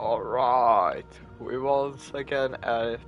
Alright, we once again at it.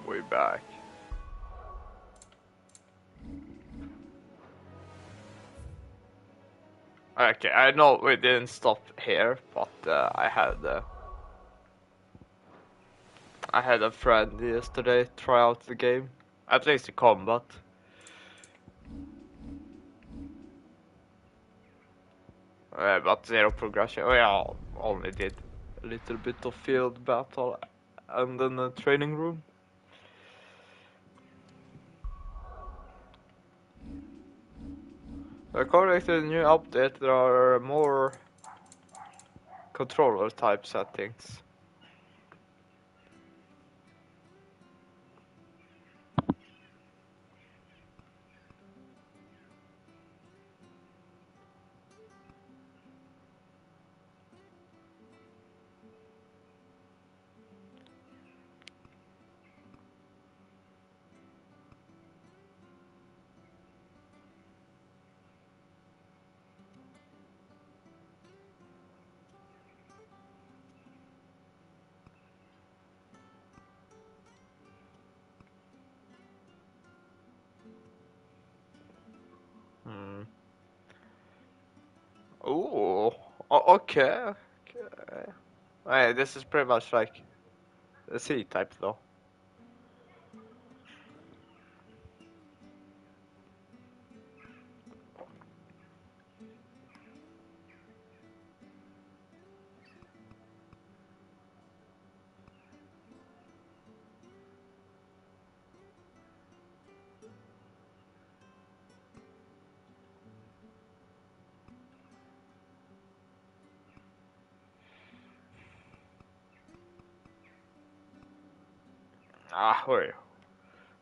We're back. Okay, I know we didn't stop here, but I had a friend yesterday try out the game, at least the combat. But zero progression. We all only did a little bit of field battle and then a training room. According to the new update, there are more controller type settings. Ooh, okay. Hey, this is pretty much like a C type though.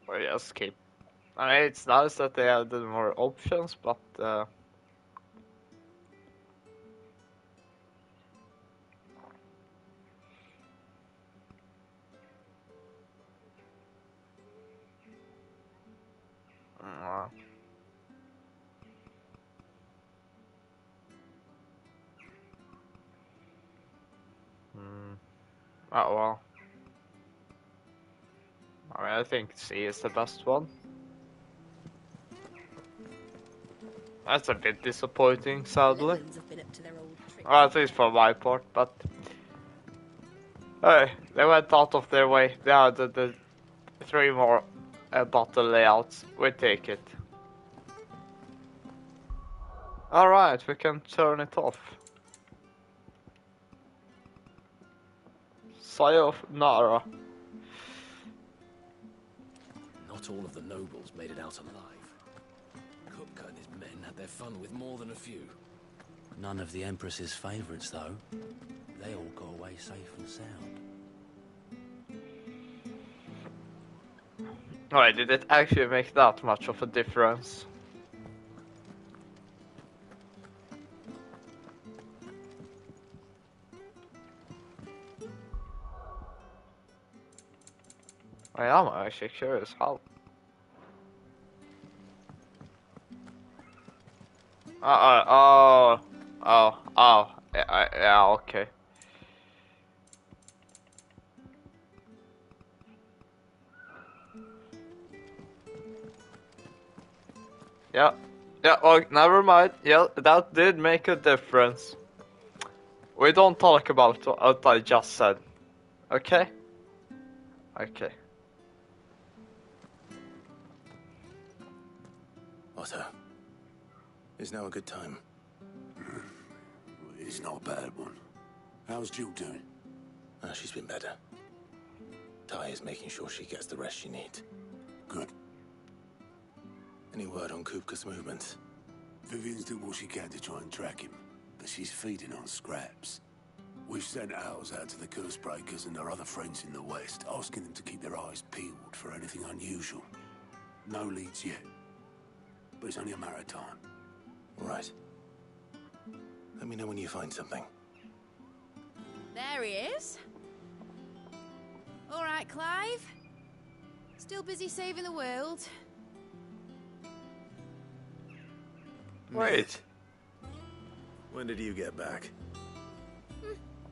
We just keep. I mean, it's nice that they added more options, but uh, oh well. I mean, I think C is the best one. That's a bit disappointing, sadly. Well, at least for my part, but hey, they went out of their way. They added the 3 more battle layouts. We take it. Alright, we can turn it off. Sayonara. Not all of the nobles made it out alive. Kupka and his men had their fun with more than a few. None of the Empress's favorites, though. They all got away safe and sound. Wait, did it actually make that much of a difference? I am actually curious how. Yeah, okay. Yeah, well, never mind. Yeah, that did make a difference. We don't talk about what I just said. Okay? Okay. Otto, is now a good time? It's not a bad one. How's Jill doing? She's been better. Ty is making sure she gets the rest she needs. Good. Any word on Kupka's movements? Vivian's doing what she can to try and track him, but she's feeding on scraps. We've sent ours out to the Cursebreakers and our other friends in the West, asking them to keep their eyes peeled for anything unusual. No leads yet, but it's only a matter of time. Right. Let me know when you find something. There he is. All right, Clive. Still busy saving the world. Wait. When did you get back?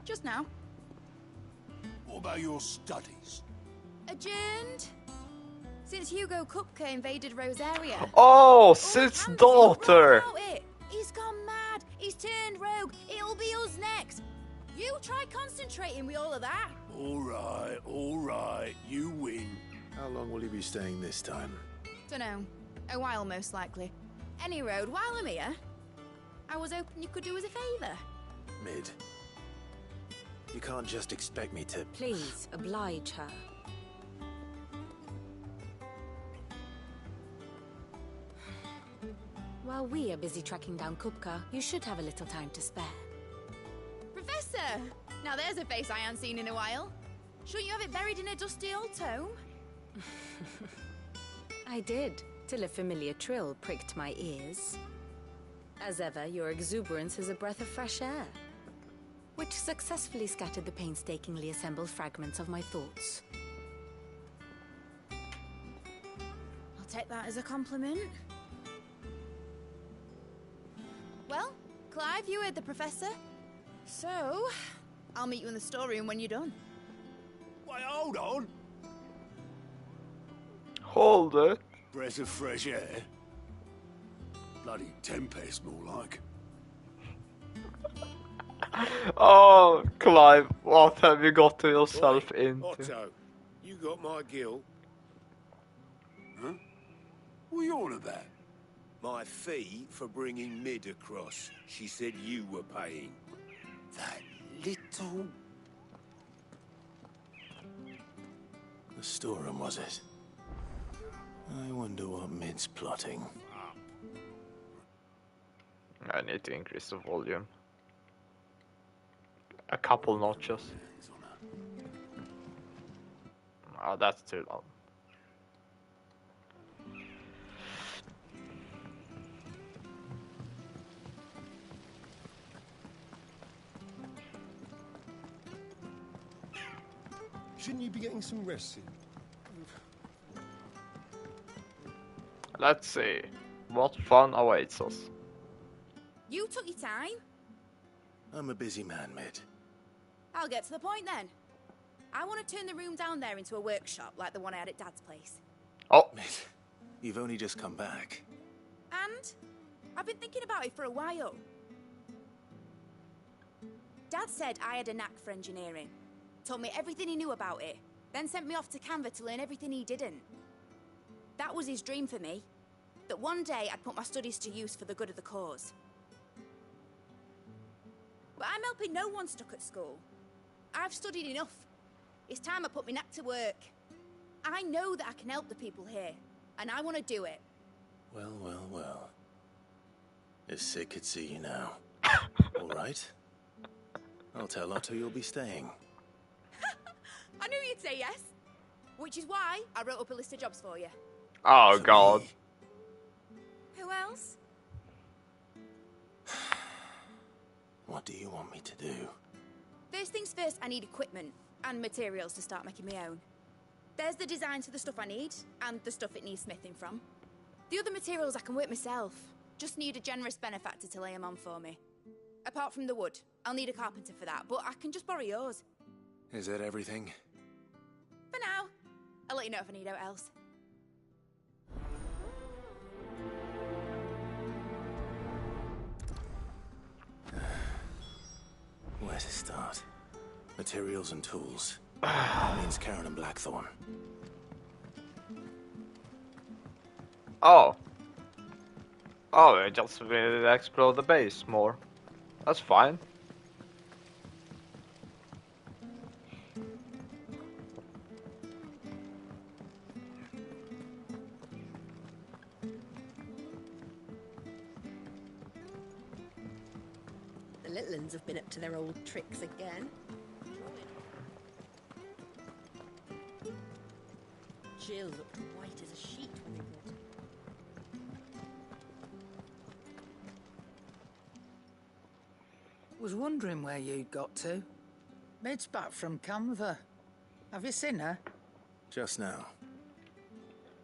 Just now. What about your studies? Adjourned. Since Hugo Kupka invaded Rosaria. Oh, All Sid's hands daughter! is about it. He's gone mad. He's turned rogue. It'll be us next. You try concentrating with all of that. All right, you win. How long will you be staying this time? Dunno. A while, most likely. Any road, while I'm here, I was hoping you could do us a favour. Mid. You can't just expect me to... Please, oblige her. While we are busy tracking down Kupka, you should have a little time to spare. Professor! Now there's a face I haven't seen in a while. Shouldn't you have it buried in a dusty old tome? I did, till a familiar trill pricked my ears. As ever, your exuberance is a breath of fresh air, which successfully scattered the painstakingly assembled fragments of my thoughts. I'll take that as a compliment. Well, Clive, you heard the professor. So, I'll meet you in the storeroom when you're done. Wait, hold on. Hold it. Breath of fresh air. Bloody tempest, more like. Oh, Clive, what have you got to yourself into? Otto, you got my gill. Huh? What are you on about? My fee for bringing Mid across. She said you were paying. That little... The storeroom, was it? I wonder what Mid's plotting. I need to increase the volume. A couple notches. Oh, that's too loud. Shouldn't you be getting some rest soon? Let's see. What fun awaits us? You took your time. I'm a busy man, Mid. I'll get to the point then. I want to turn the room down there into a workshop like the one I had at Dad's place. Oh, Mid, you've only just come back. And I've been thinking about it for a while. Dad said I had a knack for engineering. Told me everything he knew about it. Then sent me off to Canva to learn everything he didn't. That was his dream for me. That one day I'd put my studies to use for the good of the cause. But I'm helping no one stuck at school. I've studied enough. It's time I put my knack to work. I know that I can help the people here, and I want to do it. Well, well, well. If Sid could see you now. All right. I'll tell Otto you'll be staying. I knew you'd say yes. Which is why I wrote up a list of jobs for you. oh For God. me. Who else? What do you want me to do? First things first, I need equipment and materials to start making my own. There's the designs for the stuff I need, and the stuff it needs smithing from. The other materials I can work myself. Just need a generous benefactor to lay them on for me. Apart from the wood, I'll need a carpenter for that, but I can just borrow yours. Is that everything? For now. I'll let you know if I need out else. Where to start? Materials and tools. That means Karen and Blackthorn. Oh. Oh, I just will explore the base more. That's fine. little uns have been up to their old tricks again. Jill looked white as a sheet when they brought her. Was wondering where you'd got to. Mid's back from Canva. Have you seen her? Just now.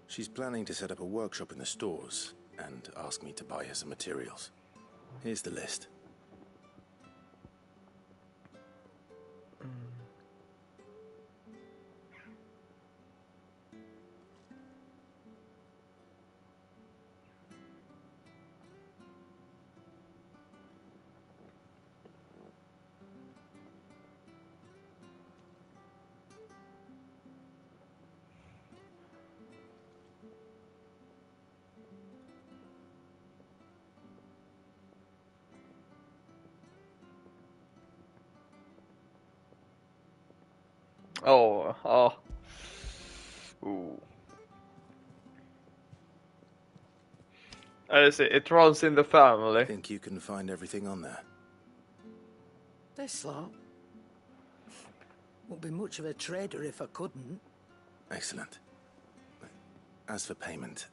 She's planning to set up a workshop in the stores and ask me to buy her some materials. Here's the list. Oh. Ooh. I see. It runs in the family. Think you can find everything on there? This lot. Wouldn't be much of a trader if I couldn't. Excellent. As for payment...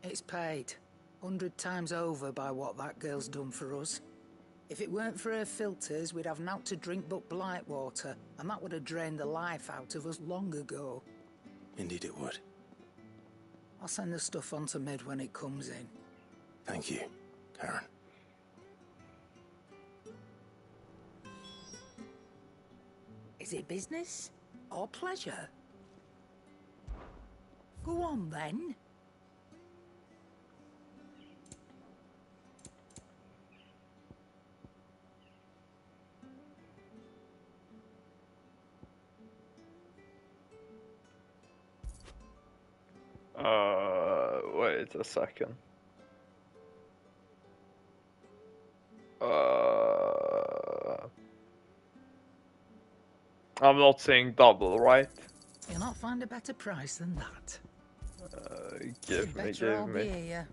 It's paid. 100 times over by what that girl's done for us. If it weren't for her filters, we'd have naught to drink but blight water, and that would have drained the life out of us long ago. Indeed it would. I'll send the stuff on to Mid when it comes in. Thank you, Karen. Is it business or pleasure? Go on then. Wait a second. I'm not saying double, right? You'll not find a better price than that. Give me. Here.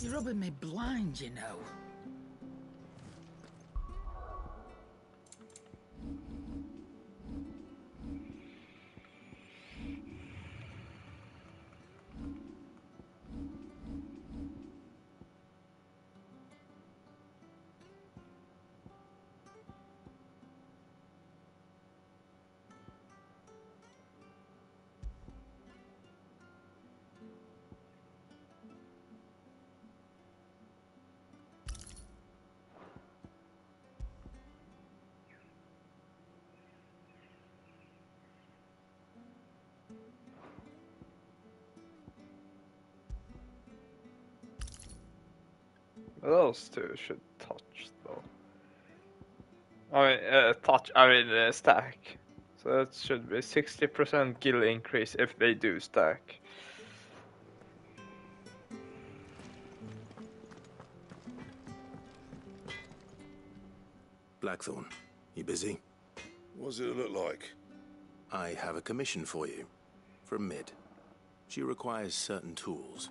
You're rubbing me blind, you know. Those two should touch though. I mean, stack. So that should be 60% gil increase if they do stack. Blackthorn, you busy? What does it look like? I have a commission for you. From Mid. She requires certain tools.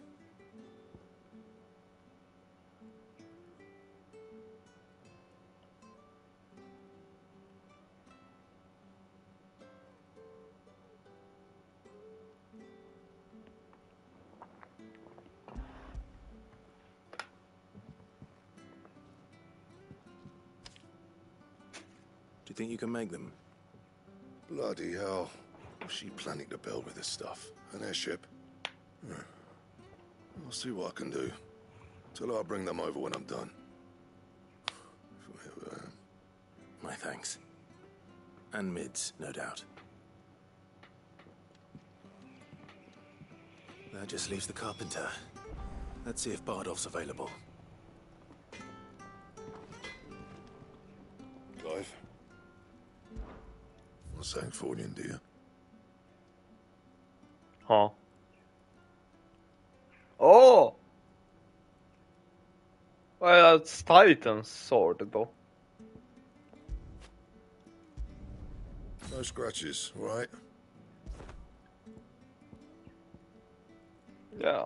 Do you think you can make them? Bloody hell. What's she planning to build with this stuff? An airship? I'll see what I can do. Tell her I'll bring them over when I'm done. My thanks. And Mid's, no doubt. That just leaves the carpenter. Let's see if Bardolph's available. Clive? Not saying Fornian, do you? Huh? Oh! Well, that's Titan's sword though. No scratches, right? Yeah.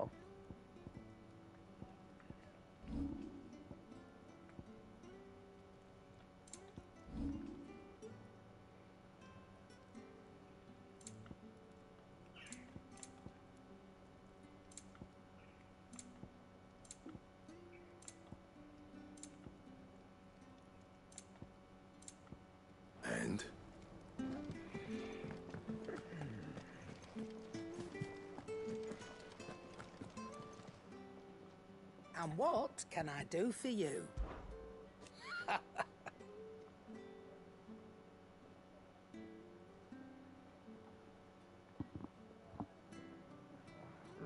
And what can I do for you?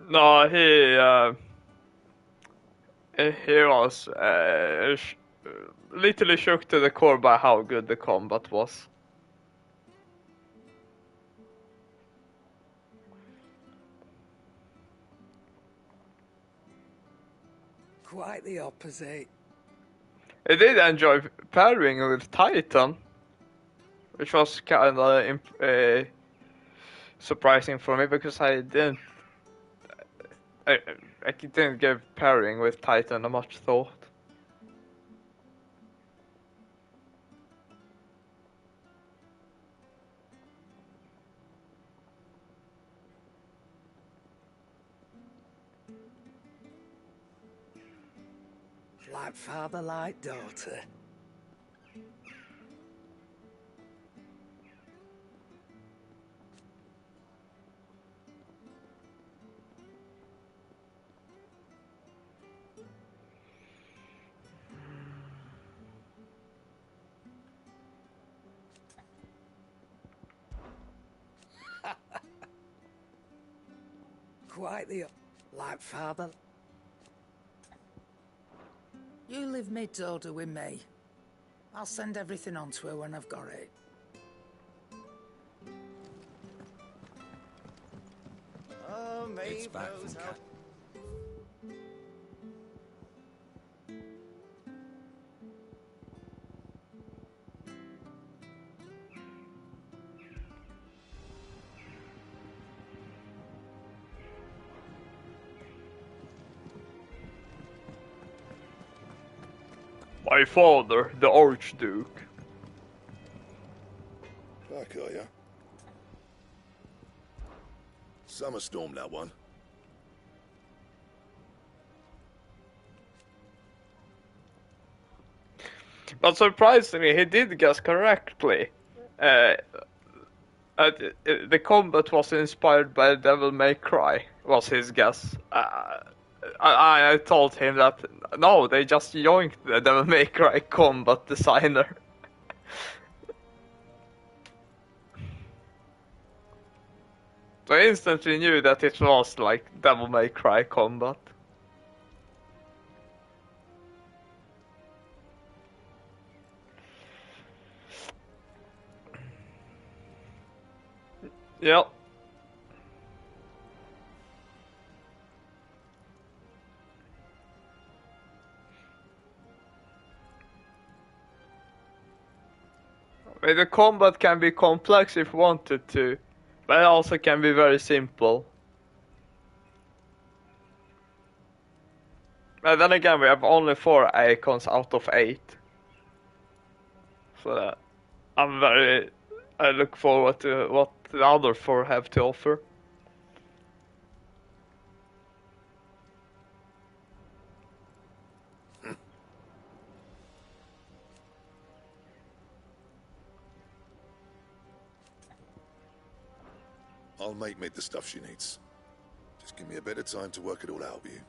No, he was literally shook to the core by how good the combat was. Quite the opposite. I did enjoy pairing with Titan, which was kind of surprising for me because I didn't give pairing with Titan a much thought. Like father, like daughter. Quite the like father. You leave Mid's order with me. I'll send everything on to her when I've got it. Oh, It's back from Cat. My father, the Archduke. Back, are ya? Summer storm, that one. But surprisingly, he did guess correctly. The combat was inspired by Devil May Cry, was his guess. I told him that, no, they just yoinked the Devil May Cry combat designer. So I instantly knew that it was like Devil May Cry combat. Yep. The combat can be complex if wanted to, but it also can be very simple. And then again, we have only 4 icons out of 8. So I look forward to what the other 4 have to offer. I'll make Mid the stuff she needs. Just give me a bit of time to work it all out with you.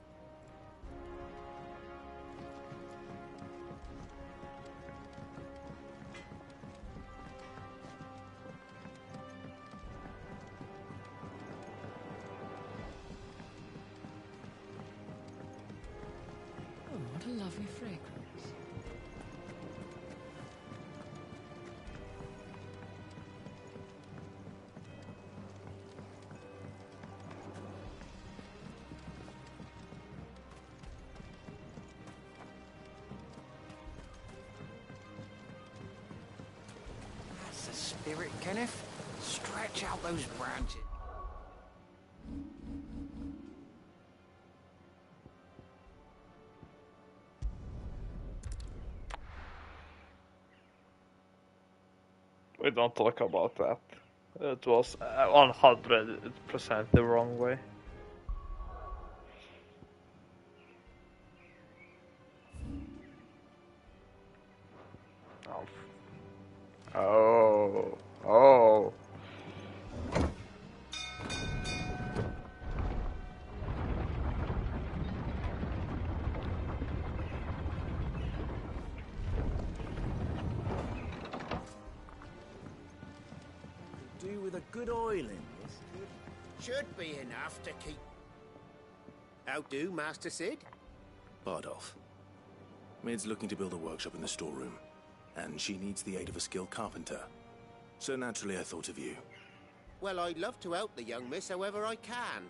Oh, what a lovely fragrance. That's the spirit, Kenneth. Stretch out those branches. We don't talk about that. It was 100% the wrong way. Oh. good oiling, yes? Should be enough to keep... How do, Master Sid? Bardolph. Mid's looking to build a workshop in the storeroom, and she needs the aid of a skilled carpenter. So naturally I thought of you. Well, I'd love to help the young miss however I can.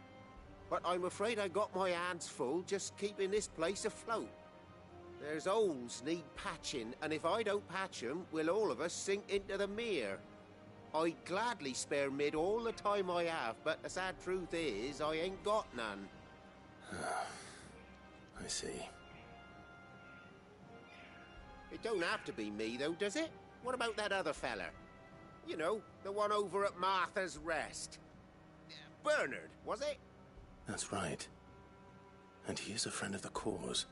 But I'm afraid I got my hands full just keeping this place afloat. There's holes need patching, and if I don't patch them, we'll all of us sink into the mere. I'd gladly spare Mid all the time I have, but the sad truth is, I ain't got none. I see. It don't have to be me, though, does it? What about that other fella? You know, the one over at Martha's Rest. Bernard, was it? That's right. And he is a friend of the cause.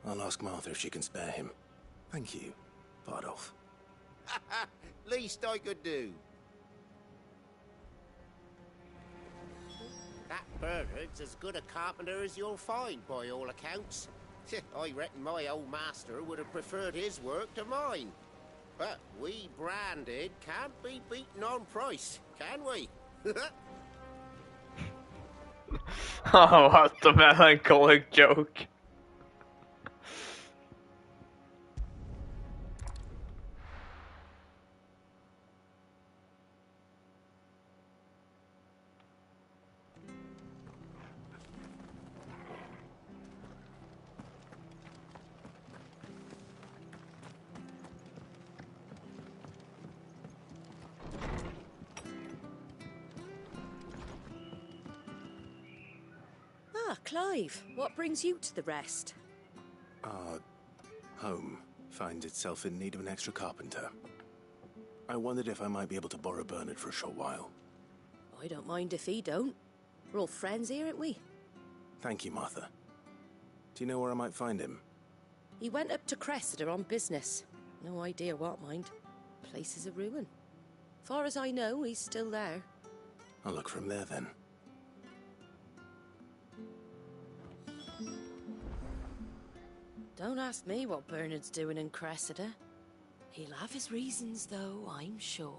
I'll ask Martha if she can spare him. Thank you, Bardolph. Least I could do. That Bernard's as good a carpenter as you'll find, by all accounts. I reckon my old master would have preferred his work to mine. But we branded can't be beaten on price, can we? Oh, what a melancholic joke. Ah, Clive, what brings you to the Rest? Our home finds itself in need of an extra carpenter. I wondered if I might be able to borrow Bernard for a short while. I don't mind if he don't. We're all friends here, aren't we? Thank you, Martha. Do you know where I might find him? He went up to Cressida on business. No idea what, mind. Place is a ruin. Far as I know, he's still there. I'll look from there then. Don't ask me what Bernard's doing in Cressida. He'll have his reasons, though, I'm sure.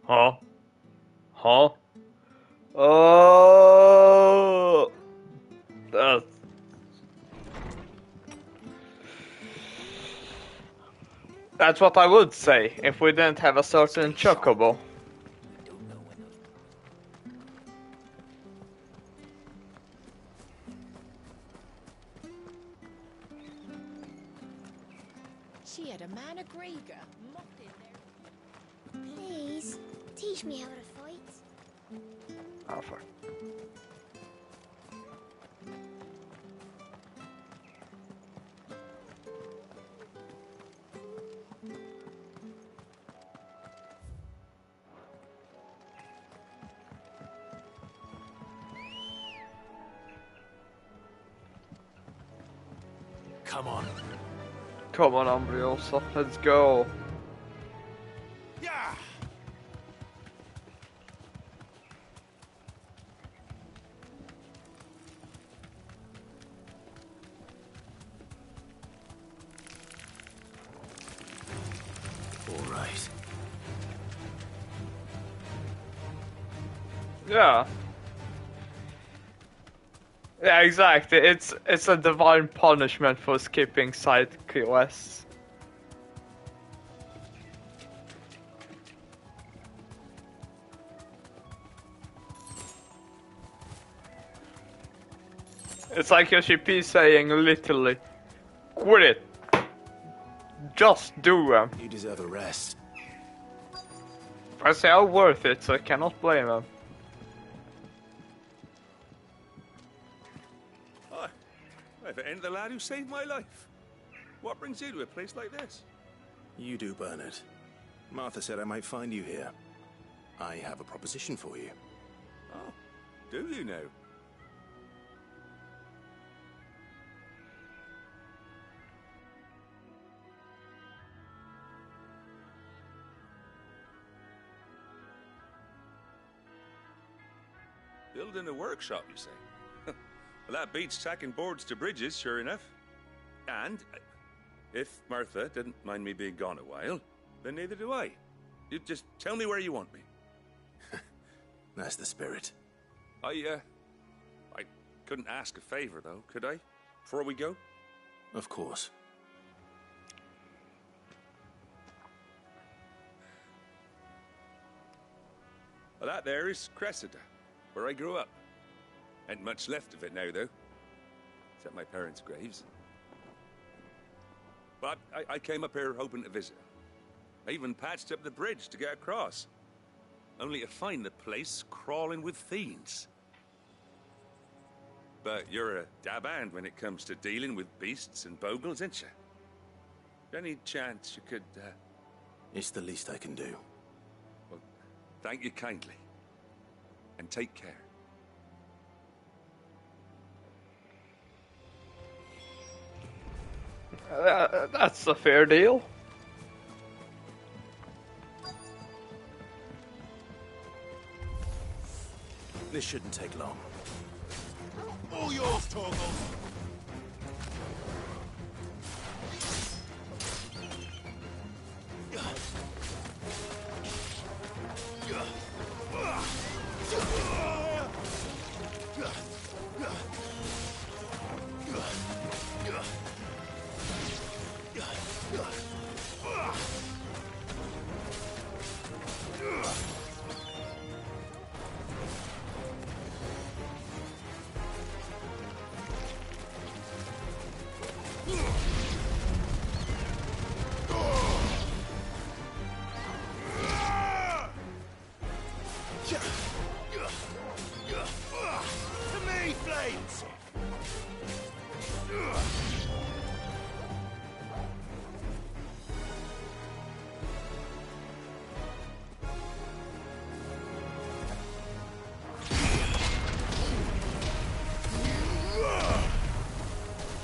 Huh? Huh? Oh! That's what I would say if we didn't have a certain chocobo. She had a man of Grieger mocked in there. Please, teach me how to fight. Oh, fuck. Come on. Come on, Ambriosa, let's go. Yeah. All right. Yeah. Yeah, exactly. It's a divine punishment for skipping side quests. It's like your GP saying literally, quit it. Just do them. You deserve a rest. I say how worth it, so I cannot blame them. Hi. If it ain't the lad who saved my life. What brings you to a place like this? You do, Bernard. Martha said I might find you here. I have a proposition for you. Oh, do you now? Building a workshop, you say? Well, that beats tacking boards to bridges, sure enough. And If Martha didn't mind me being gone a while, then neither do I. You just tell me where you want me. That's the spirit. I couldn't ask a favor, though, could I? Before we go? Of course. Well, that there is Cressida, where I grew up. Ain't much left of it now, though. Except my parents' graves. But I came up here hoping to visit. I even patched up the bridge to get across. Only to find the place crawling with fiends. But you're a dab hand when it comes to dealing with beasts and bogles, ain't you? Any chance you could, It's the least I can do. Well, thank you kindly. And take care. That's a fair deal. This shouldn't take long. All yours, Torgal.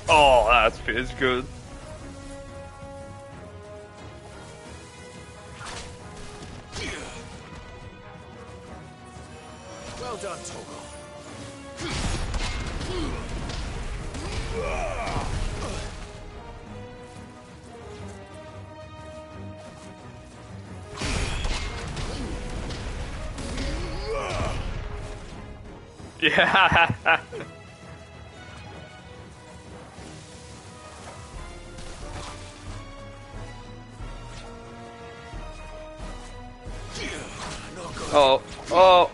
Oh, that feels good. Well done, Torgal. Yeah. Oh, oh.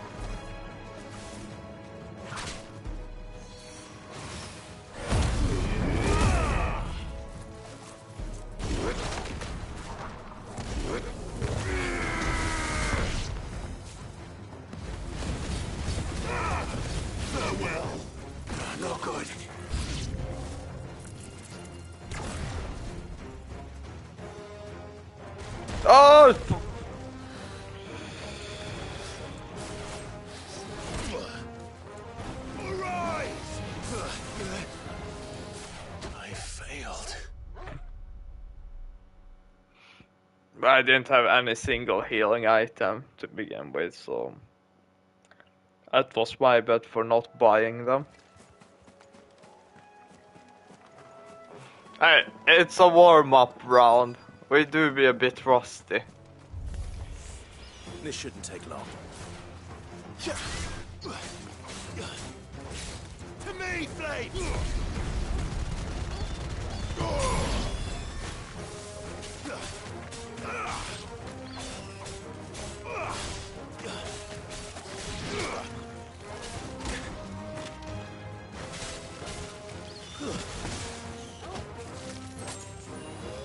Not good. Oh! I failed. I didn't have any single healing item to begin with, so that was my bad for not buying them. Hey, it's a warm-up round. We do be a bit rusty. This shouldn't take long. To me, Flame!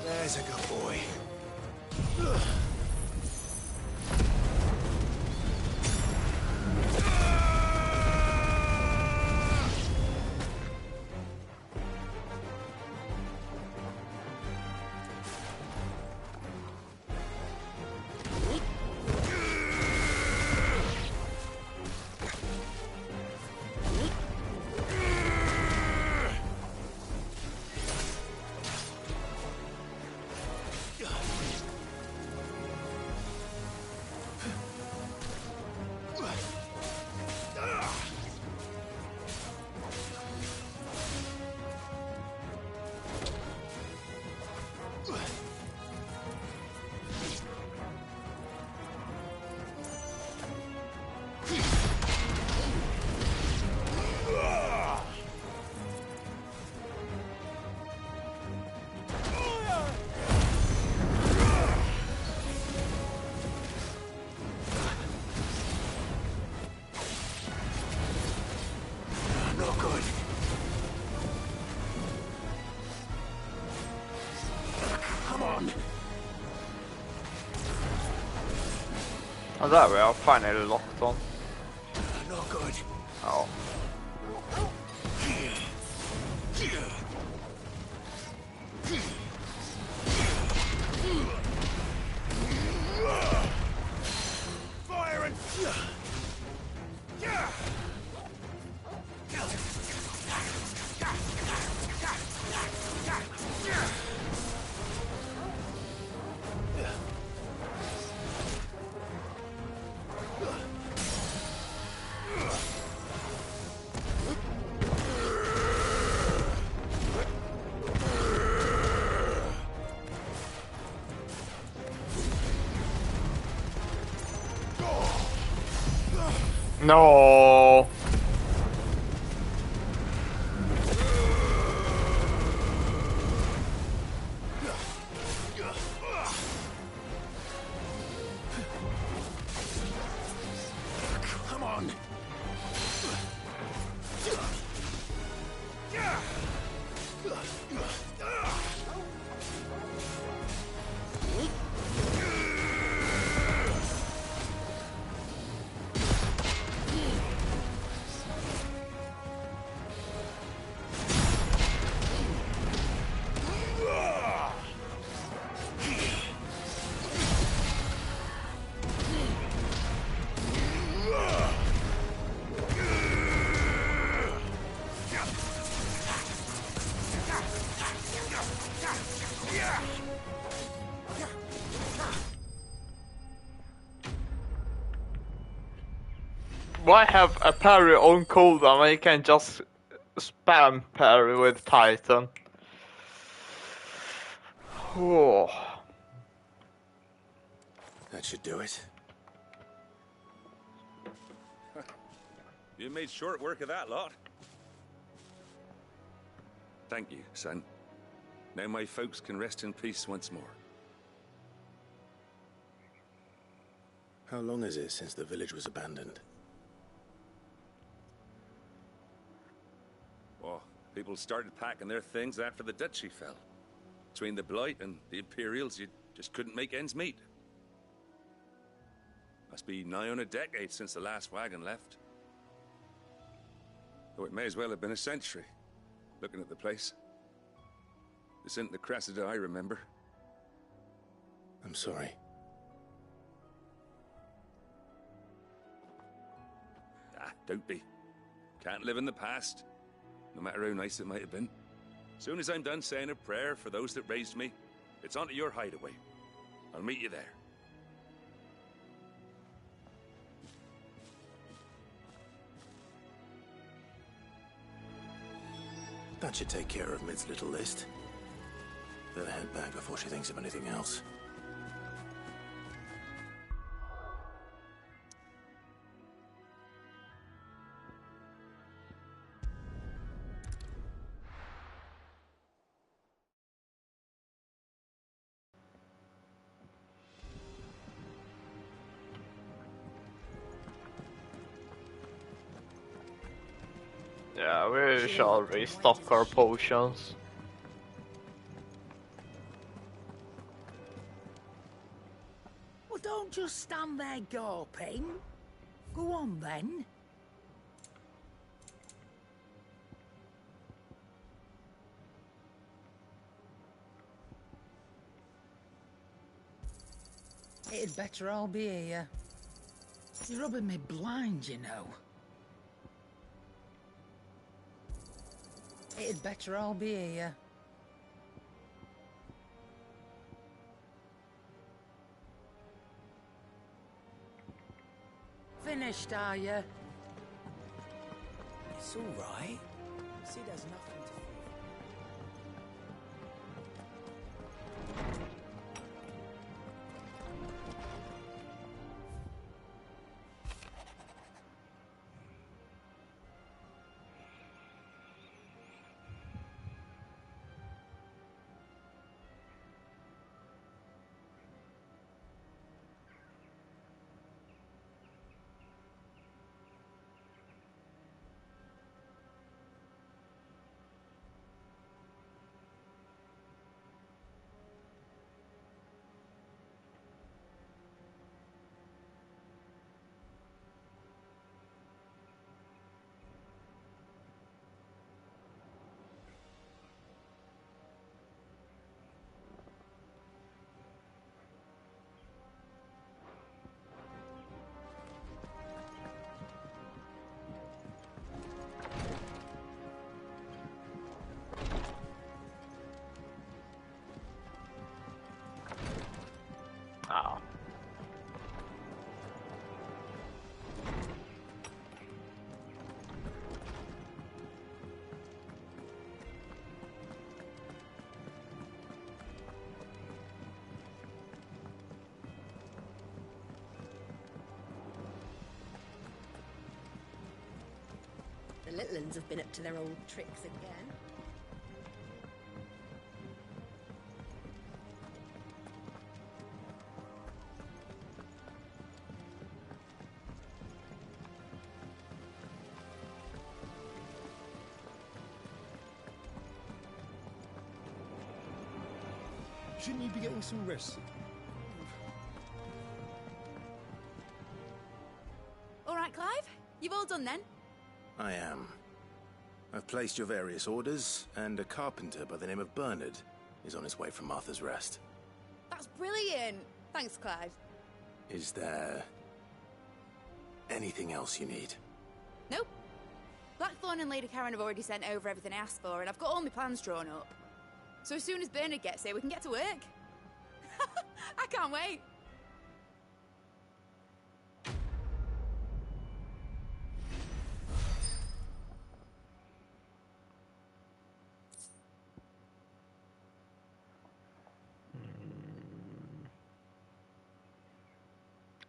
There's a good boy. on. Oh, there we are, finally locked on. Not good. Oh. Fire and... No. Come on. Why have a parry on cooldown when you can just spam parry with Titan? Oh. That should do it. You made short work of that lot. Thank you, son. Now my folks can rest in peace once more. How long is it since the village was abandoned? Oh, people started packing their things after the duchy fell. Between the Blight and the Imperials, you just couldn't make ends meet. Must be nigh on a decade since the last wagon left. Though it may as well have been a century, looking at the place. This isn't the Cressida I remember. I'm sorry. Ah, don't be. Can't live in the past, no matter how nice it might have been. Soon as I'm done saying a prayer for those that raised me, it's on to your hideaway. I'll meet you there. That should take care of Mid's little list. Better head back before she thinks of anything else. Yeah, we shall restock our potions. Well, don't just stand there gawping. Go on then. It'd better all be here. It's rubbing me blind, you know. It'd better all be here. Finished, are you? It's all right. See, there's nothing to fear. Oh. The little uns have been up to their old tricks again. Shouldn't you be getting some rest? All right, Clive. You've all done then? I am. I've placed your various orders, and a carpenter by the name of Bernard is on his way from Martha's Rest. That's brilliant. Thanks, Clive. Is there anything else you need? Nope. Blackthorn and Lady Karen have already sent over everything I asked for, and I've got all my plans drawn up. So as soon as Bernard gets here, we can get to work. I can't wait.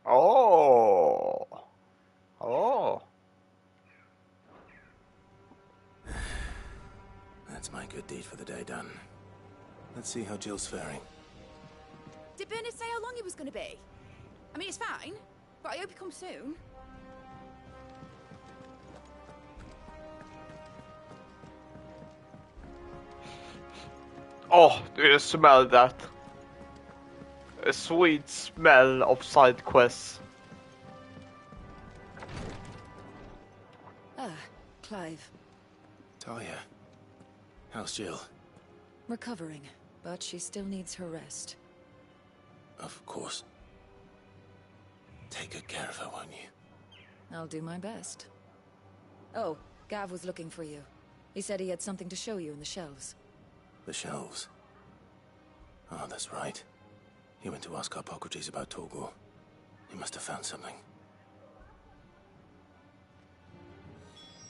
Oh. Oh. That's my good deed for the day done. Let's see how Jill's faring. Did Bernard say how long he was going to be? I mean, it's fine, but I hope he comes soon. Oh, do you smell that? A sweet smell of side quests. Ah, Clive. Talia, how's Jill? Recovering, but she still needs her rest. Of course. Take good care of her, won't you? I'll do my best. Oh, Gav was looking for you. He said he had something to show you in the shelves. The shelves? Oh, that's right. He went to ask Harpocrates about Torgor. He must have found something.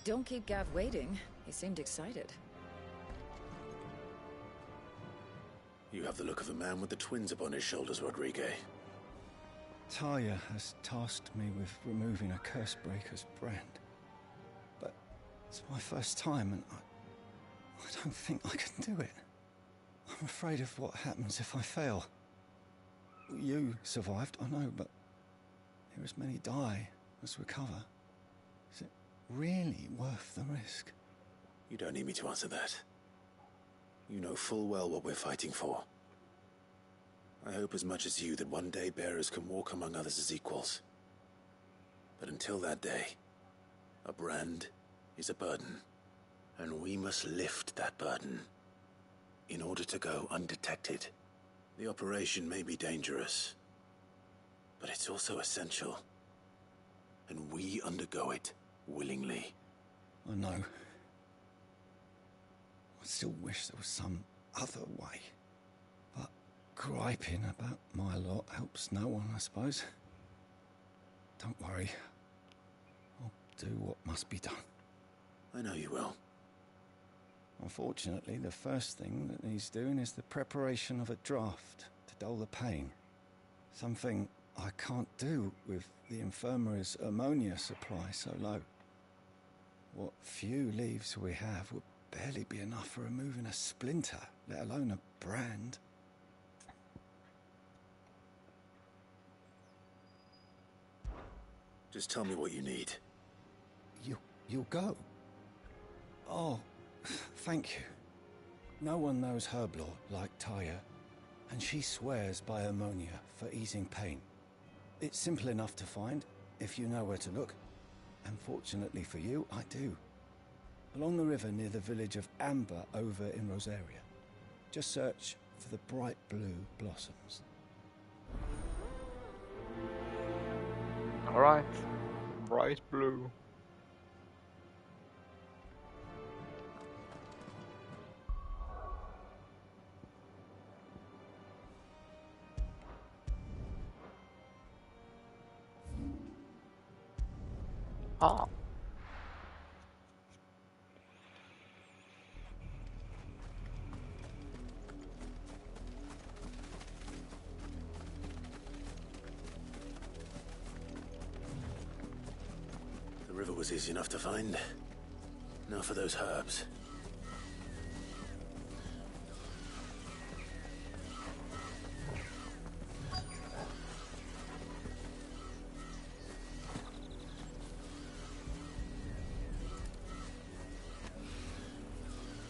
Don't keep Gav waiting. He seemed excited. You have the look of a man with the twins upon his shoulders, Rodrigue. Talia has tasked me with removing a Cursebreaker's brand. But it's my first time, and I don't think I can do it. I'm afraid of what happens if I fail. You survived, I know, but here as many die as recover. Is it really worth the risk? You don't need me to answer that. You know full well what we're fighting for. I hope as much as you that one day bearers can walk among others as equals. But until that day, a brand is a burden, and we must lift that burden in order to go undetected. The operation may be dangerous, but it's also essential, and we undergo it willingly. I know. I still wish there was some other way. But griping about my lot helps no one, I suppose. Don't worry. I'll do what must be done. I know you will. Unfortunately, the first thing that needs doing is the preparation of a draft to dull the pain. Something I can't do with the infirmary's ammonia supply so low. What few leaves we have would barely be enough for removing a splinter, let alone a brand. Just tell me what you need. You'll go? Oh, thank you. No one knows Herblore like Talia, and she swears by ammonia for easing pain. It's simple enough to find, if you know where to look. And fortunately for you, I do. Along the river near the village of Amber over in Rosaria. Just search for the bright blue blossoms. Alright. Bright blue. Ah. The river was easy enough to find. Now for those herbs.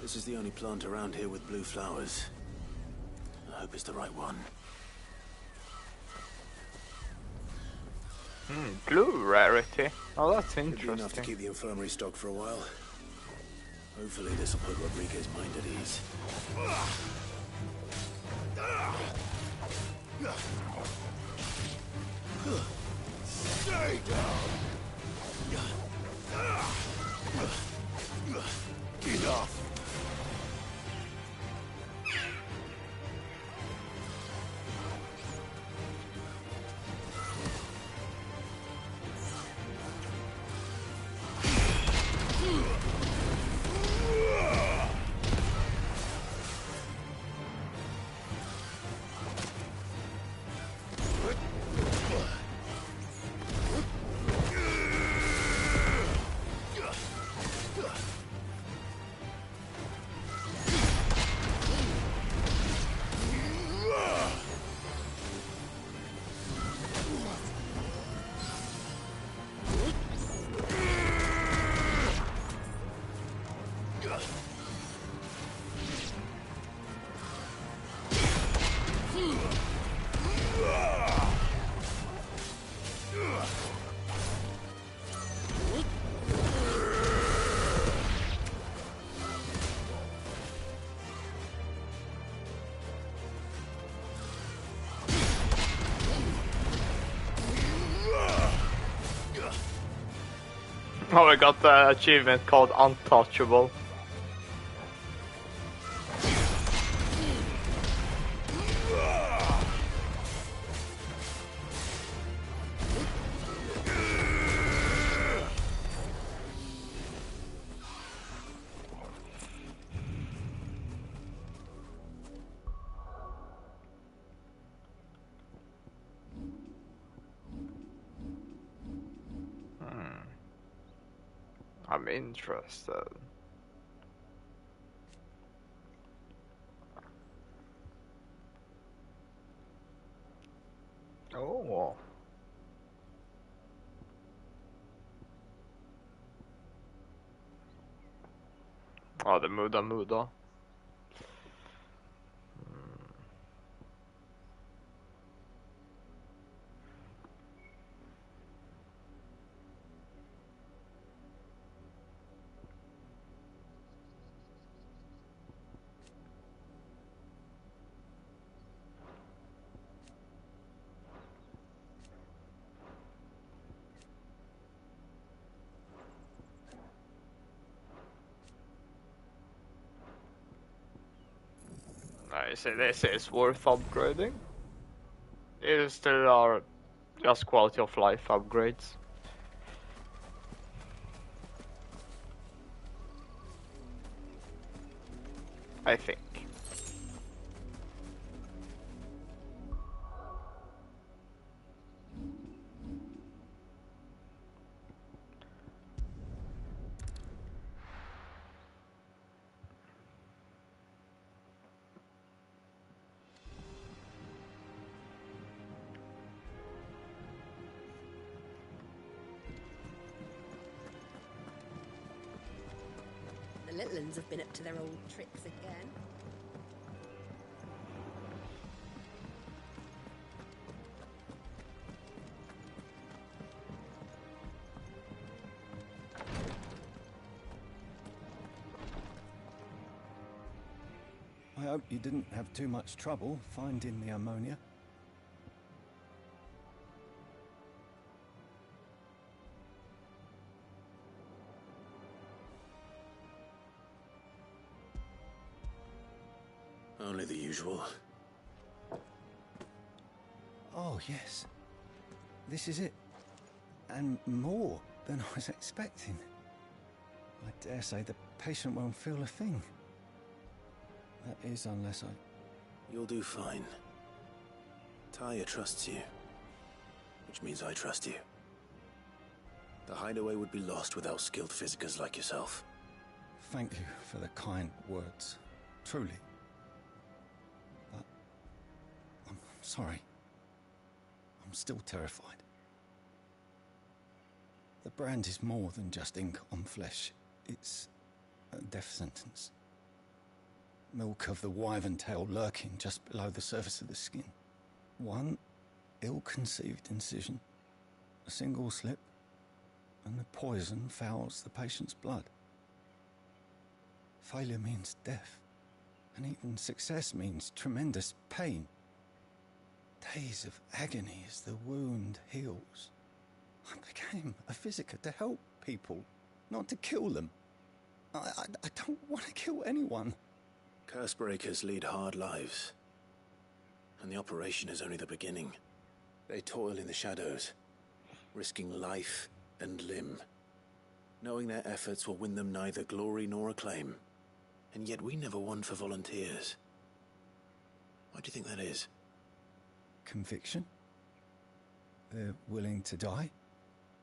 This is the only plant around here with blue flowers. I hope it's the right one. Blue rarity. Oh, that's Should be enough to interesting. keep the infirmary stocked for a while. Hopefully this will put Rodriguez's mind at ease. Stay down! Get off! Oh, I got the achievement called Untouchable. I'm interested. Oh. Oh, the Muda. I say this is worth upgrading. It still are just quality of life upgrades. I think. The little uns have been up to their old tricks again. I hope you didn't have too much trouble finding the ammonia. Only the usual. Oh, yes. This is it. And more. than I was expecting. I dare say the patient won't feel a thing. That is, unless I... You'll do fine. Taya trusts you, which means I trust you. The hideaway would be lost without skilled physicers like yourself. Thank you for the kind words. Truly. But I'm sorry. I'm still terrified. The brand is more than just ink on flesh. It's a death sentence. Milk of the wyvern tail lurking just below the surface of the skin. One ill-conceived incision, a single slip, and the poison fouls the patient's blood. Failure means death, and even success means tremendous pain. Days of agony as the wound heals. I became a physiker to help people, not to kill them. I don't want to kill anyone. Cursebreakers lead hard lives, and the operation is only the beginning. They toil in the shadows, risking life and limb, knowing their efforts will win them neither glory nor acclaim. And yet we never won for volunteers. Why do you think that is? Conviction? They're willing to die?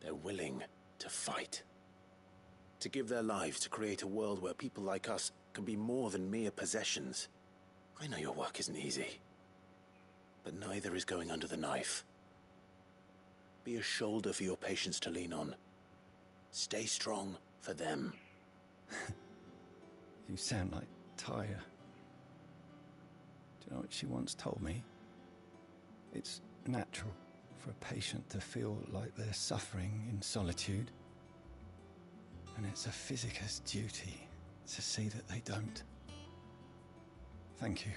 They're willing to fight. To give their lives to create a world where people like us can be more than mere possessions. I know your work isn't easy, but neither is going under the knife. Be a shoulder for your patients to lean on. Stay strong for them. You sound like Taya. Do you know what she once told me? It's natural for a patient to feel like they're suffering in solitude. And it's a physiker's duty to see that they don't. Thank you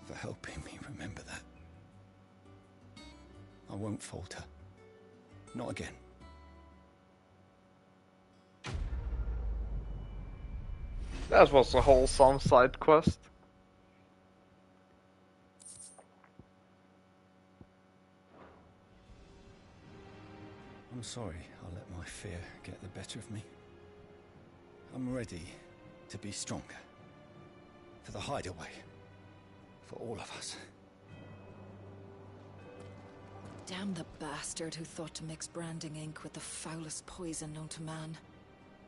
for helping me remember that. I won't falter. Not again. That was a wholesome side quest. I'm sorry I let my fear get the better of me. I'm ready to be stronger. For the hideaway. For all of us. Damn the bastard who thought to mix branding ink with the foulest poison known to man.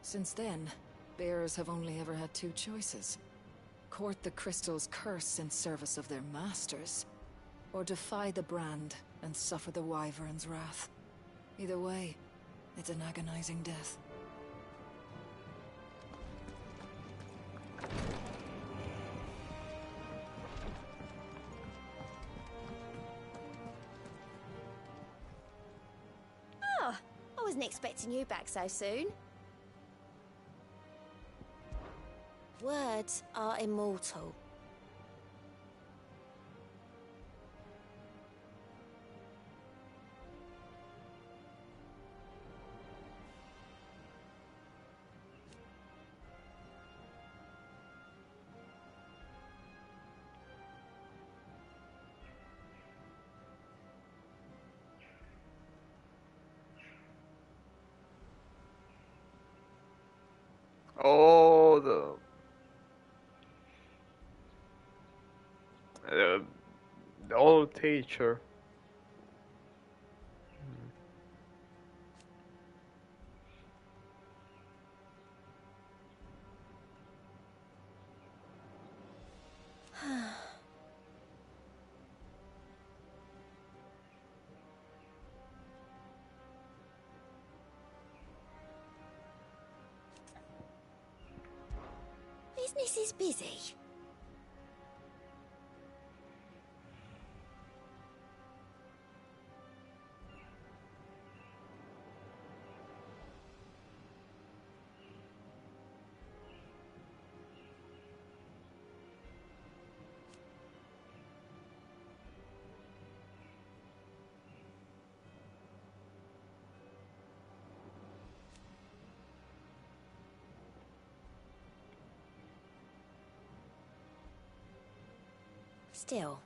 Since then, bearers have only ever had two choices. Court the crystal's curse in service of their masters, or defy the brand and suffer the wyvern's wrath. Either way, it's an agonizing death. Oh, I wasn't expecting you back so soon. Words are immortal. Oh, the old teacher. Business is busy. Still.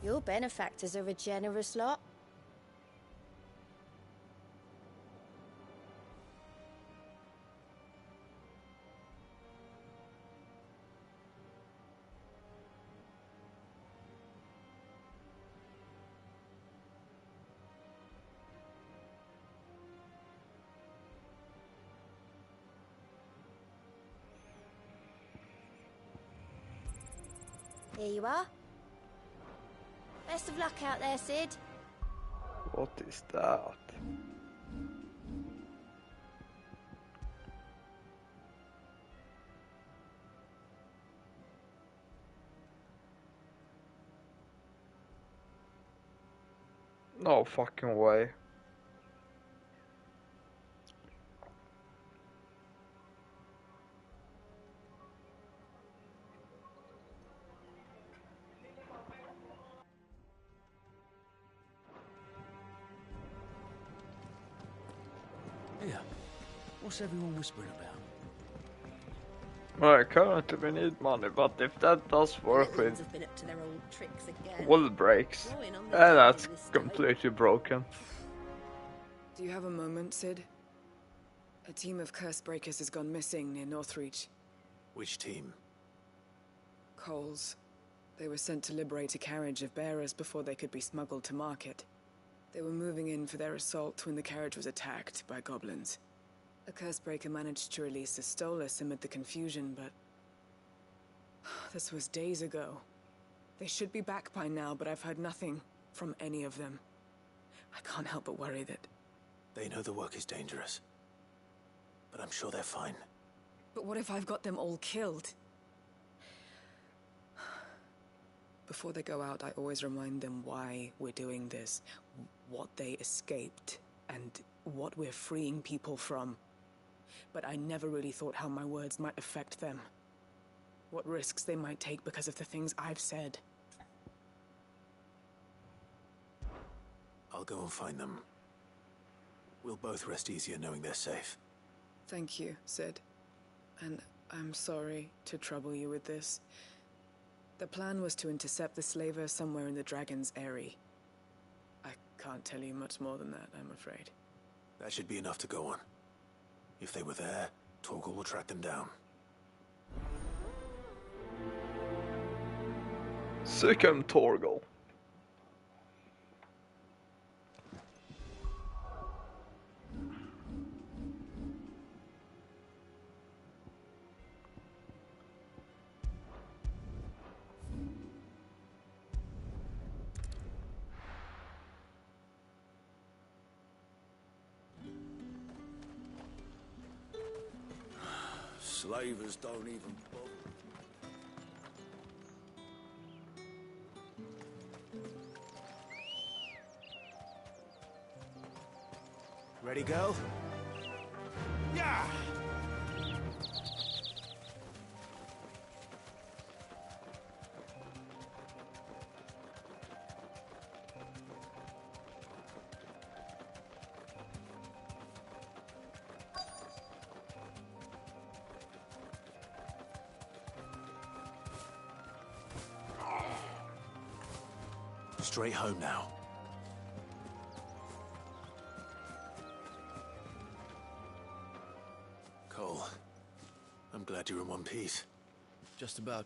Your benefactors are a generous lot. Here you are. Best of luck out there, Sid. What is that? No fucking way. Here, what's everyone whispering about? Well, currently we need money, but if that does work with Have been up to their old tricks again. wall breaks, Drawing on the that's this time. completely broken. Do you have a moment, Sid? A team of curse breakers has gone missing near Northreach. Which team? Coles. They were sent to liberate a carriage of bearers before they could be smuggled to market. They were moving in for their assault when the carriage was attacked by goblins. A curse breaker managed to release a Stolas amid the confusion, but... this was days ago. They should be back by now, but I've heard nothing from any of them. I can't help but worry that... They know the work is dangerous. But I'm sure they're fine. But what if I've got them all killed? Before they go out, I always remind them why we're doing this, what they escaped, and what we're freeing people from. But I never really thought how my words might affect them. What risks they might take because of the things I've said. I'll go and find them. We'll both rest easier knowing they're safe. Thank you, Sid. And I'm sorry to trouble you with this. The plan was to intercept the slaver somewhere in the Dragon's Eyrie. I can't tell you much more than that, I'm afraid. That should be enough to go on. If they were there, Torgal will track them down. Sick him, Torgal. Slavers don't even bother. Ready, girl? Yeah! Straight home now. Cole, I'm glad you're in one piece. Just about.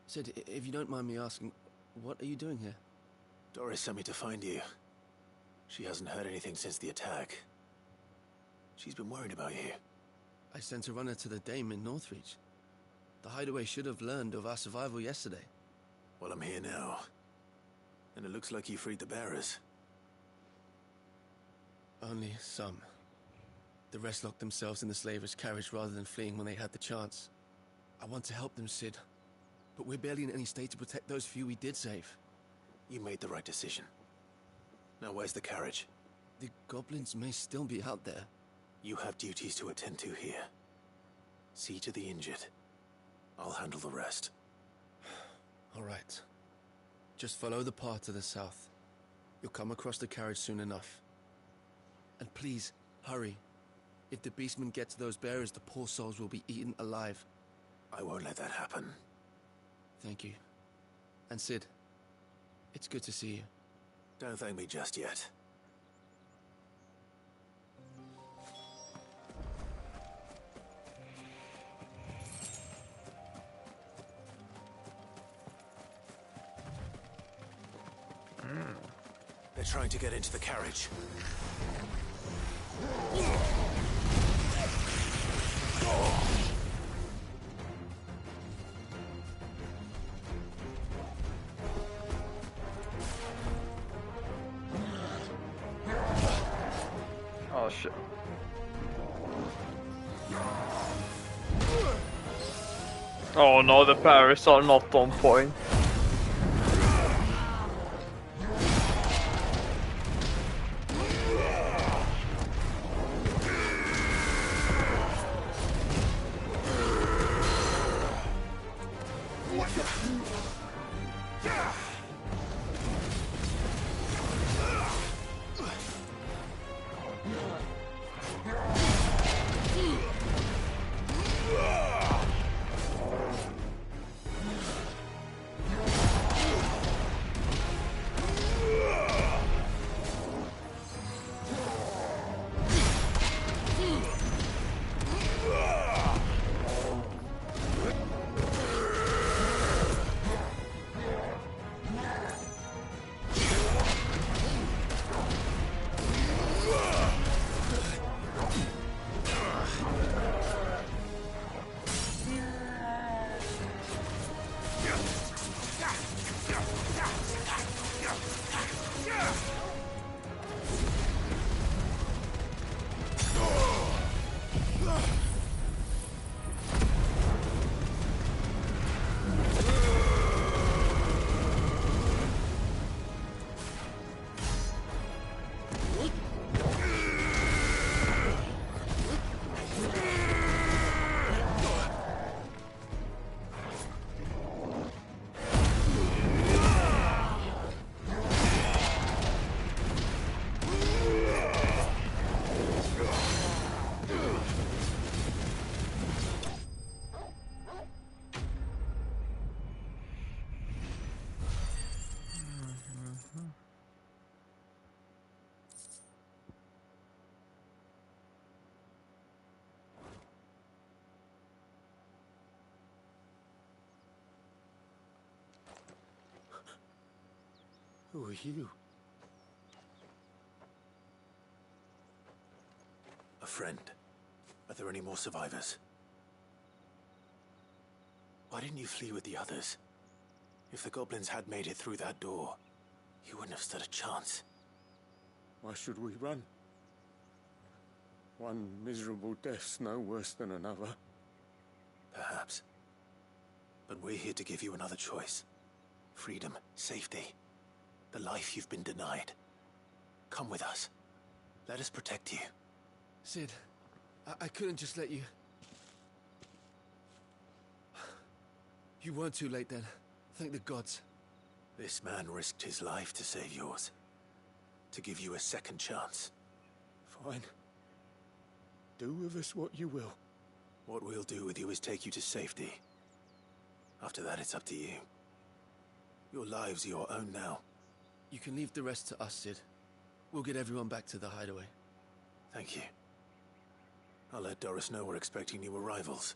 Sid, if you don't mind me asking, what are you doing here? Doris sent me to find you. She hasn't heard anything since the attack. She's been worried about you. I sent a runner to the Dame in Northreach. The hideaway should have learned of our survival yesterday. Well, I'm here now. And it looks like you freed the bearers. Only some. The rest locked themselves in the slaver's carriage rather than fleeing when they had the chance. I want to help them, Sid. But we're barely in any state to protect those few we did save. You made the right decision. Now where's the carriage? The goblins may still be out there. You have duties to attend to here. See to the injured. I'll handle the rest. All right. Just follow the path to the south. You'll come across the carriage soon enough. And please, hurry. If the beastmen get to those bearers, the poor souls will be eaten alive. I won't let that happen. Thank you. And Sid, It's good to see you. Don't thank me just yet. They're trying to get into the carriage. Oh shit. Oh no, the parries are not on point. Who are you? A friend. Are there any more survivors? Why didn't you flee with the others? If the goblins had made it through that door, you wouldn't have stood a chance. Why should we run? One miserable death's no worse than another. Perhaps. But we're here to give you another choice. Freedom, safety, the life you've been denied. Come with us. Let us protect you. Sid, I couldn't just let you... You weren't too late then. Thank the gods. This man risked his life to save yours. To give you a second chance. Fine. Do with us what you will. What we'll do with you is take you to safety. After that, it's up to you. Your lives are your own now. You can leave the rest to us, Sid. We'll get everyone back to the hideaway. Thank you. I'll let Doris know we're expecting new arrivals.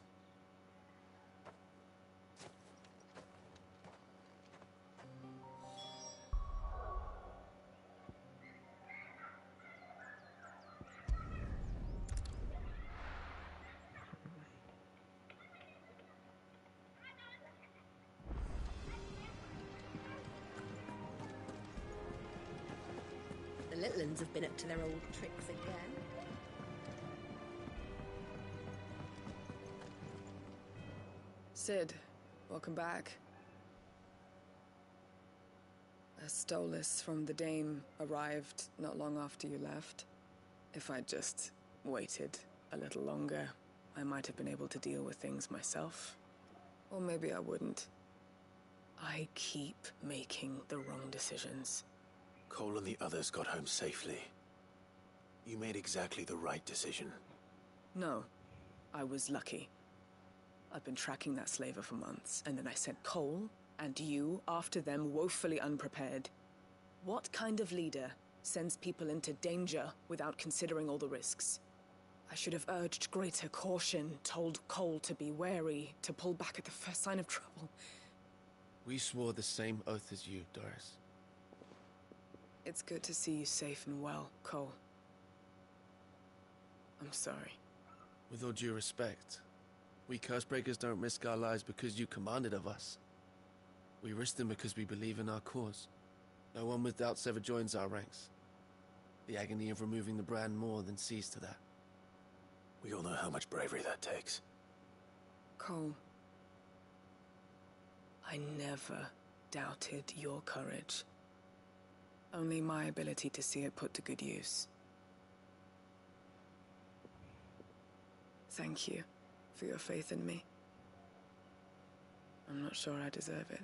The little uns have been up to their old tricks again. Sid, welcome back. A Stolas from the Dame arrived not long after you left. If I'd just waited a little longer, I might have been able to deal with things myself. Or maybe I wouldn't. I keep making the wrong decisions. Cole and the others got home safely. You made exactly the right decision. No, I was lucky. I've been tracking that slaver for months, and then I sent Cole and you after them woefully unprepared. What kind of leader sends people into danger without considering all the risks? I should have urged greater caution, told Cole to be wary, to pull back at the first sign of trouble. We swore the same oath as you, Doris. It's good to see you safe and well, Cole. I'm sorry. With all due respect, we Cursebreakers don't risk our lives because you commanded of us. We risk them because we believe in our cause. No one with doubts ever joins our ranks. The agony of removing the brand more than sees to that. We all know how much bravery that takes. Cole, I never doubted your courage. Only my ability to see it put to good use. Thank you for your faith in me. I'm not sure I deserve it.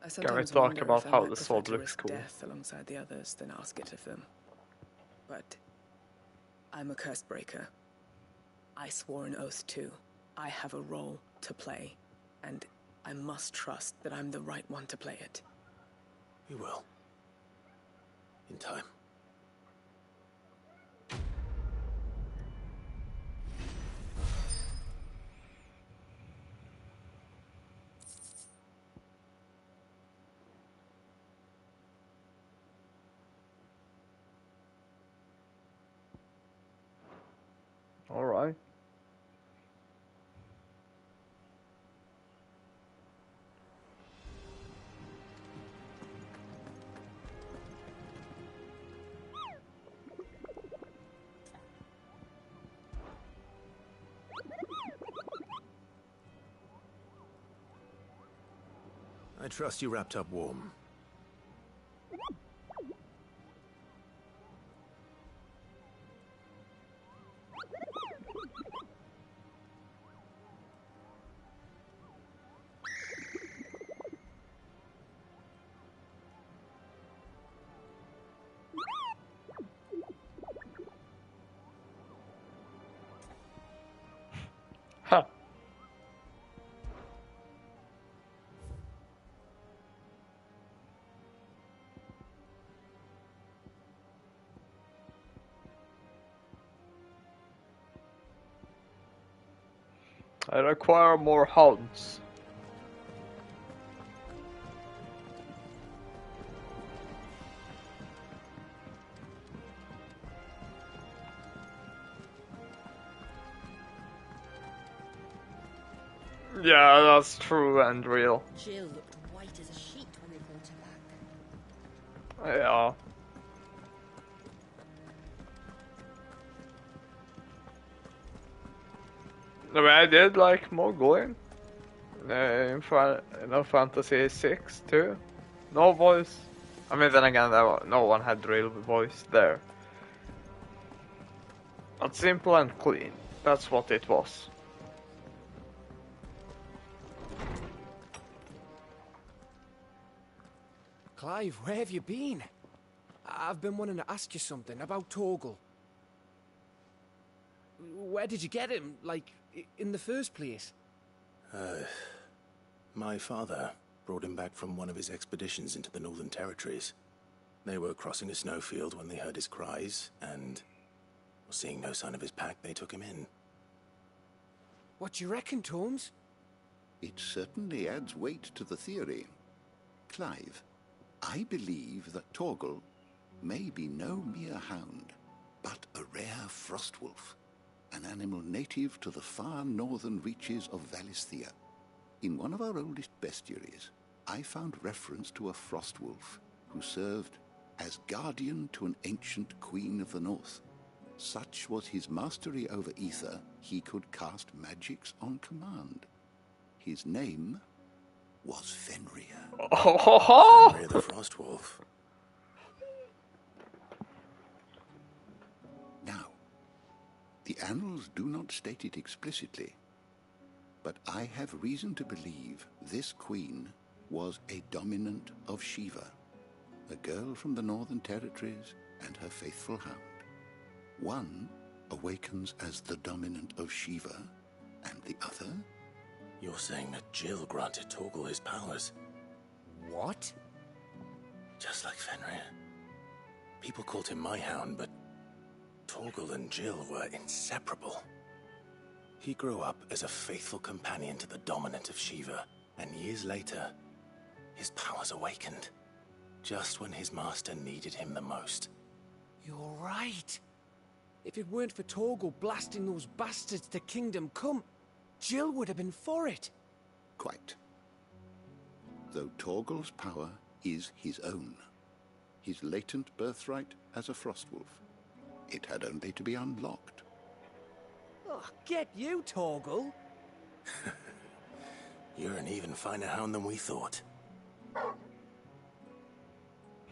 I sometimes talk wonder about if I how might the prefer sword to looks risk cool? death alongside the others than ask it of them. But I'm a Cursebreaker. I swore an oath too. I have a role to play, and I must trust that I'm the right one to play it. You will. In time. All right. I trust you wrapped up warm. Huh. I require more hounds. Yeah, that's true and real. Jill looked white as a sheet when they brought her back. Yeah. No, but I did like Mogwai. In Fantasy 6 too. No voice. I mean, then again, no one had real voice there. But simple and clean. That's what it was. Clive, where have you been? I've been wanting to ask you something about Torgal. Where did you get him, like, in the first place? My father brought him back from one of his expeditions into the Northern Territories. They were crossing a snowfield when they heard his cries, and seeing no sign of his pack, they took him in. What do you reckon, Torms? It certainly adds weight to the theory. Clive, I believe that Torgal may be no mere hound, but a rare frostwolf, an animal native to the far northern reaches of Valisthea. In one of our oldest bestiaries, I found reference to a frostwolf who served as guardian to an ancient queen of the north. Such was his mastery over ether, he could cast magics on command. His name was Fenrir. Fenrir the Frostwolf. Now, the annals do not state it explicitly, but I have reason to believe this queen was a dominant of Shiva, a girl from the Northern Territories and her faithful hound. One awakens as the dominant of Shiva, and the other You're saying that Jill granted Torgal his powers? What? Just like Fenrir. People called him my hound, but Torgal and Jill were inseparable. He grew up as a faithful companion to the dominant of Shiva, and years later, his powers awakened, just when his master needed him the most. You're right. If it weren't for Torgal blasting those bastards to Kingdom Come, Jill would have been for it. Quite. Though Torgal's power is his own, his latent birthright as a Frostwolf. It had only to be unlocked. Oh, get you, Torgal. You're an even finer hound than we thought.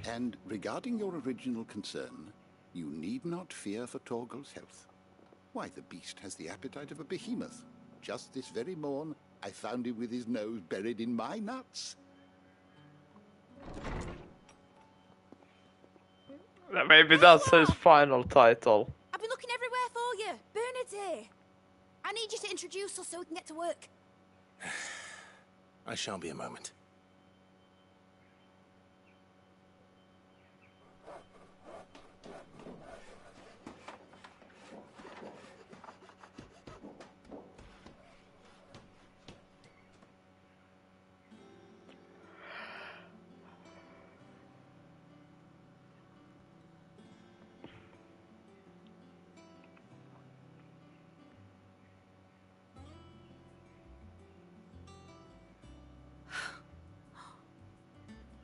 And regarding your original concern, you need not fear for Torgal's health. Why, the beast has the appetite of a behemoth. Just this very morn, I found him with his nose buried in my nuts. Maybe that's his final title. I've been looking everywhere for you. Bernard's here. I need you to introduce us so we can get to work. I shan't be a moment.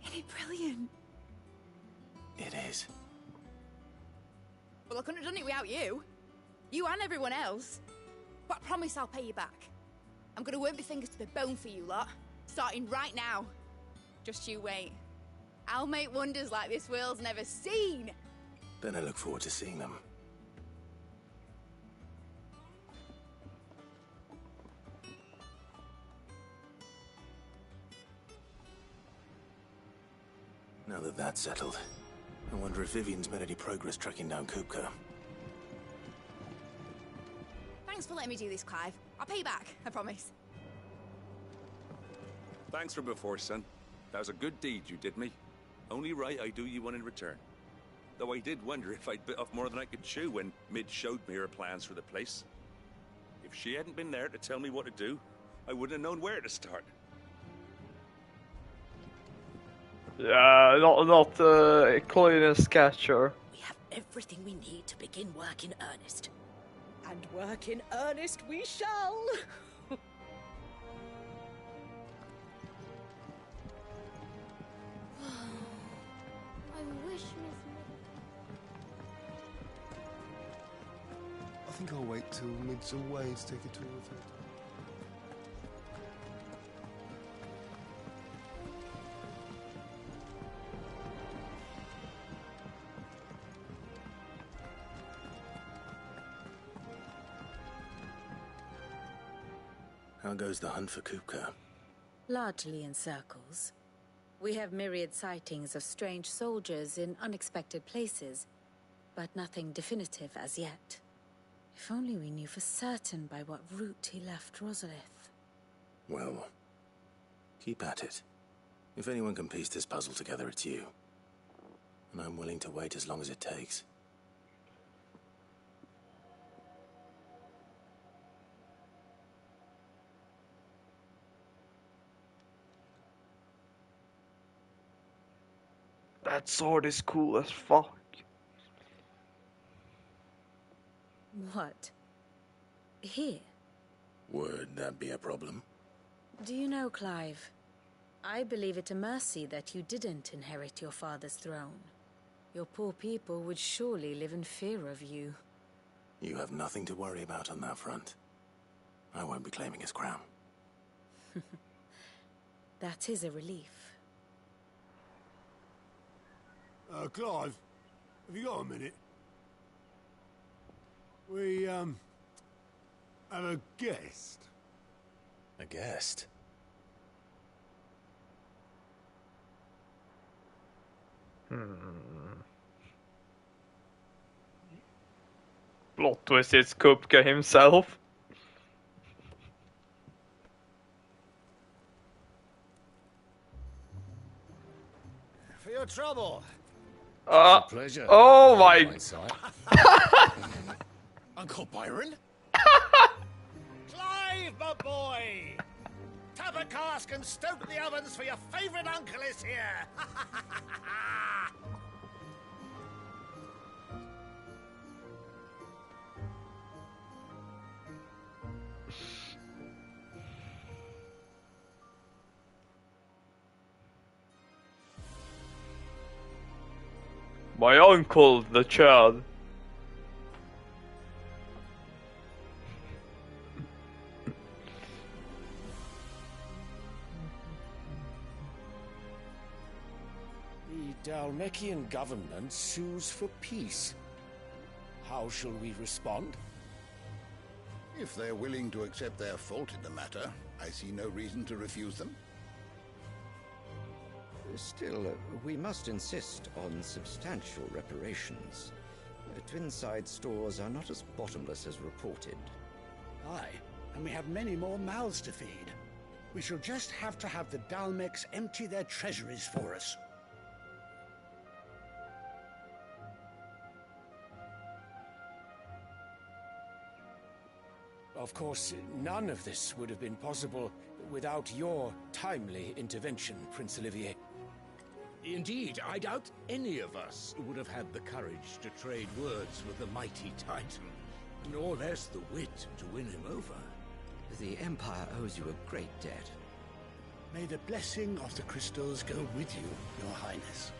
Isn't it brilliant? It is. Well, I couldn't have done it without you. You and everyone else. But I promise I'll pay you back. I'm gonna work my fingers to the bone for you lot. Starting right now. Just you wait. I'll make wonders like this world's never seen. Then I look forward to seeing them. Now that that's settled, I wonder if Vivian's made any progress tracking down Kupka. Thanks for letting me do this, Clive. I'll pay you back, I promise. Thanks from before, son. That was a good deed you did me. Only right I do you one in return. Though I did wonder if I'd bit off more than I could chew when Mid showed me her plans for the place. If she hadn't been there to tell me what to do, I wouldn't have known where to start. Yeah, not clean and sketcher. We have everything we need to begin work in earnest. And work in earnest we shall! I wish Miss I think I'll wait till Mid's away to take a tour of it. How goes the hunt for Kupka? Largely in circles. We have myriad sightings of strange soldiers in unexpected places, but nothing definitive as yet. If only we knew for certain by what route he left Rosalith. Well, keep at it. If anyone can piece this puzzle together, it's you. And I'm willing to wait as long as it takes. That sword is cool as fuck. What? Here? Would that be a problem? Do you know, Clive? I believe it a mercy that you didn't inherit your father's throne. Your poor people would surely live in fear of you. You have nothing to worry about on that front. I won't be claiming his crown. That is a relief. Clive, have you got a minute? We, have a guest. A guest? Plot twist, it's Kupka himself. your trouble? Pleasure. Oh my. Uncle Byron? Clive, my boy! Tap a cask and stoke the ovens, for your favourite uncle is here! My uncle, the child. The Dalmekian government sues for peace. How shall we respond? If they're willing to accept their fault in the matter, I see no reason to refuse them. Still, we must insist on substantial reparations. Twinside stores are not as bottomless as reported. Aye, and we have many more mouths to feed. We shall just have to have the Dalmecs empty their treasuries for us. Of course, none of this would have been possible without your timely intervention, Prince Olivier. Indeed, I doubt any of us would have had the courage to trade words with the mighty Titan, nor less the wit to win him over. The Empire owes you a great debt. May the blessing of the crystals go with you, Your Highness.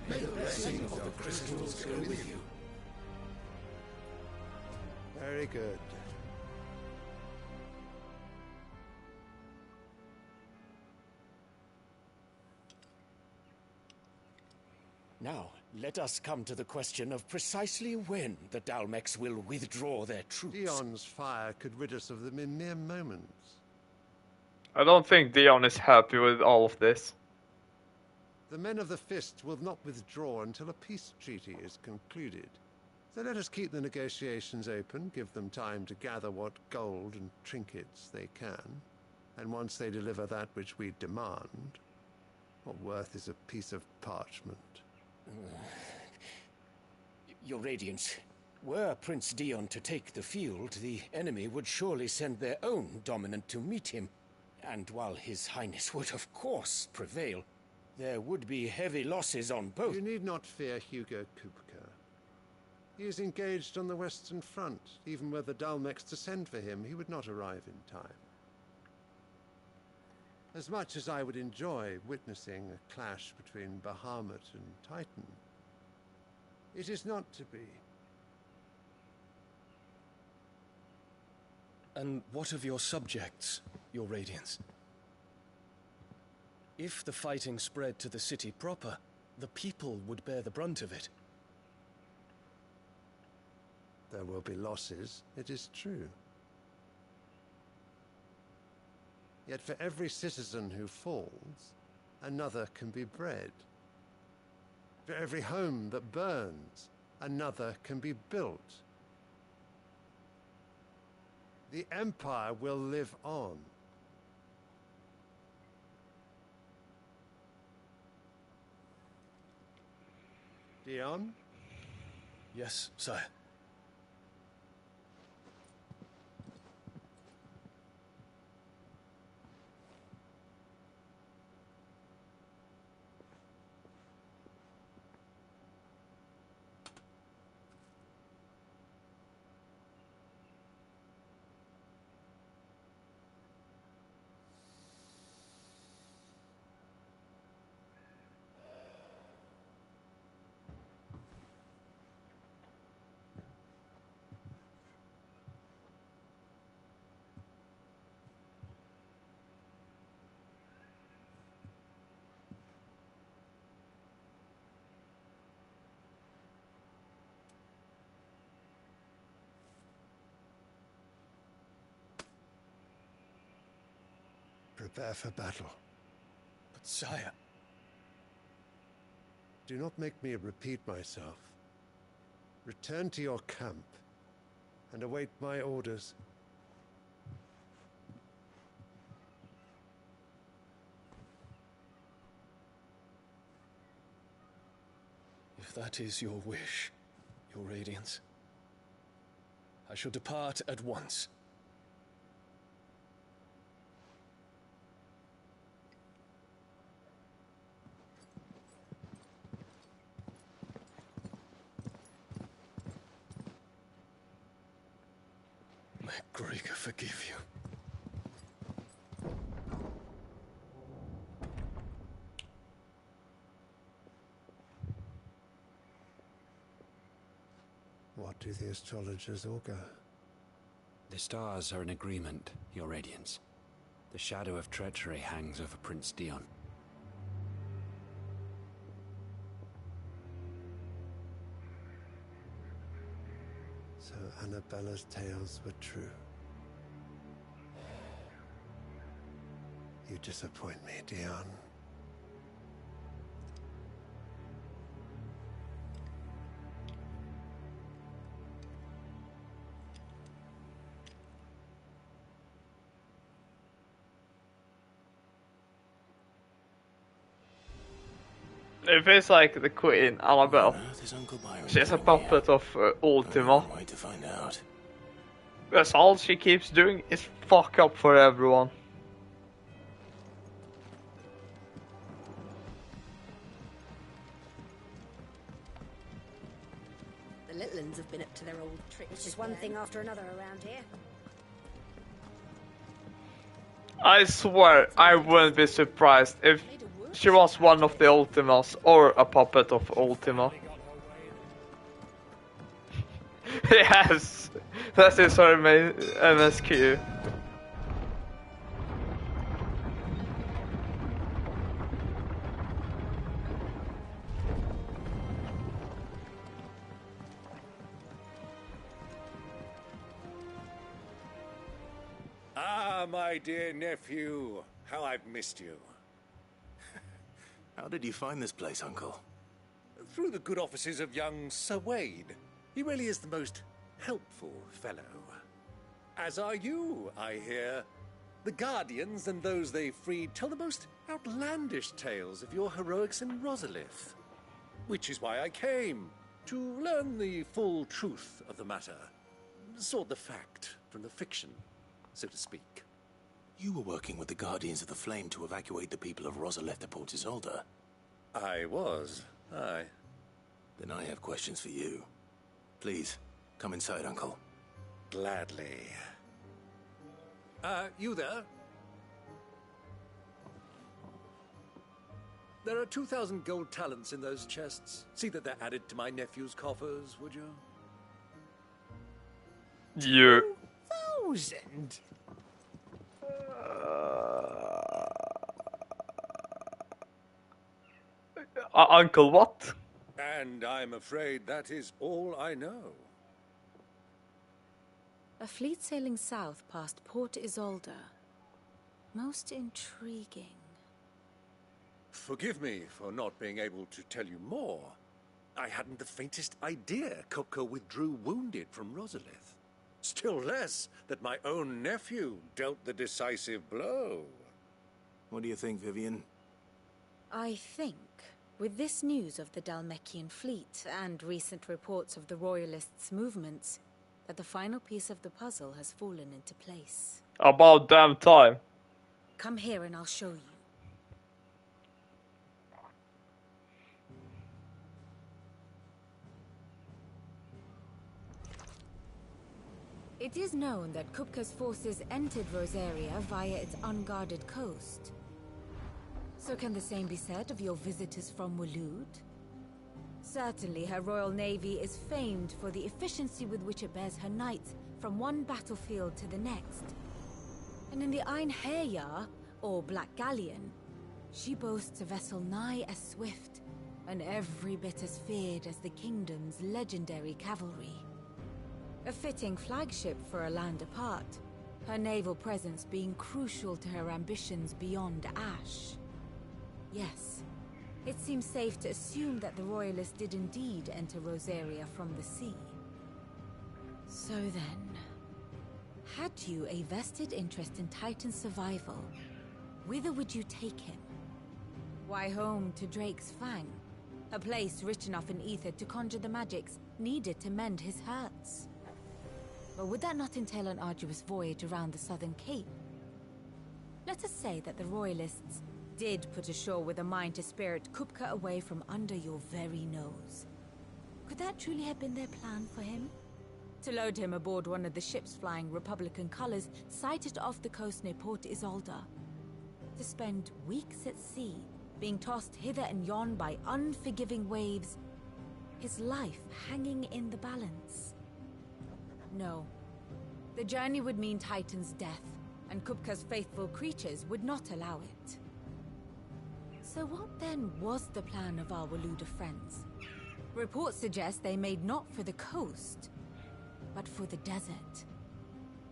May the blessing of the crystals go with you. Very good. Now, let us come to the question of precisely when the Dalmecs will withdraw their troops. Dion's fire could rid us of them in mere moments. I don't think Dion is happy with all of this. The men of the Fist will not withdraw until a peace treaty is concluded. So let us keep the negotiations open, give them time to gather what gold and trinkets they can, and once they deliver that which we demand, what worth is a piece of parchment? Your Radiance, were Prince Dion to take the field, the enemy would surely send their own dominant to meet him. And while His Highness would of course prevail, there would be heavy losses on both. You need not fear Hugo Kupka. He is engaged on the Western Front. Even were the Dalmecs to send for him, he would not arrive in time. As much as I would enjoy witnessing a clash between Bahamut and Titan, it is not to be. And what of your subjects, Your Radiance? If the fighting spread to the city proper, the people would bear the brunt of it. There will be losses, it is true. Yet for every citizen who falls, another can be bred. For every home that burns, another can be built. The Empire will live on. Dion? Yes, sire. Prepare for battle. But sire... Do not make me repeat myself. Return to your camp and await my orders. If that is your wish, your Radiance, I shall depart at once. May Gregor forgive you. What do the astrologers augur? The stars are in agreement, Your Radiance. The shadow of treachery hangs over Prince Dion. So Annabella's tales were true. You disappoint me, Dion. It feels like the Queen, Annabelle. She's a puppet of Ultima. Wait to find out. That's all she keeps doing is fuck up for everyone. The little ones have been up to their old tricks. It's just one thing after another around here. I swear I wouldn't be surprised if she was one of the Ultimas or a puppet of Ultima. Yes, that is her main MSQ. Ah, my dear nephew, how I've missed you. How did you find this place, Uncle? Through the good offices of young Sir Wade. He really is the most helpful fellow. As are you, I hear. The Guardians and those they freed tell the most outlandish tales of your heroics in Rosalith. Which is why I came, to learn the full truth of the matter. Sort the fact from the fiction, so to speak. You were working with the Guardians of the Flame to evacuate the people of Rosalith to Port Isolde. I was, aye. Then I have questions for you. Please, come inside, Uncle. Gladly. You there? There are 2,000 gold talents in those chests. See that they're added to my nephew's coffers, would you? Yeah. 1,000? Uncle, what? And I'm afraid that is all I know. A fleet sailing south past Port Isolde. Most intriguing. Forgive me for not being able to tell you more. I hadn't the faintest idea Kupka withdrew wounded from Rosalith. Still less that my own nephew dealt the decisive blow. What do you think, Vivian? I think, with this news of the Dhalmekian fleet and recent reports of the Royalists' movements, that the final piece of the puzzle has fallen into place. About damn time. Come here and I'll show you. It is known that Kupka's forces entered Rosaria via its unguarded coast. So can the same be said of your visitors from Waloed? Certainly her Royal Navy is famed for the efficiency with which it bears her knights from one battlefield to the next. And in the Einherjar, or Black Galleon, she boasts a vessel nigh as swift, and every bit as feared as the kingdom's legendary cavalry. A fitting flagship for a land apart, her naval presence being crucial to her ambitions beyond Ash. Yes, it seems safe to assume that the Royalists did indeed enter Rosaria from the sea. So then, had you a vested interest in Titan's survival, whither would you take him? Why home to Drake's Fang, A place rich enough in ether to conjure the magics needed to mend his hurts. But would that not entail an arduous voyage around the southern cape? Let us say that the Royalists did put ashore with a mind to spirit Kupka away from under your very nose. Could that truly have been their plan for him? To load him aboard one of the ships flying Republican colors sighted off the coast near Port Isolde. To spend weeks at sea, being tossed hither and yon by unforgiving waves, his life hanging in the balance. No. The journey would mean Titan's death, and Kupka's faithful creatures would not allow it. So what then was the plan of our Waluda friends? Reports suggest they made not for the coast, but for the desert.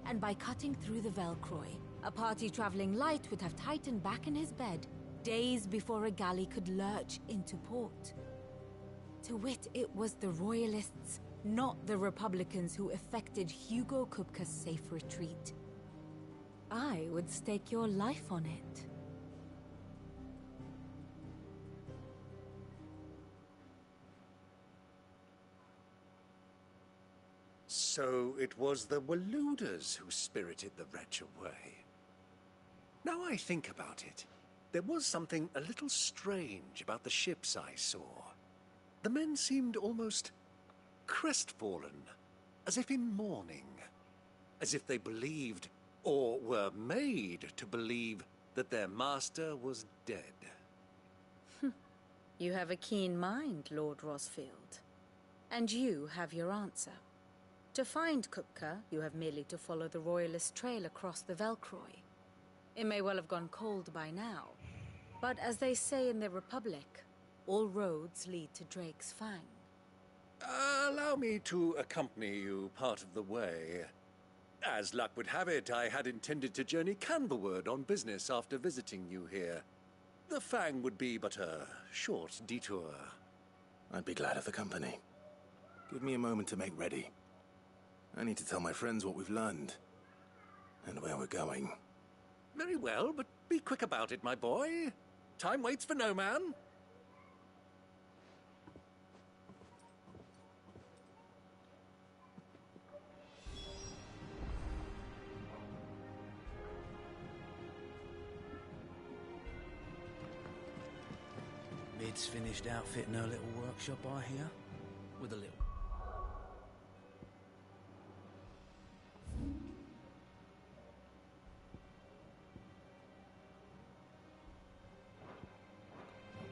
And by cutting through the Velcroy, a party traveling light would have Titan back in his bed days before a galley could lurch into port. To wit, it was the Royalists, not the Republicans, who effected Hugo Kupka's safe retreat. I would stake your life on it. So it was the Waludas who spirited the wretch away. Now I think about it, there was something a little strange about the ships I saw. The men seemed almost crestfallen, as if in mourning, as if they believed, or were made to believe, that their master was dead. You have a keen mind, Lord Rosfield. And you have your answer. To find Kupka, you have merely to follow the Royalist trail across the Velcroy. It may well have gone cold by now, but as they say in the Republic, all roads lead to Drake's Fang. Allow me to accompany you part of the way. As luck would have it, I had intended to journey Canberward on business after visiting you here. The Fang would be but a short detour. I'd be glad of the company. Give me a moment to make ready. I need to tell my friends what we've learned, and where we're going. Very well, but be quick about it, my boy. Time waits for no man. Mid's finished outfitting her little workshop, I hear. With a little...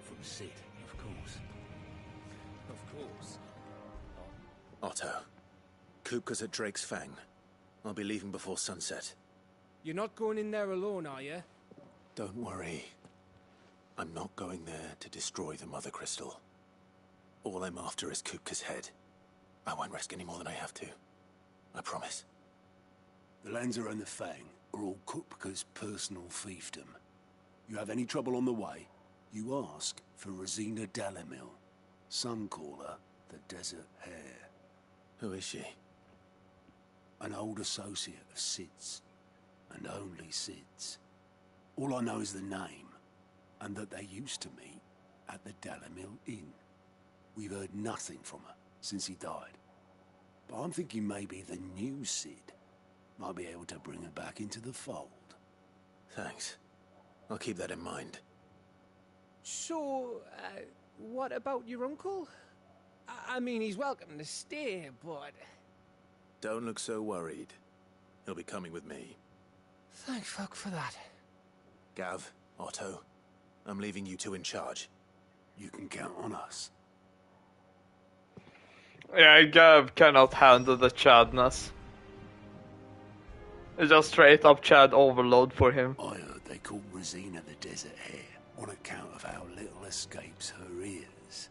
From Sid, of course. Of course. Otto, Kupka's at Drake's Fang. I'll be leaving before sunset. You're not going in there alone, are you? Don't worry. I'm not going there to destroy the Mother Crystal. All I'm after is Kupka's head. I won't risk any more than I have to. I promise. The Lancer and the Fang are all Kupka's personal fiefdom. You have any trouble on the way, you ask for Rosina Dalimil. Some call her the Desert Hare. Who is she? An old associate of Sid's, and only Sid's. All I know is the name, and that they used to meet at the Dalimil Inn. We've heard nothing from her since he died. But I'm thinking maybe the new Sid might be able to bring her back into the fold. Thanks. I'll keep that in mind. So, what about your uncle? I mean, he's welcome to stay, but... Don't look so worried. He'll be coming with me. Thank fuck for that. Gav, Otto, I'm leaving you two in charge. You can count on us. Yeah, Gav cannot handle the Chadness. It's just straight up Chad overload for him. I heard they call Rosina the Desert Hare on account of how little escapes her ears.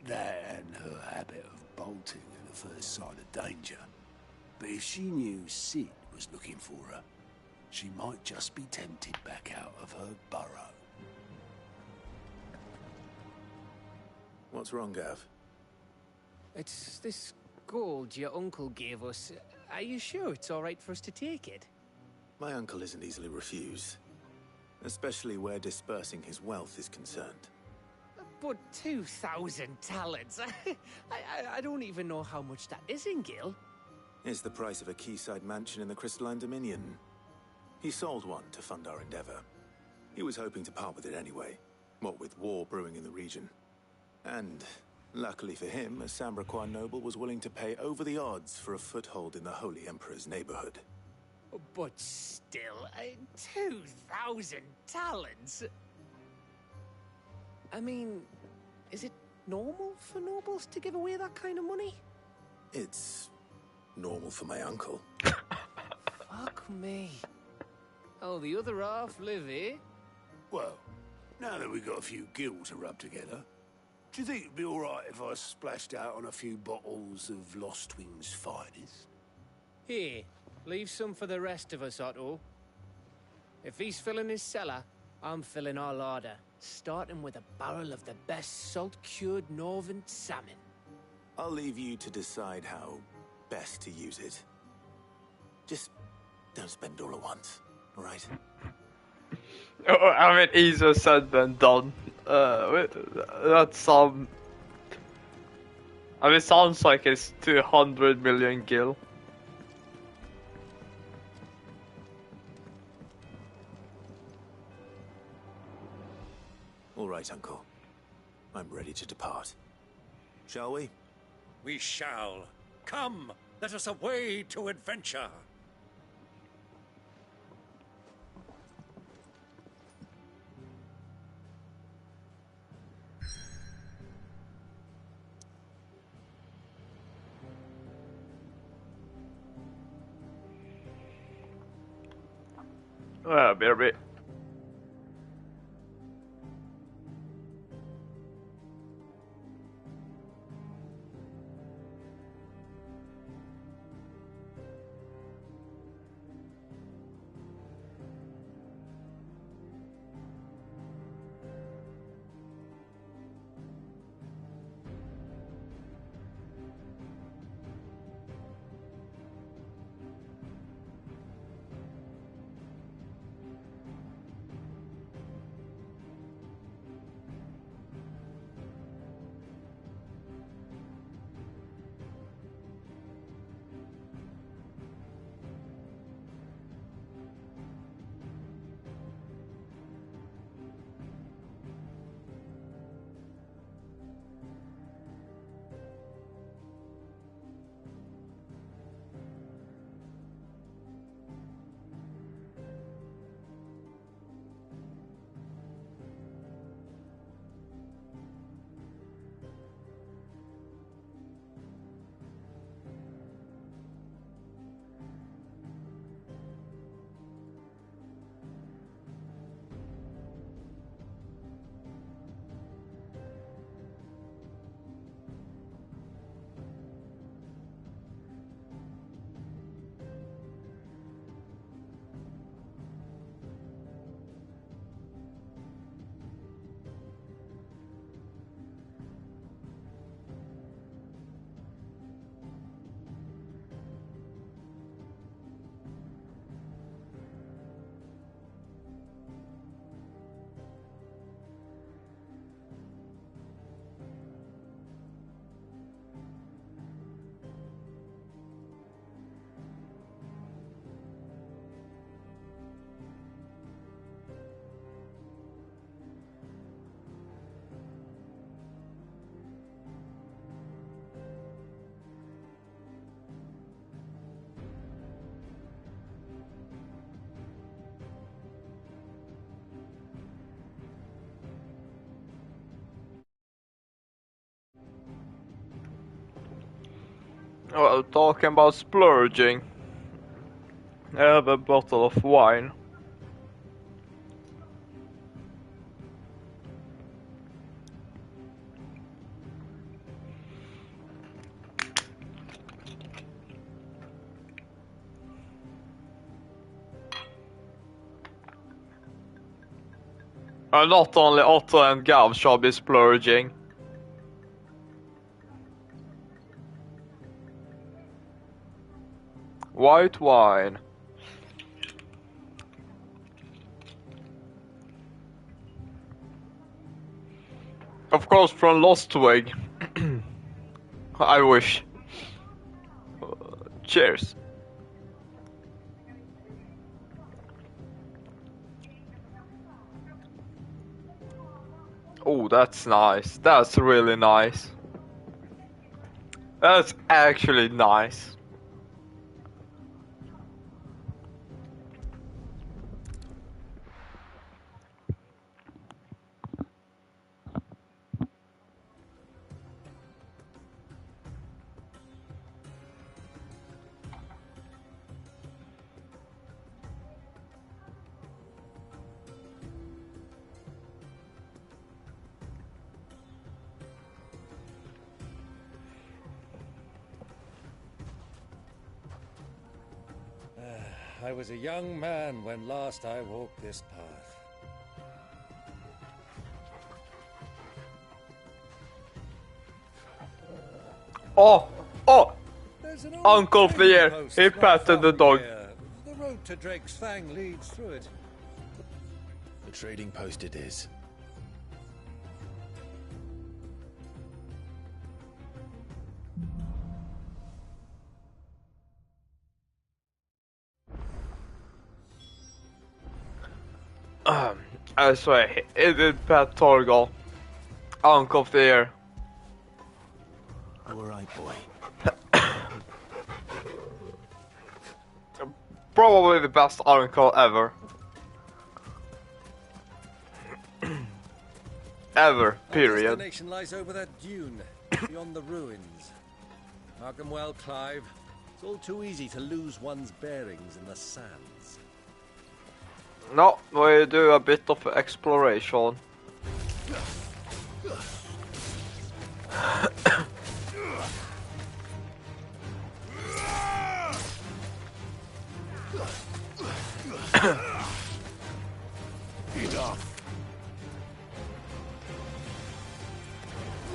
That and her habit of bolting at the first sign of danger. But if she knew Sid was looking for her, she might just be tempted back out of her burrow. What's wrong, Gav? It's this gold your uncle gave us. Are you sure it's all right for us to take it? My uncle isn't easily refused, especially where dispersing his wealth is concerned. But 2,000 talents? I don't even know how much that is in Gil. It's the price of a quayside mansion in the Crystalline Dominion. He sold one to fund our endeavor. He was hoping to part with it anyway, what with war brewing in the region. And, luckily for him, a Sambraquan noble was willing to pay over the odds for a foothold in the Holy Emperor's neighborhood. But still, 2,000 talents? I mean, is it normal for nobles to give away that kind of money? It's normal for my uncle. Fuck me. Oh, the other half live here? Well, now that we've got a few gills to rub together, do you think it'd be all right if I splashed out on a few bottles of Lost Wings finest? Here, leave some for the rest of us, Otto. If he's filling his cellar, I'm filling our larder, starting with a barrel of the best salt-cured northern salmon. I'll leave you to decide how best to use it. Just don't spend all at once, all right? I mean, easier said than done. That's some. I mean, it sounds like it's 200 million gil. All right, Uncle. I'm ready to depart. Shall we? We shall. Come, let us away to adventure. Baby. Well, talking about splurging. I have a bottle of wine. Not only Otto and Gav shall be splurging. White wine. Of course, from Lost Twig. I wish. Cheers. Oh, that's nice. That's really nice. That's actually nice. I was a young man when last I walked this path. Oh! Oh! There's an old Uncle trading Fear! post He not patted far the from dog. here. The road to Drake's Fang leads through it. The trading post it is. I swear, it did Pat Torgal. Uncle of the Year. Alright, boy. Probably the best uncle ever. Ever, period. Our destination lies over that dune, beyond the ruins. Mark them well, Clive. It's all too easy to lose one's bearings in the sands. No, we do a bit of exploration. Enough.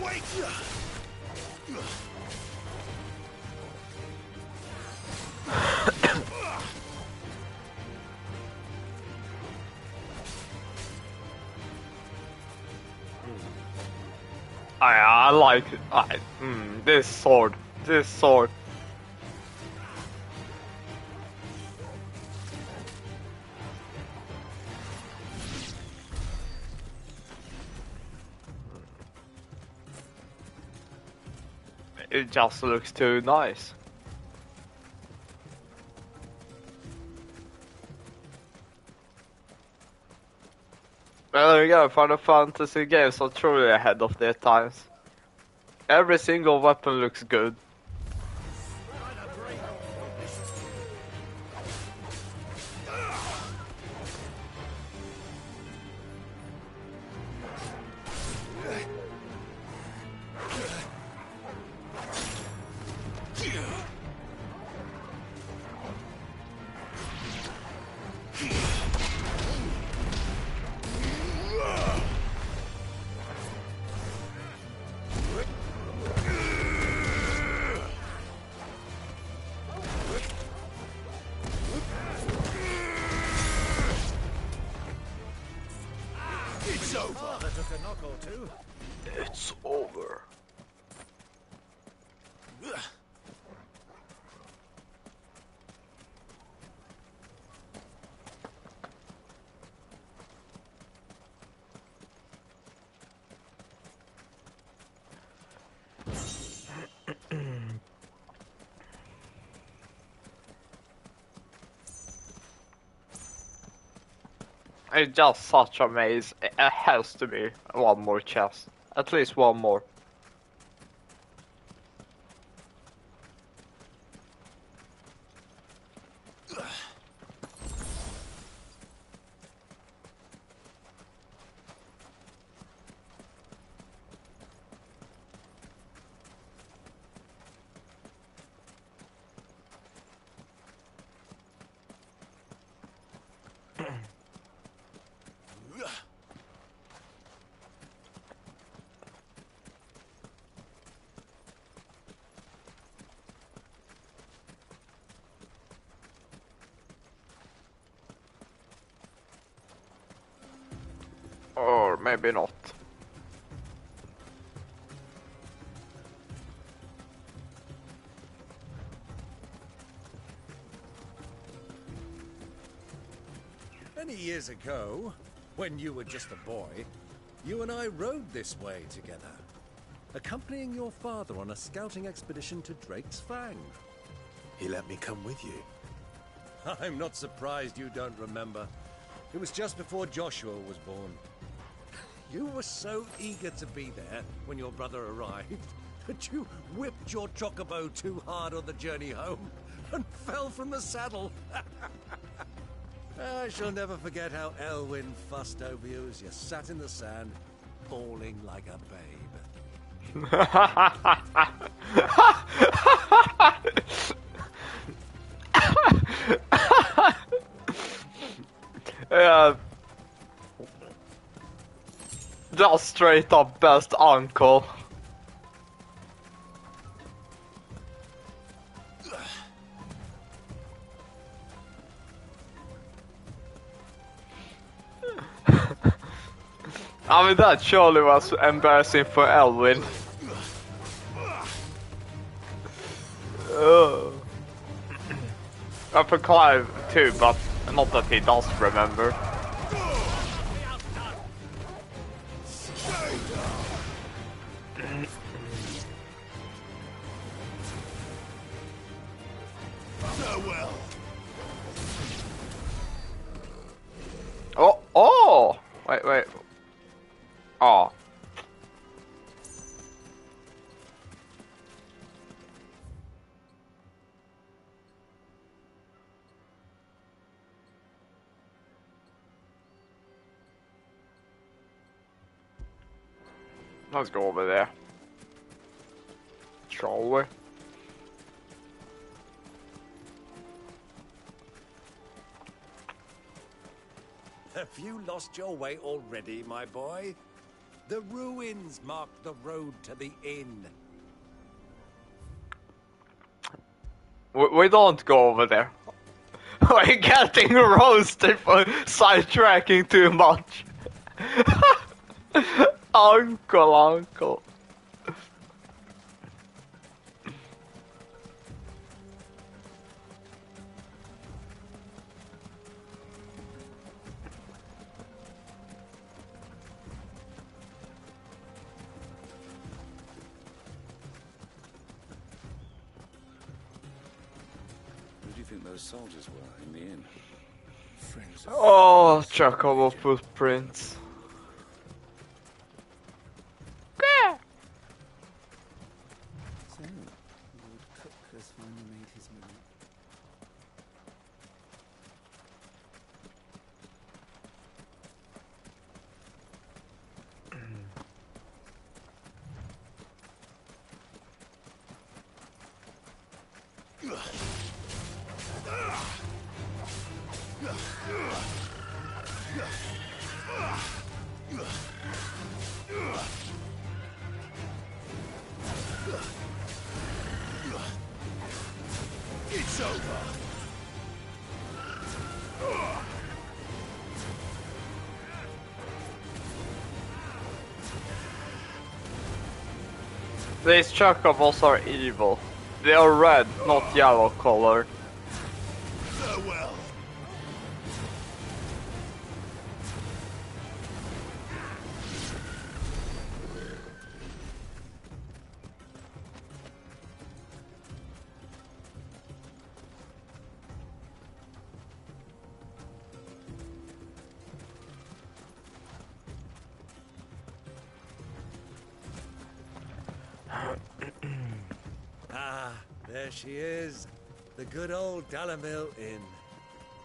Wait. I like it. This sword. This sword. It just looks too nice. Well, there you go. Final Fantasy games are truly ahead of their times. Every single weapon looks good. It's over. That took a knock or two. It's over. It's just such a maze. It has to be one more chest. At least one more. Or maybe not. Many years ago, when you were just a boy, you and I rode this way together, accompanying your father on a scouting expedition to Drake's Fang. He let me come with you. I'm not surprised you don't remember. It was just before Joshua was born. You were so eager to be there when your brother arrived that you whipped your chocobo too hard on the journey home and fell from the saddle. I shall never forget how Elwyn fussed over you as you sat in the sand, bawling like a babe. Yeah. Just straight up best uncle. I mean, that surely was embarrassing for Elwyn. And for Clive too, but not that he does remember. Farewell. Oh! Wait. Oh. Let's go over there. Shall we? Have you lost your way already, my boy? The ruins mark the road to the inn. We don't go over there. We're getting roasted for sidetracking too much. Uncle. Who do you think those soldiers were in the inn? Friends. Oh, Chocobo footprints. So, Lord Kupka's finally made his move. It's over. These chocobos are evil. They are red, not yellow color. Farewell. Ah, there she is. The good old Dalamil Inn.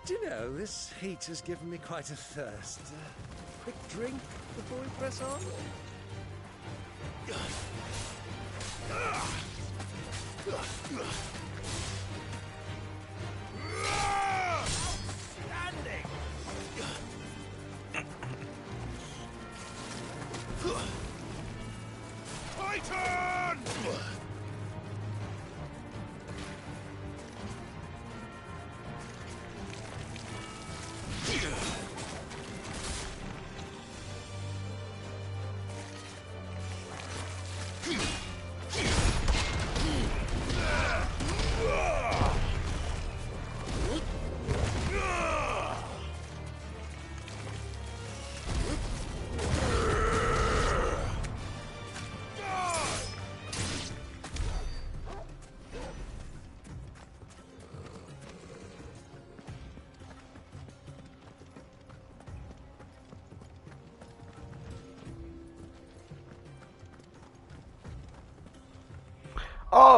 Do you know, this heat has given me quite a thirst. Quick drink before we press on? Outstanding! Titan!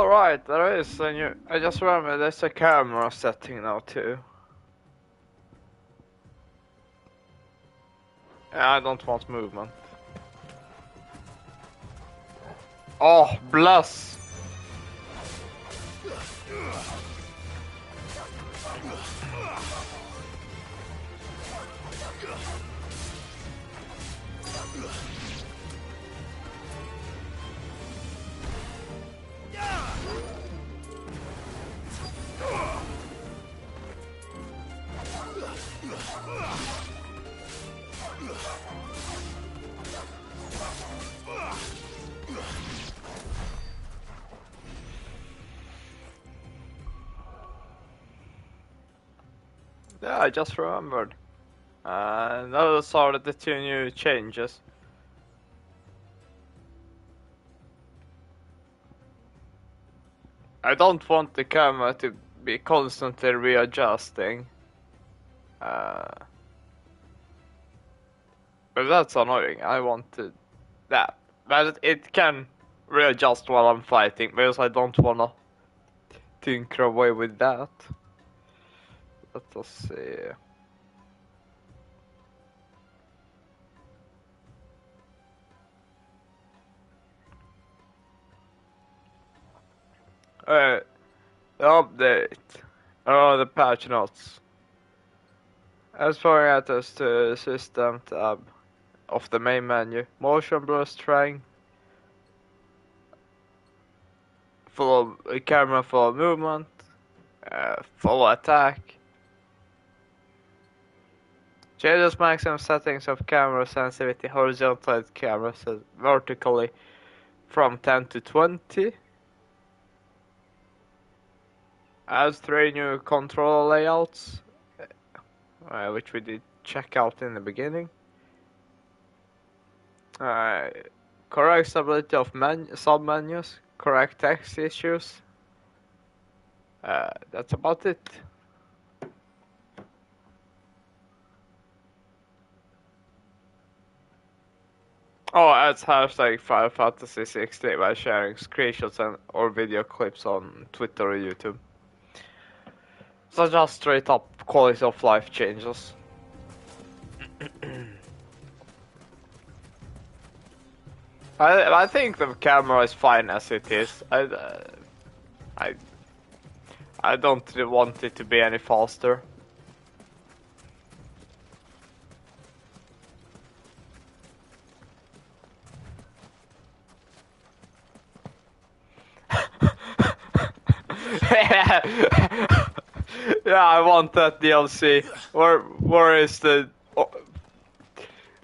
Oh right, there is a new. I just remember there's a camera setting now too. I don't want movement. Oh, bless! Yeah, I just remembered. Those are the two new changes. I don't want the camera to be constantly readjusting. But that's annoying. I wanted that. But it can readjust while I'm fighting, because I don't wanna tinker away with that. Let us see. The update. The patch notes. As far as the system tab of the main menu, motion blur strength, camera full movement, full attack. Changes maximum settings of camera sensitivity, horizontal camera set vertically from 10 to 20. Adds 3 new control layouts, which we did check out in the beginning. Correct stability of sub-menus, correct text issues. That's about it. Oh, adds hashtag Final Fantasy 16 by sharing screenshots or video clips on Twitter or YouTube. So just straight up quality of life changes. I think the camera is fine as it is. I don't really want it to be any faster. Yeah, I want that DLC. Where is the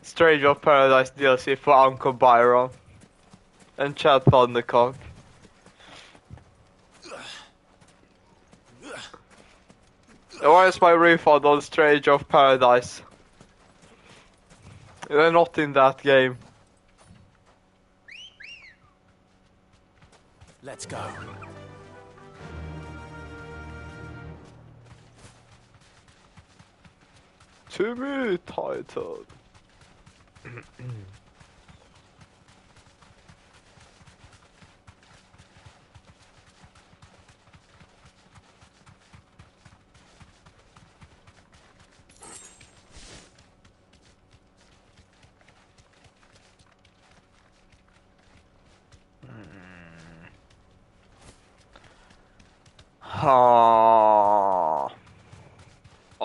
Stranger of Paradise DLC for Uncle Byron and Chad Thundercock? Where is my refund on Stranger of Paradise? They're not in that game. Let's go. To be titled.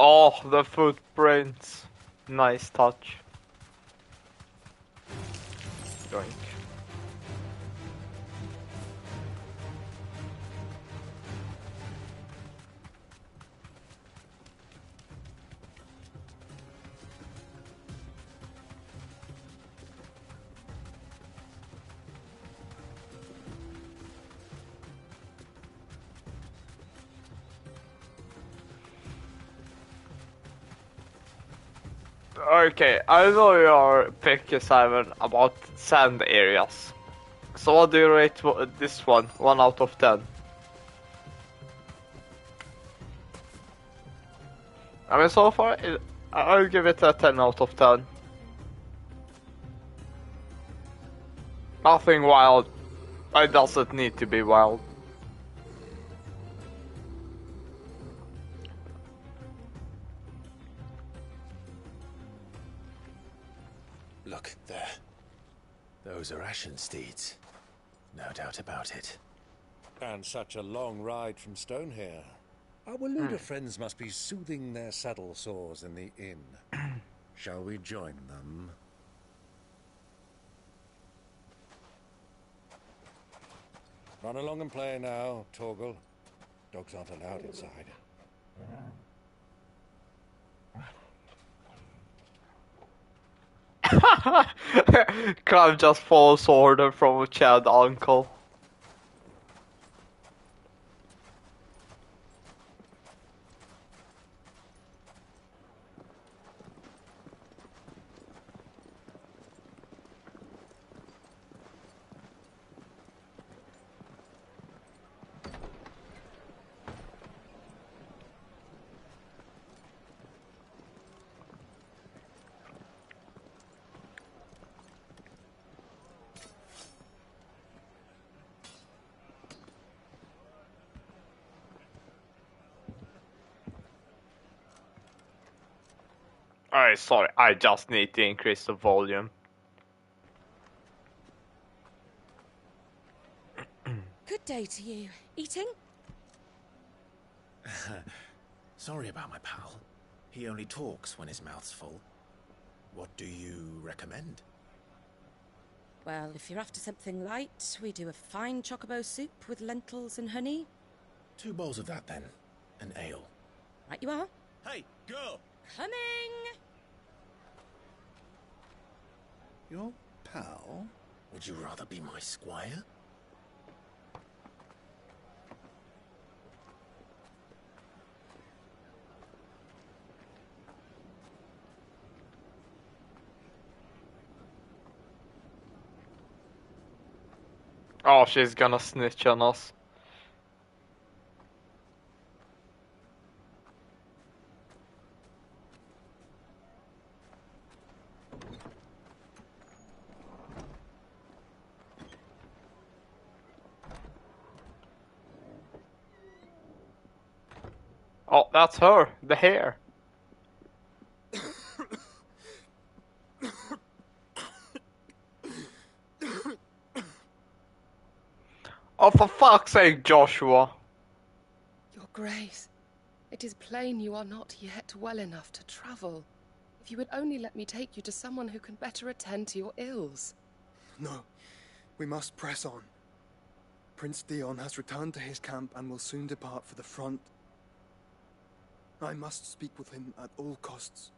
Oh, the footprints. Nice touch. Doink. Okay, I know you are picky, Simon, about sand areas. So what do you rate this one? 1 out of 10. I mean, so far, I'll give it a 10 out of 10. Nothing wild. It doesn't need to be wild. Look, there. Those are ashen steeds. No doubt about it. And such a long ride from Stonehere. Our Waluda friends must be soothing their saddle sores in the inn. Shall we join them? Run along and play now, Torgal. Dogs aren't allowed inside. Clive just follows order from a Chad uncle. Alright, sorry, I just need to increase the volume. Good day to you. Eating? Sorry about my pal. He only talks when his mouth's full. What do you recommend? Well, if you're after something light, we do a fine chocobo soup with lentils and honey. 2 bowls of that, then. An ale. Right you are. Hey, girl! Coming! Your pal? Would you rather be my squire? Oh, she's gonna snitch on us. Oh, that's her, the hair. Oh, for fuck's sake, Joshua. Your Grace, it is plain you are not yet well enough to travel. If you would only let me take you to someone who can better attend to your ills. No, we must press on. Prince Dion has returned to his camp and will soon depart for the front. I must speak with him at all costs.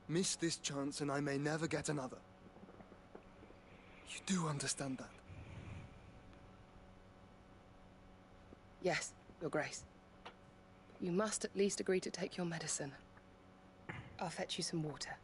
Miss this chance and I may never get another. You do understand that? Yes, Your Grace. You must at least agree to take your medicine. I'll fetch you some water.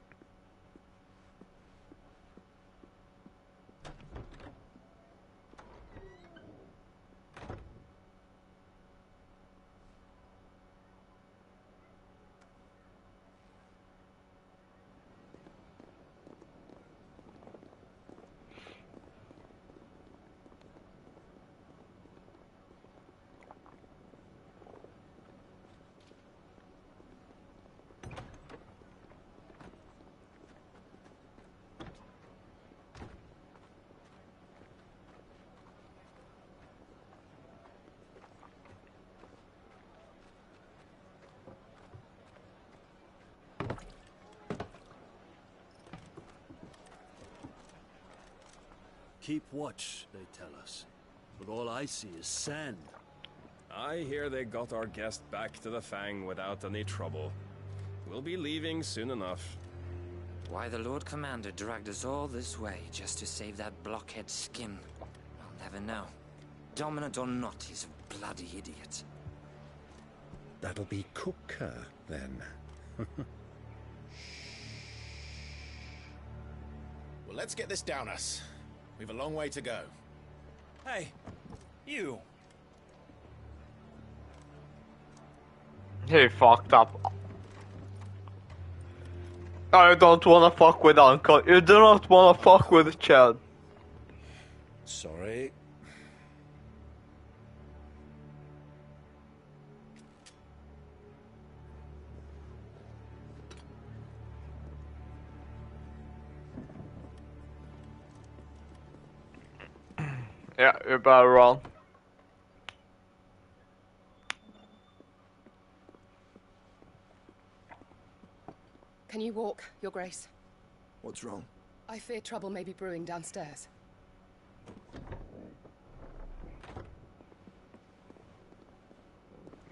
Keep watch, they tell us. But all I see is sand. I hear they got our guest back to the Fang without any trouble. We'll be leaving soon enough. Why the Lord Commander dragged us all this way just to save that blockhead skin, I'll never know. Dominant or not, he's a bloody idiot. That'll be Kupka, then. Well, let's get this down us. We've a long way to go. Hey, you. He fucked up. I don't wanna fuck with Uncle. You do not wanna fuck with Chad. Sorry. Yeah, you better run. Can you walk, Your Grace? What's wrong? I fear trouble may be brewing downstairs.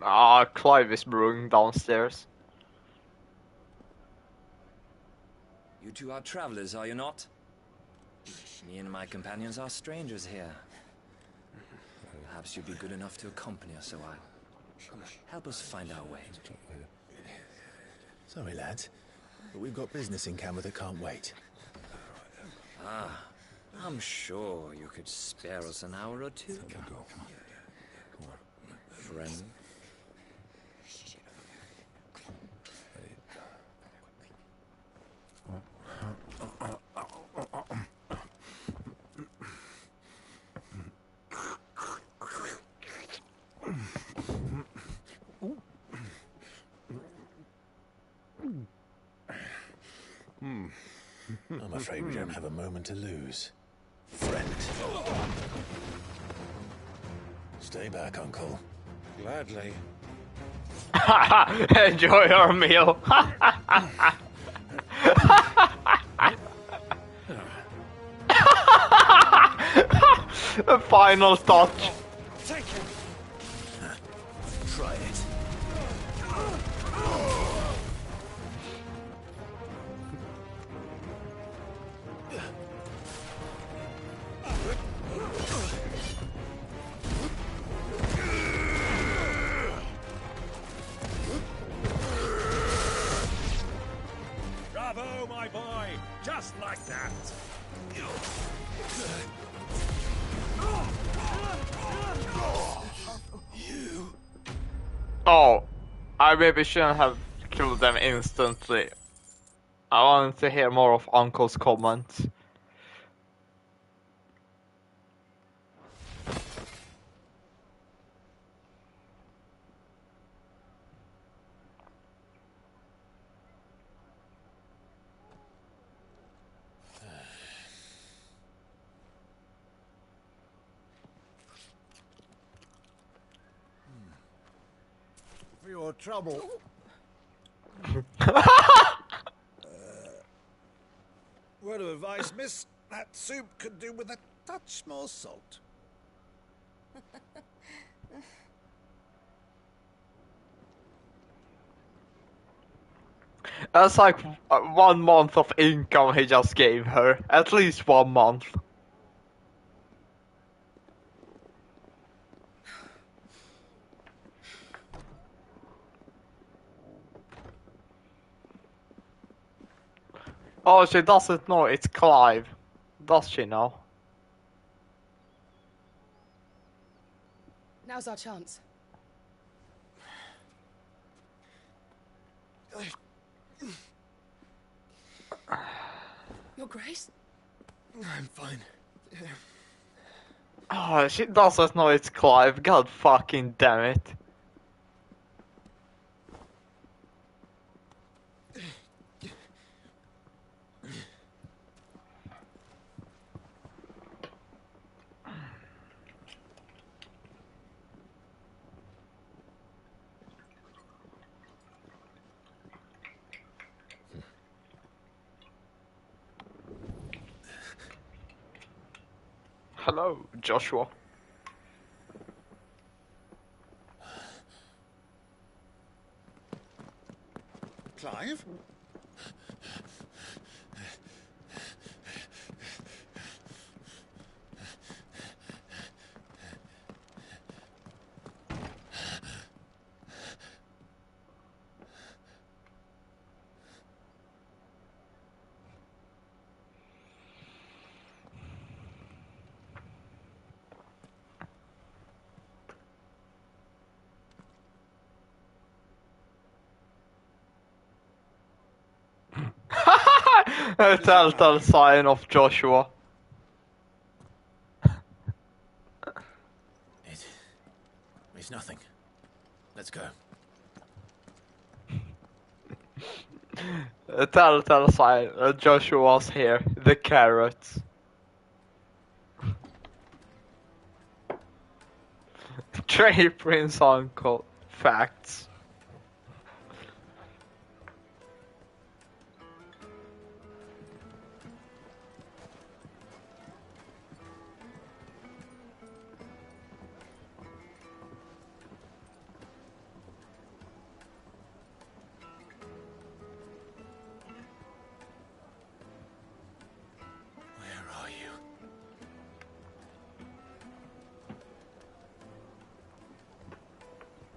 Ah, Clive is brewing downstairs. You two are travelers, are you not? Me and my companions are strangers here. Perhaps you'd be good enough to accompany us a while. Help us find our way. Sorry, lads, but we've got business in camera that can't wait. Ah, I'm sure you could spare us an hour or two. Friend. I'm afraid we don't have a moment to lose. Friend. Stay back, Uncle. Gladly. Enjoy your meal. The final touch. Take him. Try it. Bravo, my boy! Just like that! Oh, I maybe shouldn't have killed them instantly. I wanted to hear more of Uncle's comments. For your trouble. Word of advice, miss. That soup could do with a touch more salt. That's like 1 month of income he just gave her. At least 1 month. Oh, she doesn't know it's Clive. Does she now? Now's our chance. Your Grace? I'm fine. Oh, she doesn't know it's Clive. God fucking damn it. Hello, Joshua. Clive? A telltale sign of Joshua. It's nothing. Let's go. A telltale sign that Joshua's here. The carrots. Trey Prince Uncle. Facts.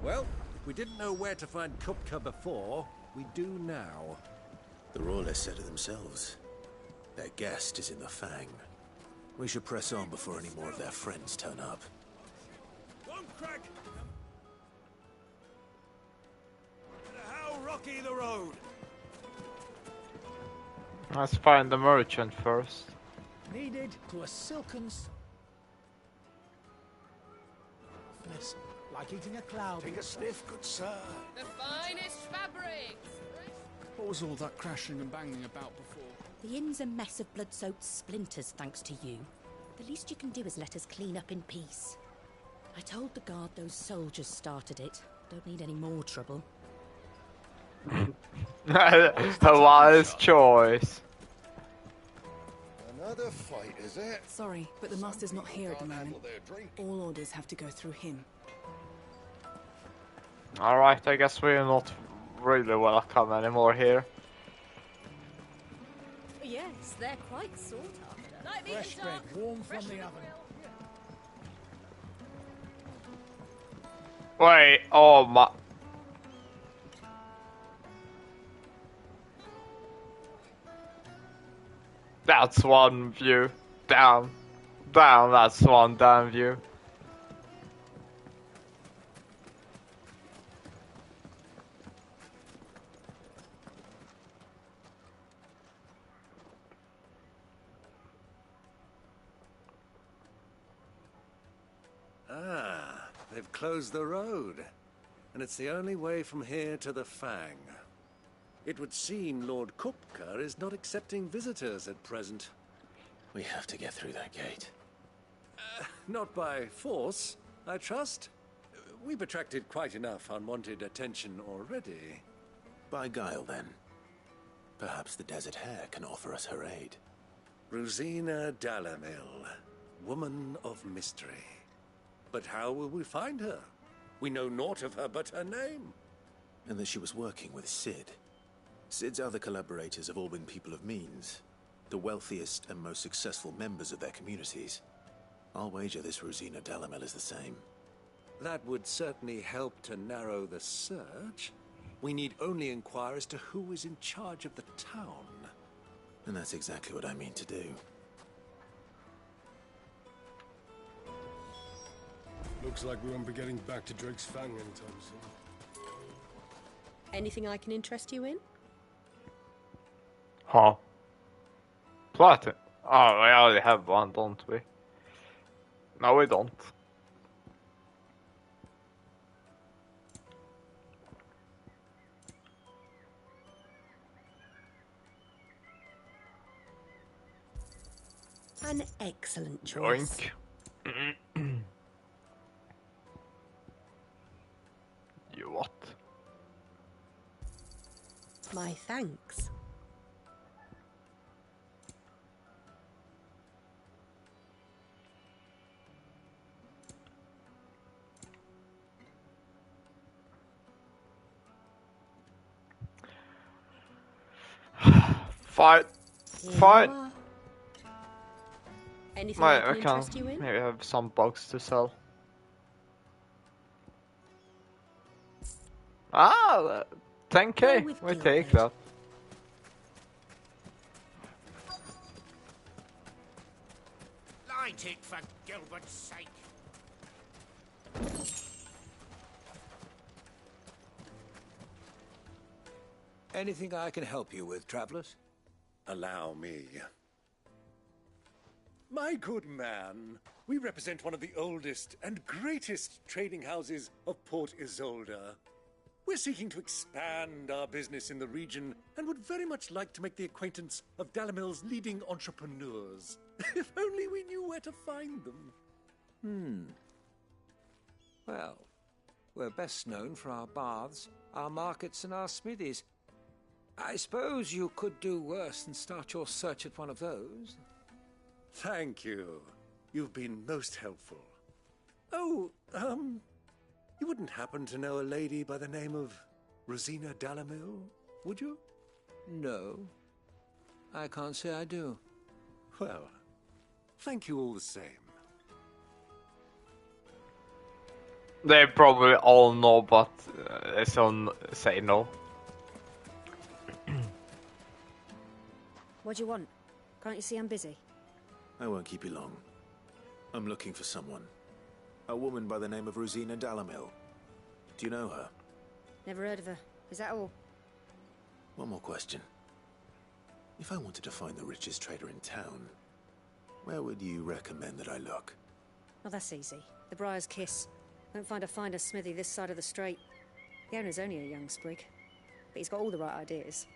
Well, if we didn't know where to find Kupka before, we do now. The Royalists said it themselves. Their guest is in the Fang. We should press on before any more of their friends turn up. How rocky the road! Let's find the merchant first. Needed to a silken softness, like eating a cloud. Take a sniff, good sir. The finest fabrics! What was all that crashing and banging about before? The inn's a mess of blood-soaked splinters, thanks to you. The least you can do is let us clean up in peace. I told the guard those soldiers started it. Don't need any more trouble. A wise choice. Another fight, is it? Sorry, but the master's not here at the moment. All orders have to go through him. Alright, I guess we're not really welcome anymore here. Yes, they're quite sought after. Fresh bread, warm from the oven. Wait, oh my... That's one view. Down. Down, that's one damn view. Ah, they've closed the road. And it's the only way from here to the Fang. It would seem Lord Kupka is not accepting visitors at present. We have to get through that gate. Not by force, I trust. We've attracted quite enough unwanted attention already. By guile, then. Perhaps the Desert Hare can offer us her aid. Rosina Dalamil, woman of mystery. But how will we find her? We know naught of her but her name. And that she was working with Sid. Sid's other collaborators have all been people of means. The wealthiest and most successful members of their communities. I'll wager this Rosina Dalamel is the same. That would certainly help to narrow the search. We need only inquire as to who is in charge of the town. And that's exactly what I mean to do. Looks like we won't be getting back to Drake's Fang anytime soon. Anything I can interest you in? Huh. Platinum. Oh, we already have one, don't we? No, we don't. An excellent choice. Yoink. You what? My thanks. Fight. Fight. Anything Right, I I can can interest you in? maybe have some bugs to sell. Ah, 10k. We take that. Light it for Gilbert's sake. Anything I can help you with, travelers? Allow me. My good man, we represent one of the oldest and greatest trading houses of Port Isolde. We're seeking to expand our business in the region and would very much like to make the acquaintance of Dalamil's leading entrepreneurs. If only we knew where to find them. Well, we're best known for our baths, our markets, and our smithies. I suppose you could do worse than start your search at one of those. Thank you. You've been most helpful. Oh, you wouldn't happen to know a lady by the name of Rosina Dalamil, would you? No, I can't say I do. Well, thank you all the same. They probably all know, but some say no. What do you want? Can't you see I'm busy? I won't keep you long. I'm looking for someone. A woman by the name of Rosina Dalamil. Do you know her? Never heard of her. Is that all? One more question. If I wanted to find the richest trader in town, where would you recommend that I look? Oh, that's easy. The Briar's Kiss. Won't find a finer smithy this side of the strait. The owner's only a young sprig, but he's got all the right ideas.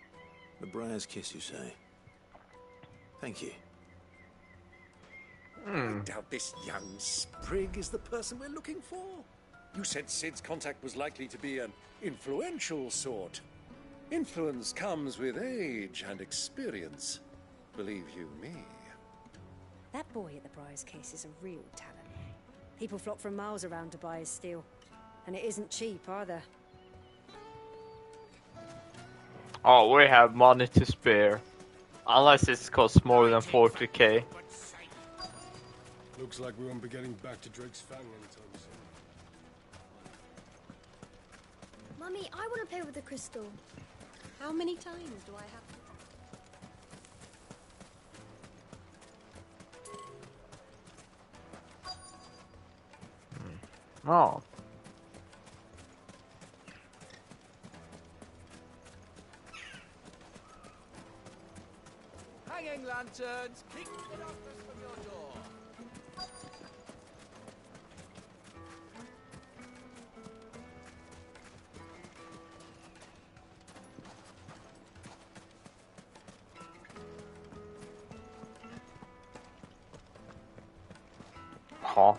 The Briar's Kiss, you say? Thank you. I doubt this young sprig is the person we're looking for. You said Sid's contact was likely to be an influential sort. Influence comes with age and experience. Believe you me. That boy at the Briar's Kiss is a real talent. People flock from miles around to buy his steel. And it isn't cheap either. Oh, we have money to spare. Unless it costs more than 40k. Looks like we won't be getting back to Drake's Fang anytime soon. Mummy, I want to play with the crystal. How many times do I have to... Oh. Hanging lanterns, kick the darkness from your door. Huh.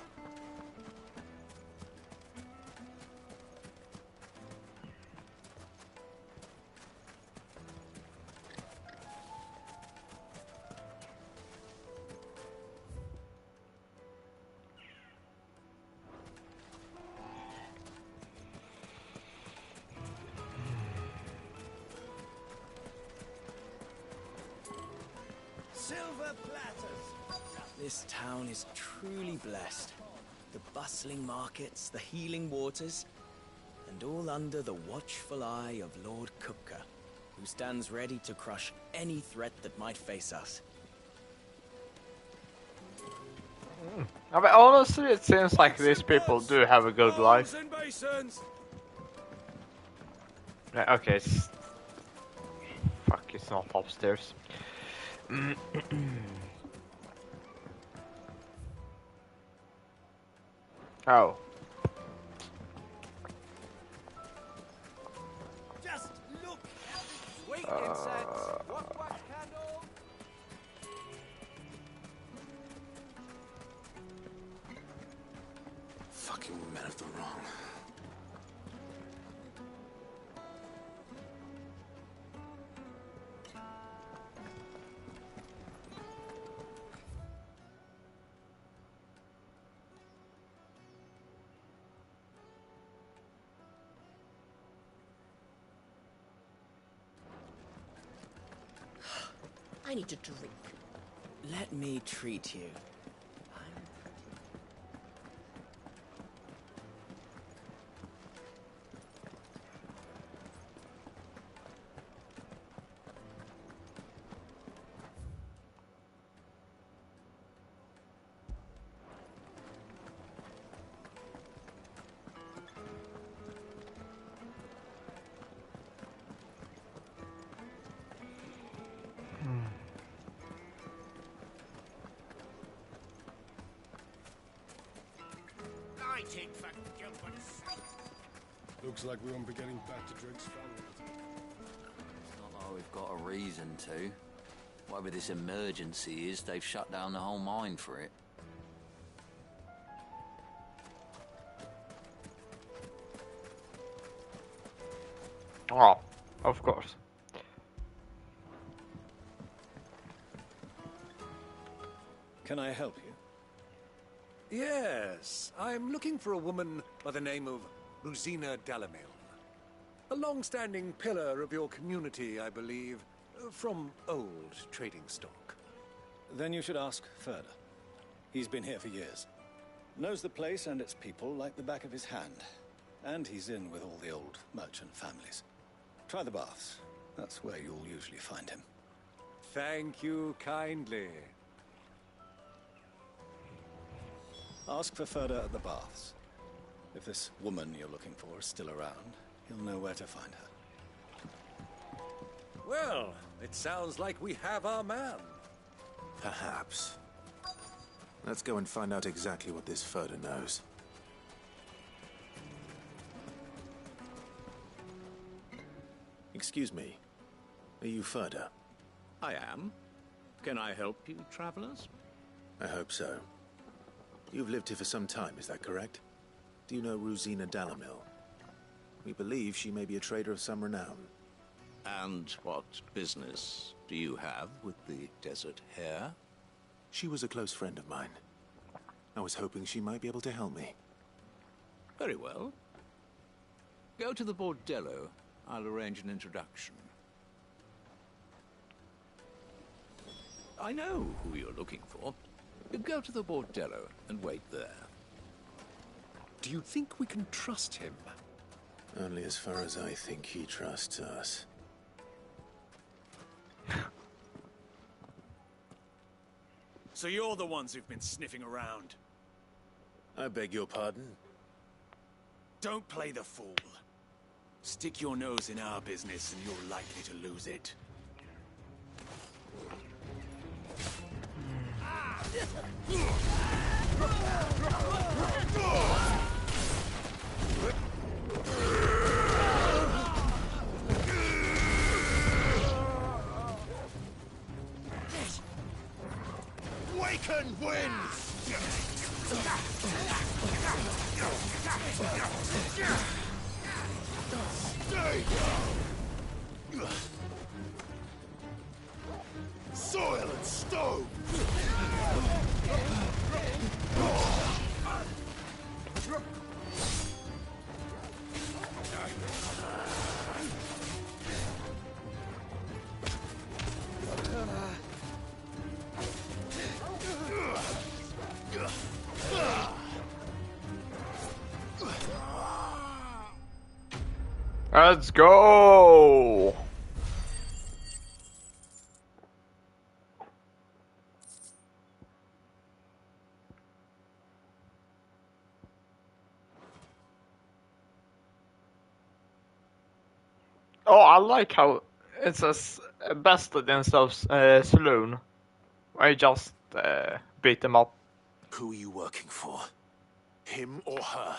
Silver platters! This town is truly blessed. The bustling markets, the healing waters, and all under the watchful eye of Lord Kupka, who stands ready to crush any threat that might face us. I mean, honestly, it seems like these people do have a good life. Yeah, okay, fuck, it's not upstairs. Oh. Just look at the sweet incense. What candle? Fucking men of the wrong. I need a drink. Let me treat you. Looks like we won't be getting back to Drake's Fang. It's not like we've got a reason to. Whatever this emergency is, they've shut down the whole mine for it. Oh, of course. Can I help you? Yes, I'm looking for a woman by the name of Rosina Dalamil. A long-standing pillar of your community, I believe, from old trading stock. Then you should ask Ferda. He's been here for years. Knows the place and its people like the back of his hand. And he's in with all the old merchant families. Try the baths. That's where you'll usually find him. Thank you kindly. Ask for Ferda at the baths. If this woman you're looking for is still around, you'll know where to find her. Well, it sounds like we have our man. Perhaps. Let's go and find out exactly what this Ferda knows. Excuse me. Are you Ferda? I am. Can I help you, travelers? I hope so. You've lived here for some time, is that correct? Do you know Rosina Dalamil? We believe she may be a trader of some renown. And what business do you have with the desert hare? She was a close friend of mine. I was hoping she might be able to help me. Very well. Go to the bordello. I'll arrange an introduction. I know who you're looking for. Go to the bordello and wait there. Do you think we can trust him? Only as far as I think he trusts us. So you're the ones who've been sniffing around? I beg your pardon? Don't play the fool. Stick your nose in our business and you're likely to lose it. Waken wind! Stay! Soil and stone! Let's go! Oh, I like how it says bested in saloon. I just beat them up. Who are you working for? Him or her?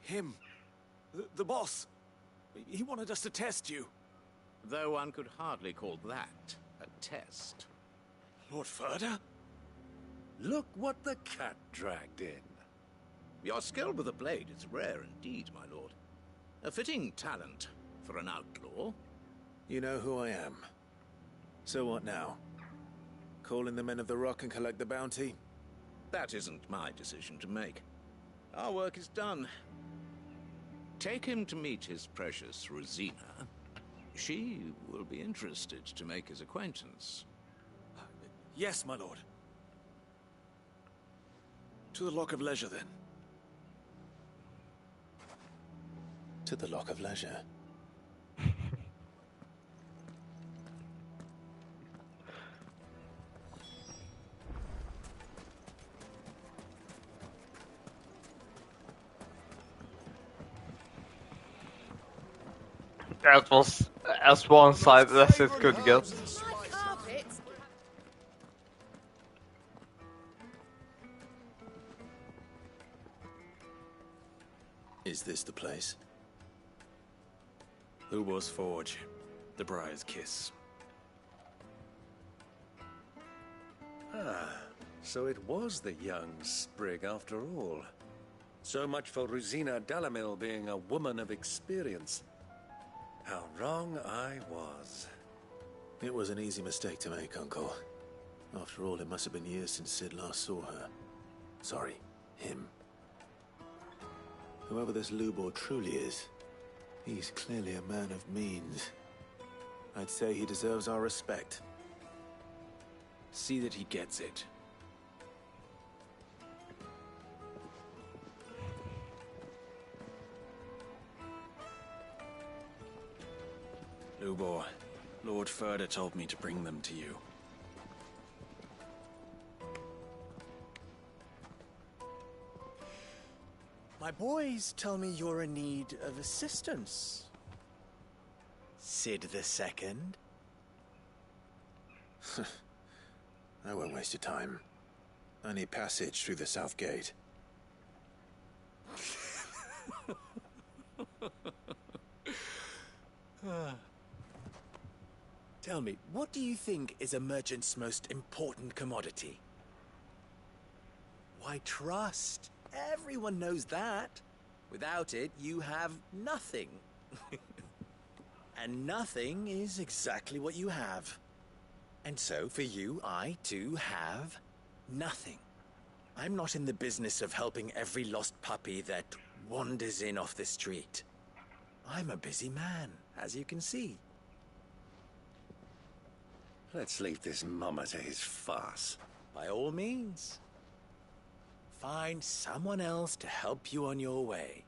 Him. The boss. He wanted us to test you. Though one could hardly call that a test. Lord Ferda? Look what the cat dragged in. Your skill with a blade is rare indeed, my lord. A fitting talent for an outlaw. You know who I am. So what now? Call in the men of the Rock and collect the bounty? That isn't my decision to make. Our work is done. Take him to meet his precious Rosina. She will be interested to make his acquaintance. Yes, my lord. To the Lock of Leisure, then. To the Lock of Leisure. That was as one side as it could get. Is this the place? Lubo's Forge. The Briar's Kiss. Ah, so it was the young sprig after all. So much for Rosina Delamil being a woman of experience. How wrong I was. It was an easy mistake to make, Uncle. After all, it must have been years since Sid last saw her. Sorry, him. Whoever this Lubor truly is, he's clearly a man of means. I'd say he deserves our respect. See that he gets it. Lubor, Lord Furder told me to bring them to you. My boys tell me you're in need of assistance. Sid the Second? I won't waste your time. I need passage through the south gate. Tell me, what do you think is a merchant's most important commodity? Why, trust. Everyone knows that. Without it, you have nothing. And nothing is exactly what you have. And so, for you, I, too, have nothing. I'm not in the business of helping every lost puppy that wanders in off the street. I'm a busy man, as you can see. Let's leave this mummer to his farce. By all means. Find someone else to help you on your way.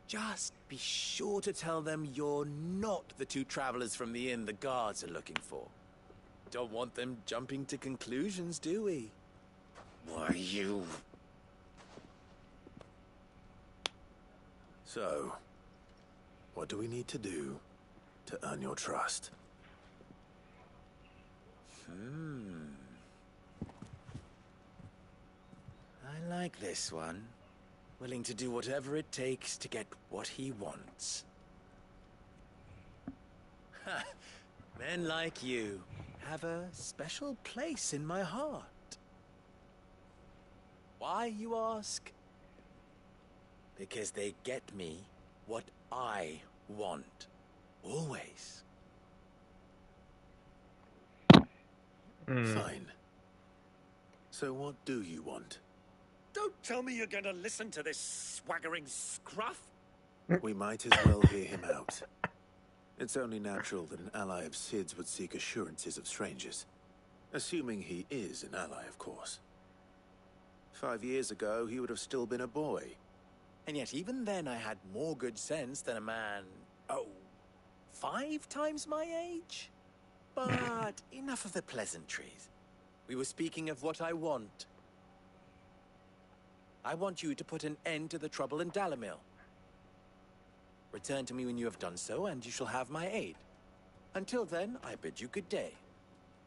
Just be sure to tell them you're not the two travelers from the inn the guards are looking for. Don't want them jumping to conclusions, do we? Why, you... So, what do we need to do to earn your trust? I like this one. Willing to do whatever it takes to get what he wants. Ha! Men like you have a special place in my heart. Why, you ask? Because they get me what I want. Always. Fine. So what do you want? Don't tell me you're going to listen to this swaggering scruff. We might as well hear him out. It's only natural that an ally of Sid's would seek assurances of strangers. Assuming he is an ally, of course. 5 years ago, he would have still been a boy. And yet even then I had more good sense than a man, 5 times my age? But enough of the pleasantries. We were speaking of what I want. I want you to put an end to the trouble in Dalamil. Return to me when you have done so, and you shall have my aid. Until then, I bid you good day.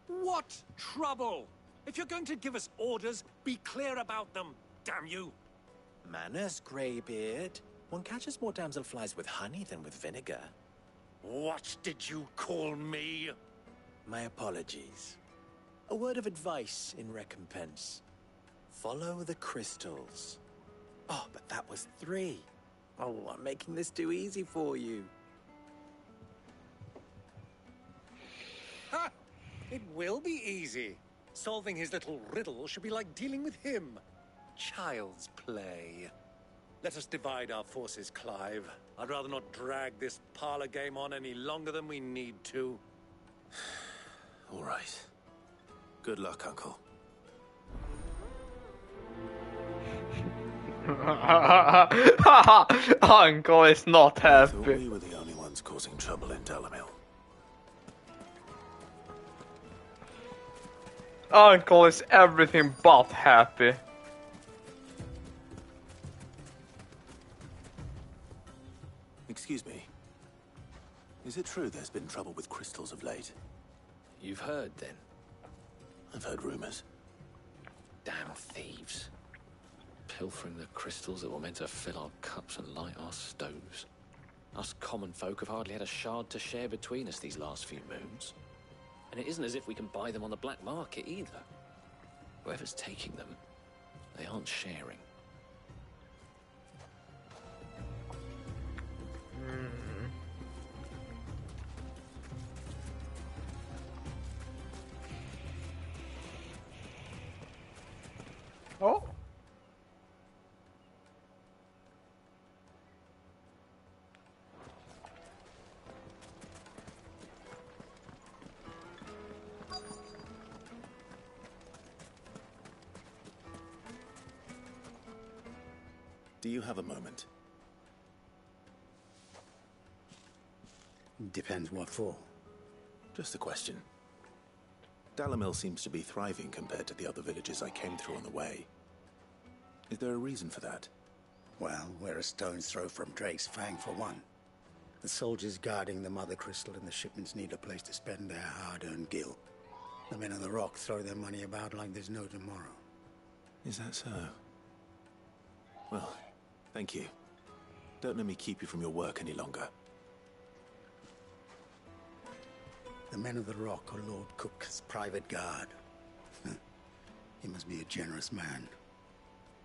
What trouble? If you're going to give us orders, be clear about them, damn you! Manners, Greybeard. One catches more damselflies with honey than with vinegar. What did you call me? My apologies. A word of advice in recompense. Follow the crystals. Oh, but that was 3. Oh, I'm making this too easy for you. Ha! It will be easy. Solving his little riddle should be like dealing with him. Child's play. Let us divide our forces, Clive. I'd rather not drag this parlor game on any longer than we need to. All right. Good luck, Uncle. Uncle is not I thought happy. we were the only ones causing trouble in Dalamil. Uncle is everything but happy. Excuse me. Is it true there's been trouble with crystals of late? You've heard, then? I've heard rumors. Damn thieves. Pilfering the crystals that were meant to fill our cups and light our stoves. Us common folk have hardly had a shard to share between us these last few moons. And it isn't as if we can buy them on the black market either. Whoever's taking them They aren't sharing. Oh. Do you have a moment? Depends what for. Just a question. Dalamil seems to be thriving compared to the other villages I came through on the way. Is there a reason for that? Well, we're a stone's throw from Drake's Fang for one. The soldiers guarding the Mother Crystal and the shipments need a place to spend their hard-earned gil. The men of the Rock throw their money about like there's no tomorrow. Is that so? Well, thank you. Don't let me keep you from your work any longer. The men of the Rock are Lord Kupka's private guard. He must be a generous man.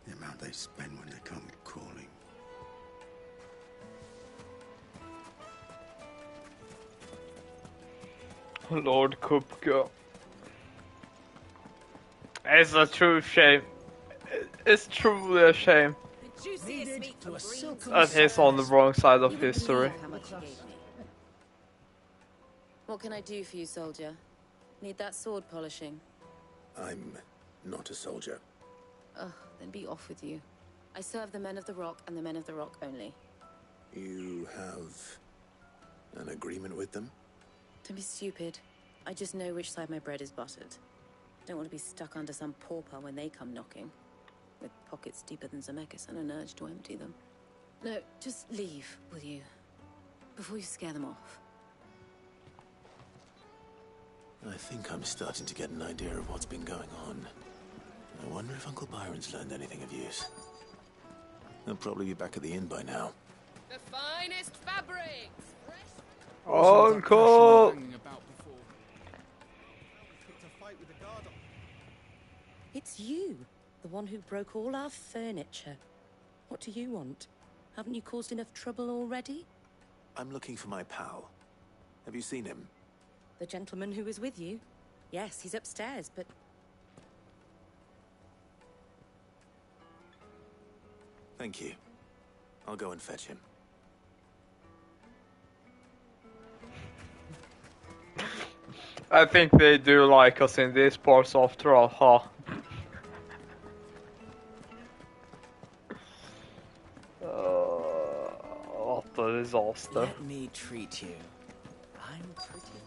The amount they spend when they come calling. Lord Kupka. It's a true shame. It's truly a shame that he's on the wrong side of history. What can I do for you, soldier? Need that sword polishing? I'm not a soldier. Ugh, then be off with you. I serve the men of the Rock and the men of the Rock only. You have an agreement with them? Don't be stupid. I just know which side my bread is buttered. Don't want to be stuck under some pauper when they come knocking. With pockets deeper than Zemeckis and an urge to empty them. No, just leave, will you? Before you scare them off. I think I'm starting to get an idea of what's been going on. I wonder if Uncle Byron's learned anything of use. He'll probably be back at the inn by now. The finest fabrics! Uncle! It's you, the one who broke all our furniture. What do you want? Haven't you caused enough trouble already? I'm looking for my pal. Have you seen him? The gentleman who was with you? Yes, he's upstairs, but... Thank you. I'll go and fetch him. I think they do like us in these parts after all, huh? What a disaster. Let me treat you. I'm pretty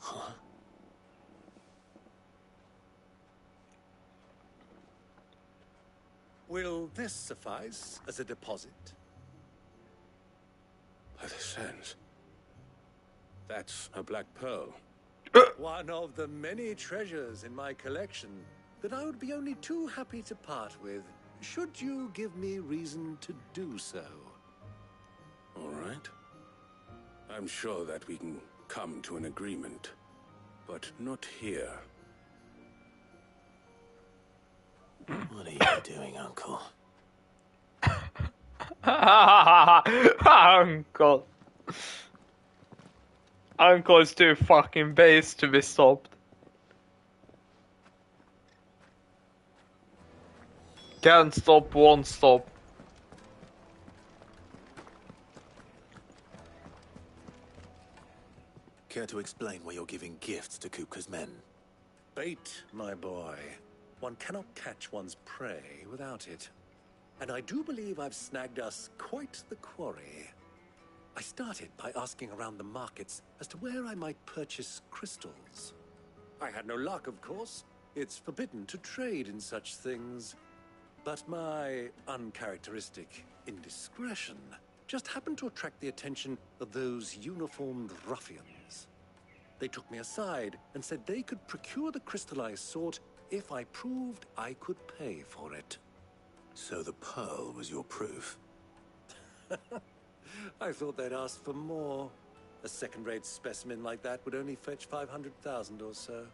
Huh? Will this suffice as a deposit? By the sands. That's a black pearl. One of the many treasures in my collection that I would be only too happy to part with, should you give me reason to do so. All right. I'm sure that we can come to an agreement, but not here. What are you doing, Uncle? Uncle. Uncle is too fucking base to be stopped. Can't stop, won't stop. Care to explain why you're giving gifts to Kupka's men? Bait, my boy. One cannot catch one's prey without it. And I do believe I've snagged us quite the quarry. I started by asking around the markets as to where I might purchase crystals. I had no luck, of course. It's forbidden to trade in such things. But my uncharacteristic indiscretion just happened to attract the attention of those uniformed ruffians. They took me aside and said they could procure the crystal I sought if I proved I could pay for it. So the pearl was your proof? I thought they'd ask for more. A second-rate specimen like that would only fetch 500,000 or so.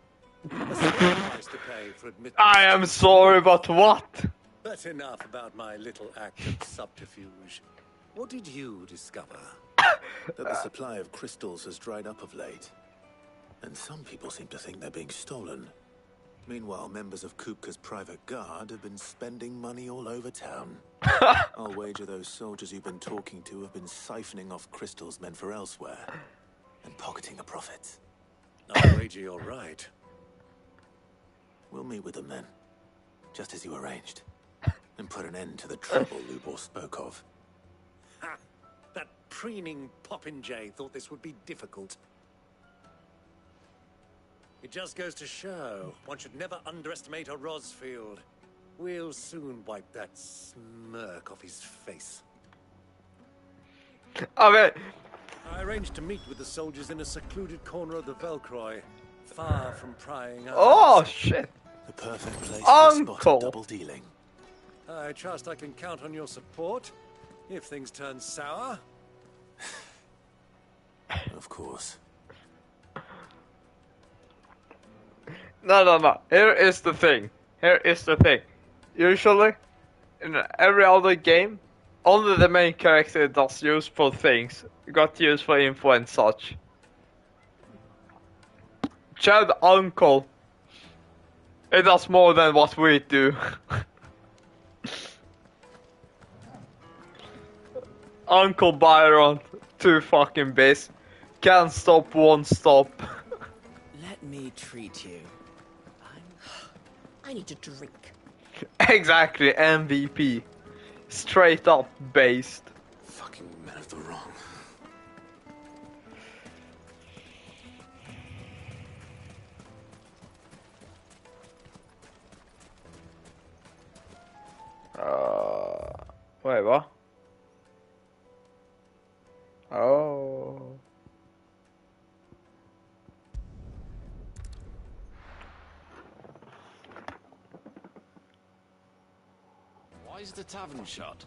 A small price to pay for admittance. I am sorry, but what? But enough about my little act of subterfuge. What did you discover? That the supply of crystals has dried up of late. And some people seem to think they're being stolen. Meanwhile, members of Kupka's private guard have been spending money all over town. I'll wager those soldiers you've been talking to have been siphoning off crystals meant for elsewhere and pocketing the profits. I'll wager you're right. We'll meet with them then, just as you arranged, and put an end to the trouble Lubor spoke of. Ha! That preening popinjay thought this would be difficult. It just goes to show one should never underestimate a Rosfield. We'll soon wipe that smirk off his face. Okay. I arranged to meet with the soldiers in a secluded corner of the Velcroy, far from prying eyes. Oh shit! The perfect place Uncle. for a spot of double dealing. I trust I can count on your support if things turn sour. Of course. No. Here is the thing. Usually, in every other game, only the main character does useful things. Got useful info and such. Chad Uncle. It does more than what we do. Uncle Byron, too fucking biz. Can't stop, won't stop. Let me treat you. I need a drink. Exactly, MVP. Straight up based. Fucking men of the wrong. Wait, what? Oh. Why is the tavern shut?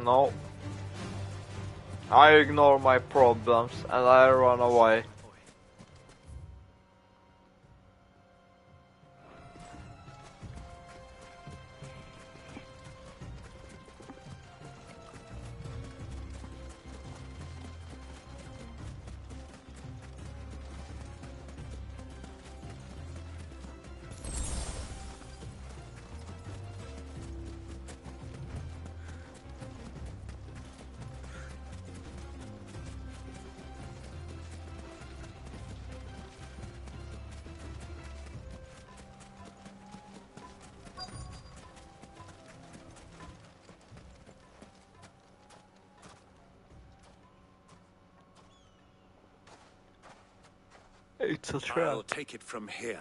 No. I ignore my problems and I run away. It's a trap. I'll take it from here.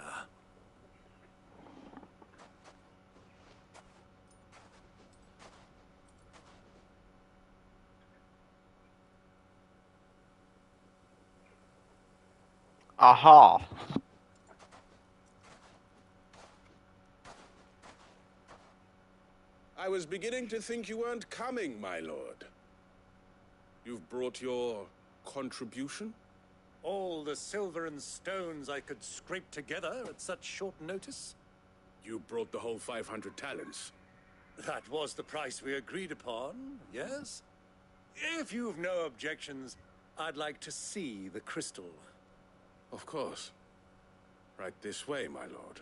Aha. I was beginning to think you weren't coming, my lord. You've brought your contribution? All the silver and stones I could scrape together at such short notice? You brought the whole 500 talents. That was the price we agreed upon, yes? If you've no objections, I'd like to see the crystal. Of course. Right this way, my lord.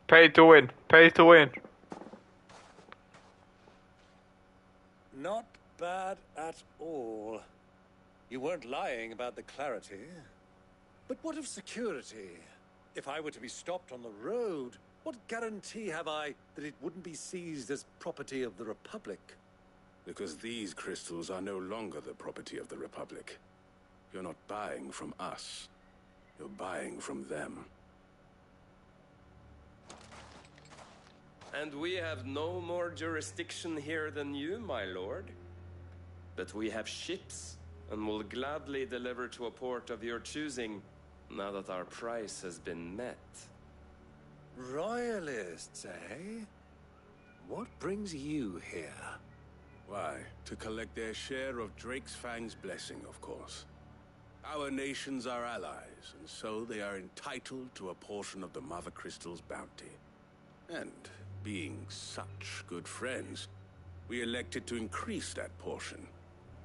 Pay to win. Pay to win. Not bad at all. You weren't lying about the clarity. But what of security? If I were to be stopped on the road, what guarantee have I that it wouldn't be seized as property of the Republic? Because these crystals are no longer the property of the Republic. You're not buying from us. You're buying from them. And we have no more jurisdiction here than you, my lord. But we have ships, and will gladly deliver to a port of your choosing, now that our price has been met. Royalists, eh? What brings you here? Why, to collect their share of Drake's Fang's blessing, of course. Our nations are allies, and so they are entitled to a portion of the Mother Crystal's bounty. And being such good friends, we elected to increase that portion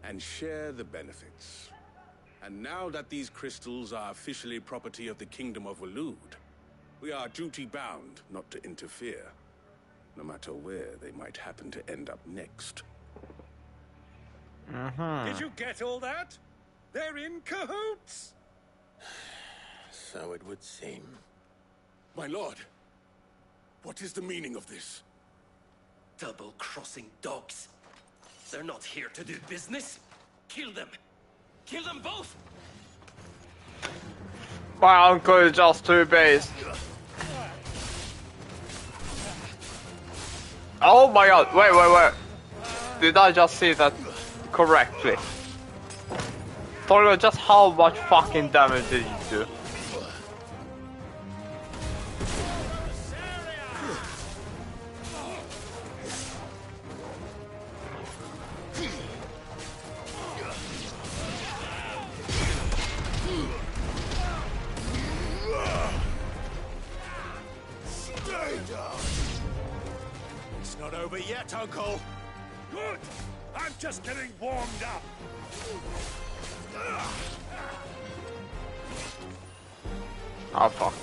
and share the benefits. And now that these crystals are officially property of the Kingdom of Waloed, we are duty-bound not to interfere, no matter where they might happen to end up next. Did you get all that? They're in cahoots! So it would seem. My lord, what is the meaning of this? Double-crossing dogs. They're not here to do business. Kill them. Kill them both! My uncle is just too based. Oh my god, wait. Did I just see that correctly? Torgo, just how much fucking damage did you do? It's not over yet, Uncle. Good. I'm just getting warmed up. Oh fuck.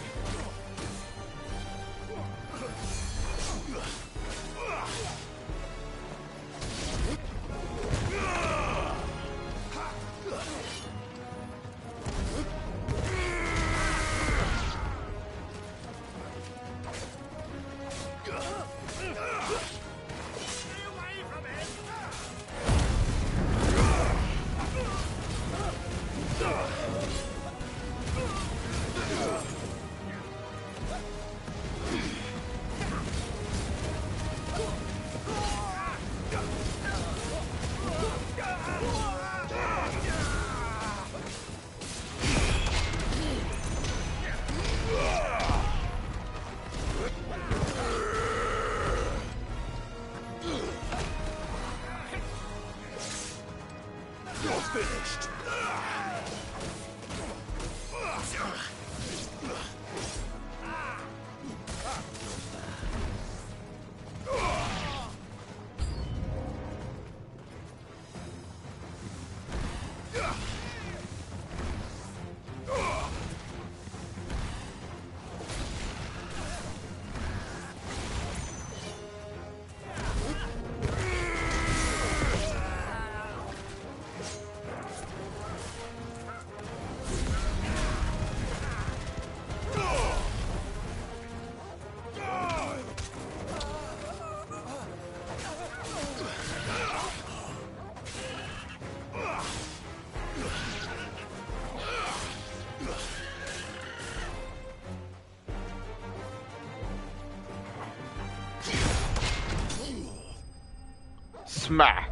Smack.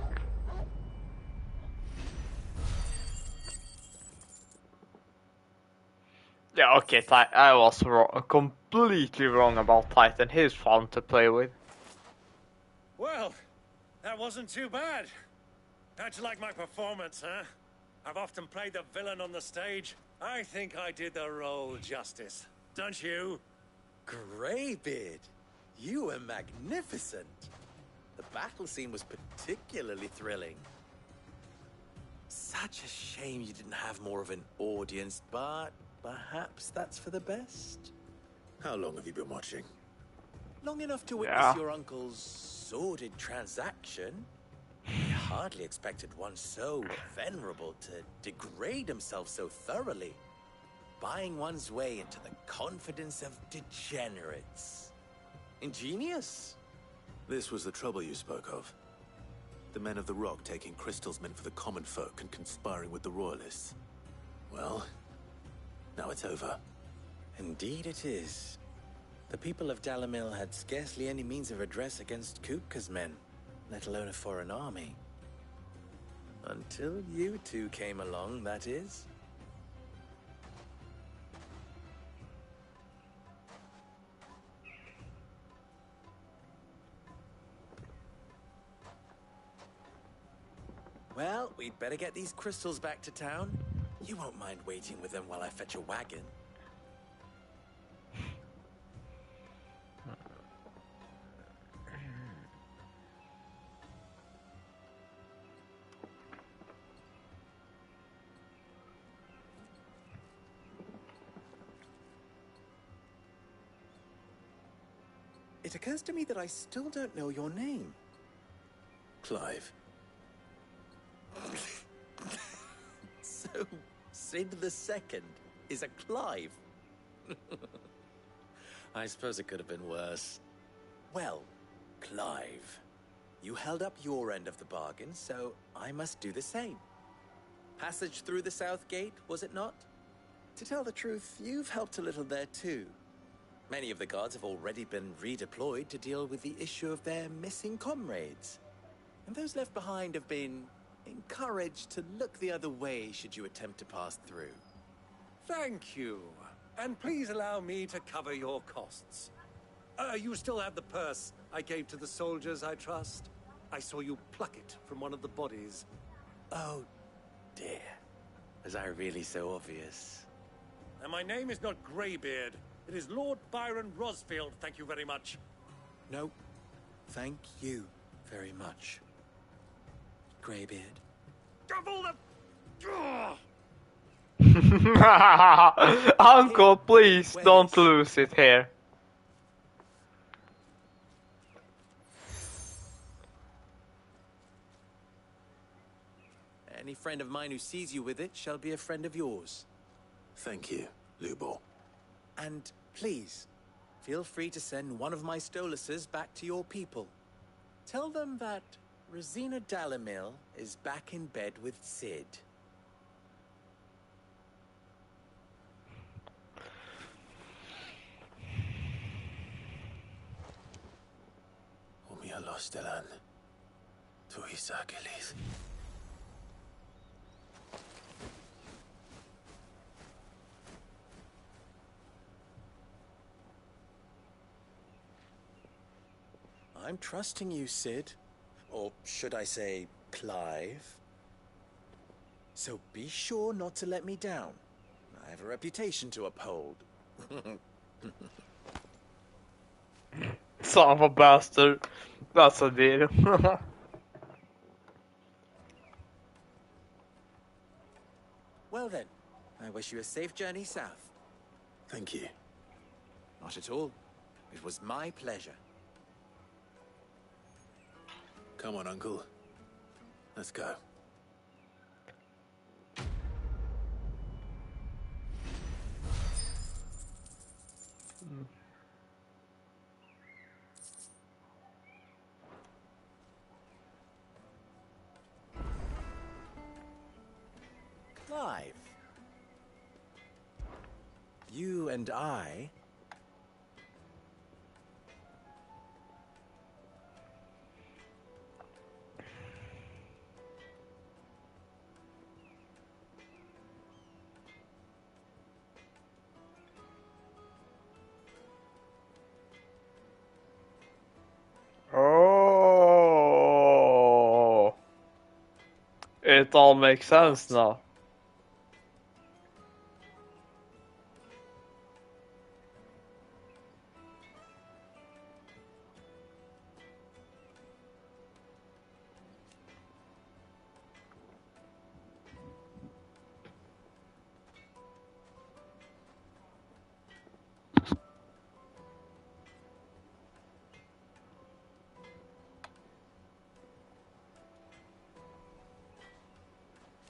Yeah, okay, I was wrong, completely wrong about Titan. He's fun to play with. Well, that wasn't too bad. How'd you like my performance, huh? I've often played the villain on the stage. I think I did the role justice. Don't you? Greybeard, you were magnificent. The battle scene was particularly thrilling. Such a shame you didn't have more of an audience, but perhaps that's for the best. How long have you been watching? Long enough to witness your uncle's sordid transaction. I hardly expected one so venerable to degrade himself so thoroughly. buying one's way into the confidence of degenerates. Ingenious. This was the trouble you spoke of. The men of the Rock taking crystals meant for the common folk and conspiring with the Royalists. Well, now it's over. Indeed it is. The people of Dalamil had scarcely any means of redress against Kupka's men, let alone a foreign army. Until you two came along, that is. Well, we'd better get these crystals back to town. You won't mind waiting with them while I fetch a wagon. It occurs to me that I still don't know your name. Clive. So, Sid the Second is a Clive. I suppose it could have been worse. Well, Clive, you held up your end of the bargain, so I must do the same. Passage through the South Gate, was it not? To tell the truth, you've helped a little there too. Many of the guards have already been redeployed to deal with the issue of their missing comrades. And those left behind have been encouraged to look the other way should you attempt to pass through. Thank you. And please allow me to cover your costs. You still have the purse I gave to the soldiers, I trust? I saw you pluck it from one of the bodies. Oh, dear. Was I really so obvious? And my name is not Greybeard. It is Lord Byron Rosfield, thank you very much. No, thank you very much, Greybeard. Double the... Uncle, please don't lose it here. Any friend of mine who sees you with it shall be a friend of yours. Thank you, Lubor. And please, feel free to send one of my Stoluses back to your people. Tell them that Rosina Dalamil is back in bed with Sid. Umia Lostelan. Tuisa Kelis. I'm trusting you, Sid. Or should I say, Clive? So be sure not to let me down. I have a reputation to uphold. Son of a bastard. That's a deal. Well then, I wish you a safe journey south. Thank you. Not at all. It was my pleasure. Come on, Uncle. Let's go. Clive. You and I... Oh, it all makes sense now.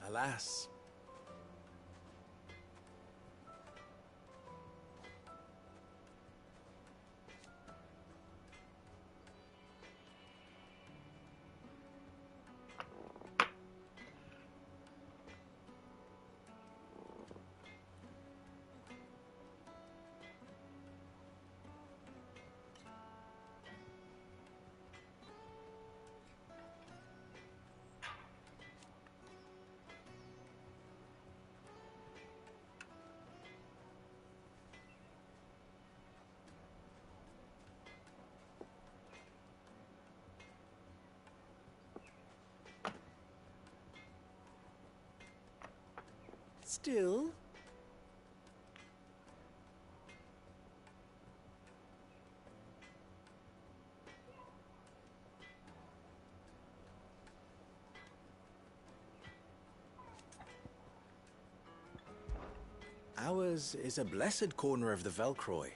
Alas. Still... Ours is a blessed corner of the Velcroy.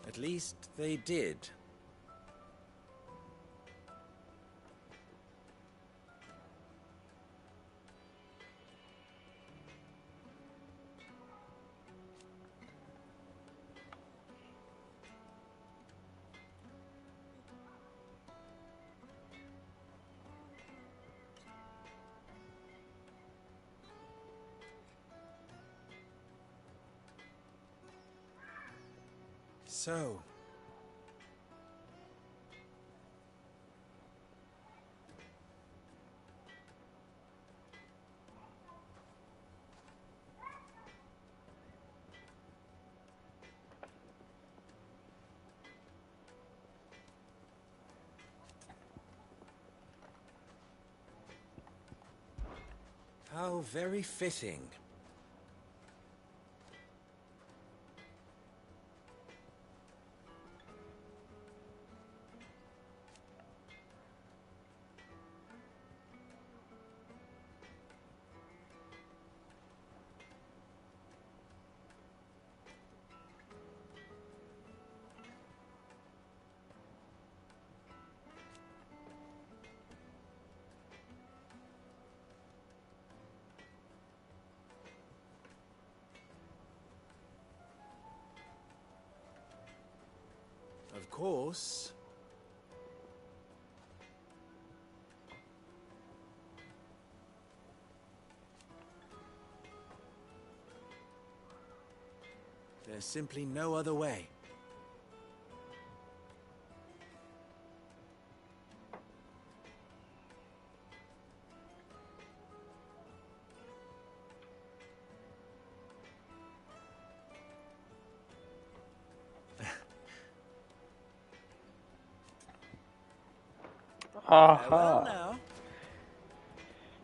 At least they did. So... how very fitting. Of course... there's simply no other way. Aha.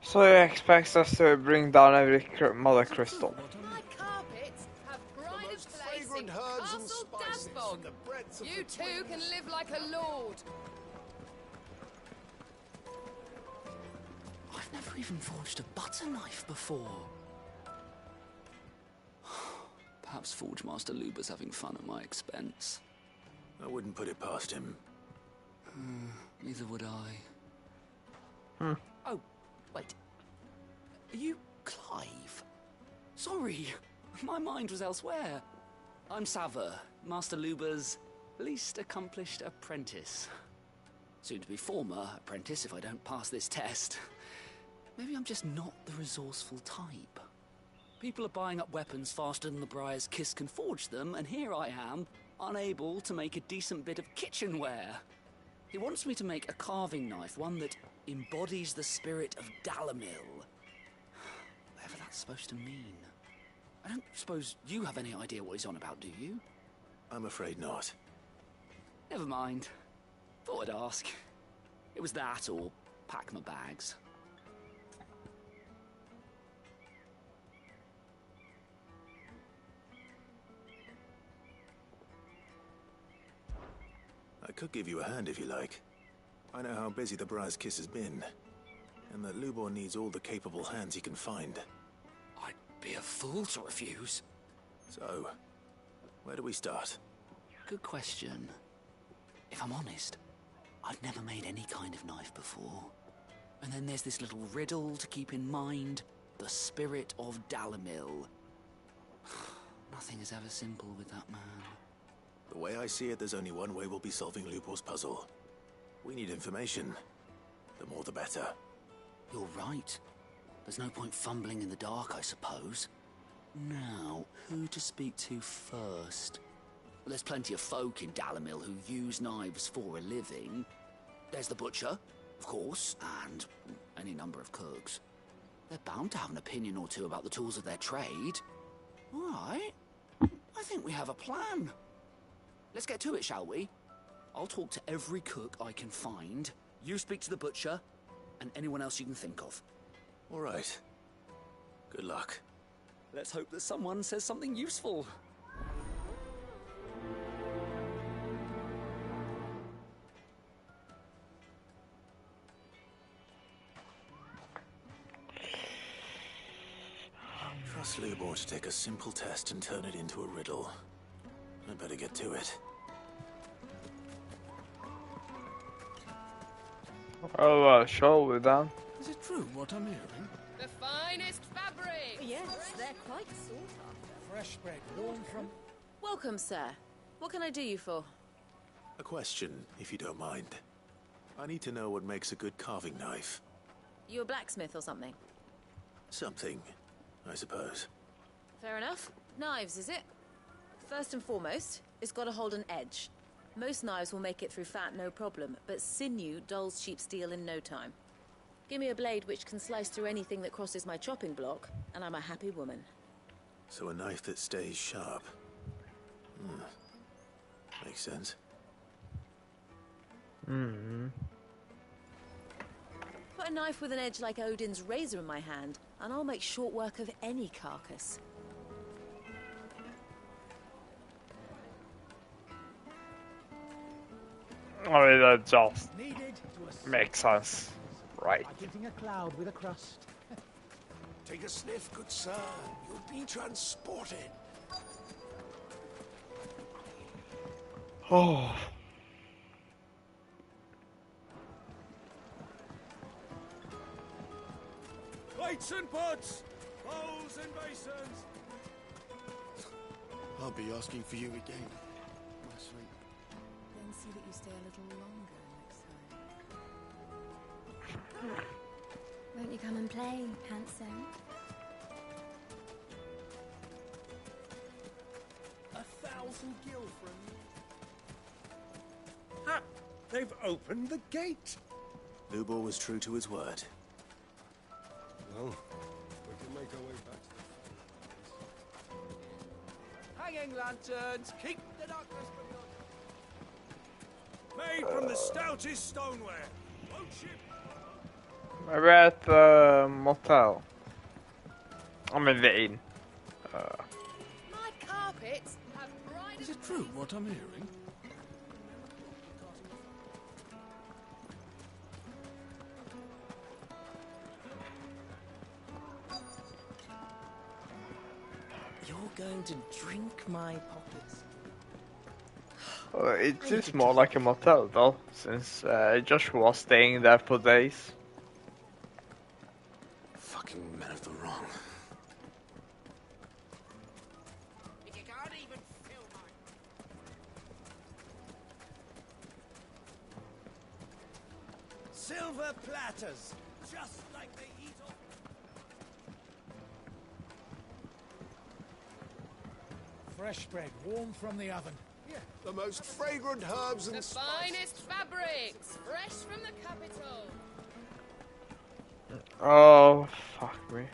So he expects us to bring down every mother crystal. My carpets have pride of place in Castle Dasbog. You too can live like a lord. I've never even forged a butter knife before. Perhaps Forge Master Luber's having fun at my expense. I wouldn't put it past him. Neither would I. Oh, wait. Are you Clive? Sorry, my mind was elsewhere. I'm Sava, Master Luber's least accomplished apprentice. Soon to be former apprentice if I don't pass this test. Maybe I'm just not the resourceful type. People are buying up weapons faster than the Briar's Kiss can forge them, and here I am, unable to make a decent bit of kitchenware. He wants me to make a carving knife, one that embodies the spirit of Dalamil. Whatever that's supposed to mean. I don't suppose you have any idea what he's on about, do you? I'm afraid not. Never mind. Thought I'd ask. It was that or pack my bags. could give you a hand if you like. I know how busy the Briar's Kiss has been, and that Lubor needs all the capable hands he can find. I'd be a fool to refuse. So, where do we start? Good question. If I'm honest, I've never made any kind of knife before. And then there's this little riddle to keep in mind. The spirit of Dalamil. Nothing is ever simple with that man. The way I see it, there's only one way we'll be solving Lubor's puzzle. We need information. The more the better. You're right. There's no point fumbling in the dark, I suppose. Now, who to speak to first? Well, there's plenty of folk in Dalamil who use knives for a living. There's the butcher, of course, and any number of cooks. They're bound to have an opinion or two about the tools of their trade. All right. I think we have a plan. Let's get to it, shall we? I'll talk to every cook I can find. You speak to the butcher, and anyone else you can think of. All right. Good luck. Let's hope that someone says something useful. Trust Lubor to take a simple test and turn it into a riddle. I better get to it. Oh, shall we then? Is it true what I'm hearing? The finest fabric! Yes, they're quite sought after. Fresh bread, warm from... Welcome, sir. What can I do you for? A question, if you don't mind. I need to know what makes a good carving knife. You a blacksmith or something? Something, I suppose. Fair enough. Knives, is it? First and foremost, it's got to hold an edge. Most knives will make it through fat, no problem, but sinew dulls cheap steel in no time. Give me a blade which can slice through anything that crosses my chopping block, and I'm a happy woman. So a knife that stays sharp. Makes sense. Put a knife with an edge like Odin's razor in my hand, and I'll make short work of any carcass. I mean, that just makes sense, right? Getting a cloud with a crust. Take a sniff, good sir. You'll be transported. Oh. Plates and pots! Bowls and basins! I'll be asking for you again. My sweet. Then see that you stay a little longer next time. Won't you come and play, handsome? 1,000 gil for a meal. Ha! They've opened the gate! Lubor was true to his word. Well, we can make our way back to the Hanging lanterns, keep the darkness from your... Made from the stoutest stoneware. Won't ship. We're at the motel. I'm in the inn. My carpets have bright... Is it true what I'm hearing? You're going to drink my pockets. It is more like a motel though, since Joshua was staying there for days. Fucking men of the wrong. You can't even feel mine. Silver platters, just like they eat off. Fresh bread, warm from the oven. Yeah, the most fragrant herbs and The finest fabrics, fresh from the capital. Oh, fuck me.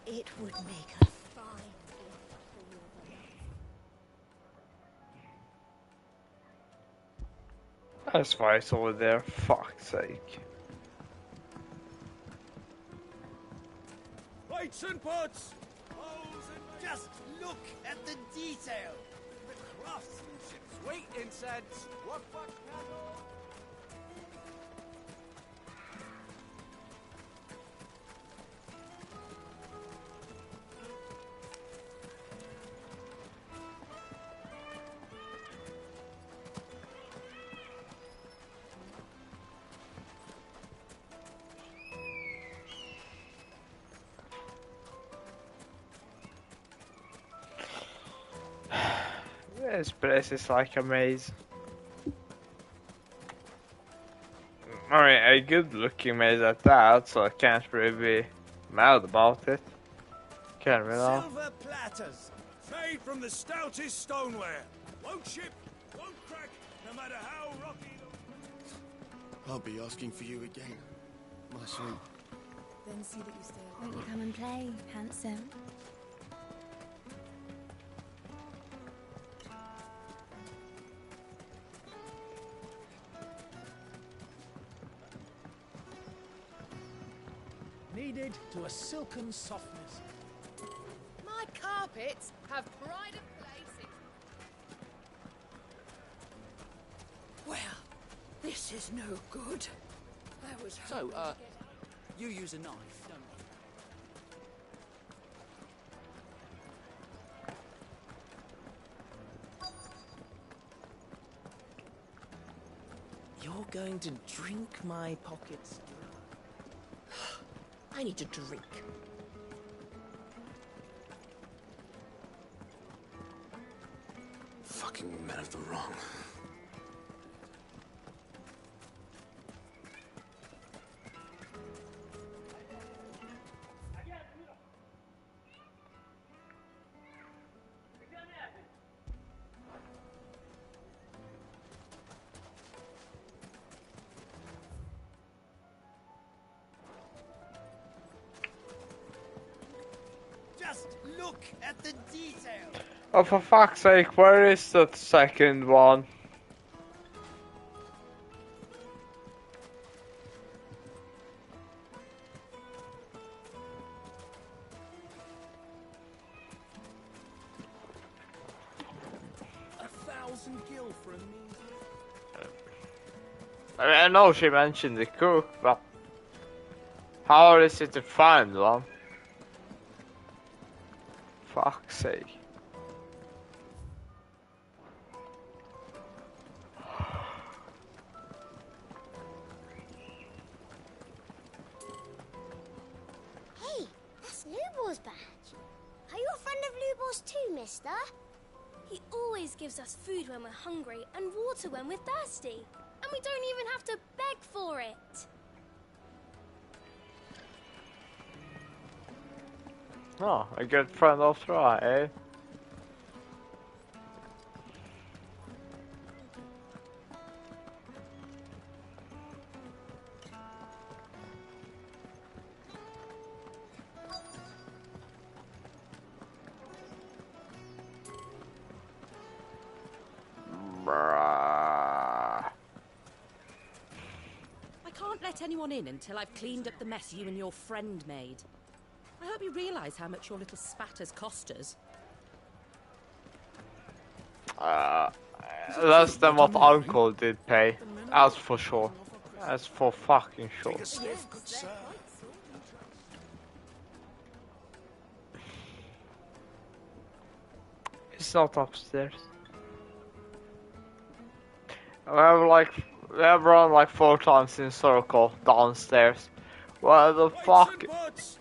It would make a fine gift for your beloved. That's why it's over there. Fuck's sake. Lights and pots! Just look at the detail. The craftsmanship's Wait, incense! What fuck candle? This place is like a maze. I mean, a good looking maze at that, so I can't really be mad about it. Can we now? Silver platters, made from the stoutest stoneware. Won't chip, won't crack, no matter how rocky. I'll be asking for you again, my sweet. Then see that you stay. Won't you come and play, handsome? Kneaded to a silken softness. My carpets have pride of place. Well, this is no good. I was So, you use a knife, don't you? You're going to drink my pockets? I need to drink. Fucking men of the wrong. Just look at the detail. Oh, for fuck's sake, where is the second one? $1,000 for a measly. I mean, I know she mentioned the cook, but how hard is it to find one? Fuck's sake. Hey, that's Lubor's badge. Are you a friend of Lubor's too, mister? He always gives us food when we're hungry and water when we're thirsty. And we don't even have to beg for it. Oh, a good friend after all, eh? I can't let anyone in until I've cleaned up the mess you and your friend made. I hope you realise how much your little spatters cost us. Less than what Uncle did pay. That's for sure. That's for fucking sure. It's not upstairs. We have run like 4 times in circle downstairs. Where the fuck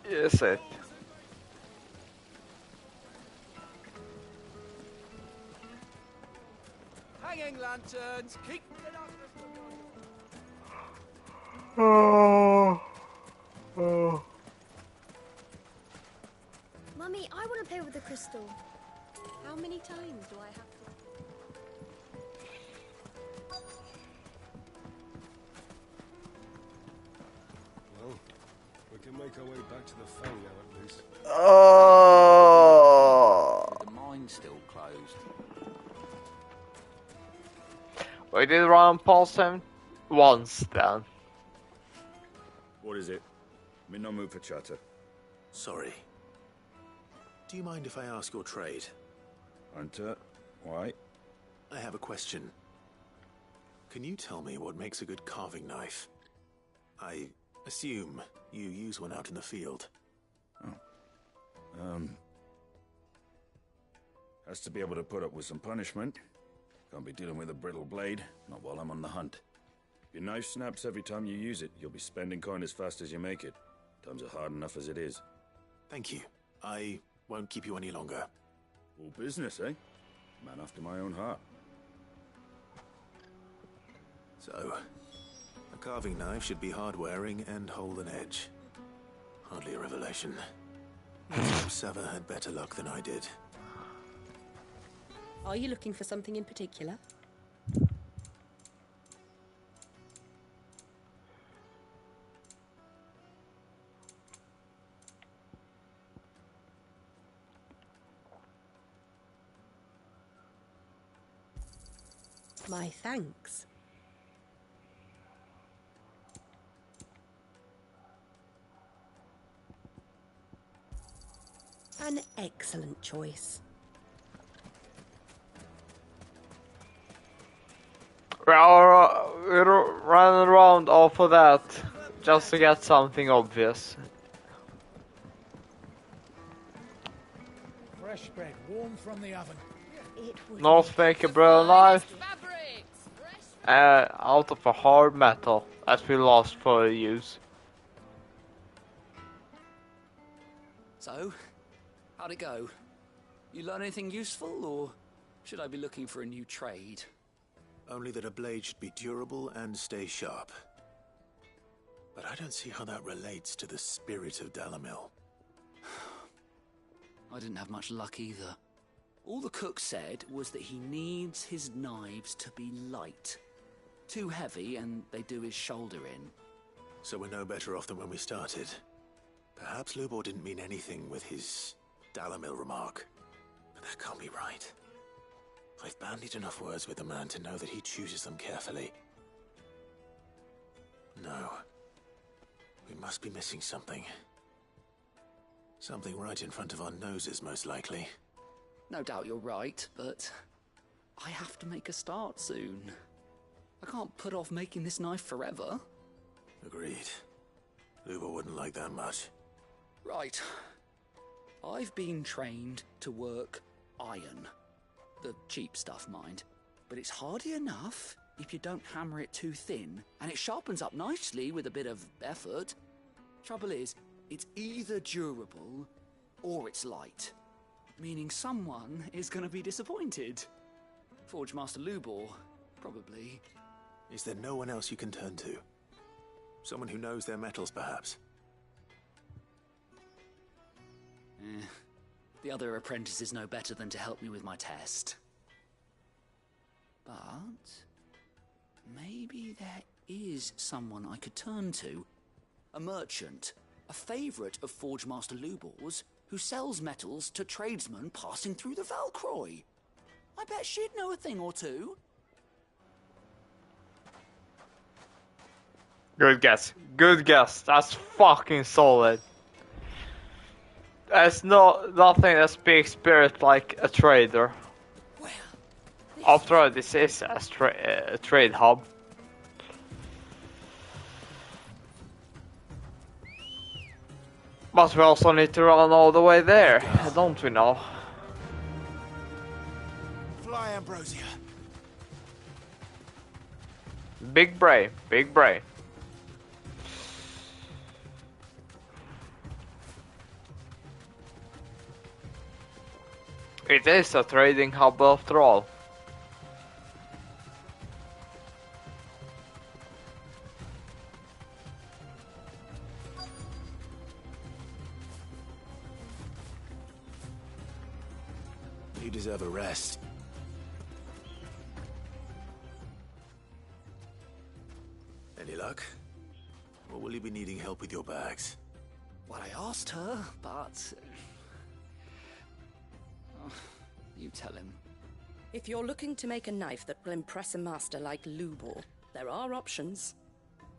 is it? Hanging lanterns, keep it up. Oh. Oh. Mummy, I want to play with the crystal. How many times do I have to... Well, we can make our way back to the Fang now at least. Oh. The mine's still closed. We did run past him once then. What is it? I'm in no mood for chatter. Sorry. Do you mind if I ask your trade? Hunter, why? I have a question. Can you tell me what makes a good carving knife? I assume you use one out in the field. Has to be able to put up with some punishment. Can't be dealing with a brittle blade, not while I'm on the hunt. If your knife snaps every time you use it, you'll be spending coin as fast as you make it. Times are hard enough as it is. Thank you. I won't keep you any longer. All business, eh? Man after my own heart. So, a carving knife should be hard-wearing and hold an edge. Hardly a revelation. Perhaps Sava had better luck than I did. Are you looking for something in particular? My thanks. An excellent choice. We're running around off of that just to get something obvious. Fresh bread, warm from the oven. North make a brilliant knife out of a hard metal that we lost for use. So, how'd it go? You learn anything useful, or should I be looking for a new trade? Only that a blade should be durable and stay sharp. But I don't see how that relates to the spirit of Dalamil. I didn't have much luck either. All the cook said was that he needs his knives to be light. Too heavy and they do his shoulder in. So we're no better off than when we started. Perhaps Lubor didn't mean anything with his Dalamil remark. But that can't be right. I've bandied enough words with the man to know that he chooses them carefully. No. We must be missing something. Something right in front of our noses, most likely. No doubt you're right, but I have to make a start soon. I can't put off making this knife forever. Agreed. Lubor wouldn't like that much. Right. I've been trained to work iron. The cheap stuff, mind. But it's hardy enough if you don't hammer it too thin, and it sharpens up nicely with a bit of effort. Trouble is, it's either durable or it's light. Meaning someone is going to be disappointed. Forge Master Lubor, probably. Is there no one else you can turn to? Someone who knows their metals, perhaps? The other apprentices know better than to help me with my test. But maybe there is someone I could turn to. A merchant, a favourite of Forge Master Lubor's, who sells metals to tradesmen passing through the Valcroy. I bet she'd know a thing or two. Good guess. Good guess. That's fucking solid. There's nothing that speaks spirit like a trader. After all, this is a trade hub. But we also need to run all the way there, don't we now? Fly, Ambrosia. Big brain, big brain. It is a trading hub after all. You deserve a rest. Any luck? Or will you be needing help with your bags? Well, I asked her, but... Oh, you tell him. If you're looking to make a knife that will impress a master like Lubor, there are options.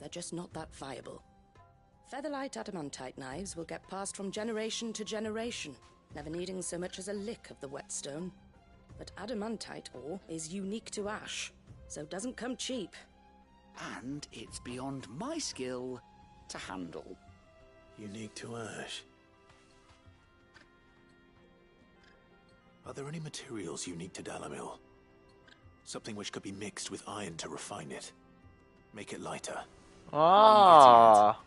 They're just not that viable. Featherlight adamantite knives will get passed from generation to generation, never needing so much as a lick of the whetstone. But adamantite ore is unique to ash, so doesn't come cheap. And it's beyond my skill to handle. Unique to ash. Are there any materials unique to Dalamil? Something which could be mixed with iron to refine it. Make it lighter. Ah.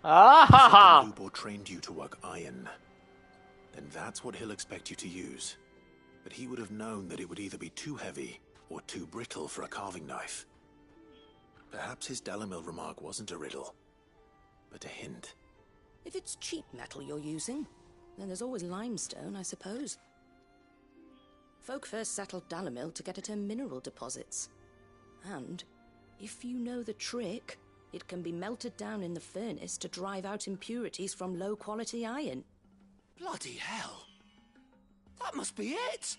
Ah. Lubor trained you to work iron. Then that's what he'll expect you to use. But he would have known that it would either be too heavy or too brittle for a carving knife. Perhaps his Dalamil remark wasn't a riddle, but a hint. If it's cheap metal you're using, then there's always limestone, I suppose. Folk first settled Dalamil to get at her mineral deposits. And, if you know the trick, it can be melted down in the furnace to drive out impurities from low-quality iron. Bloody hell! That must be it!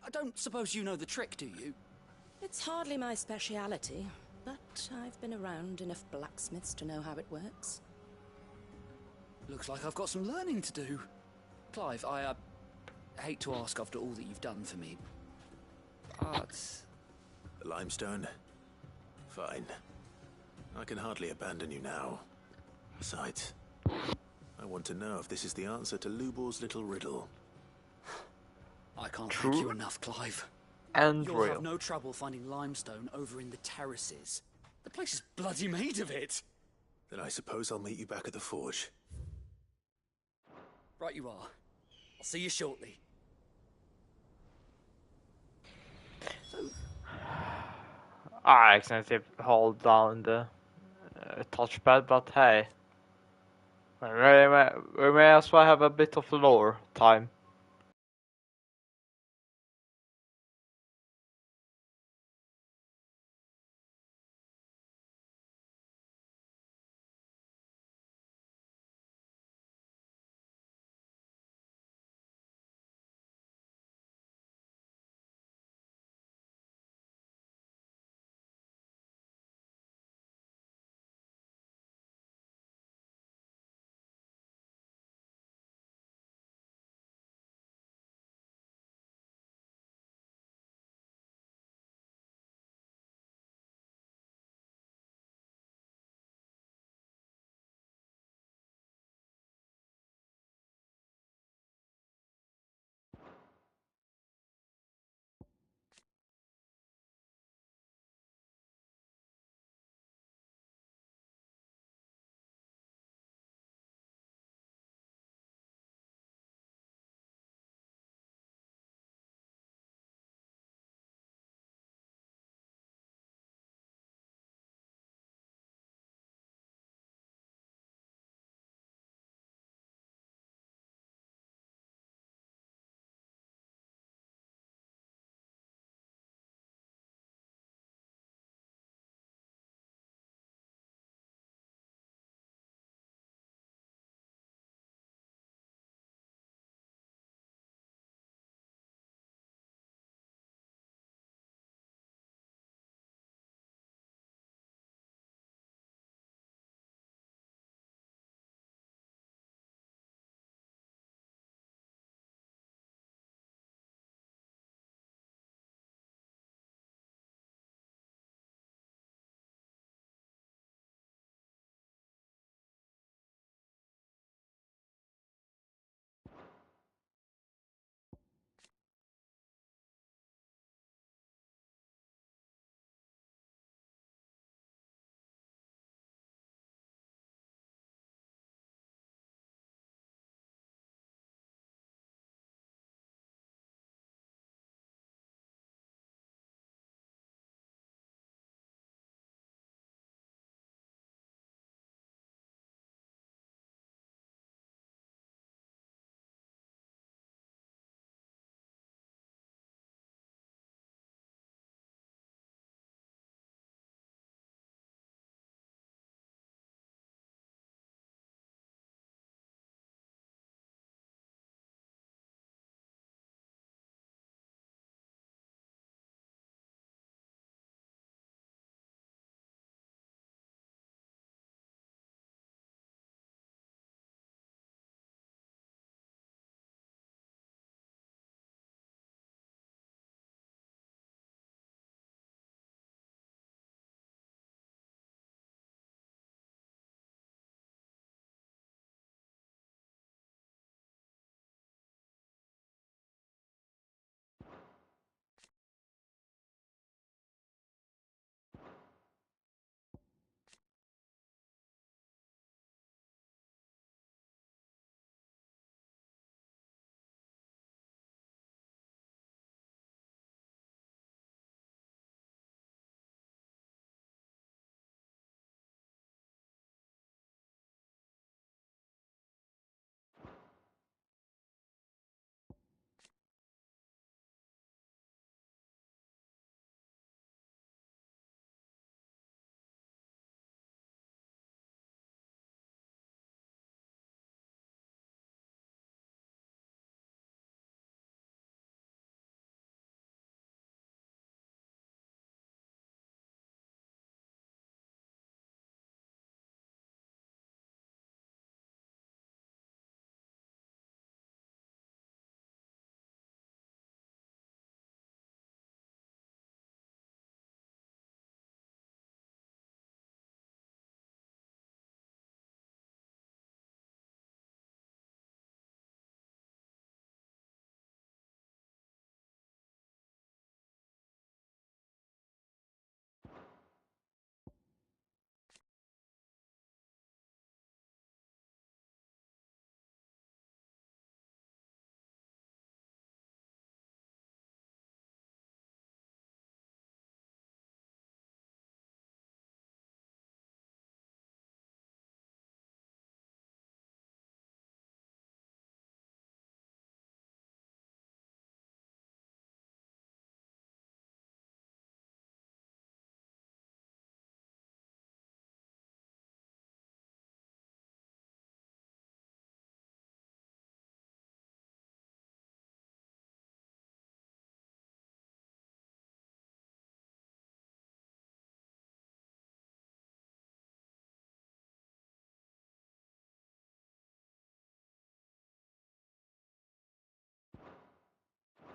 I don't suppose you know the trick, do you? It's hardly my speciality, but I've been around enough blacksmiths to know how it works. Looks like I've got some learning to do. Clive, I hate to ask after all that you've done for me, but... The limestone? Fine. I can hardly abandon you now. Besides, I want to know if this is the answer to Lubor's little riddle. I can't thank you enough, Clive. And You'll real. have no trouble finding limestone over in the terraces. The place is bloody made of it. Then I suppose I'll meet you back at the forge. Right you are. I'll see you shortly. I accidentally hold down the touchpad, but hey. We may as well have a bit of lore time.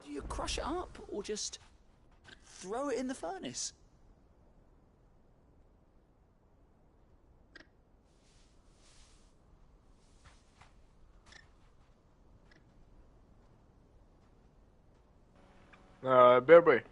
do you crush it up or just throw it in the furnace? Baby.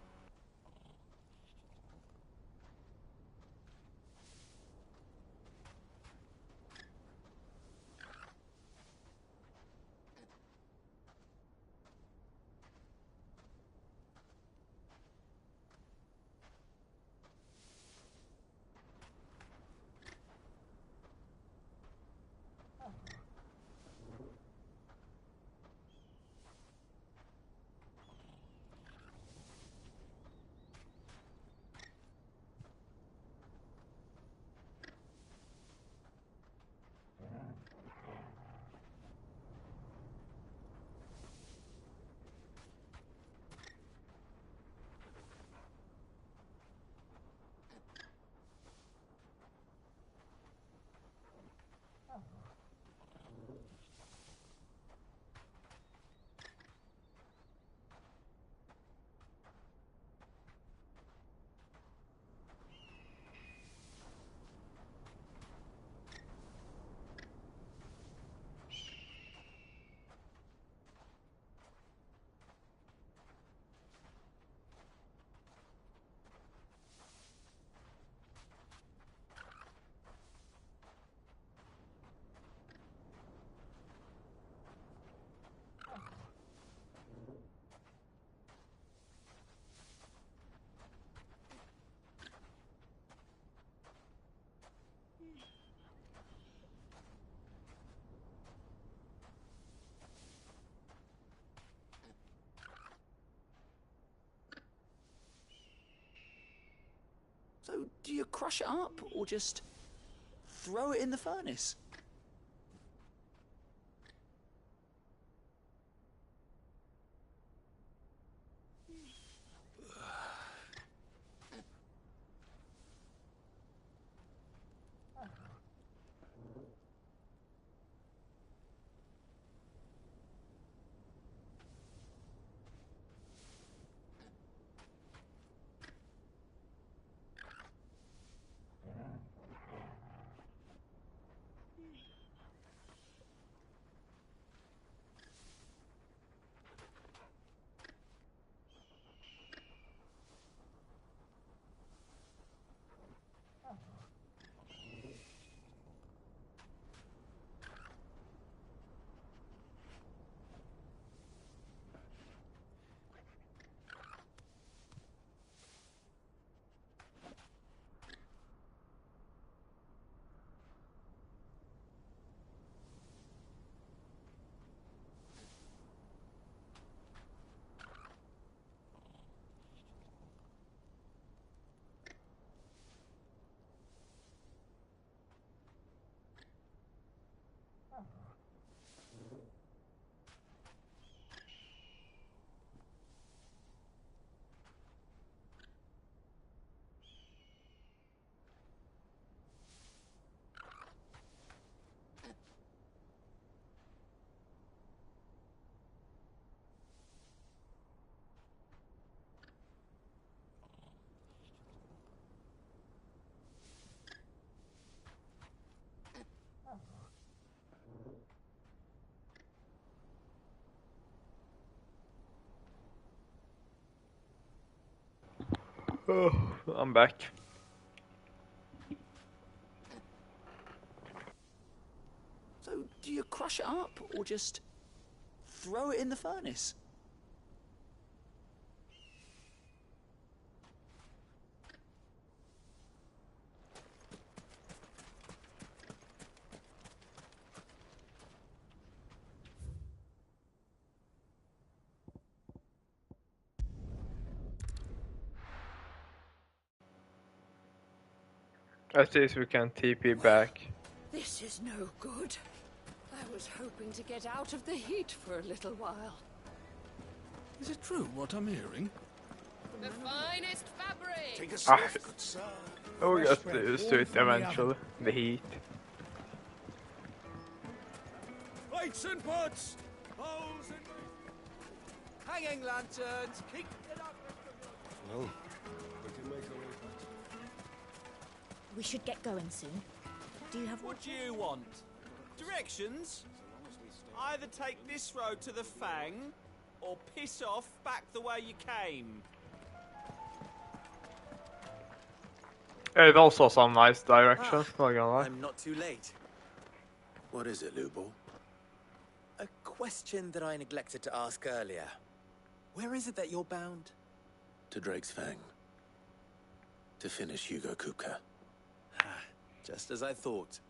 So, do you crush it up or just throw it in the furnace? Oh, I'm back. So, do you crush it up or just throw it in the furnace? Let's see if we can TP back. This is no good. I was hoping to get out of the heat for a little while. Is it true what I'm hearing? The finest fabric! Take a Ah, sniff, good sir. we'll get used to it eventually. The heat. Lights and pots! Holes and... Hanging lanterns! Keep it up! Well, we can make our way back. We should get going soon. Do you have What do you want? Directions? Either take this road to the Fang, or piss off back the way you came. It also some nice directions, not gonna lie. I'm not too late. What is it, Lubo? A question that I neglected to ask earlier. Where is it that you're bound? To Drake's Fang. To finish Hugo Kupka. Just as I thought.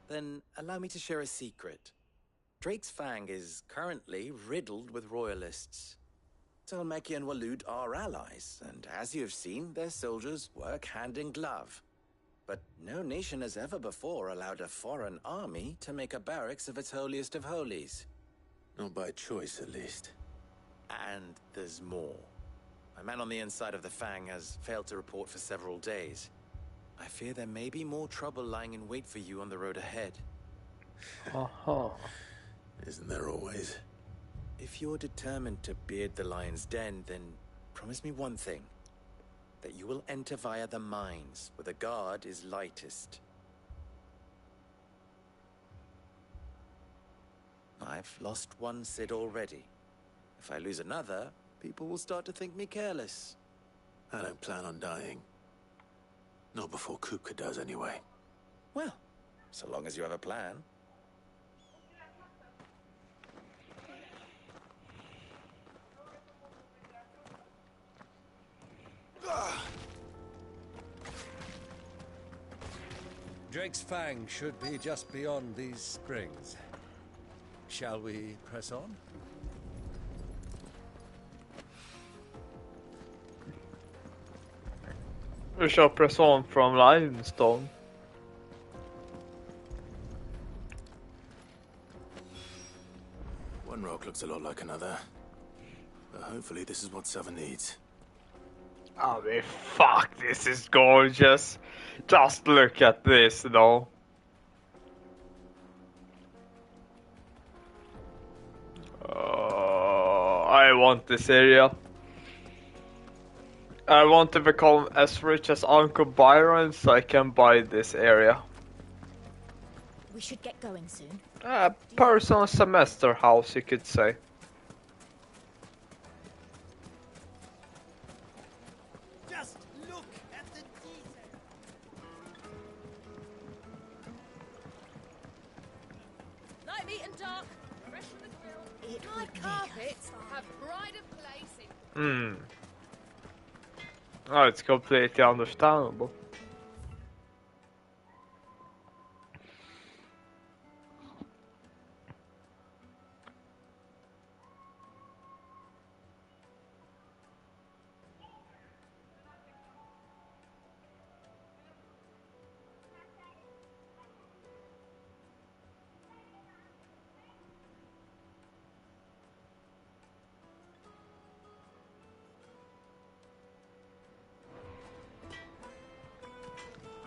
Then allow me to share a secret. Drake's Fang is currently riddled with royalists. Talmeki and Waloed are allies, and as you have seen, their soldiers work hand in glove. But no nation has ever before allowed a foreign army to make a barracks of its holiest of holies. Not by choice, at least. And there's more. A man on the inside of the Fang has failed to report for several days. I fear there may be more trouble lying in wait for you on the road ahead. Isn't there always? If you're determined to beard the lion's den, then promise me one thing. That you will enter via the mines, where the guard is lightest. I've lost one Cid already. If I lose another, people will start to think me careless. I don't plan on dying. Not before Kupka does, anyway. Well, so long as you have a plan. Drake's Fang should be just beyond these springs. Shall we press on? We shall press on from limestone. One rock looks a lot like another. But hopefully this is what Southern needs. I mean, fuck, this is gorgeous. Just look at this, though. I want this area. I want to become as rich as Uncle Byron so I can buy this area. We should get going soon. A personal semester house, you could say. Just look at the detail. Light meat and dark, fresh from the grill. My carpets have pride of place in. Oh, it's completely understandable.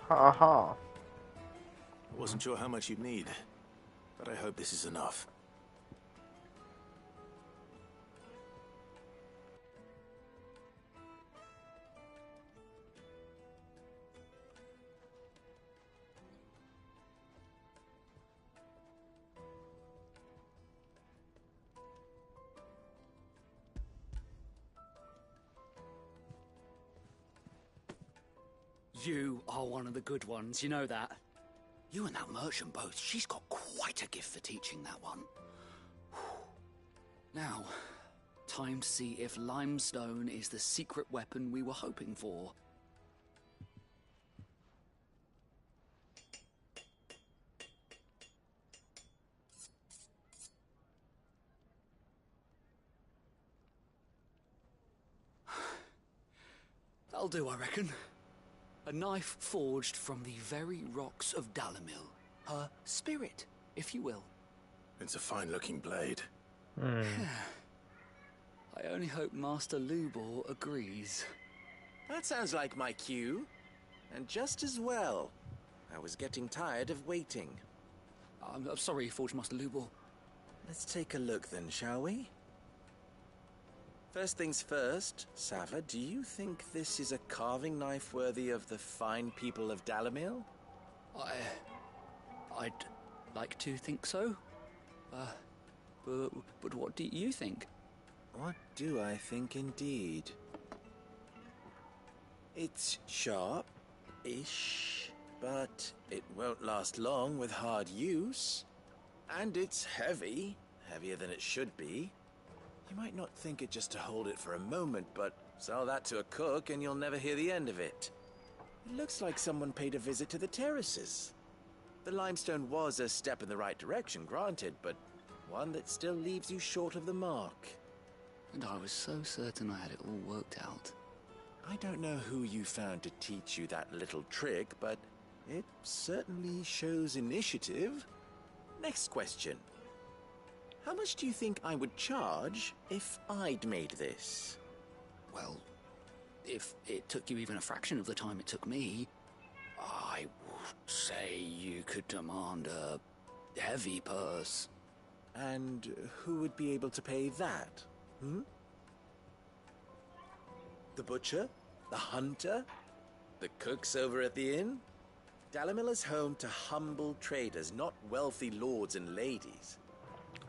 Haha. I wasn't sure how much you'd need, but I hope this is enough. You are one of the good ones, you know that. You and that merchant both, she's got quite a gift for teaching that one. Now, time to see if limestone is the secret weapon we were hoping for. That'll do, I reckon. A knife forged from the very rocks of Dalamil. Her spirit, if you will. It's a fine-looking blade. I only hope Master Lubor agrees. That sounds like my cue. And just as well. I was getting tired of waiting. I'm sorry, Forge Master Lubor. Let's take a look then, shall we? First things first, Sava, do you think this is a carving knife worthy of the fine people of Dalamil? I'd like to think so. But what do you think? What do I think indeed? It's sharp-ish, but it won't last long with hard use. And it's heavy, heavier than it should be. You might not think it just to hold it for a moment, but sell that to a cook and you'll never hear the end of it. It looks like someone paid a visit to the terraces. The limestone was a step in the right direction, granted, but one that still leaves you short of the mark. And I was so certain I had it all worked out. I don't know who you found to teach you that little trick, but it certainly shows initiative. Next question. How much do you think I would charge if I'd made this? Well, if it took you even a fraction of the time it took me, I would say you could demand a heavy purse. And who would be able to pay that? The butcher? The hunter? The cooks over at the inn? Dalamil is home to humble traders, not wealthy lords and ladies.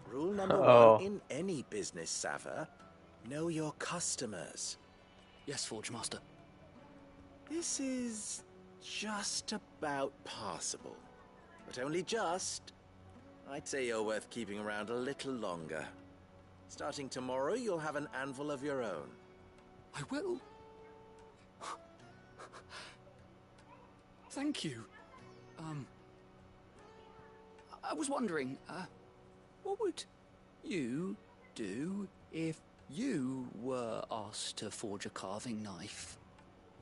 Rule number one in any business, Sava, know your customers. Yes, Forge Master. This is just about passable. But only just. I'd say you're worth keeping around a little longer. Starting tomorrow, you'll have an anvil of your own. I will. Thank you. I was wondering, what would you do if you were asked to forge a carving knife?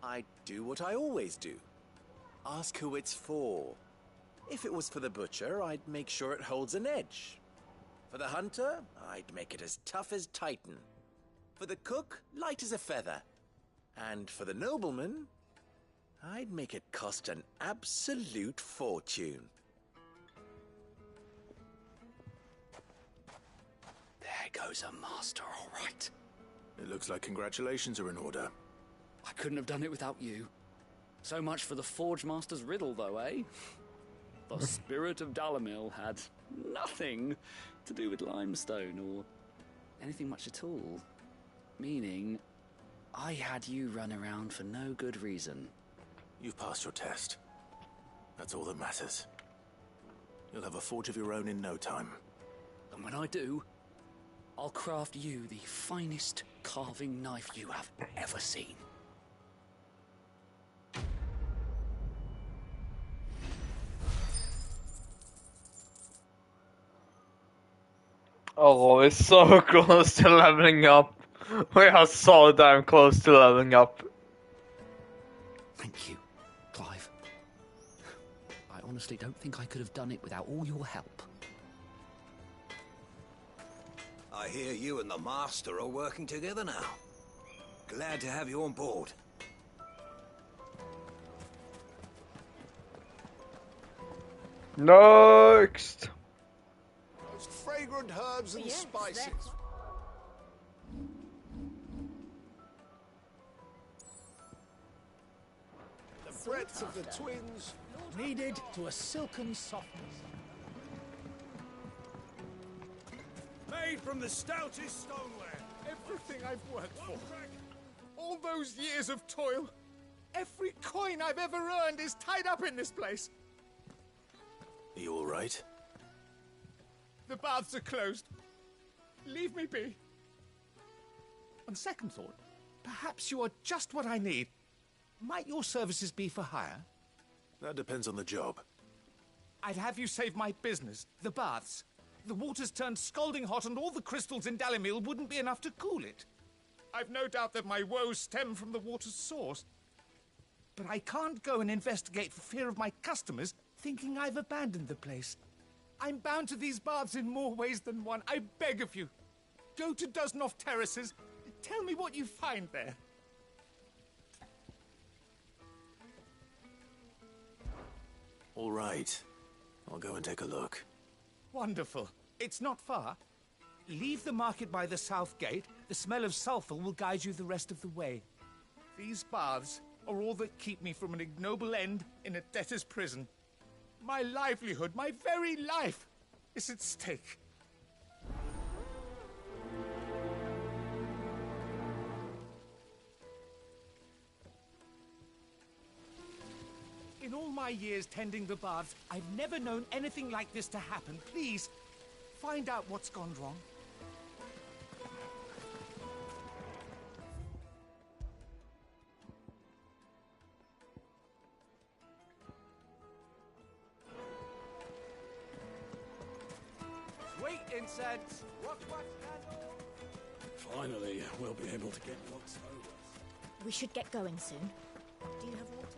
I'd do what I always do. Ask who it's for. If it was for the butcher, I'd make sure it holds an edge. For the hunter, I'd make it as tough as Titan. For the cook, light as a feather. And for the nobleman, I'd make it cost an absolute fortune. There goes a master, all right. It looks like congratulations are in order. I couldn't have done it without you. So much for the Forge Master's riddle, though, eh? The spirit of Dalamil had nothing to do with limestone or anything much at all. Meaning, I had you run around for no good reason. You've passed your test. That's all that matters. You'll have a forge of your own in no time. And when I do, I'll craft you the finest carving knife you have ever seen. Oh, we're so close to leveling up. We are so damn close to leveling up. Thank you, Clive. I honestly don't think I could have done it without all your help. I hear you and the Master are working together now. Glad to have you on board. Next! Most fragrant herbs and spices. The breadth of the twins. Kneaded to a silken softness. Made from the stoutest stoneware. Everything I've worked for. All those years of toil. Every coin I've ever earned is tied up in this place. Are you all right? The baths are closed. Leave me be. On second thought, perhaps you are just what I need. Might your services be for hire? That depends on the job. I'd have you save my business, the baths. The water's turned scalding hot and all the crystals in Dalamil wouldn't be enough to cool it. I've no doubt that my woes stem from the water's source. But I can't go and investigate for fear of my customers thinking I've abandoned the place. I'm bound to these baths in more ways than one. I beg of you. Go to Dusnoff Terraces. Tell me what you find there. All right. I'll go and take a look. Wonderful. It's not far. Leave the market by the south gate. The smell of sulfur will guide you the rest of the way. These baths are all that keep me from an ignoble end in a debtor's prison. My livelihood, my very life, is at stake. In all my years tending the baths, I've never known anything like this to happen. Please, find out what's gone wrong. Sweet incense! What candle? Finally, we'll be able to get what's over. We should get going soon. Do you have water?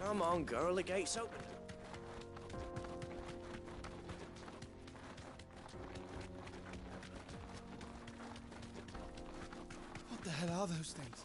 Come on, girl, the gate's open. What the hell are those things?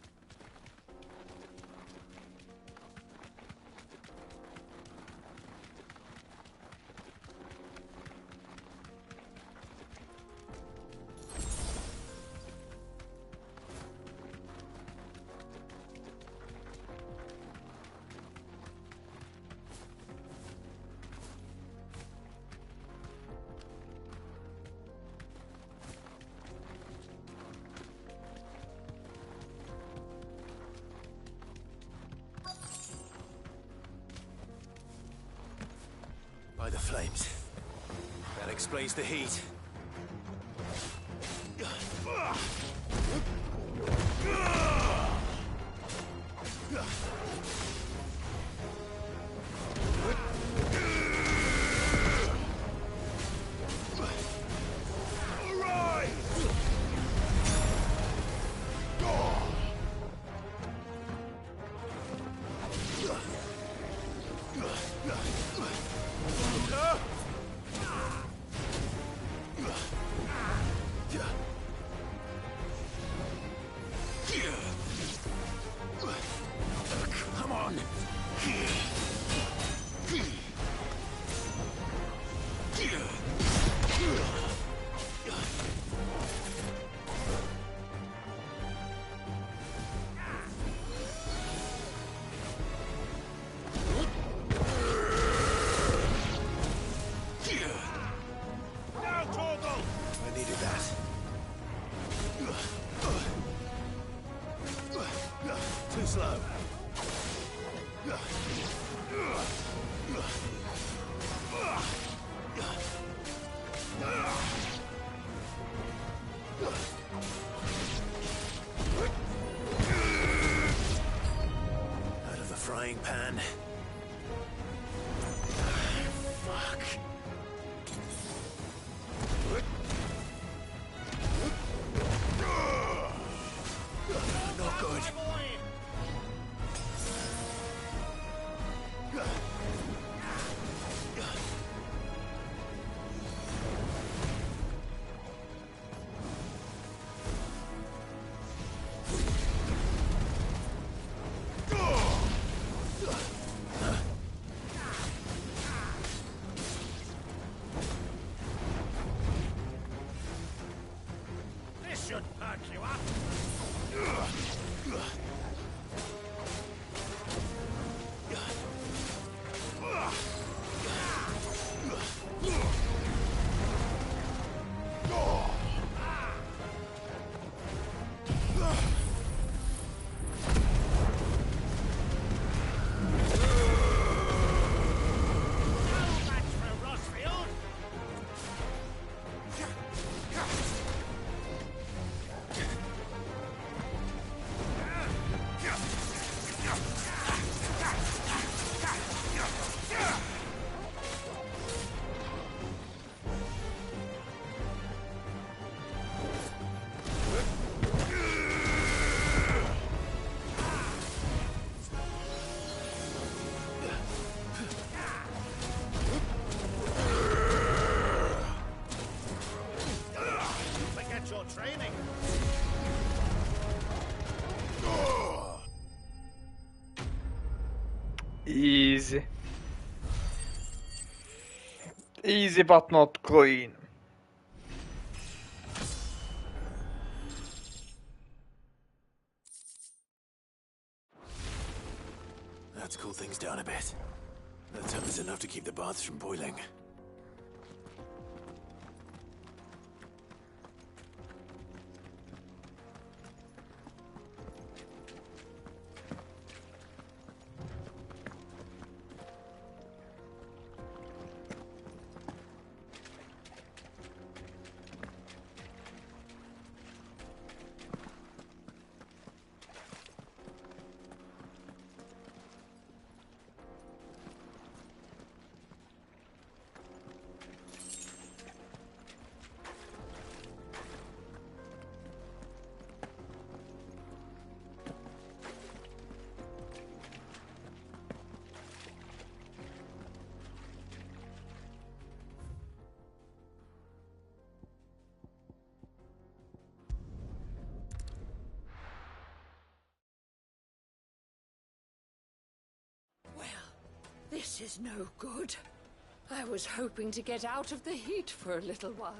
By the flames. That explains the heat. Come on! Now, Torgal! I needed that. Too slow. Out of the frying pan. Fuck. Not good. Easy. Easy but not clean. Let's cool things down a bit. Let's hope there's enough to keep the baths from boiling. This is no good. I was hoping to get out of the heat for a little while.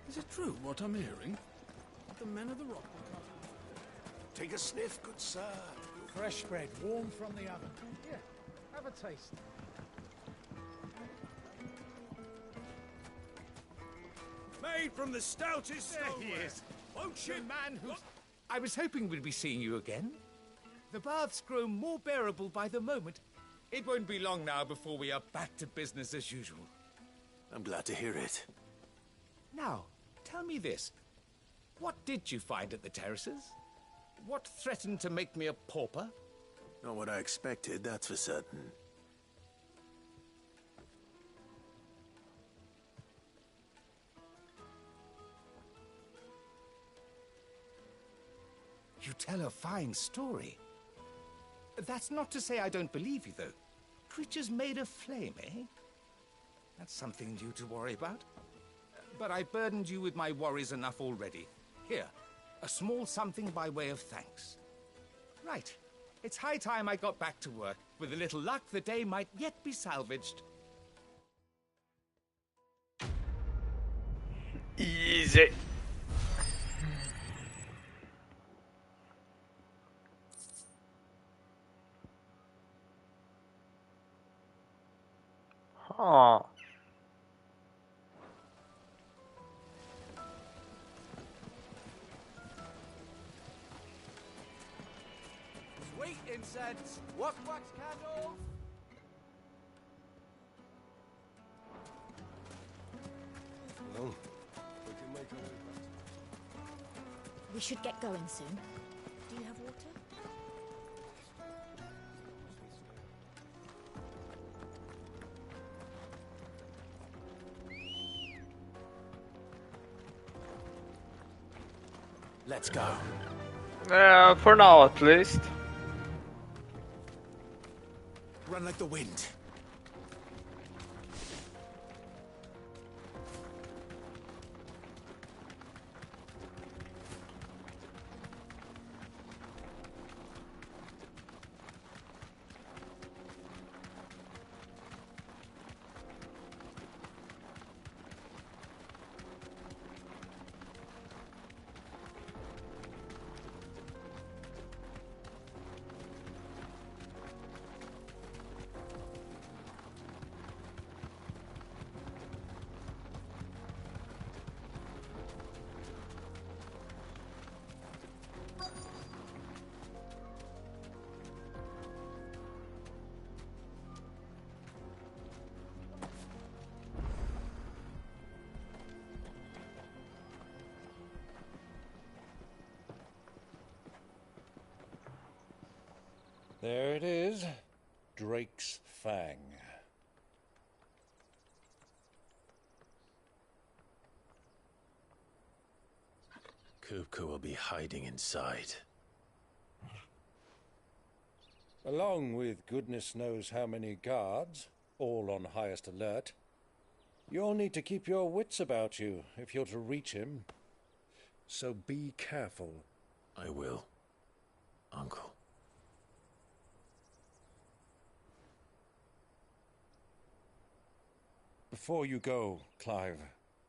Is it true what I'm hearing? The men of the rock will come. Take a sniff, good sir. Fresh bread, warm from the oven. Here, have a taste. Made from the stoutest There stone. he is. Won't you? The man who... I was hoping we'd be seeing you again. The baths grow more bearable by the moment. It won't be long now before we are back to business as usual. I'm glad to hear it. Now, tell me this. What did you find at the terraces? What threatened to make me a pauper? Not what I expected, that's for certain. You tell a fine story. That's not to say I don't believe you, though. Creatures made of flame, eh? That's something new to worry about. But I burdened you with my worries enough already. Here, a small something by way of thanks. Right. It's high time I got back to work. With a little luck, the day might yet be salvaged. Easy. Huh. Sweet incense, wax candles. Well, we can make our way back. We should get going soon. Do you have water? Let's go. For now at least. Run like the wind. There it is. Drake's Fang. Kupka will be hiding inside. Along with goodness knows how many guards, all on highest alert. You'll need to keep your wits about you if you're to reach him. So be careful. I will, Uncle. Before you go, Clive,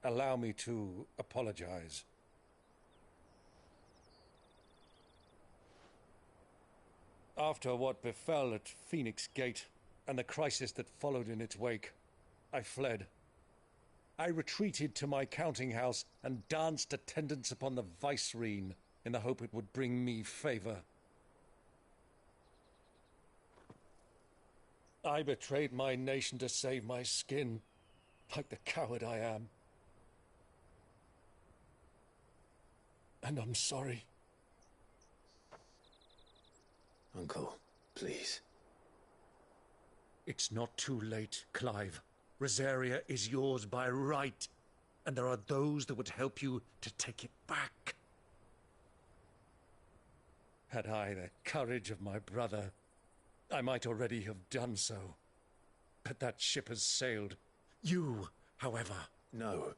allow me to apologize. After what befell at Phoenix Gate and the crisis that followed in its wake, I fled. I retreated to my counting house and danced attendance upon the vicereine in the hope it would bring me favor. I betrayed my nation to save my skin, like the coward I am. And I'm sorry. Uncle, please. It's not too late, Clive. Rosaria is yours by right, and there are those that would help you to take it back. Had I the courage of my brother, I might already have done so. But that ship has sailed. You, however... No.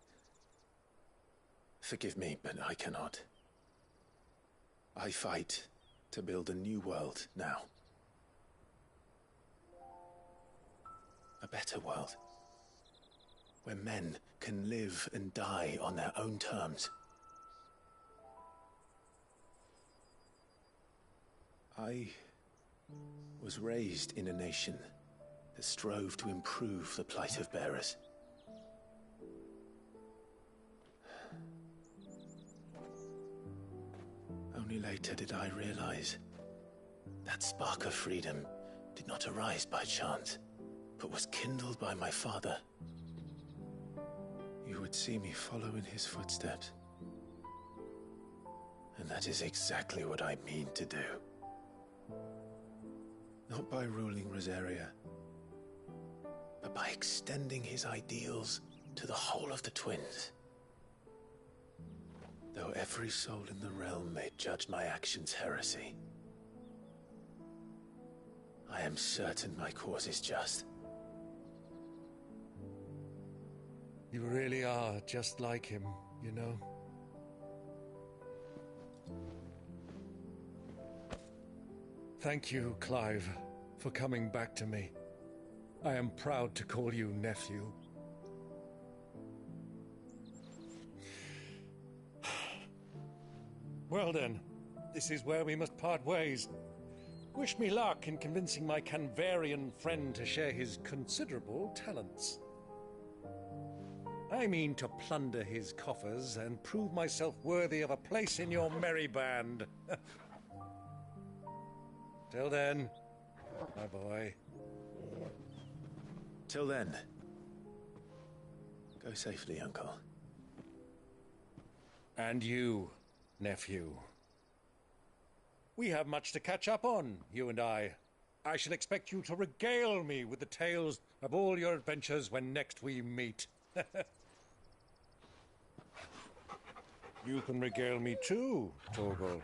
Forgive me, but I cannot. I fight to build a new world now. A better world. Where men can live and die on their own terms. I was raised in a nation that strove to improve the plight of bearers. Only later did I realize that spark of freedom did not arise by chance, but was kindled by my father. You would see me follow in his footsteps. And that is exactly what I mean to do. Not by ruling Rosaria, but by extending his ideals to the whole of the twins. Though every soul in the realm may judge my actions heresy, I am certain my cause is just. You really are just like him, you know? Thank you, Clive, for coming back to me. I am proud to call you nephew. Well then, this is where we must part ways. Wish me luck in convincing my Canvarian friend to share his considerable talents. I mean to plunder his coffers and prove myself worthy of a place in your merry band. Till then, my boy. Till then, go safely, Uncle. And you, nephew. We have much to catch up on, you and I. I shall expect you to regale me with the tales of all your adventures when next we meet. You can regale me too, Torgal.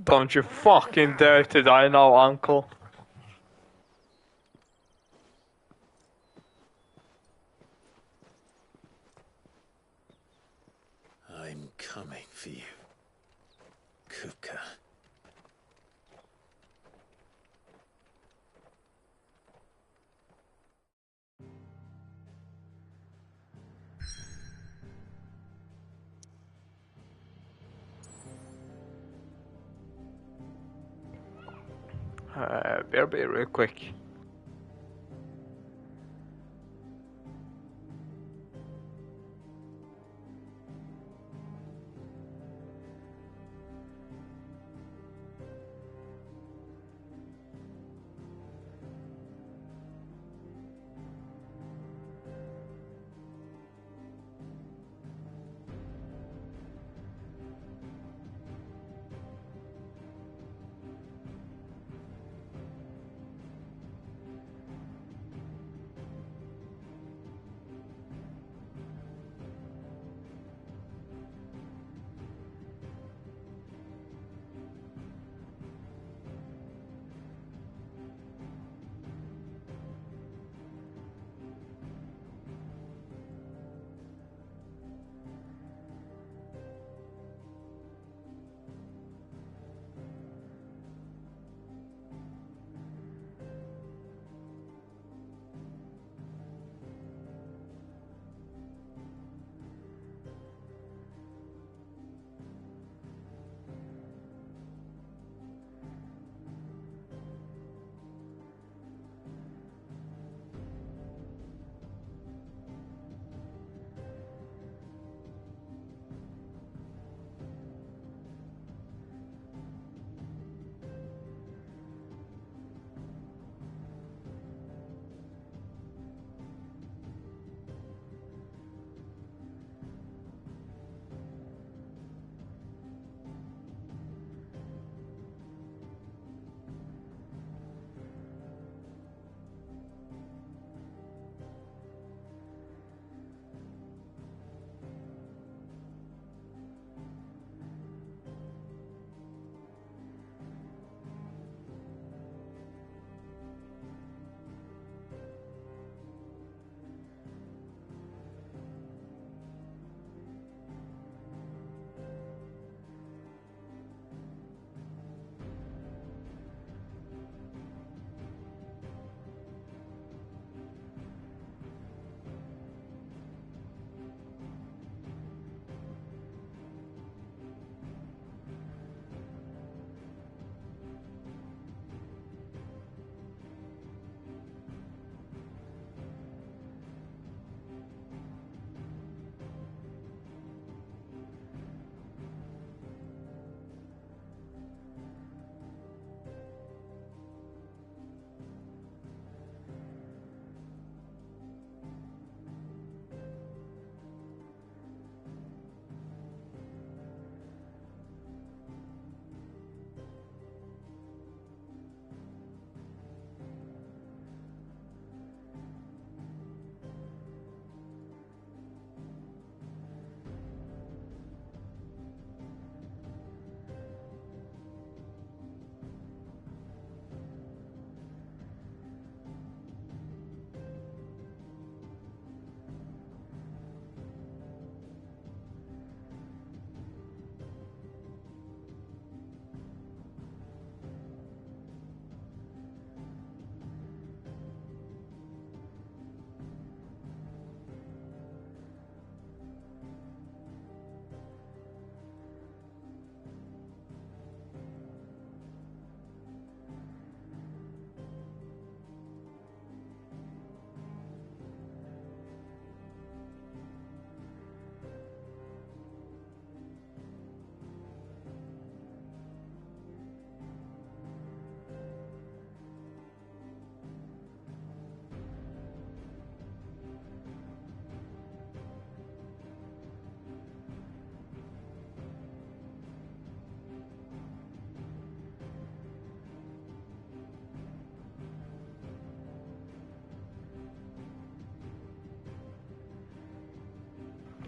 Don't you fucking dare to die now, Uncle. I'm coming for you, Kupka. Better be real quick.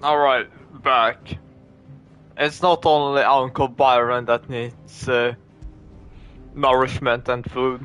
Alright, back. It's not only Uncle Byron that needs nourishment and food.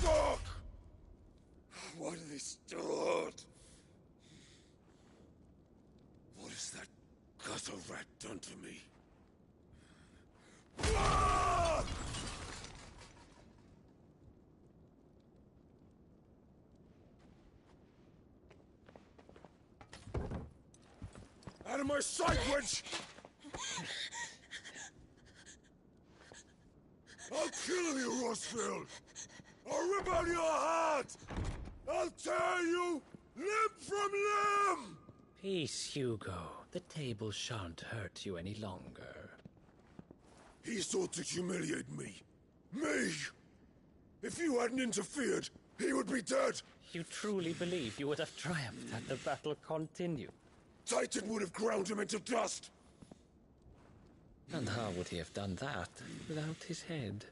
Fuck! Why do they start? What has that gutter rat done to me? Ah! Out of my sight, witch! I'll kill you, Rossfield! I'll rip out your heart! I'll tear you limb from limb! Peace, Hugo. The table shan't hurt you any longer. He sought to humiliate me. Me! If you hadn't interfered, he would be dead! You truly believe you would have triumphed had the battle continued? Titan would have ground him into dust! And how would he have done that without his head?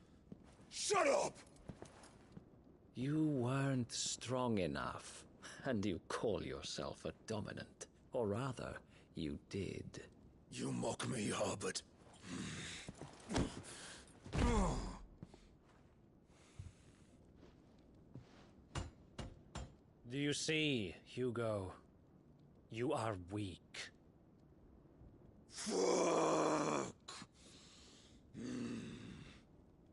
Shut up! You weren't strong enough, and you call yourself a dominant. Or rather, you did. You mock me, Harbert. Do you see, Hugo? You are weak. Fuck!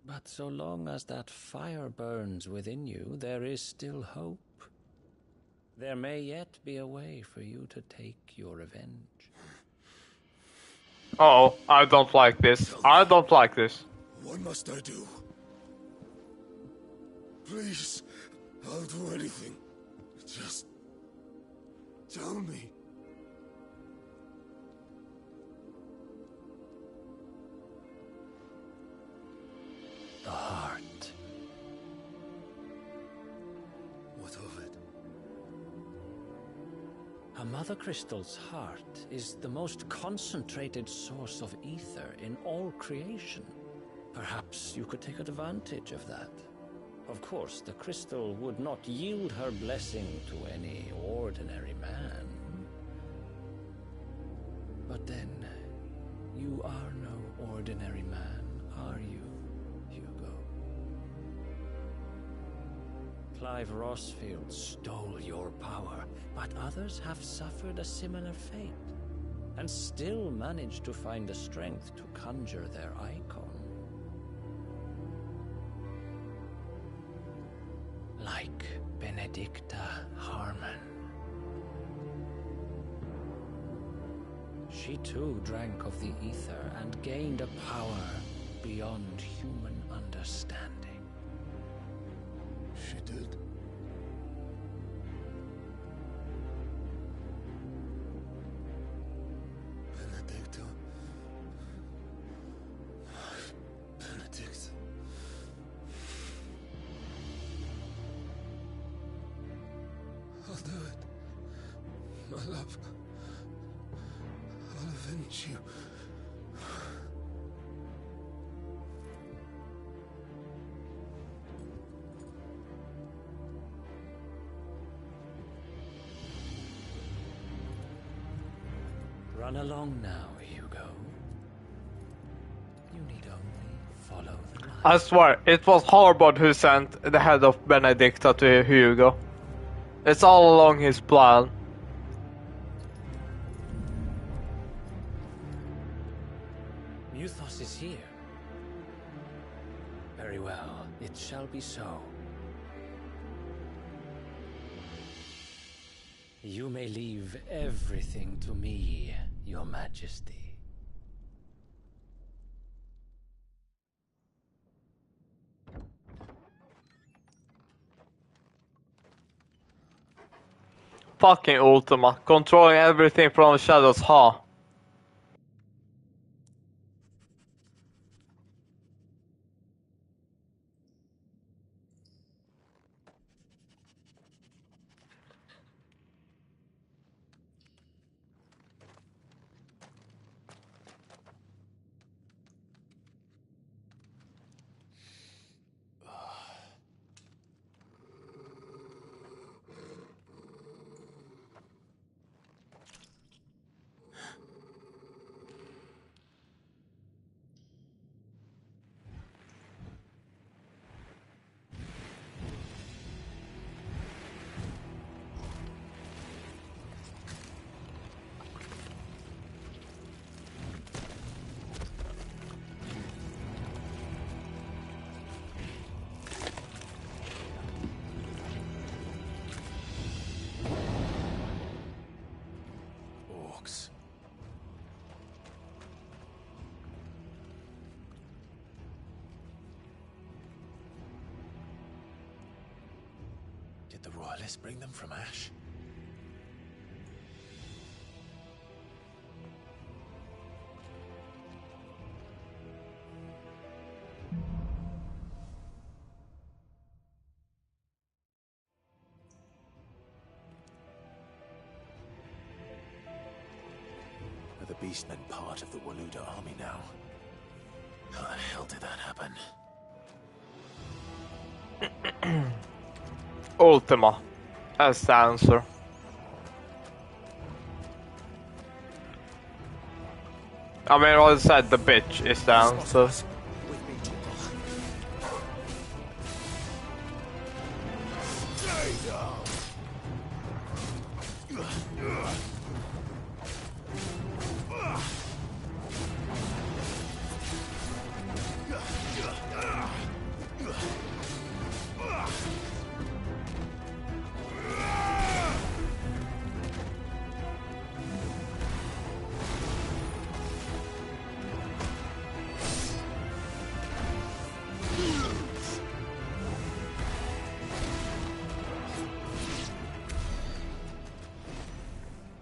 But so long as that fire burns within you, there is still hope. There may yet be a way for you to take your revenge. Oh, I don't like this. I don't like this. What must I do? Please, I'll do anything. Just tell me. The heart. What of it? A Mother Crystal's heart is the most concentrated source of ether in all creation. Perhaps you could take advantage of that. Of course, the crystal would not yield her blessing to any ordinary man. But then, you are no ordinary man, are you, Hugo? Clive Rossfield stole your power, but others have suffered a similar fate, and still managed to find the strength to conjure their icon. Like Benedicta Harmon. She too drank of the ether and gained a power beyond human understanding. She did. Benedicta. Benedict. I'll do it. My love. I'll avenge you. Run along now, Hugo. You need only follow the light. I swear, it was Harbord who sent the head of Benedicta to Hugo. It's all along his plan. Muthos is here. Very well, it shall be so. You may leave everything to me, Your Majesty. Fucking Ultima, controlling everything from the shadows, huh? the royalists bring them from Ash? Are the Beastmen part of the Waluda army now? How the hell did that happen? Ultima as the answer. I mean, I said the bitch is the answer.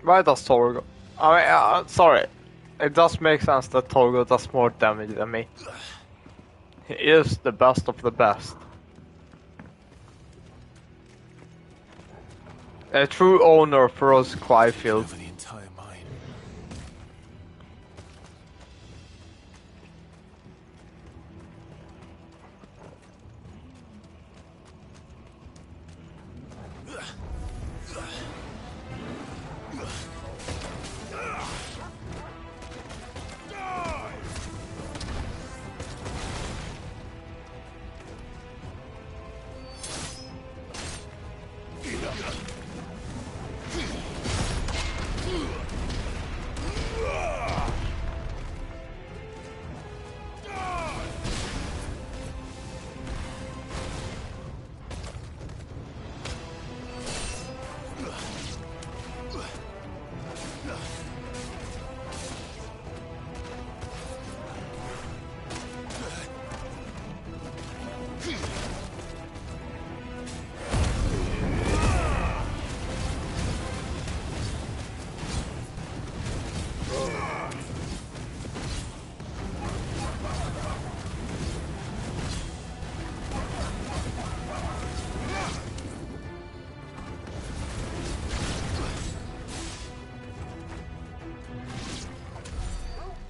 Why does Torgo? I mean, sorry. It does make sense that Torgo does more damage than me. He is the best of the best. A true owner for us Quietfield.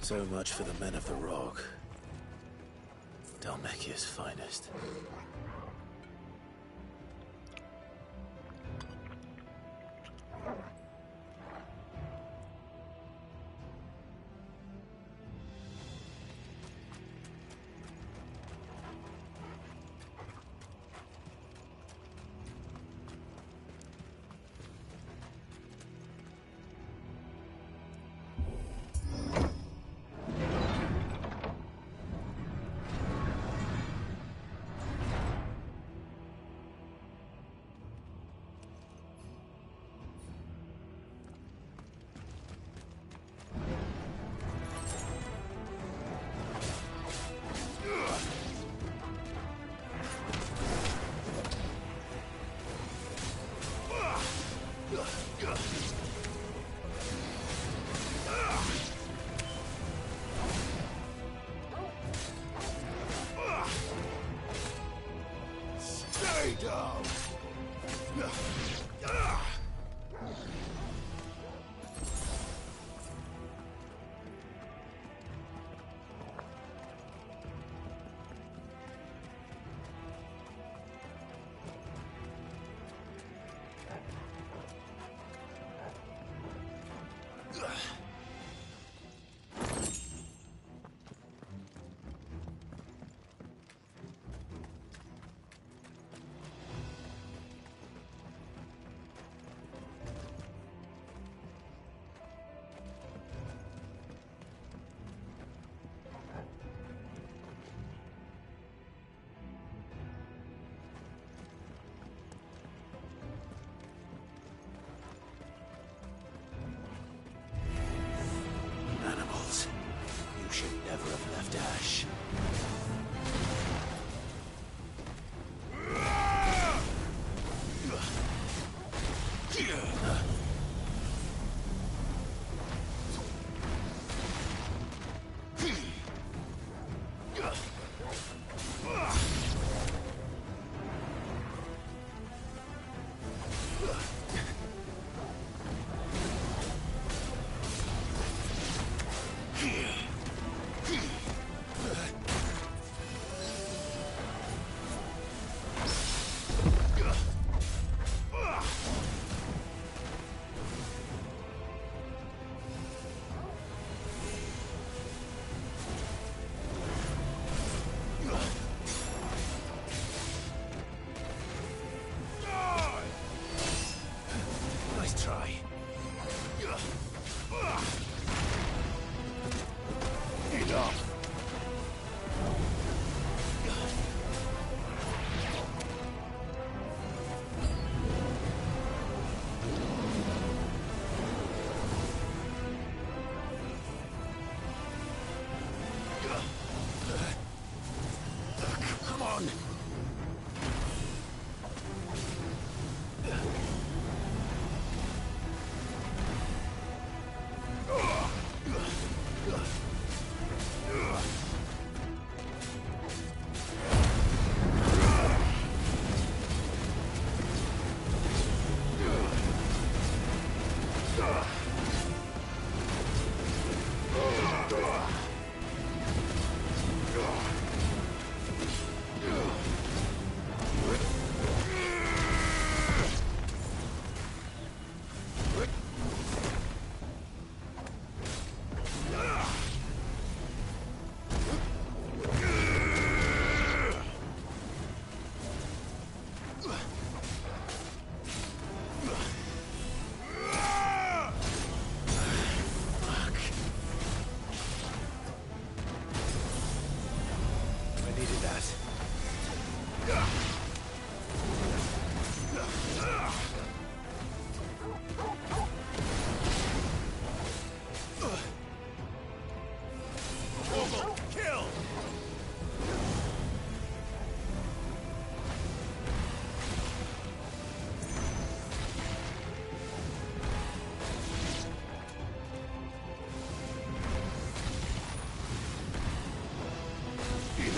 So much for the men of the Rock. Dalmekia's finest.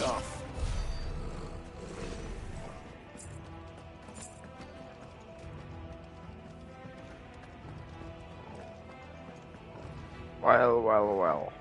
off. Well, well, well.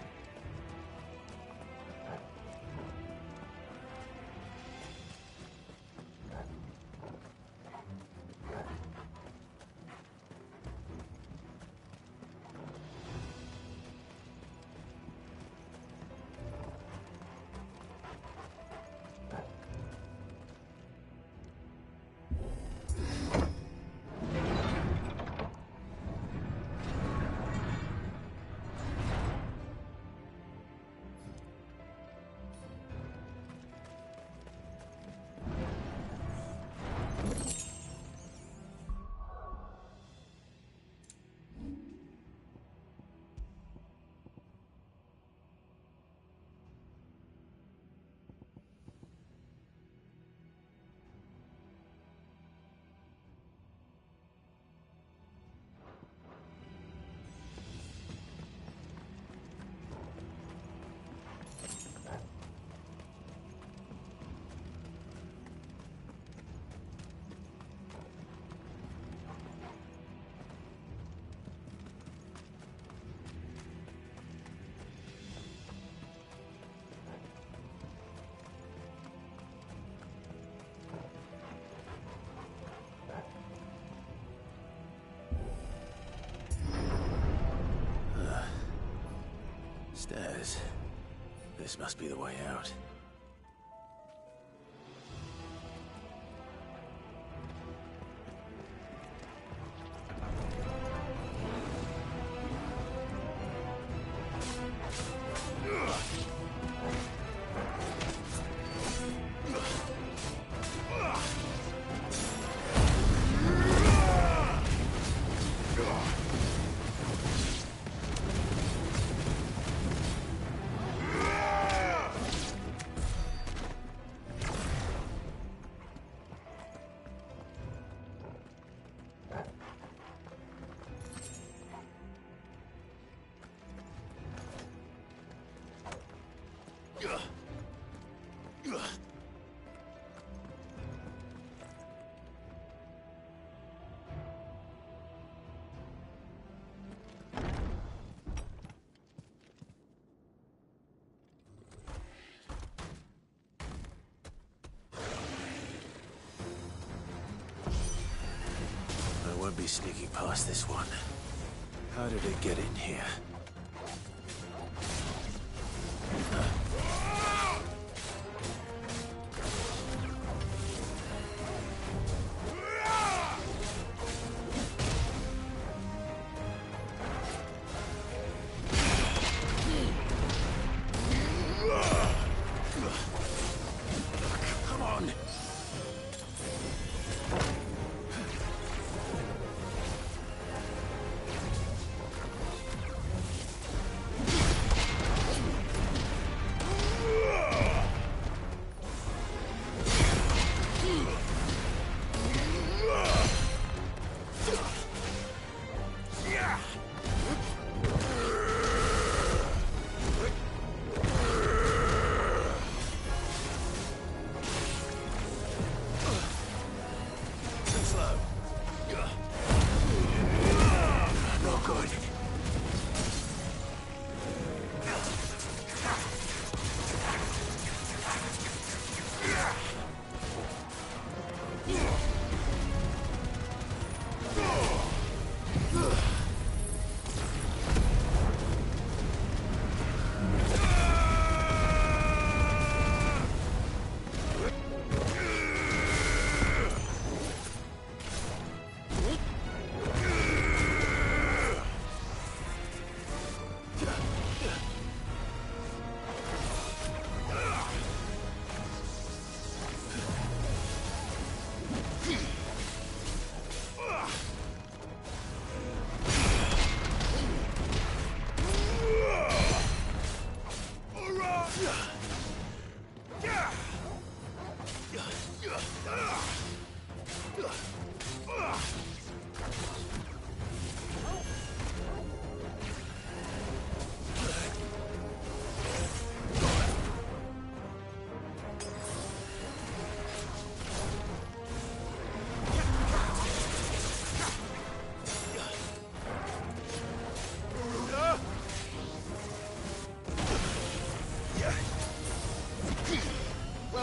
Stairs. This must be the way out. I won't be sneaking past this one. How did it get in here? Come on.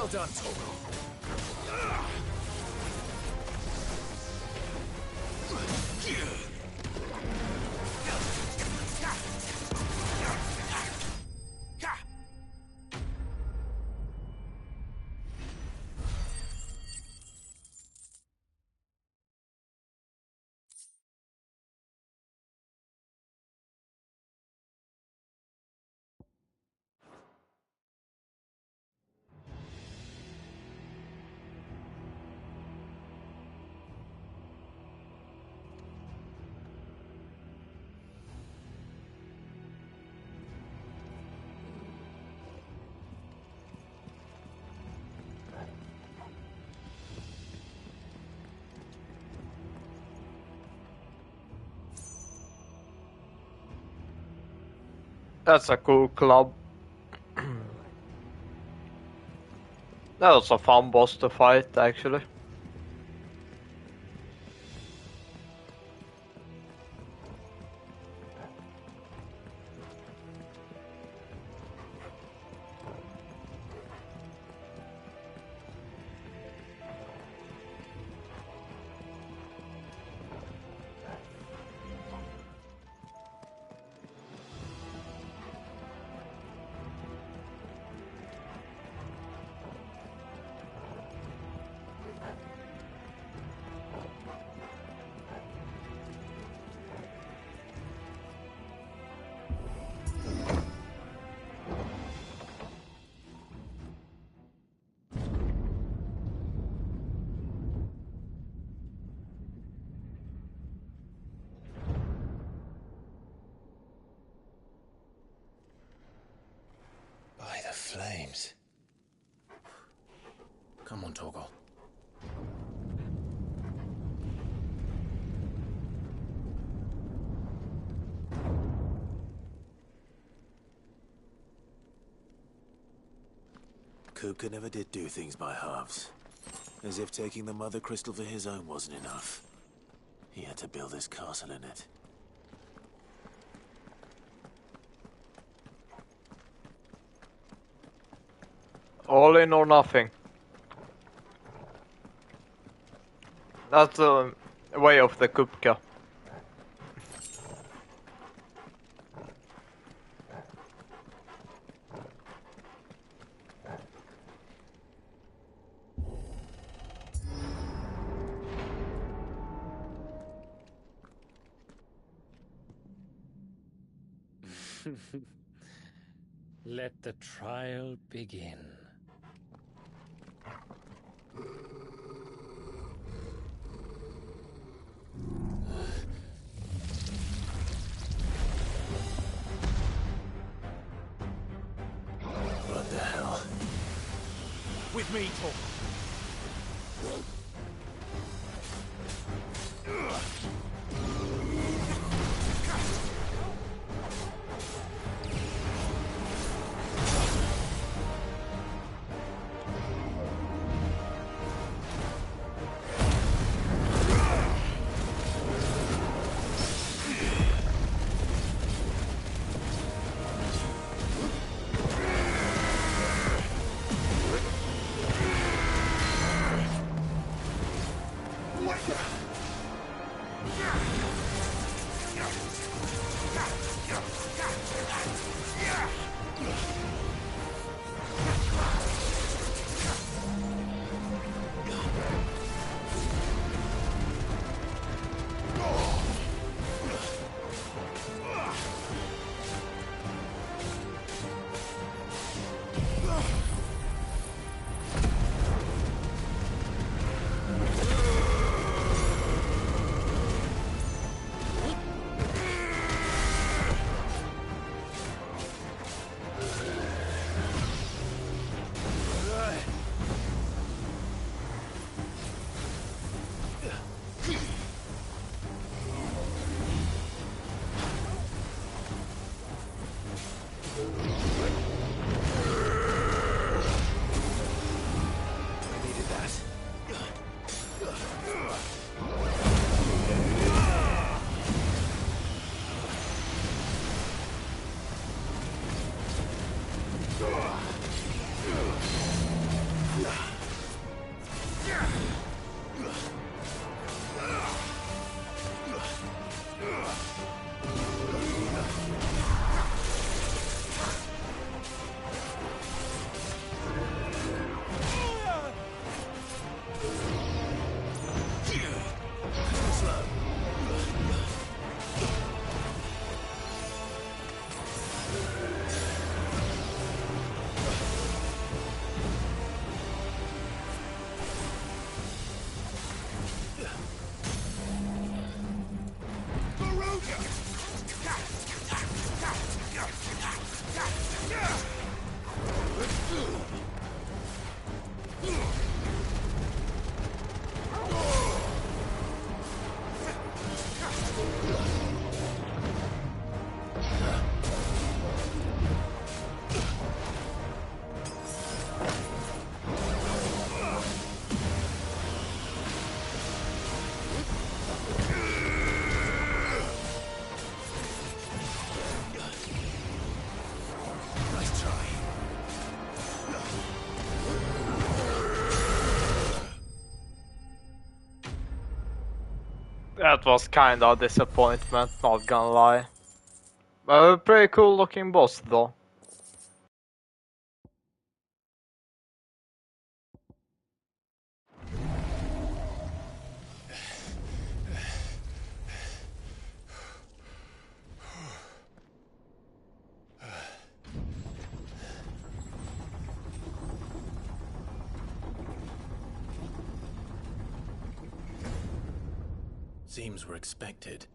Well done, Torgal. That's a cool club. That was a fun boss to fight, actually. By the flames. Come on, Torgal. Kupka never did do things by halves. As if taking the Mother Crystal for his own wasn't enough. He had to build his castle in it. All in or nothing. That's the way of the Kupka. Let the trial begin. What the hell? With me, Torgal. That was kinda a disappointment, not gonna lie. But a pretty cool looking boss though. Seems we're expected.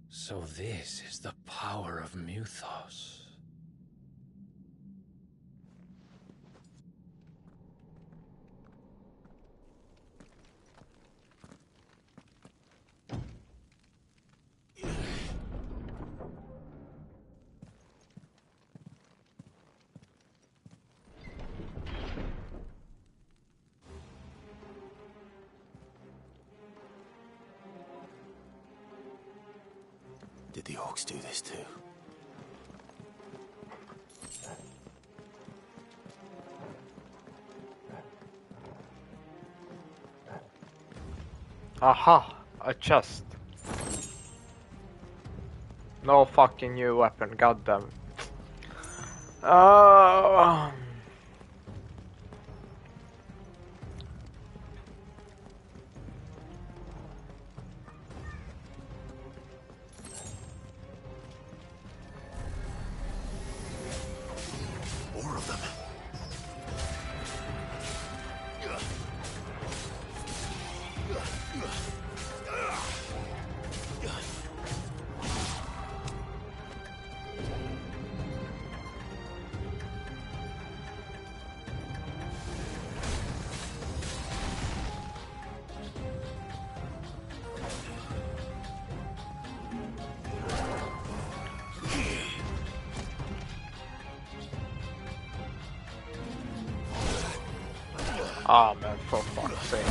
So this is the power of Muthos. Did the orcs do this too? Aha, a chest. No fucking new weapon, goddamn. More of them. Ah man, for fuck's sake.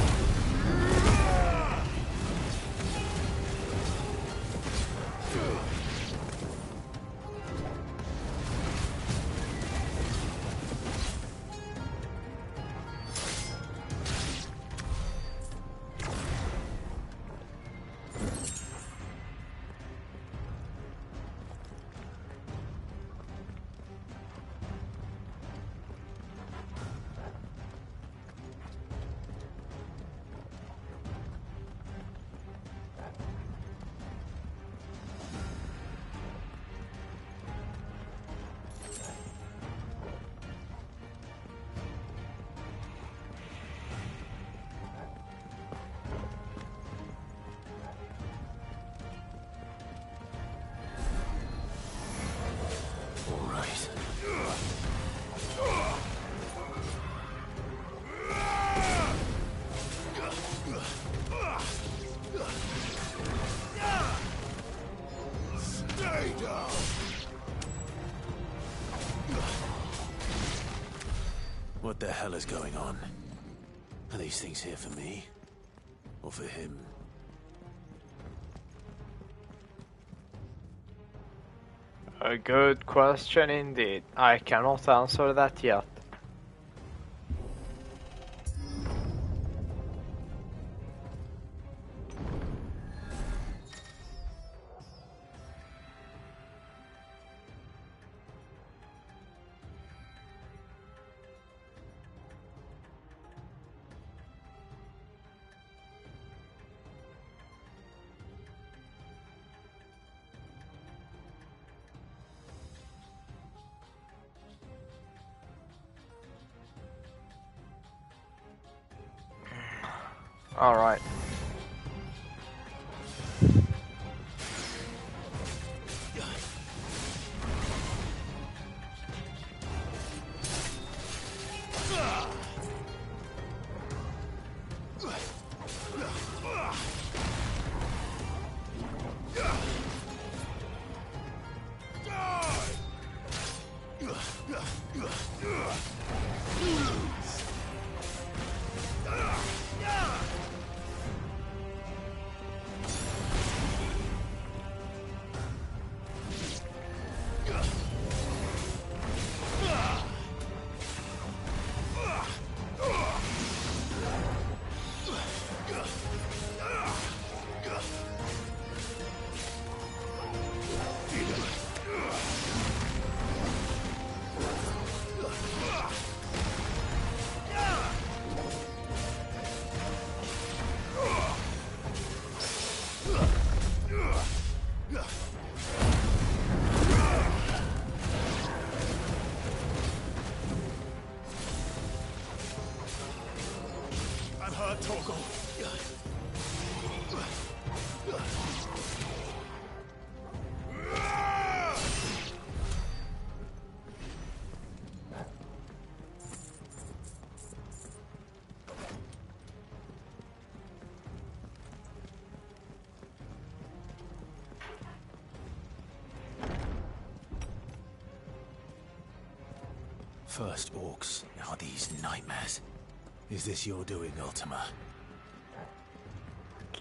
What the hell is going on? Are these things here for me? Or for him? A good question indeed. I cannot answer that yet. All right. First orcs, now these nightmares. Is this your doing, Ultima?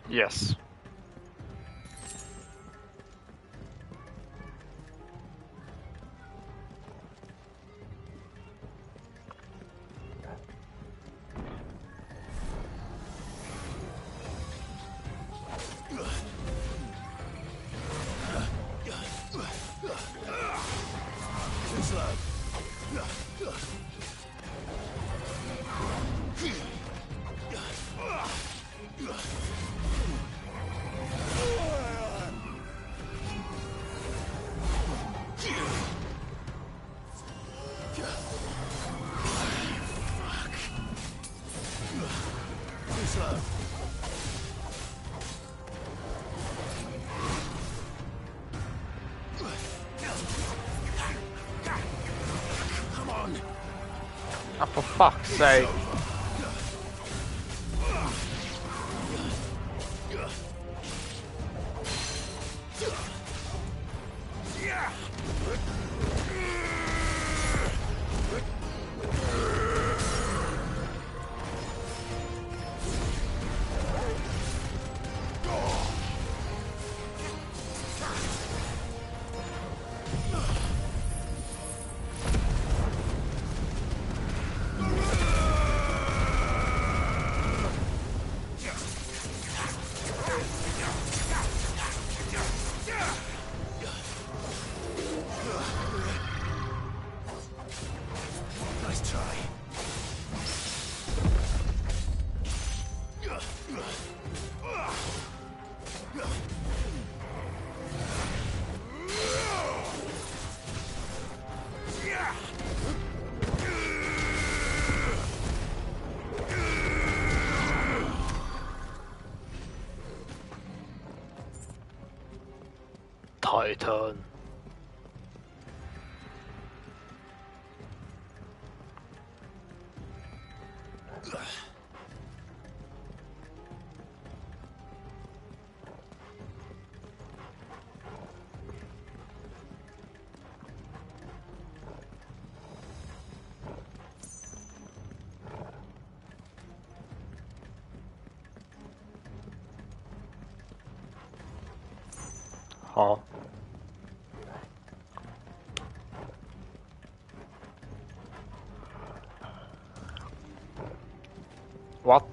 Yes. Oh, for fuck's sake. Nice try. Titan. Huh. What?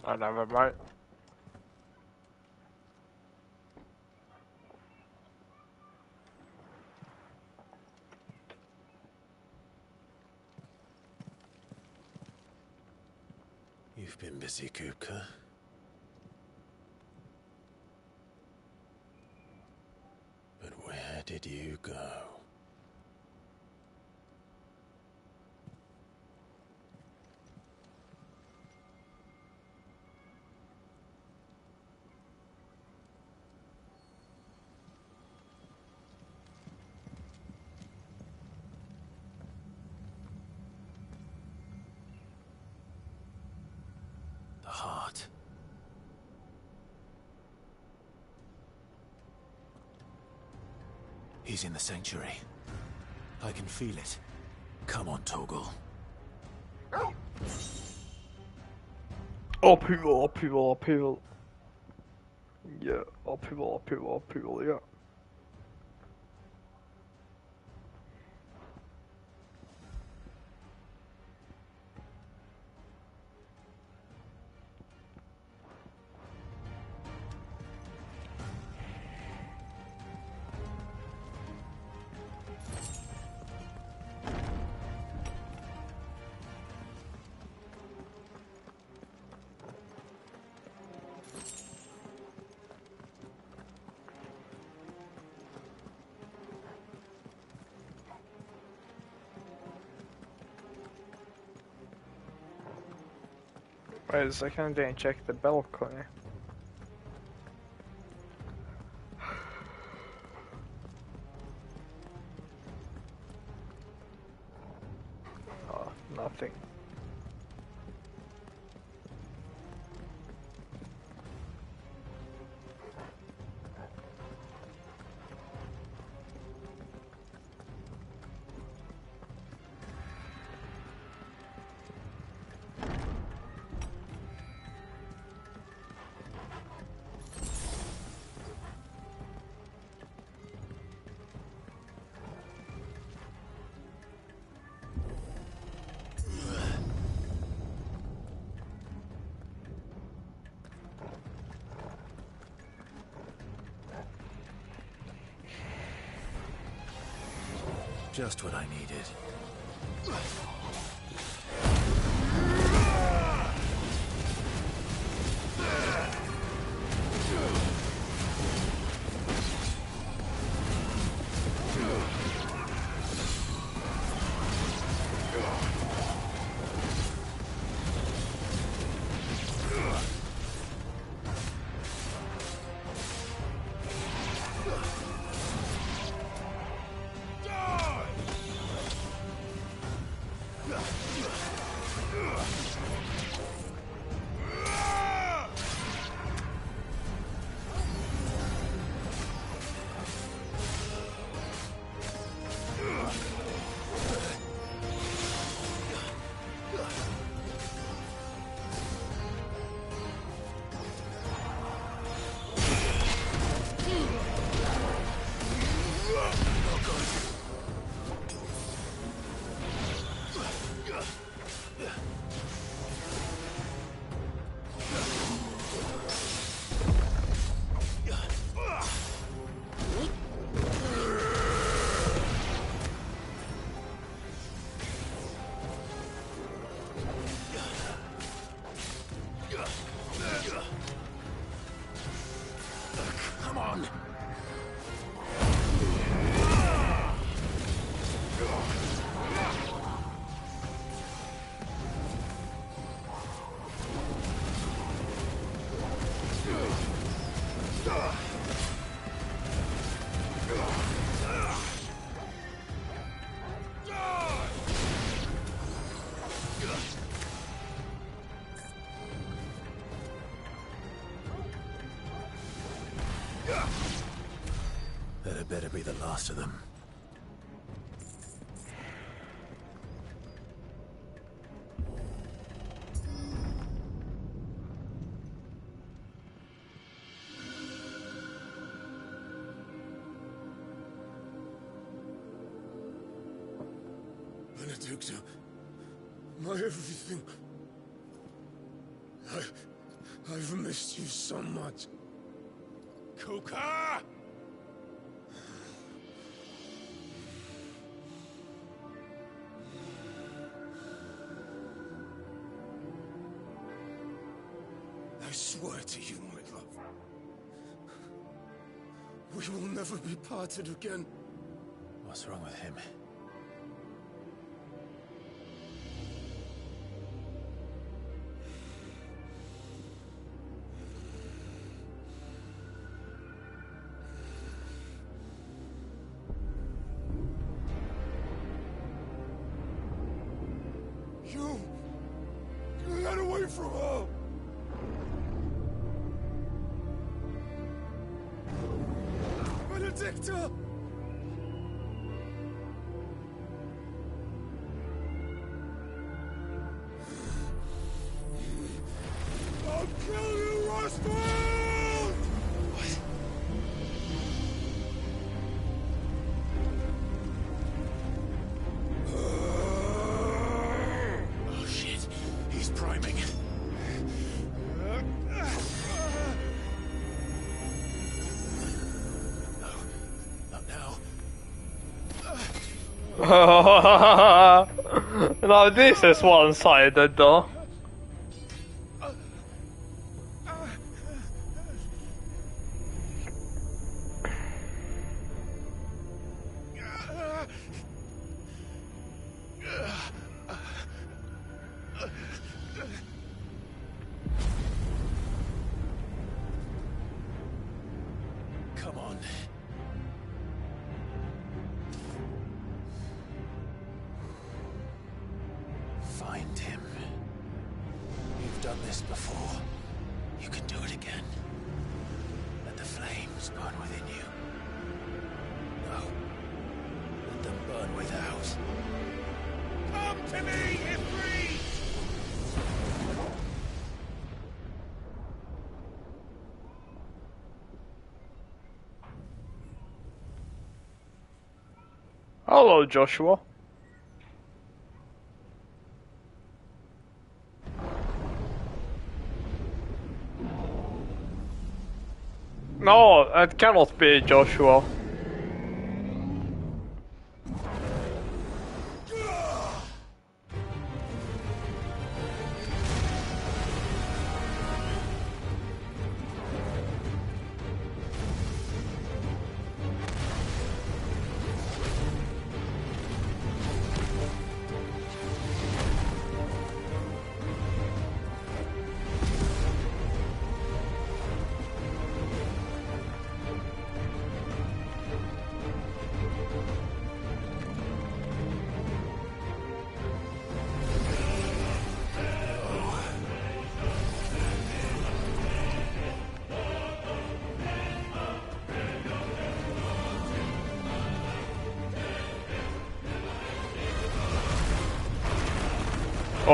Oh, never mind. You've been busy, Kupka. But where did you go? The heart. He's in the sanctuary. I can feel it. Come on, Torgal. Upheaval. Yeah, upheaval, yeah. Wait a second, I didn't check the balcony. Oh, nothing. Just what I needed. Come on! That had better be the last of them. Benedicta, my everything. I've missed you so much. Kupka! I swear to you, my love, we will never be parted again. What's wrong with him? You got away from her. Benedicta! I'll kill you, Roswell! What? Oh shit, he's priming. No, this is one-sided though. Come on. Find him. You've done this before. You can do it again. Let the flames burn within you. No. Let them burn without. Come to me, Ifrit! Hello, Joshua. No, it cannot be Joshua.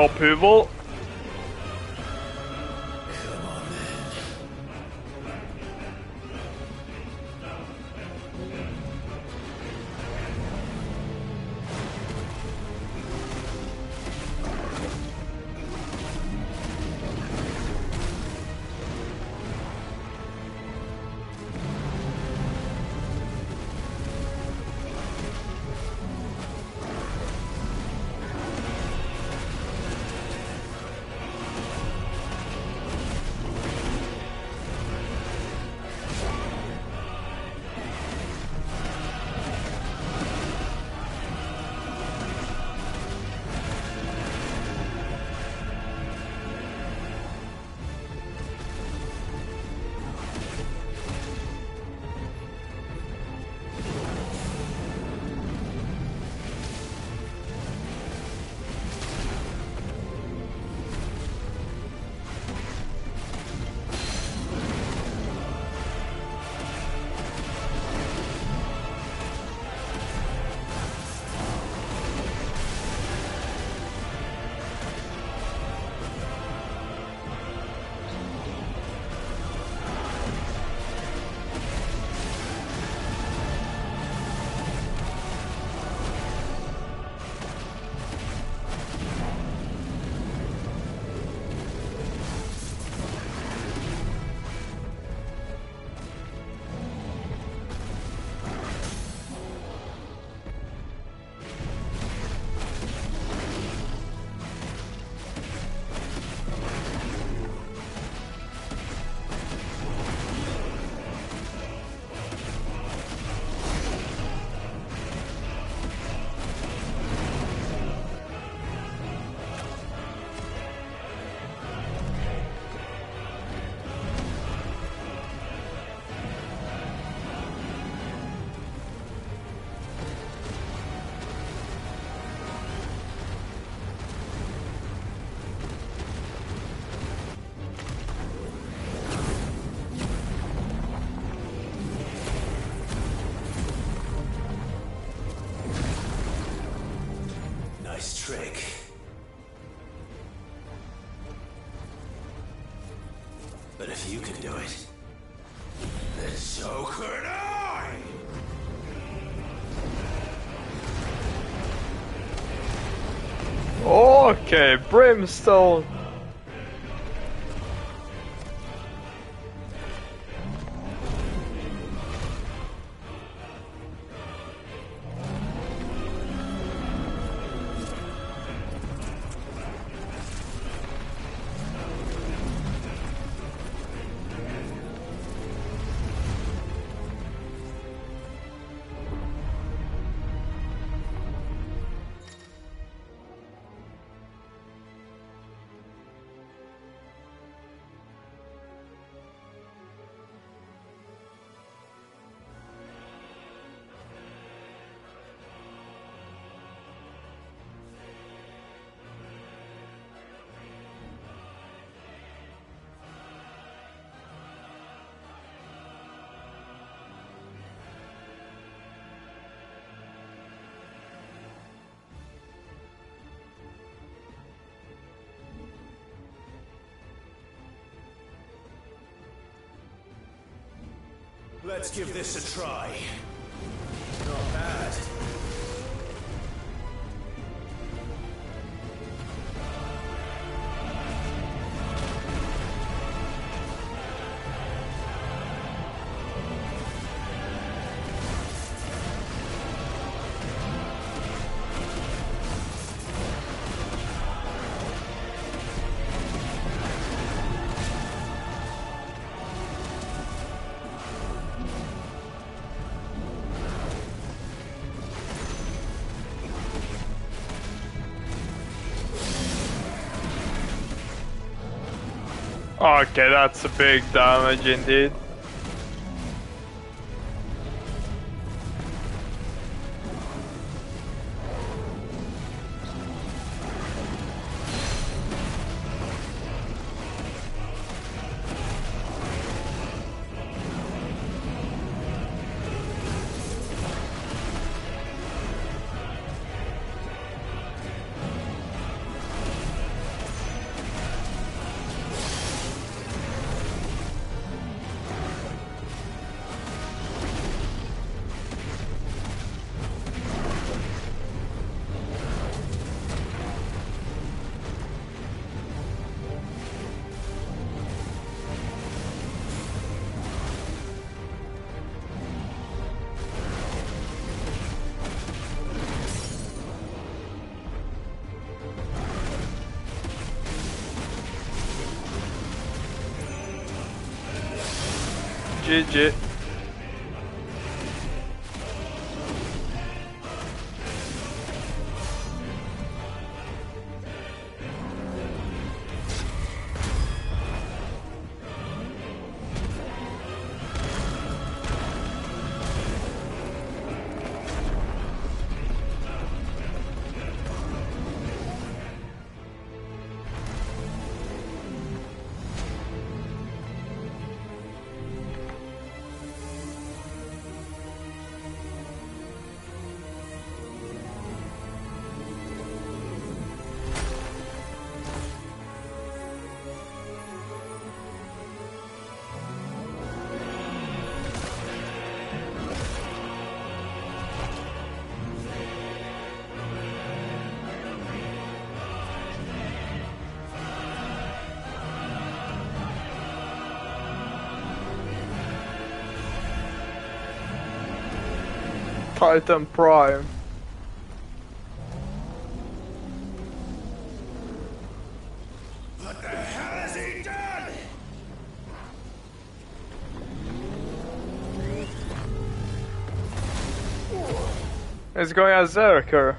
people. Nice trick. But if you can do it, then so could I! Okay, Brimstone. Let's give this a try. Not bad. Okay, that's a big damage indeed. GG. Titan Prime. What the hell has he done? It's going as Zerker.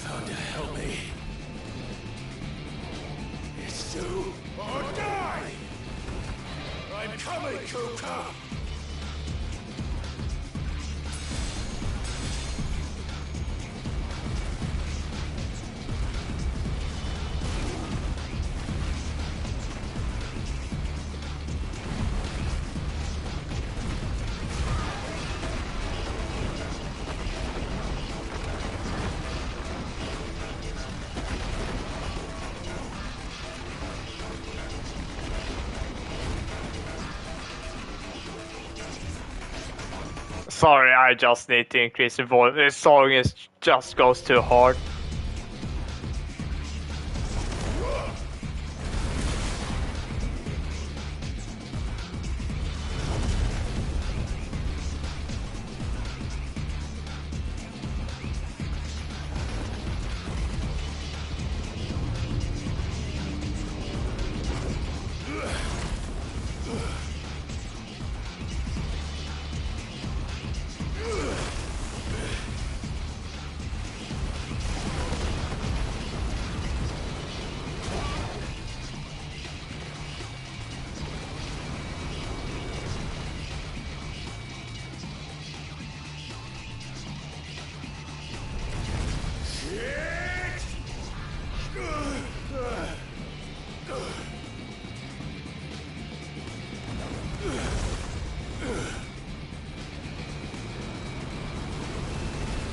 Thunder, help me. It's do or die! I'm coming, Kupka! Sorry, I just need to increase the volume. This song is just goes too hard.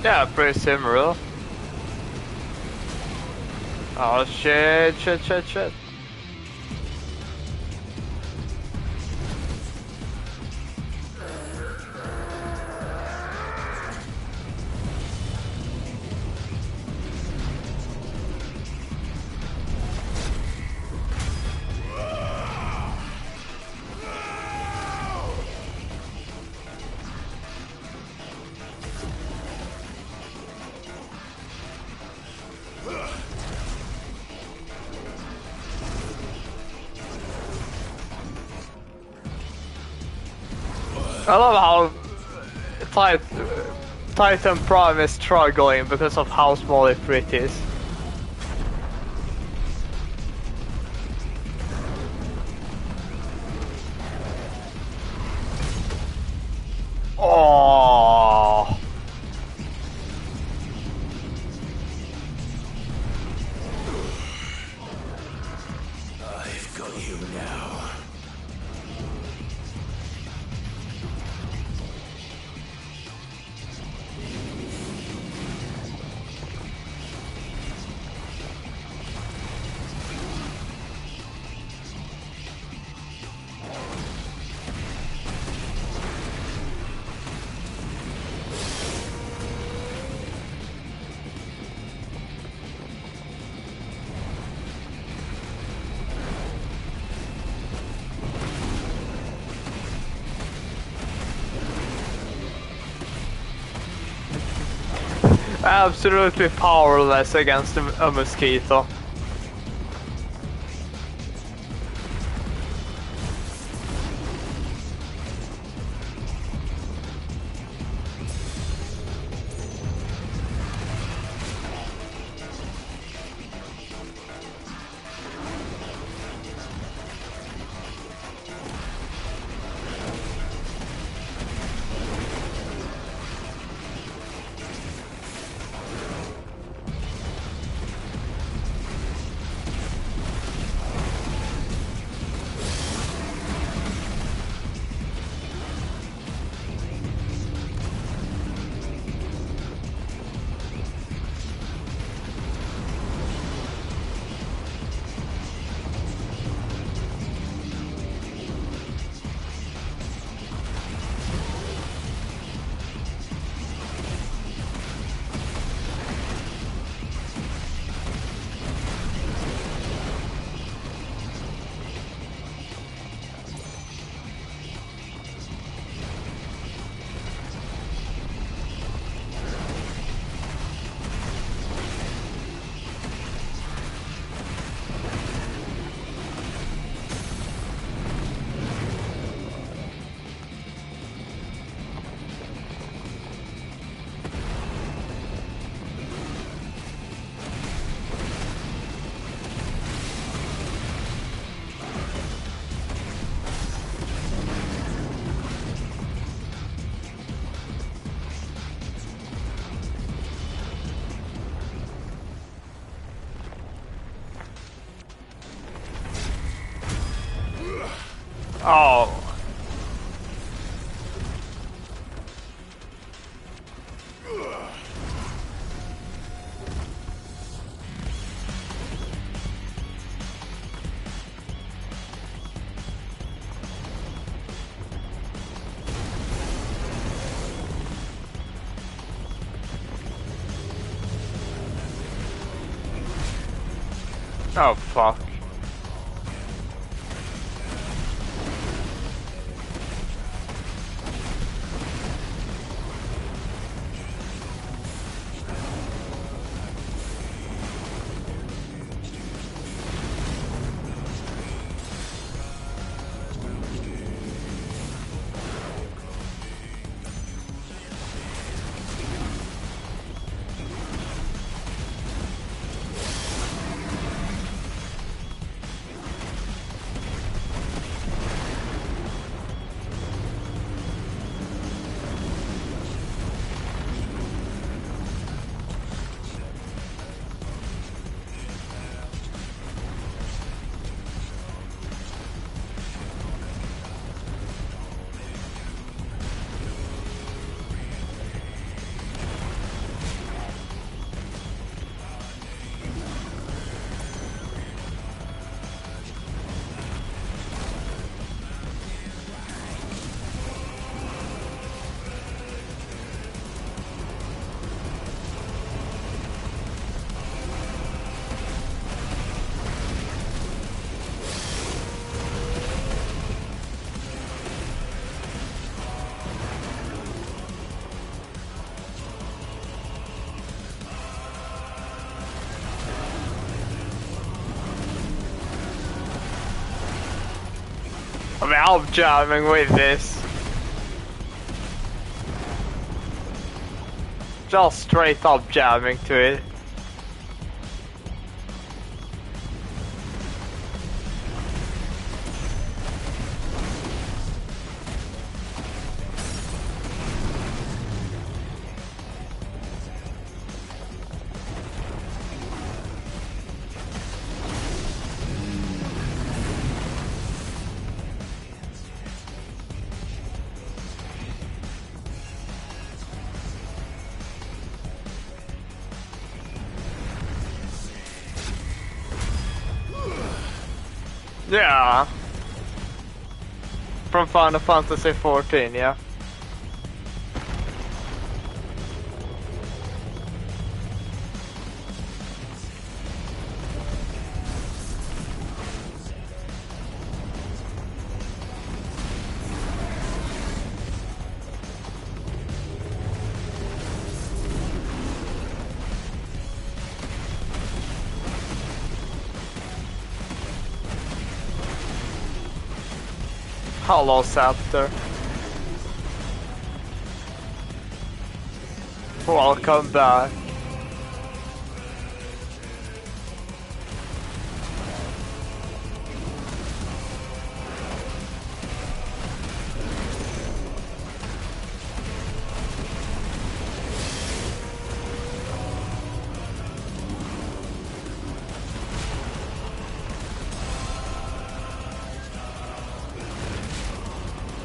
Yeah, pretty similar. Oh shit. I love how Titan Prime is struggling because of how small it is. Oh. I've got you now. Absolutely powerless against a mosquito. Oh. Oh, fuck. I mean, I'm jamming with this. Just straight up jamming to it. Yeah. From Final Fantasy 14, yeah. Hello, Scepter. Welcome back.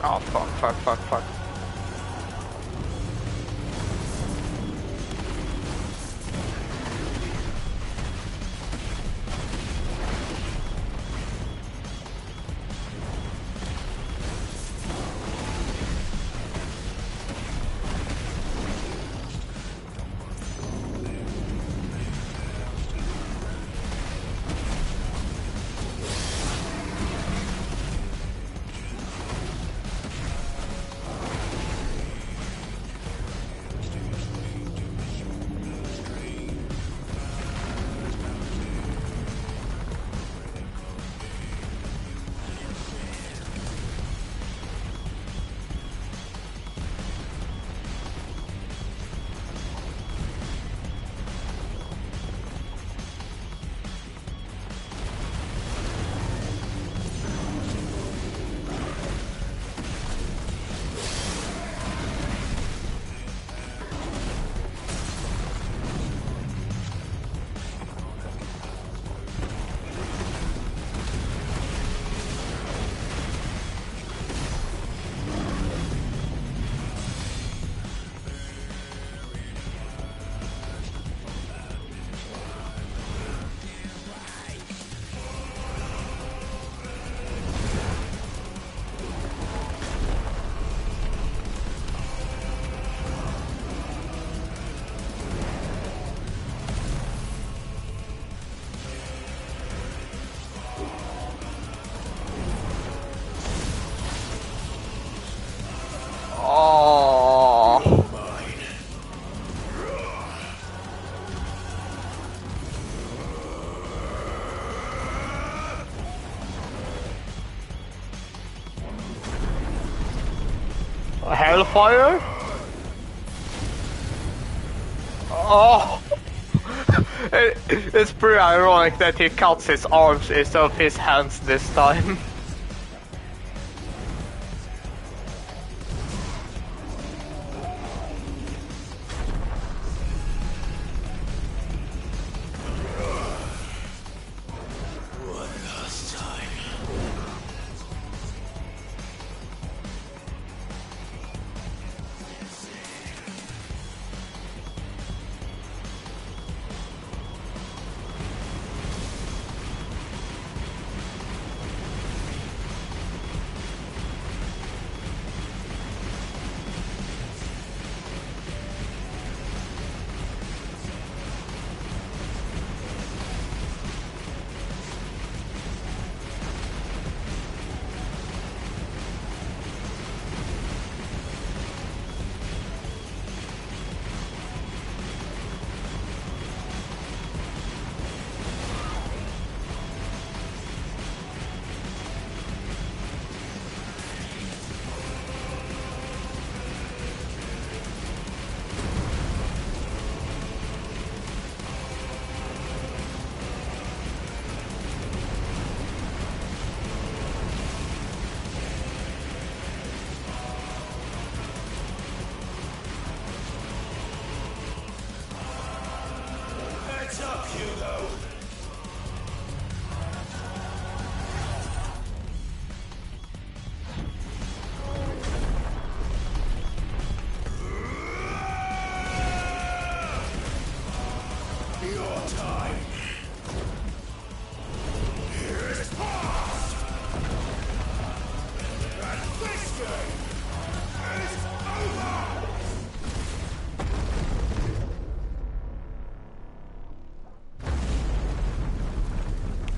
Oh, fuck. Hellfire? Oh! It's pretty ironic that he cuts his arms instead of his hands this time.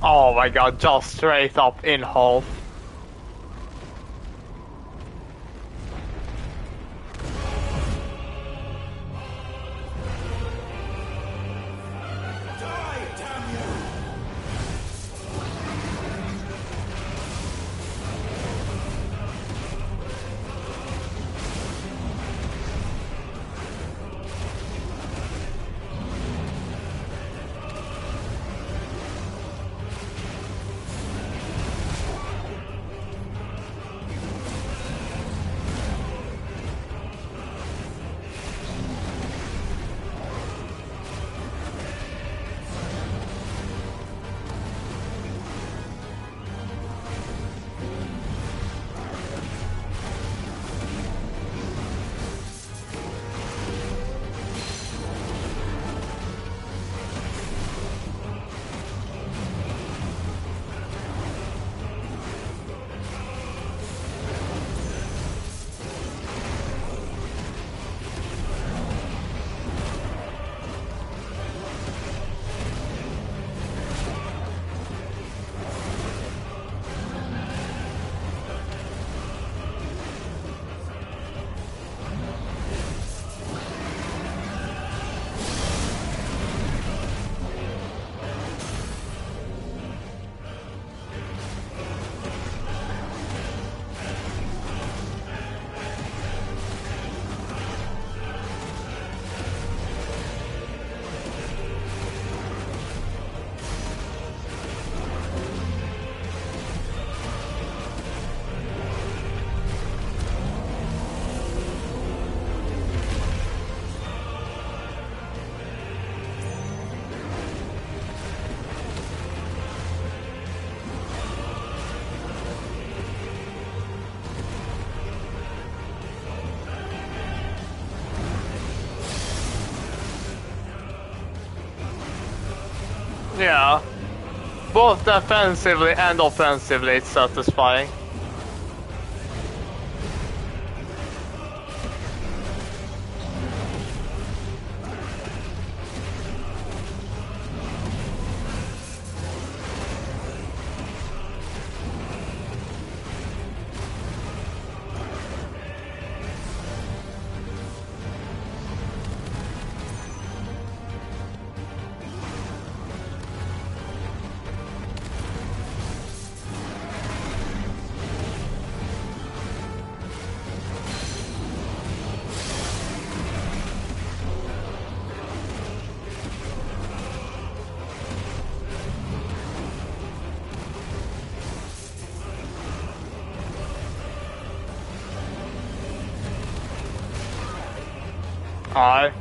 Oh my god, just straight up in half. Yeah. Both defensively and offensively it's satisfying. Aye.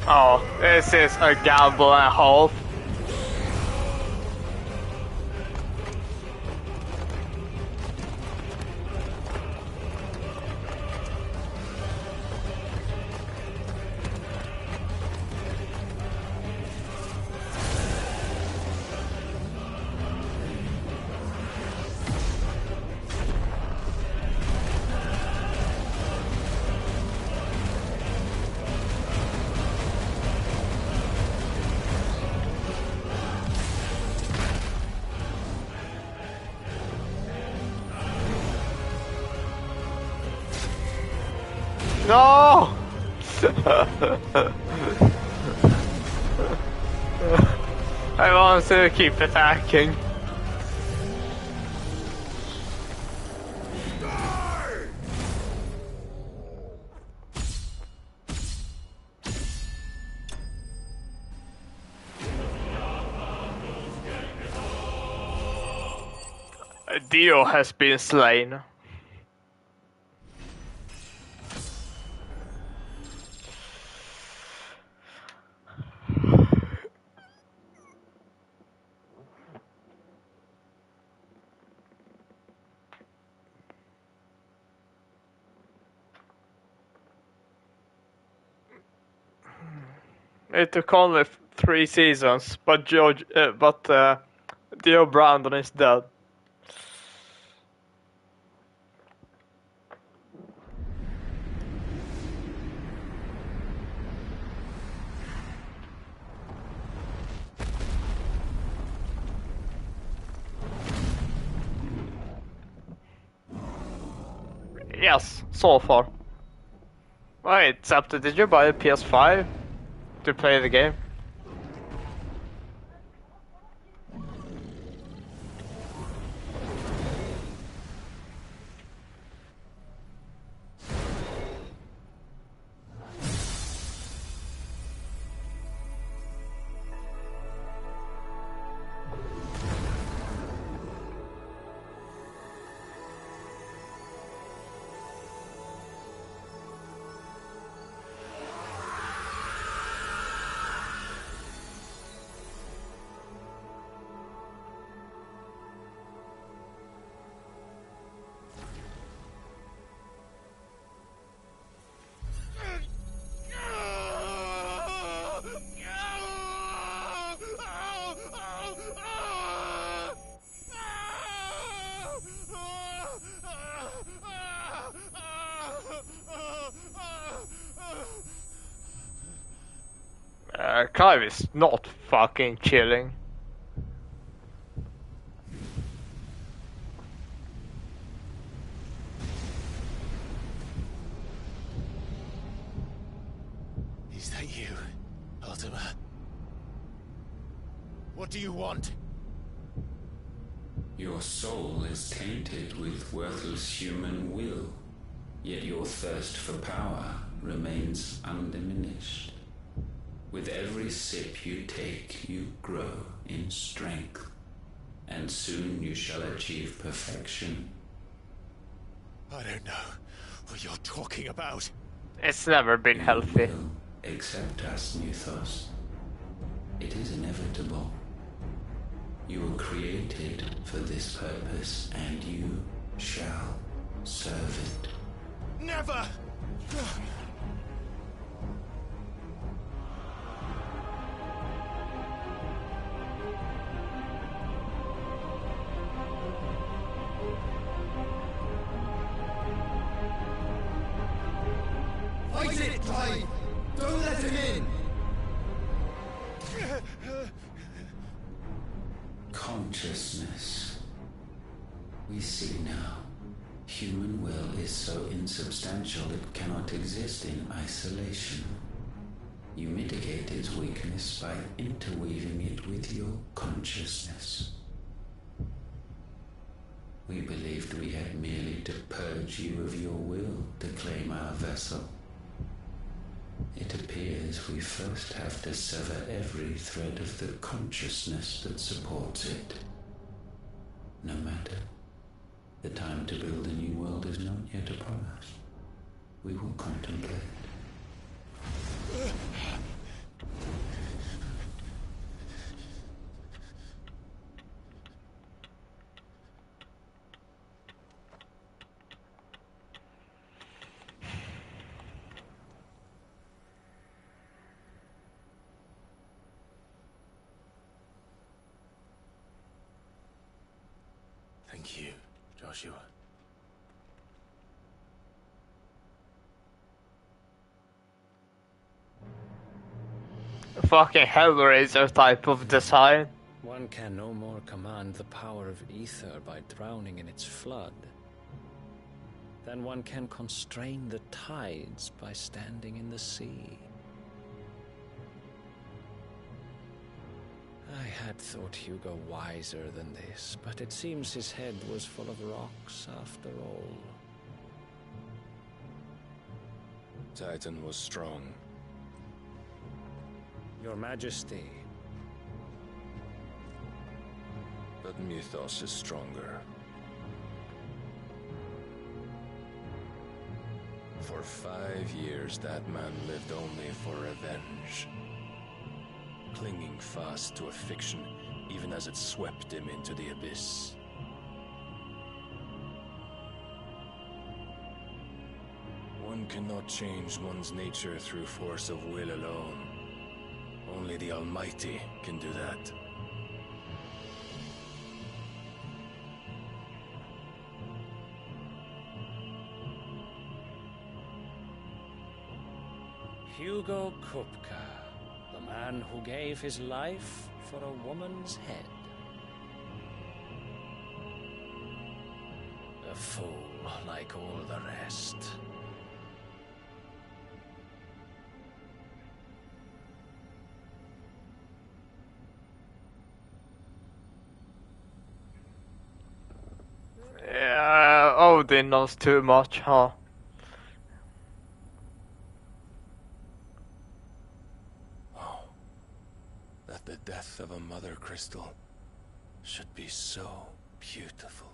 Oh, this is a gamble and a half. No! I want to keep attacking. Dio has been slain. It took only 3 seasons, but Dio Brandon is dead. Yes, so far. Wait, except did you buy a PS5 to play the game? Clive is not fucking chilling. Is that you, Ultima? What do you want? Your soul is tainted with worthless human will, yet your thirst for power remains undiminished. With every sip you take, you grow in strength, and soon you shall achieve perfection. I don't know what you're talking about. It's never been healthy. Accept us, Mythos. It is inevitable. You were created for this purpose, and you shall serve it. Never! Fight it, Clive! Don't let him in! Consciousness. We see now. Human will is so insubstantial it cannot exist in isolation. You mitigate its weakness by interweaving it with your consciousness. We believed we had merely to purge you of your will to claim our vessel. It appears we first have to sever every thread of the consciousness that supports it. No matter. The time to build a new world is not yet upon us. We will contemplate. Thank you, Joshua. Fucking Hellraiser type of design. One can no more command the power of ether by drowning in its flood than one can constrain the tides by standing in the sea. I had thought Hugo wiser than this, but it seems his head was full of rocks after all. Titan was strong. Your Majesty. But Mythos is stronger. For 5 years, that man lived only for revenge. Clinging fast to a fiction, even as it swept him into the abyss. One cannot change one's nature through force of will alone. Only the Almighty can do that. Hugo Kupka, the man who gave his life for a woman's head. A fool like all the rest. Yeah, Odin knows too much, huh? That the death of a mother crystal should be so beautiful.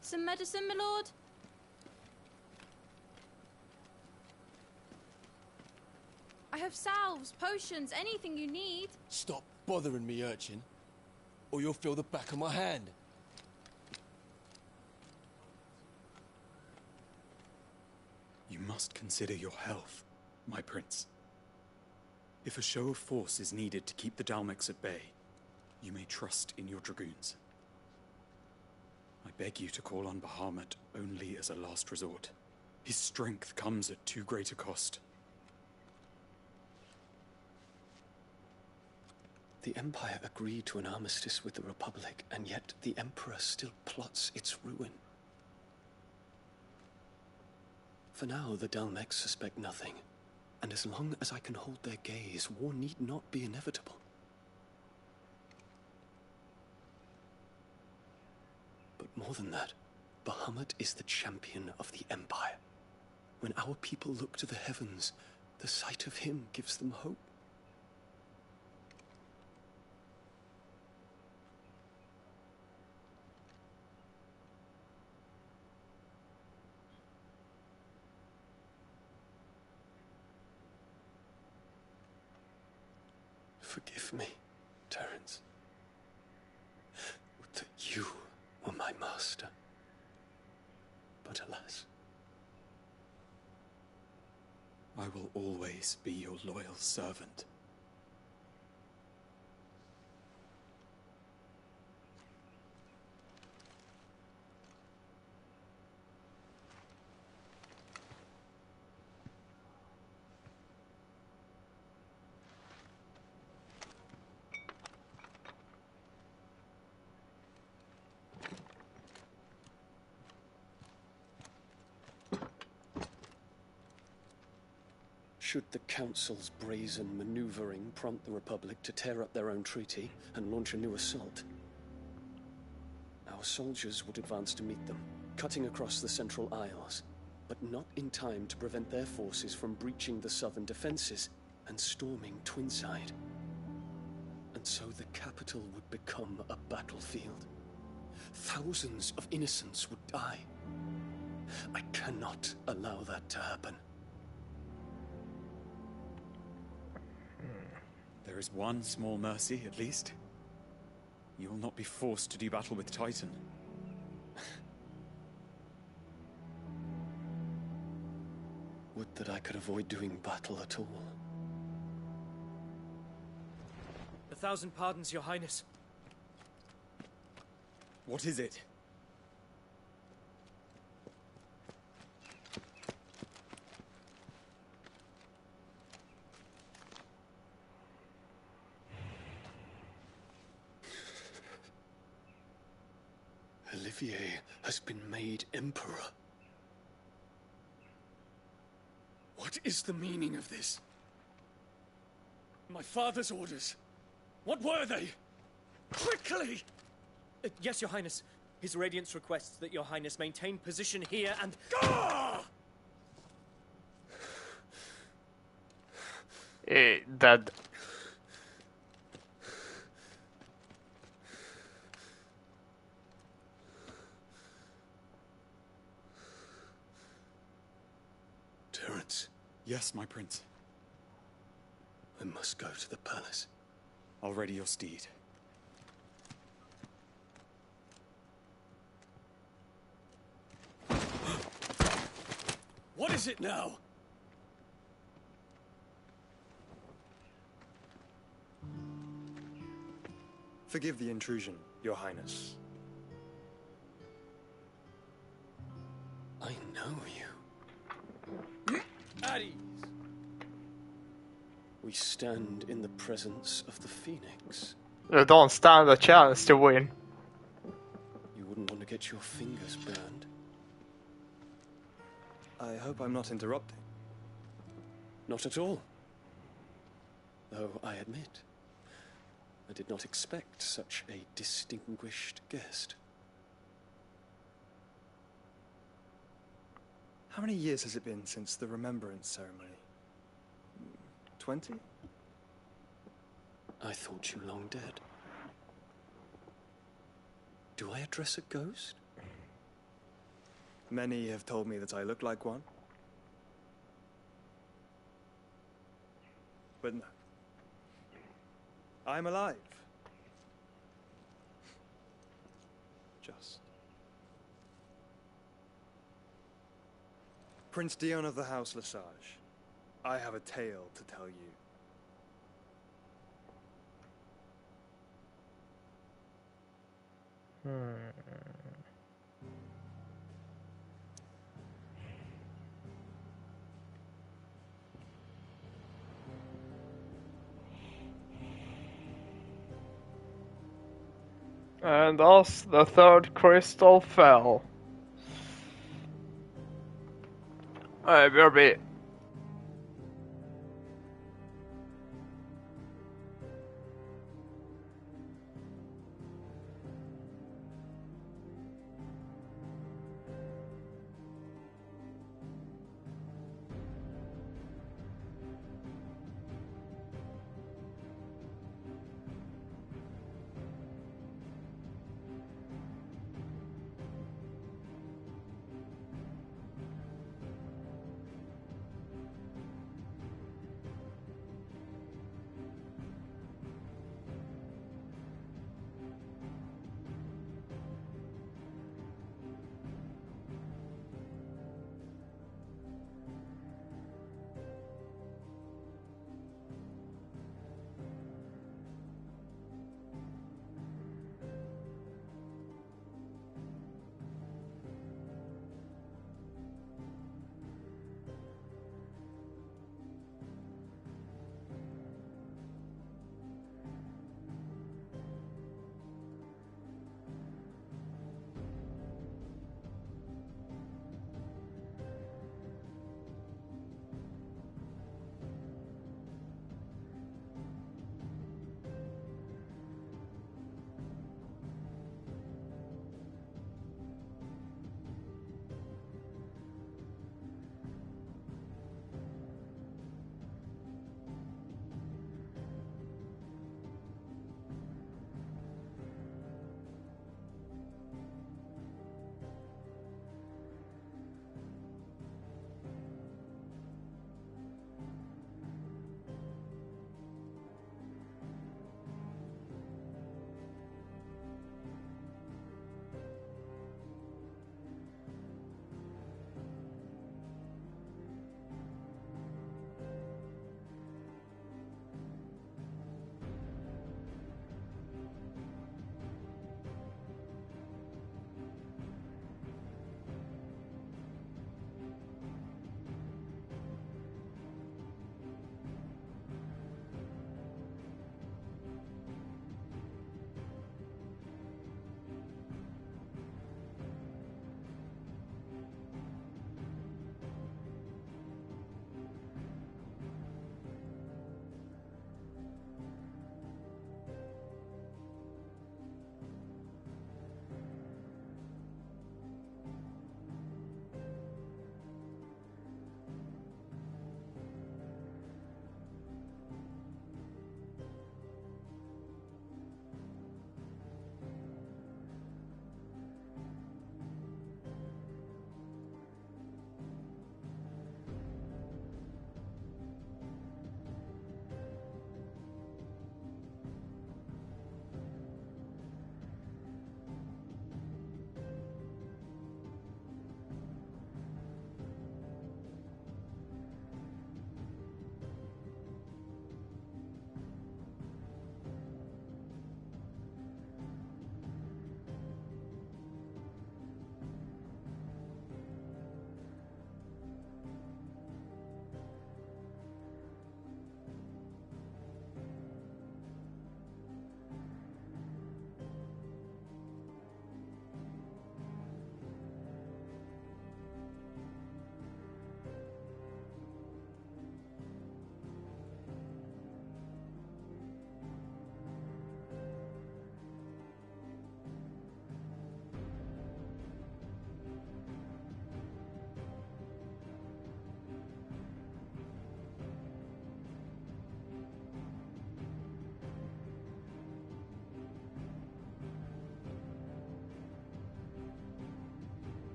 Some medicine, my lord? I have salves, potions, anything you need. Stop bothering me, urchin, or you'll feel the back of my hand. You must consider your health, my prince. If a show of force is needed to keep the Dalmex at bay, you may trust in your dragoons. I beg you to call on Bahamut only as a last resort. His strength comes at too great a cost. The Empire agreed to an armistice with the Republic, and yet the Emperor still plots its ruin. For now, the Dalmex suspect nothing, and as long as I can hold their gaze, war need not be inevitable. But more than that, Bahamut is the champion of the Empire. When our people look to the heavens, the sight of him gives them hope. Forgive me, Terence. Would that you were my master. But alas. I will always be your loyal servant. Should the Council's brazen maneuvering prompt the Republic to tear up their own treaty and launch a new assault, our soldiers would advance to meet them, cutting across the Central Isles, but not in time to prevent their forces from breaching the southern defenses and storming Twinside. And so the capital would become a battlefield. Thousands of innocents would die. I cannot allow that to happen. There is one small mercy, at least. You will not be forced to do battle with Titan. Would that I could avoid doing battle at all. 1,000 pardons, Your Highness. What is it? Olivier has been made Emperor. What is the meaning of this? My father's orders. What were they? Quickly! Yes, Your Highness. His Radiance requests that Your Highness maintain position here and... Dead. Terence. Yes, my prince. I must go to the palace. I'll ready your steed. What is it now? Forgive the intrusion, Your Highness. I know you. At ease. We stand in the presence of the Phoenix. They don't stand a chance to win. You wouldn't want to get your fingers burned. I hope I'm not interrupting. Not at all. Though I admit, I did not expect such a distinguished guest. How many years has it been since the Remembrance ceremony? 20? I thought you long dead. Do I address a ghost? Many have told me that I look like one. But no. I'm alive. Just. Prince Dion of the House Lesage. I have a tale to tell you. And thus the third crystal fell. BRB.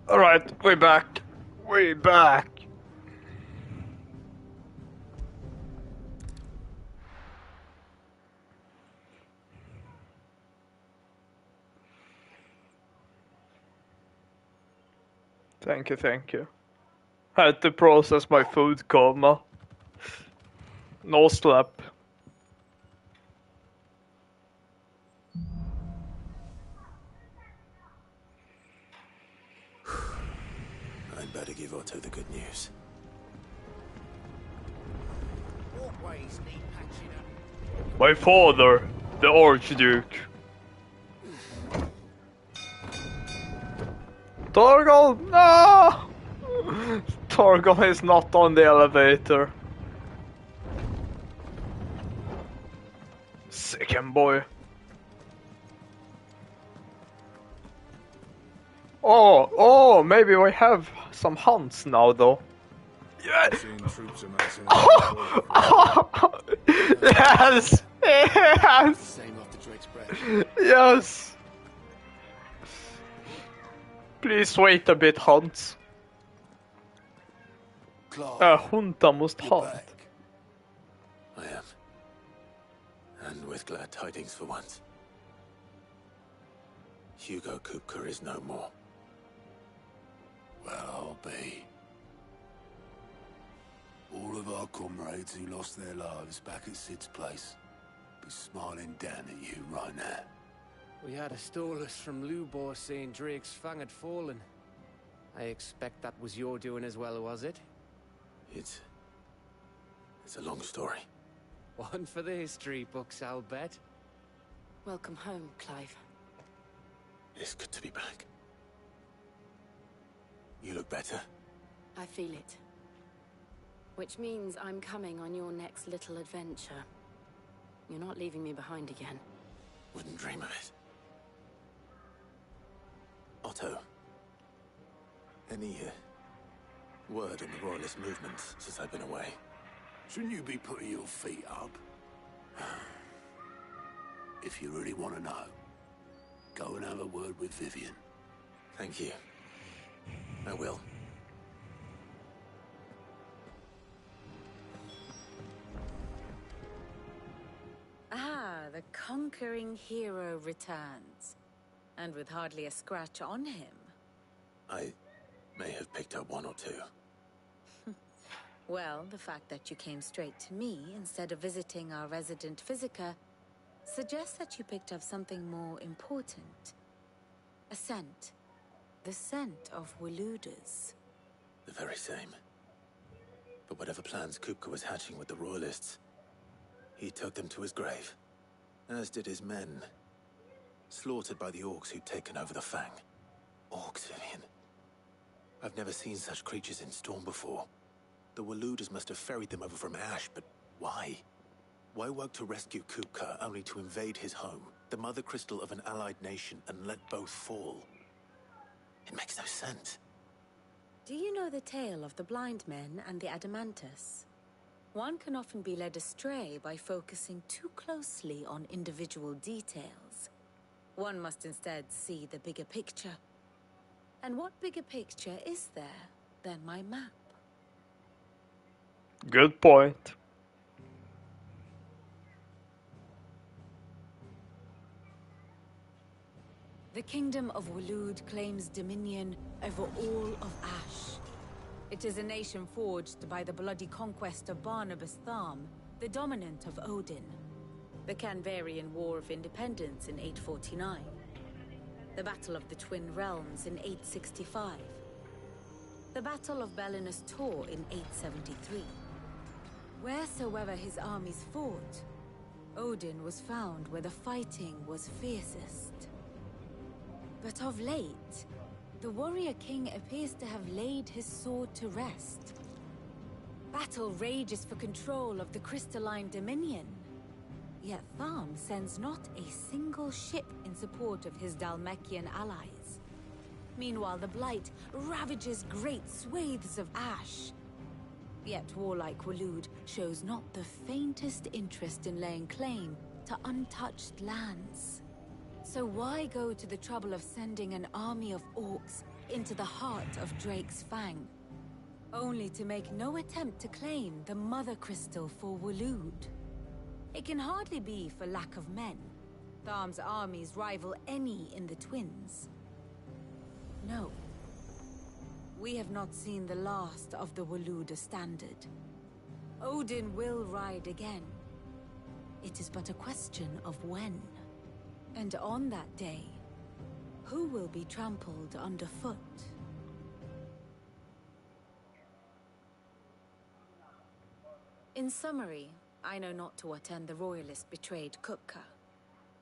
Alright, we're back. We're back. Thank you, thank you. Had to process my food coma. No slap. I'd better give Otto the good news. Walkways need patching up. My father, the Archduke. Torgal, no! Torgal is not on the elevator. Second boy. Oh, maybe we have some hunts now, though. Yes! Yes! Yes! Same after Drake's breath. Yes! Please wait a bit, Hans. Hunta must hunt. I am. And with glad tidings for once. Hugo Kupka is no more. Well, I'll be. All of our comrades who lost their lives back at Sid's place be smiling down at you right now. We had a stolus from Lubor saying Drake's fang had fallen. I expect that was your doing as well, was it? It's a long story. One for the history books, I'll bet. Welcome home, Clive. It's good to be back. You look better. I feel it. Which means I'm coming on your next little adventure. You're not leaving me behind again. Wouldn't dream of it. Otto. Any word on the Royalist movement since I've been away? Shouldn't you be putting your feet up? If you really want to know, go and have a word with Vivian. Thank you. I will. Ah, the conquering hero returns. And with hardly a scratch on him. I may have picked up one or two. Well, the fact that you came straight to me instead of visiting our resident Physica suggests that you picked up something more important. A scent. The scent of Waludas. The very same. But whatever plans Kupka was hatching with the Royalists, he took them to his grave. As did his men. Slaughtered by the orcs who'd taken over the Fang. Orcs, Vivian. I've never seen such creatures in Storm before. The Waludas must have ferried them over from Ash, but why? Why work to rescue Kupka only to invade his home, the mother crystal of an allied nation, and let both fall? It makes no sense. Do you know the tale of the blind men and the Adamantus? One can often be led astray by focusing too closely on individual details. One must instead see the bigger picture. And what bigger picture is there than my map? Good point. The Kingdom of Walud claims dominion over all of Ash. It is a nation forged by the bloody conquest of Barnabas Tharm, the dominant of Odin. The Canvarian War of Independence in 849. The Battle of the Twin Realms in 865. The Battle of Belinus Tor in 873. Wheresoever his armies fought, Odin was found where the fighting was fiercest. But of late, the warrior king appears to have laid his sword to rest. Battle rages for control of the crystalline dominion. Yet Tharm sends not a single ship in support of his Dhalmekian allies. Meanwhile, the Blight ravages great swathes of Ash. Yet warlike Walud shows not the faintest interest in laying claim to untouched lands. So why go to the trouble of sending an army of orcs into the heart of Drake's Fang, only to make no attempt to claim the Mother Crystal for Waloed. It can hardly be for lack of men. Tharm's armies rival any in the Twins. No. We have not seen the last of the Waloed standard. Odin will ride again. It is but a question of when. And on that day, who will be trampled underfoot? In summary, I know not to what end the Royalist betrayed Kupka.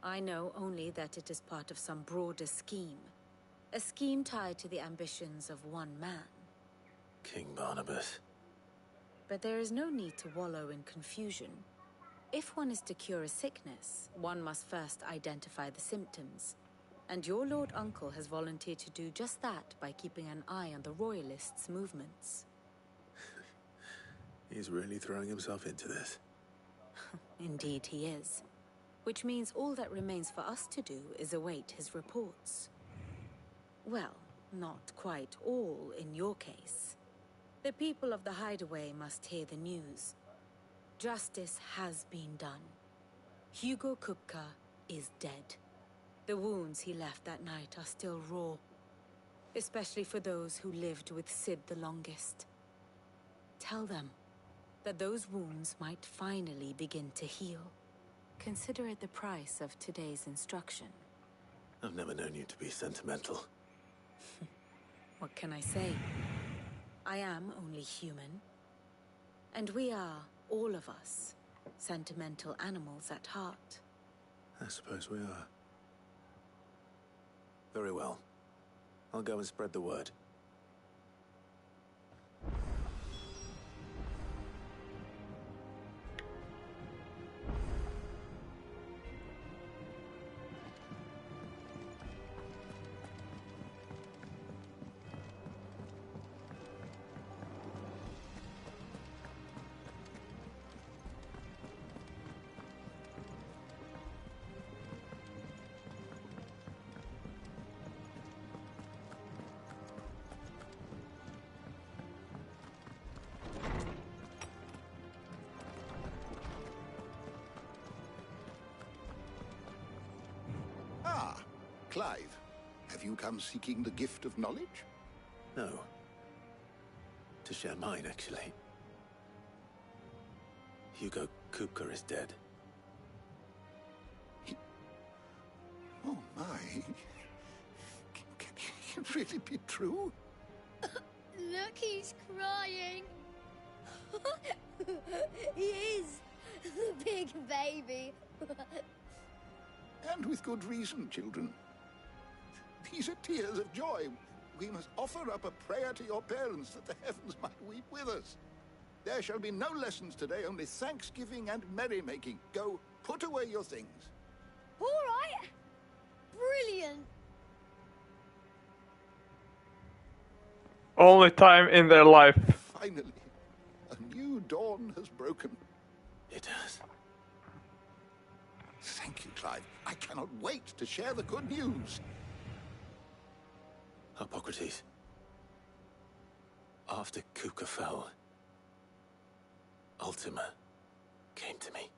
I know only that it is part of some broader scheme. A scheme tied to the ambitions of one man. King Barnabas. But there is no need to wallow in confusion. If one is to cure a sickness, one must first identify the symptoms. And your Lord Uncle has volunteered to do just that by keeping an eye on the Royalists' movements. He's really throwing himself into this. Indeed he is. Which means all that remains for us to do is await his reports. Well, not quite all in your case. The people of the Hideaway must hear the news. Justice has been done. Hugo Kupka is dead. The wounds he left that night are still raw, especially for those who lived with Sid the longest. Tell them that those wounds might finally begin to heal. Consider it the price of today's instruction. I've never known you to be sentimental. What can I say? I am only human. And we are, all of us, sentimental animals at heart. I suppose we are. Very well. I'll go and spread the word. Clive, have you come seeking the gift of knowledge? No. To share mine, actually. Hugo Kupka is dead. Oh my. Can it really be true? Look, he's crying. He is. The big baby. And with good reason, children. These are tears of joy. We must offer up a prayer to your parents that the heavens might weep with us. There shall be no lessons today, only thanksgiving and merrymaking. Go, put away your things. All right. Brilliant. Only time in their life. Finally, a new dawn has broken. It has. Thank you, Clive. I cannot wait to share the good news. Hippocrates. After Kupka fell, Ultima came to me.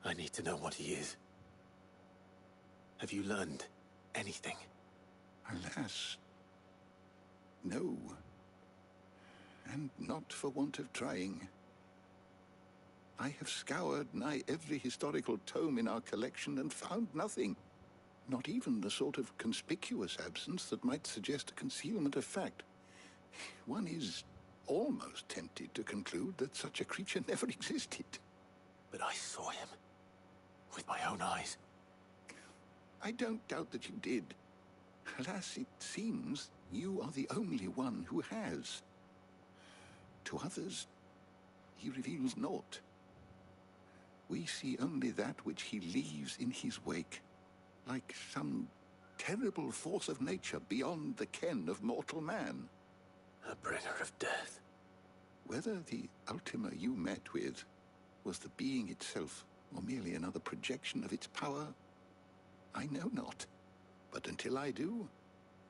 I need to know what he is. Have you learned anything? Alas, no. And not for want of trying. I have scoured nigh every historical tome in our collection and found nothing. Not even the sort of conspicuous absence that might suggest a concealment of fact. One is almost tempted to conclude that such a creature never existed. But I saw him. With my own eyes. I don't doubt that you did. Alas, it seems you are the only one who has. To others, he reveals naught. We see only that which he leaves in his wake, like some terrible force of nature beyond the ken of mortal man. A bringer of death. Whether the Ultima you met with was the being itself, or merely another projection of its power, I know not. But until I do,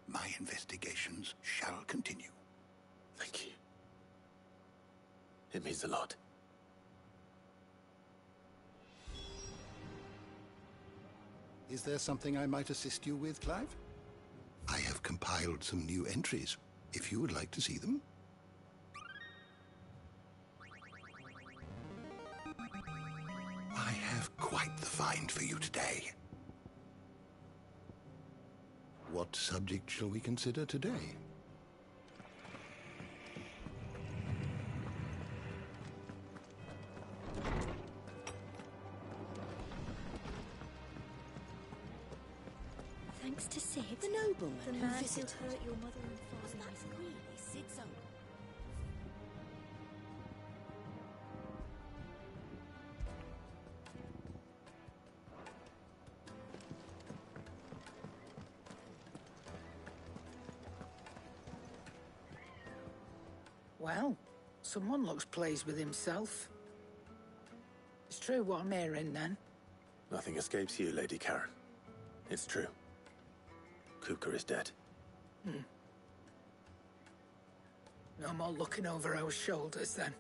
my investigations shall continue. Thank you. It means a lot. Is there something I might assist you with, Clive? I have compiled some new entries, if you would like to see them. I have quite the find for you today. What subject shall we consider today? Thanks to Sid, the nobleman The who man who visited. hurt your mother and father. That's really Sid's uncle. Well, someone looks pleased with himself. It's true what I'm hearing, then. Nothing escapes you, Lady Karen. It's true. Kupka is dead. No more looking over our shoulders, then.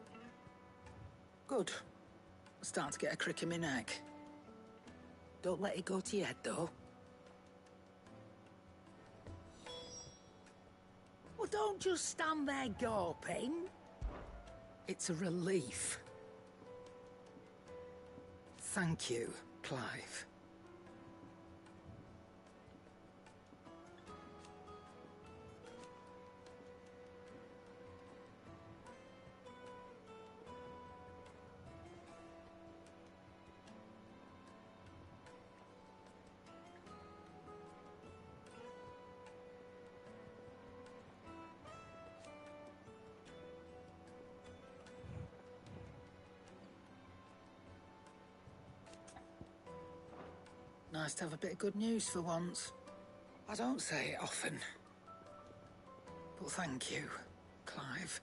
Good. I'm starting to get a crick in my neck. Don't let it go to your head, though. Well, don't just stand there gawping. It's a relief. Thank you, Clive. Nice to have a bit of good news for once. I don't say it often. But thank you, Clive.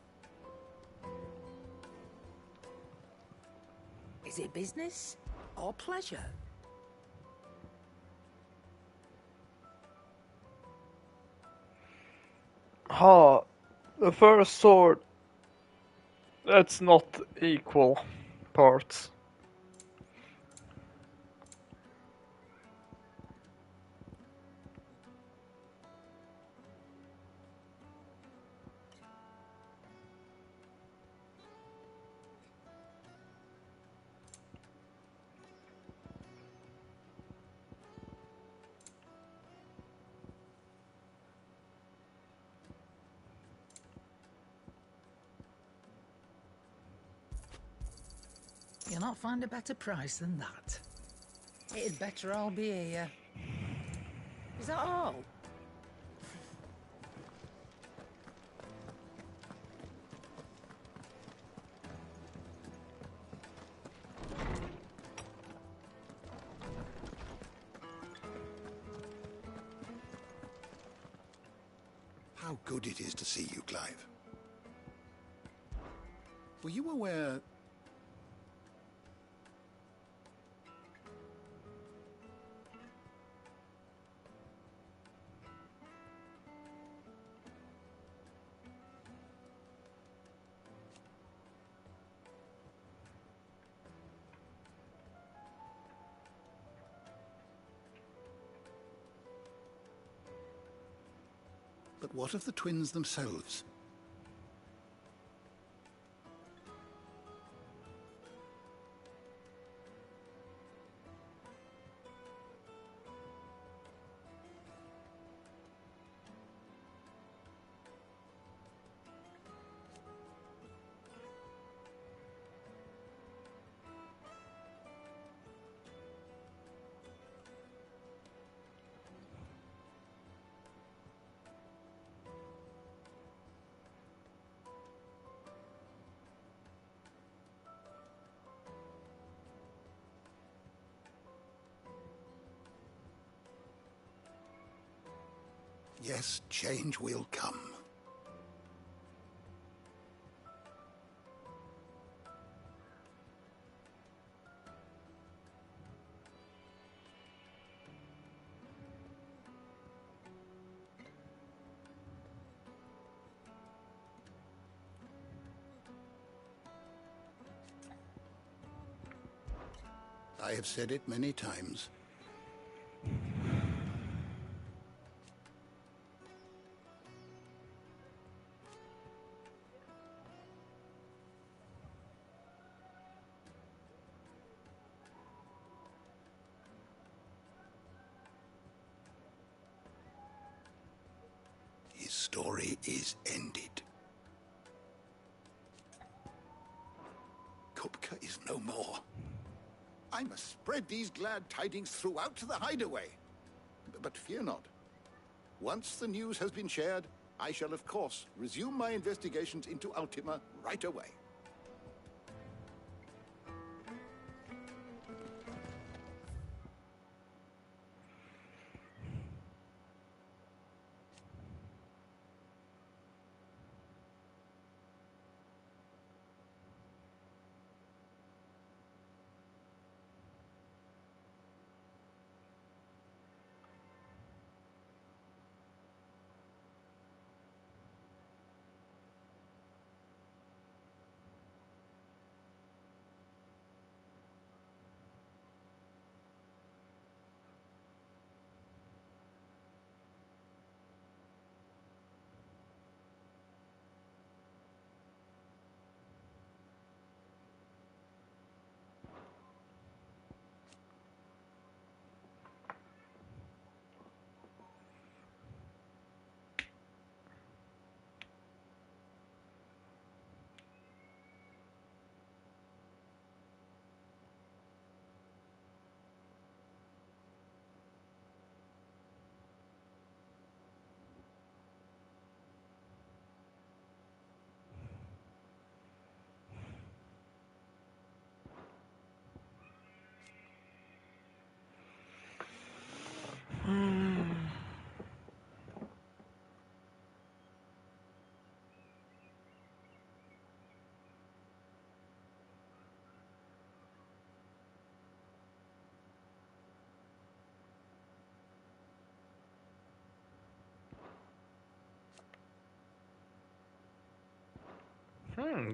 Is it business or pleasure? The first sword. That's not equal parts. You'll not find a better price than that. It'd better all be here. Is that all? How good it is to see you, Clive. Were you aware... But what of the twins themselves? Yes, change will come. I have said it many times. His story is ended. Kupka is no more. I must spread these glad tidings throughout the hideaway. But fear not. Once the news has been shared, I shall of course resume my investigations into Ultima right away.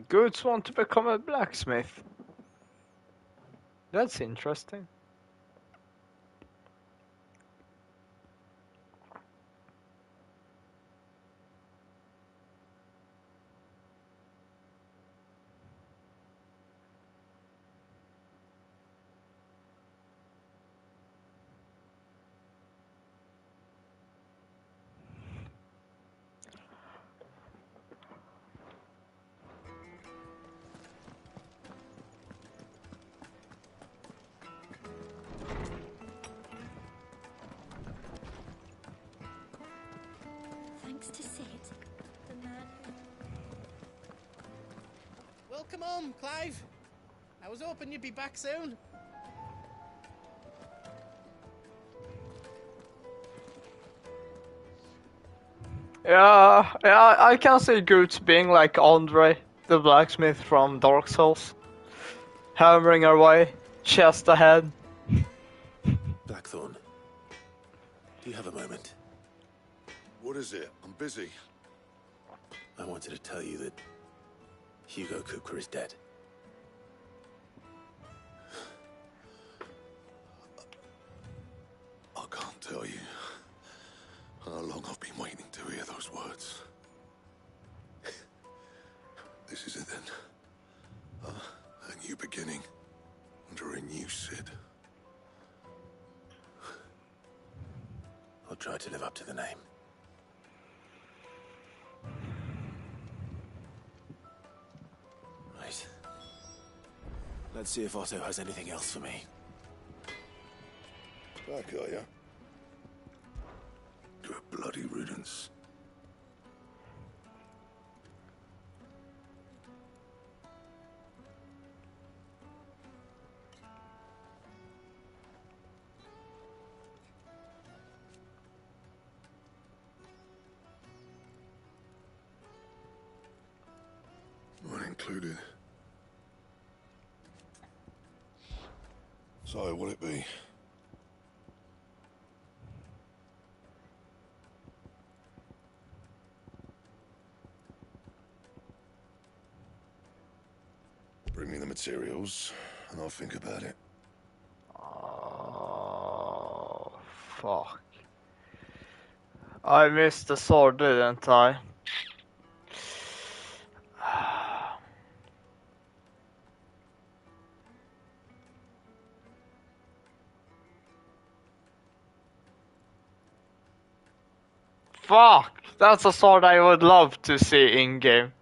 Goods want to become a blacksmith. That's interesting. Thanks to Sid, the man who... Welcome home, Clive. I was hoping you'd be back soon. Yeah, I can see Goods being like Andre, the blacksmith from Dark Souls. Hammering away, chest ahead. Blackthorn, do you have a moment? What is it? I'm busy. I wanted to tell you that Hugo Kupka is dead. I can't tell you how long I've been waiting to hear those words. This is it then. A new beginning under a new Sid. I'll try to live up to the name. Right. Let's see if Otto has anything else for me. Back, are ya? Good bloody riddance. Not included. So, what'll it be? Bring me the materials, and I'll think about it. Fuck. I missed the sword, didn't I? Fuck! That's a sword I would love to see in game.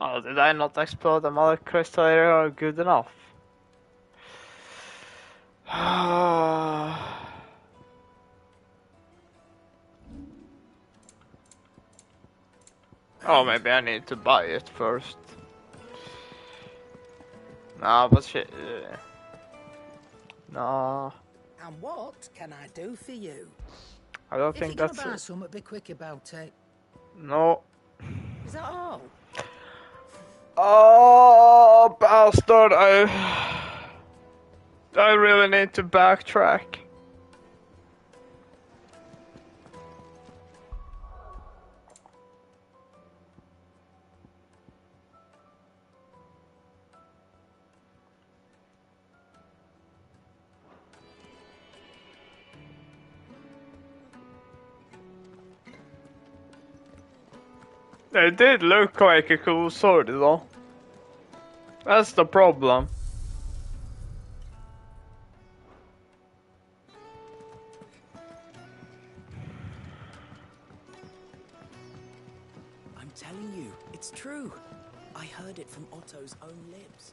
Oh, did I not explode the mother crystal area good enough? Oh, maybe I need to buy it first. Nah, but shit. Nah. And what can I do for you? I don't If think you're that's gonna buy it. something, be quick about it. No. Is that all? Oh, bastard! I really need to backtrack. It did look like a cool sword though. That's the problem. I'm telling you, it's true. I heard it from Otto's own lips.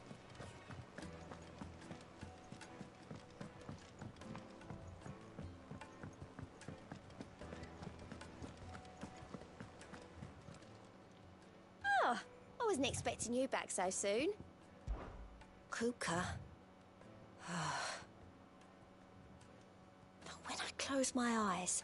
Oh, I wasn't expecting you back so soon. Kupka. But when I close my eyes,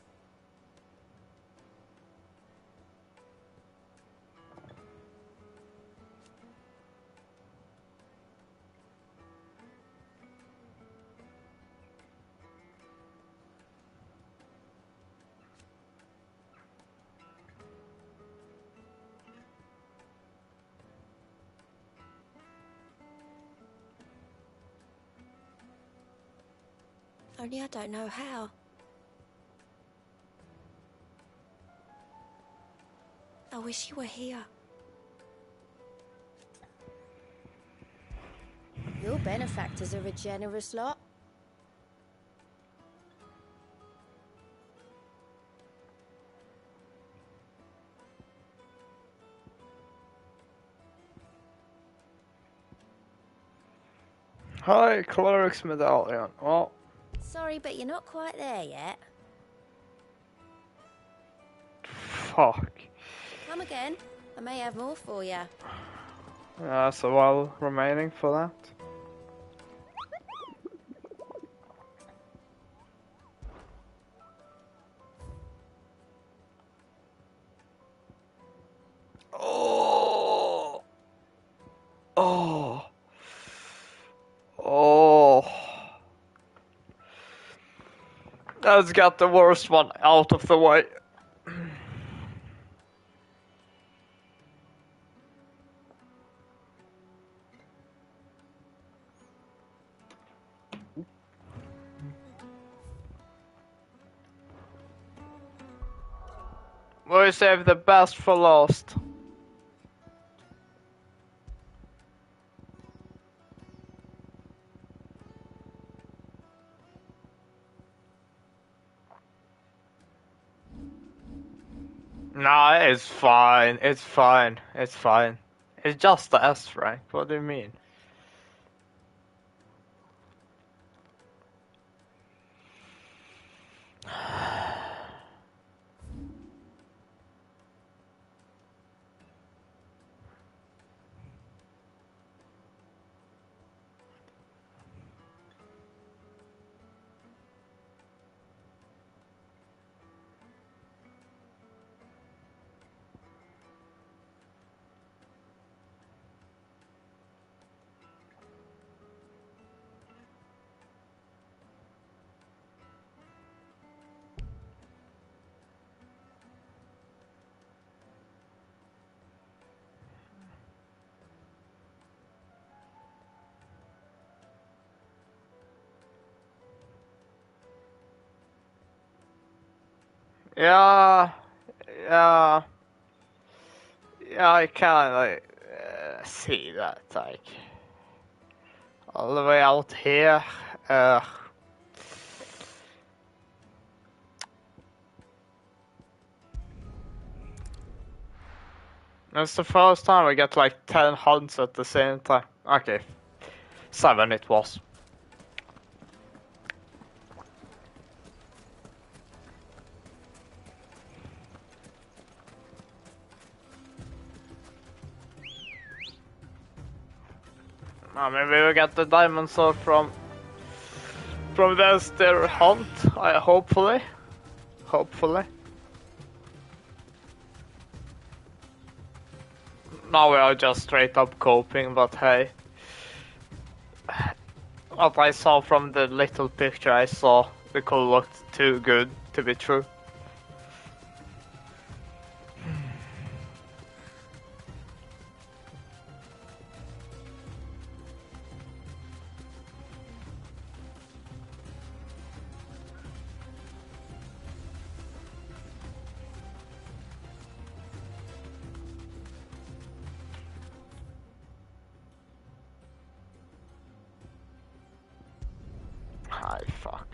only I don't know how. I wish you were here. Your benefactors are a generous lot. Hi, Cleric's Medallion. Well, Sorry, but you're not quite there yet. fuck. Come again. I may have more for you. There's a while remaining for that. Oh. Oh. Oh. Let's get the worst one out of the way. We save the best for last. Nah, it's fine. It's fine. It's fine. It's just the S rank. What do you mean? Yeah, yeah, yeah. I can see that, like, all the way out here. It's the first time we get like 10 hunts at the same time. Okay, 7 it was. Maybe we'll get the diamond sword from their hunt. Hopefully. Now we are just straight up coping, but hey. What I saw from the little picture I saw, the call looked too good to be true. Hi, fuck.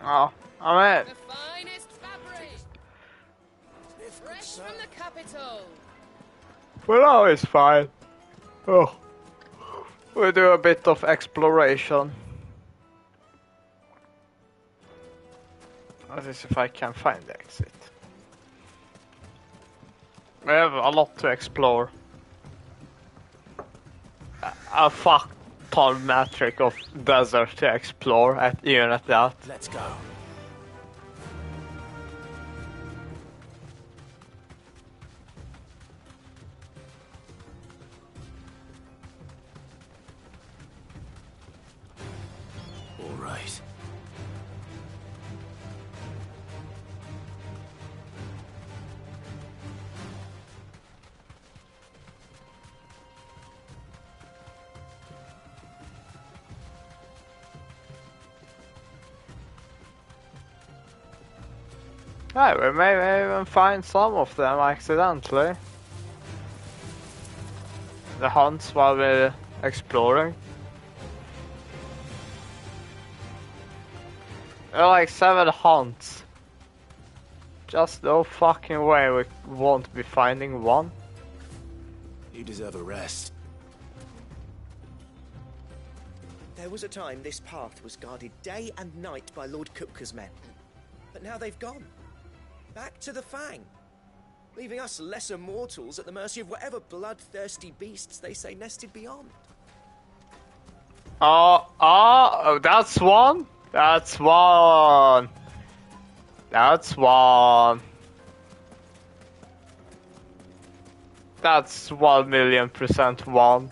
Oh, I'm in. The finest fabric, fresh from the capital. Well, now it's fine. Oh, we'll do a bit of exploration. Let's see if I can find the exit. We have a lot to explore. A fuck ton metric of desert to explore even at that. Let's go. All right. Yeah, we may even find some of them accidentally. The hunts while we're exploring. There are like 7 hunts. Just no fucking way we won't be finding one. You deserve a rest. There was a time this path was guarded day and night by Lord Kupka's men. But now they've gone. Back to the Fang. Leaving us lesser mortals at the mercy of whatever bloodthirsty beasts they say nested beyond. Oh, that's one? That's one. That's one. That's 1,000,000% one.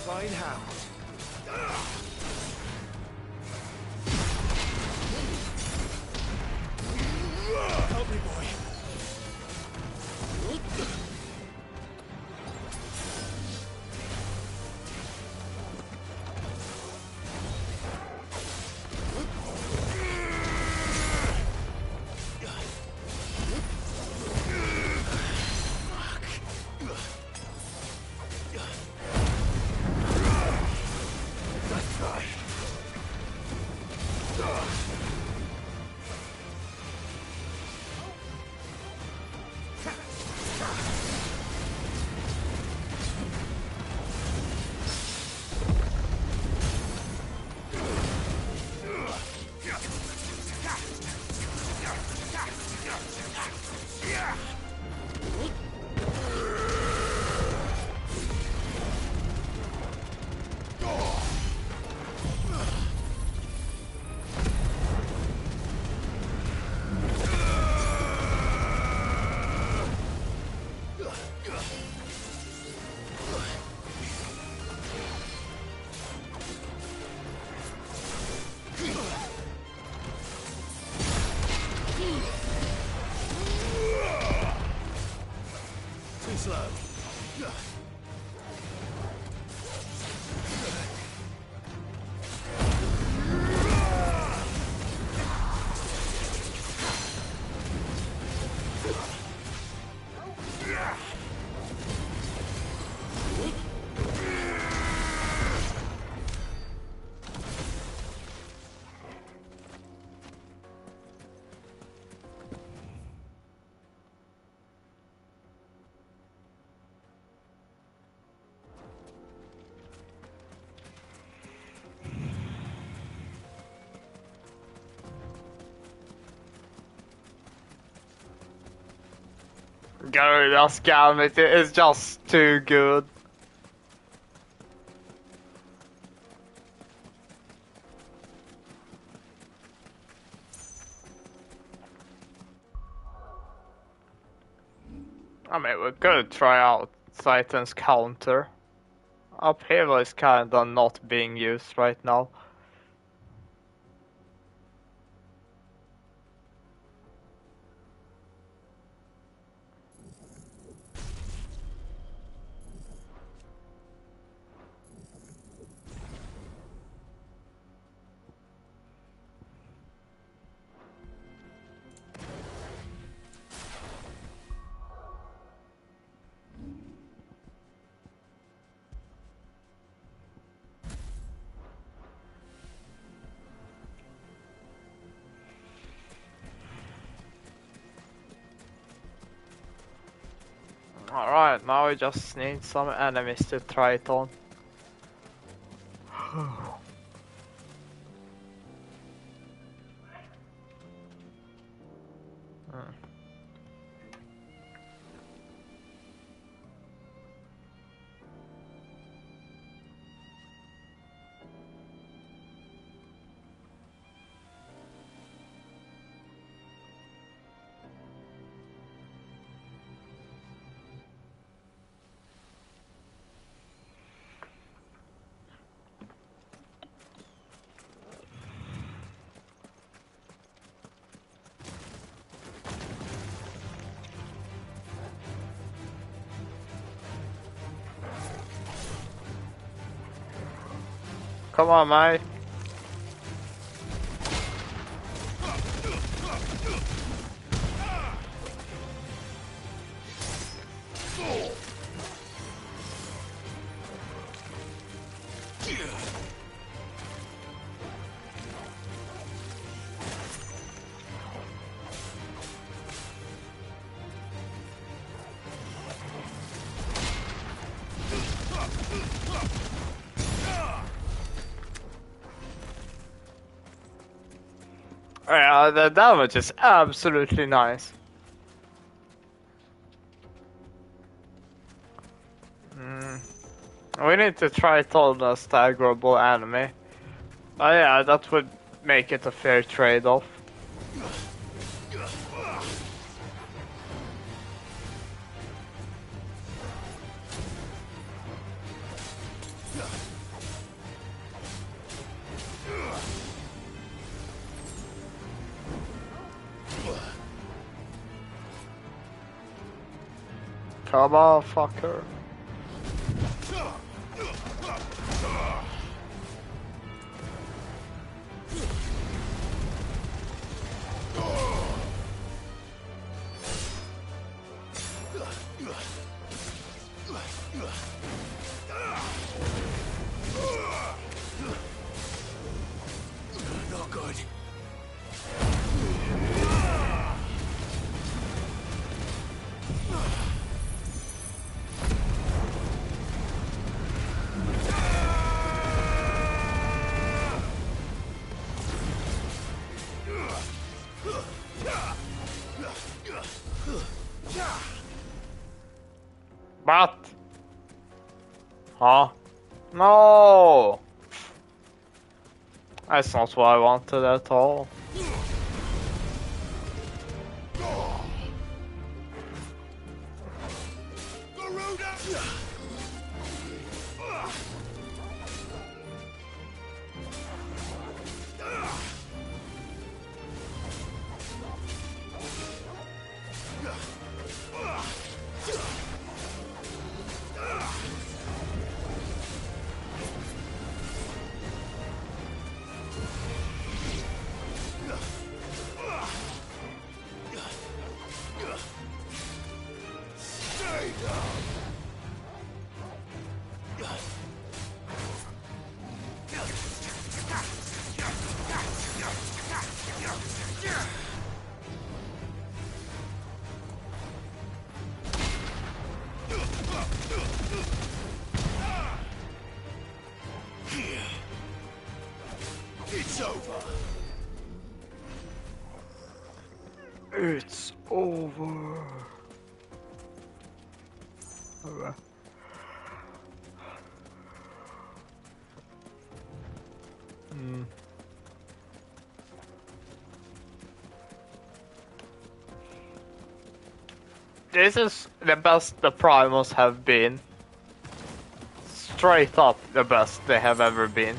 Fine how. Help me, boy. Too slow. Gorilla Scam, it is just too good. I mean, we could try out Titan's counter. Upheaval is kinda not being used right now. Alright, now we just need some enemies to try it on. Come on, mate. Yeah, the damage is absolutely nice. We need to try it on a staggerable enemy. Oh yeah, that would make it a fair trade-off. Come on, fucker. Not good. But huh? No, that's not what I wanted at all. It's over. It's over. Alright. This is the best the Primals have been. Straight up the best they have ever been.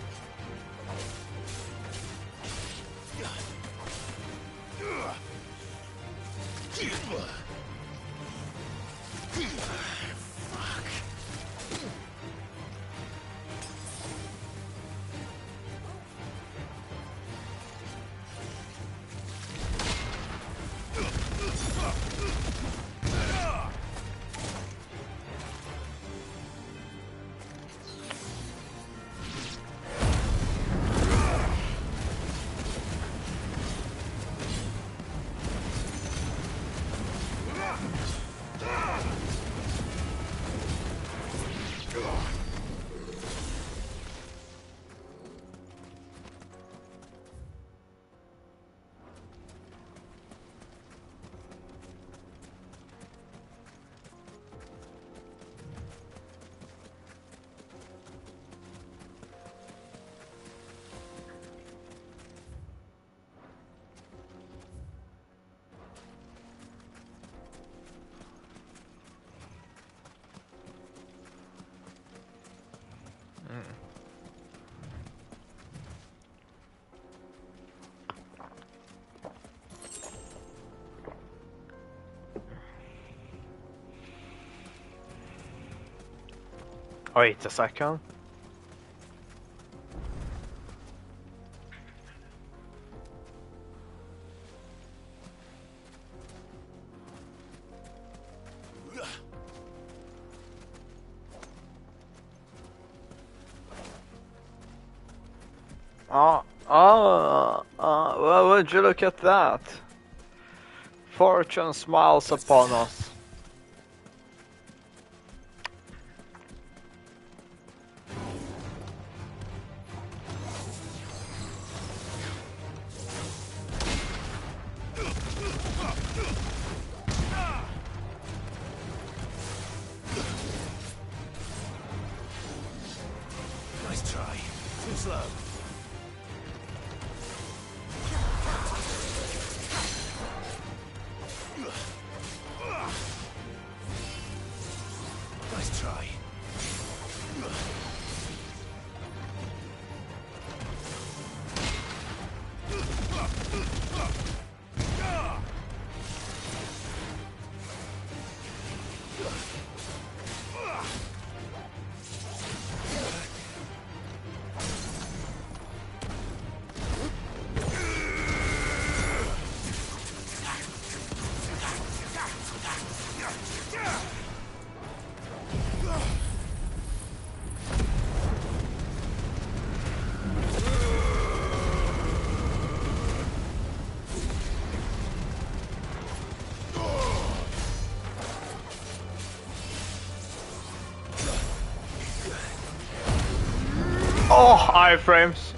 Wait a second. Well, would you look at that? Fortune smiles upon us. slow. Nice try. Oh, iframes.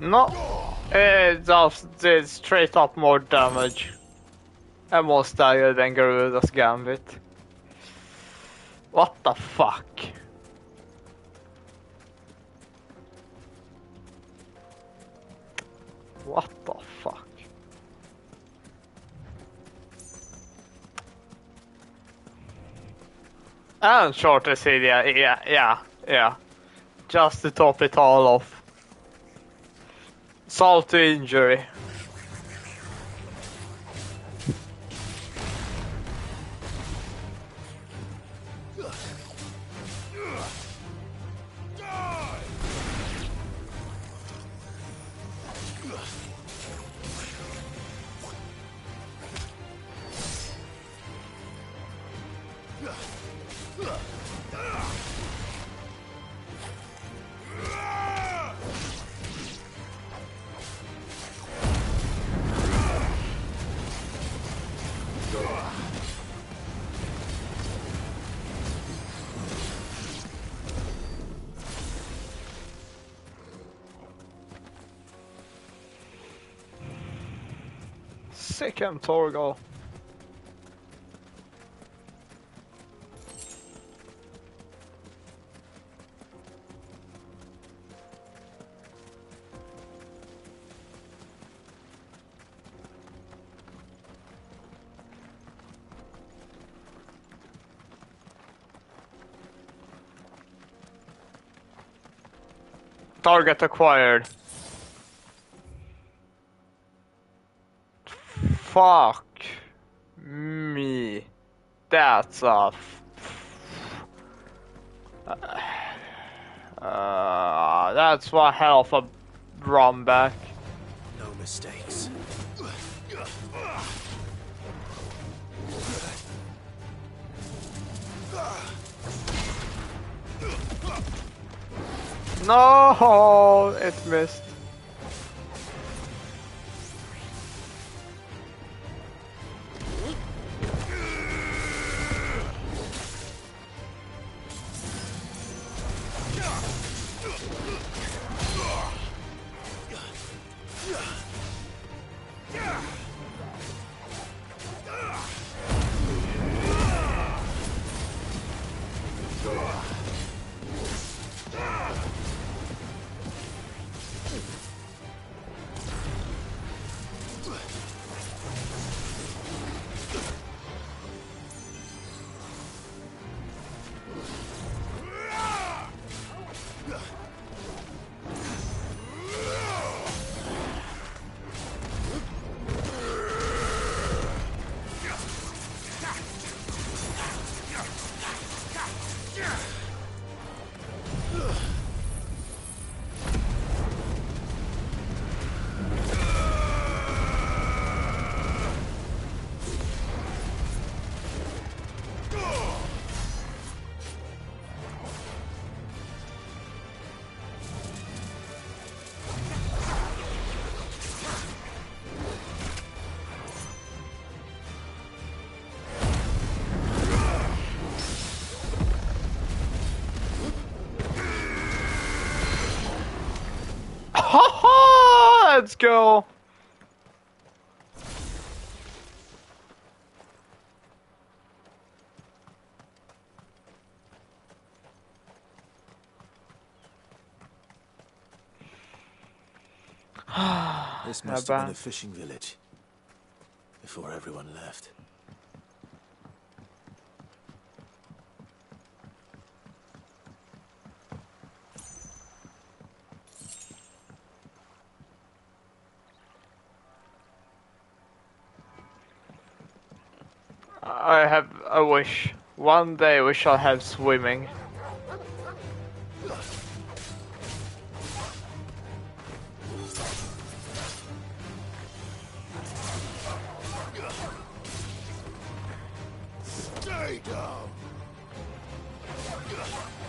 No, it just did straight up more damage and more stagger than Garuda's Gambit. What the fuck? What the fuck? And shorter CD, yeah. Just to top it all off. Salt to injury. Sick him, Torgal. Target acquired. Fuck me. That's a that's one hell of a run back. No mistakes. No, it missed. Ha ha! Let's go! This must have been a fishing village before everyone left. I have a wish. One day we shall have swimming. Stay down.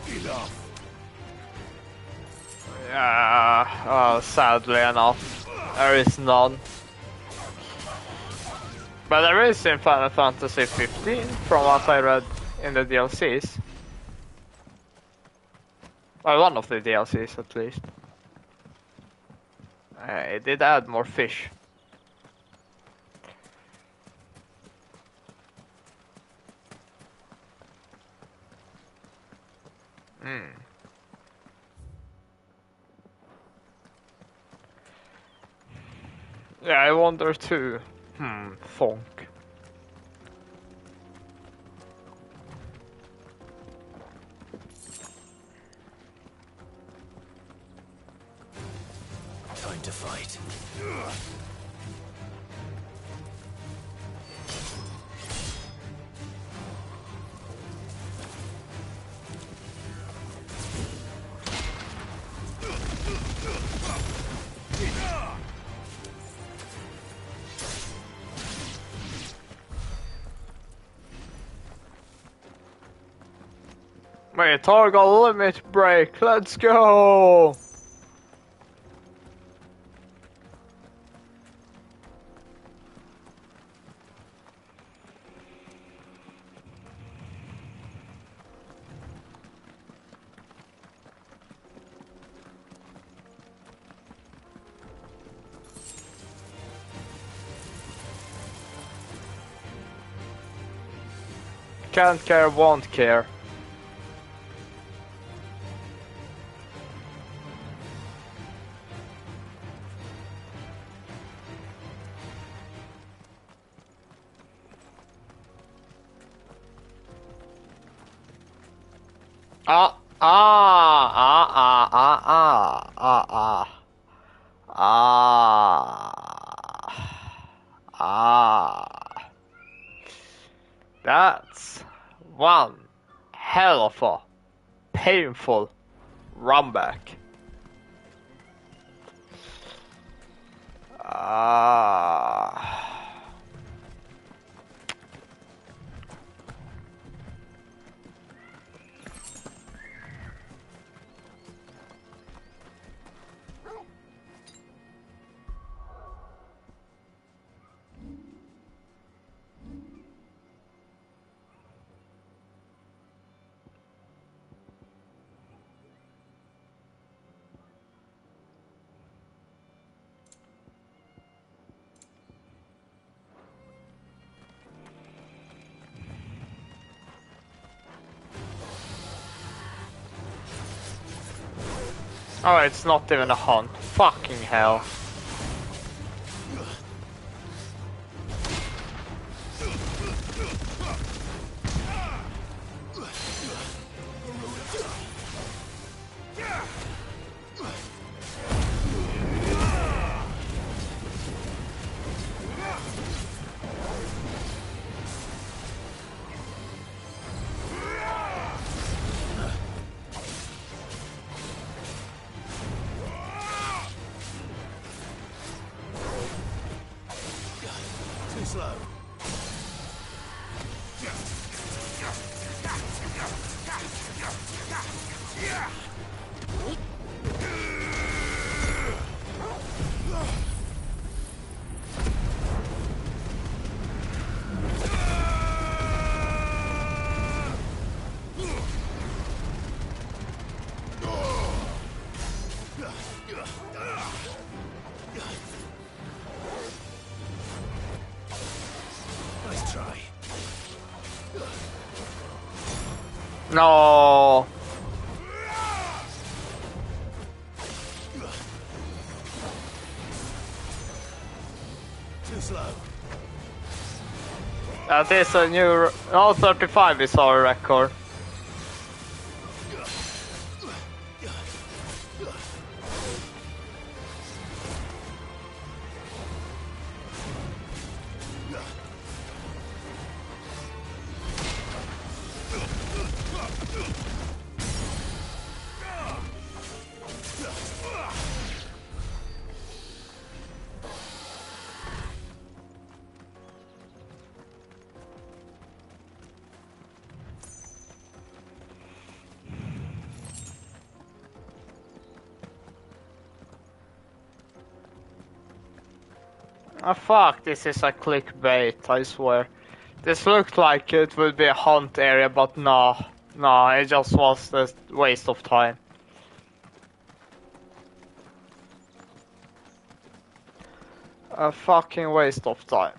Enough. Yeah, sadly enough, there is none. But there is in Final Fantasy 15, from what I read in the DLCs. Well, one of the DLCs at least. It did add more fish. Yeah, I wonder too. Funk. Time to fight. Wait, target limit break, let's go! Can't care, won't care. That's one hell of a painful run back. Oh, it's not even a hunt. Fucking hell. Too slow. No. Too slow. That is a new... No, 35 is our record. Oh fuck, this is a clickbait, I swear. This looked like it would be a hunt area, but no. No, it just was a waste of time. A fucking waste of time.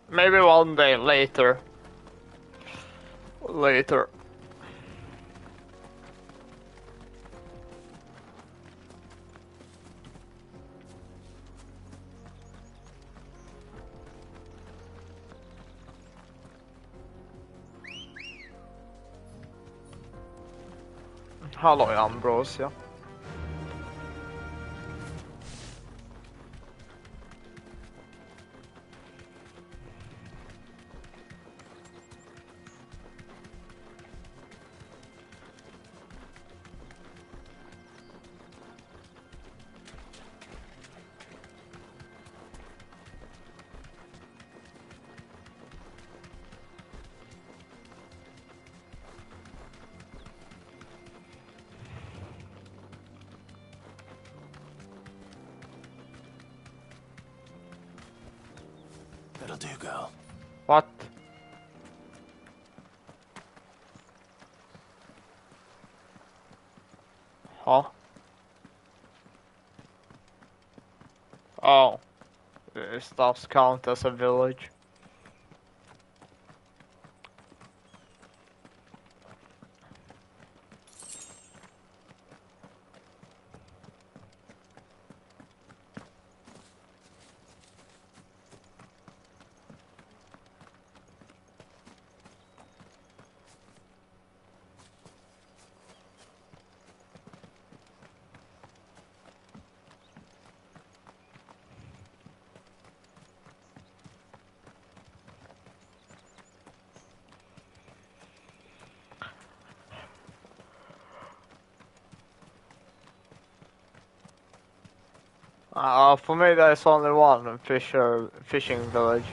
Maybe one day later. Later. Hallå Ambrosia. That'll do, girl. What? Huh? Oh. This does count as a village. For me there's only one fishing village.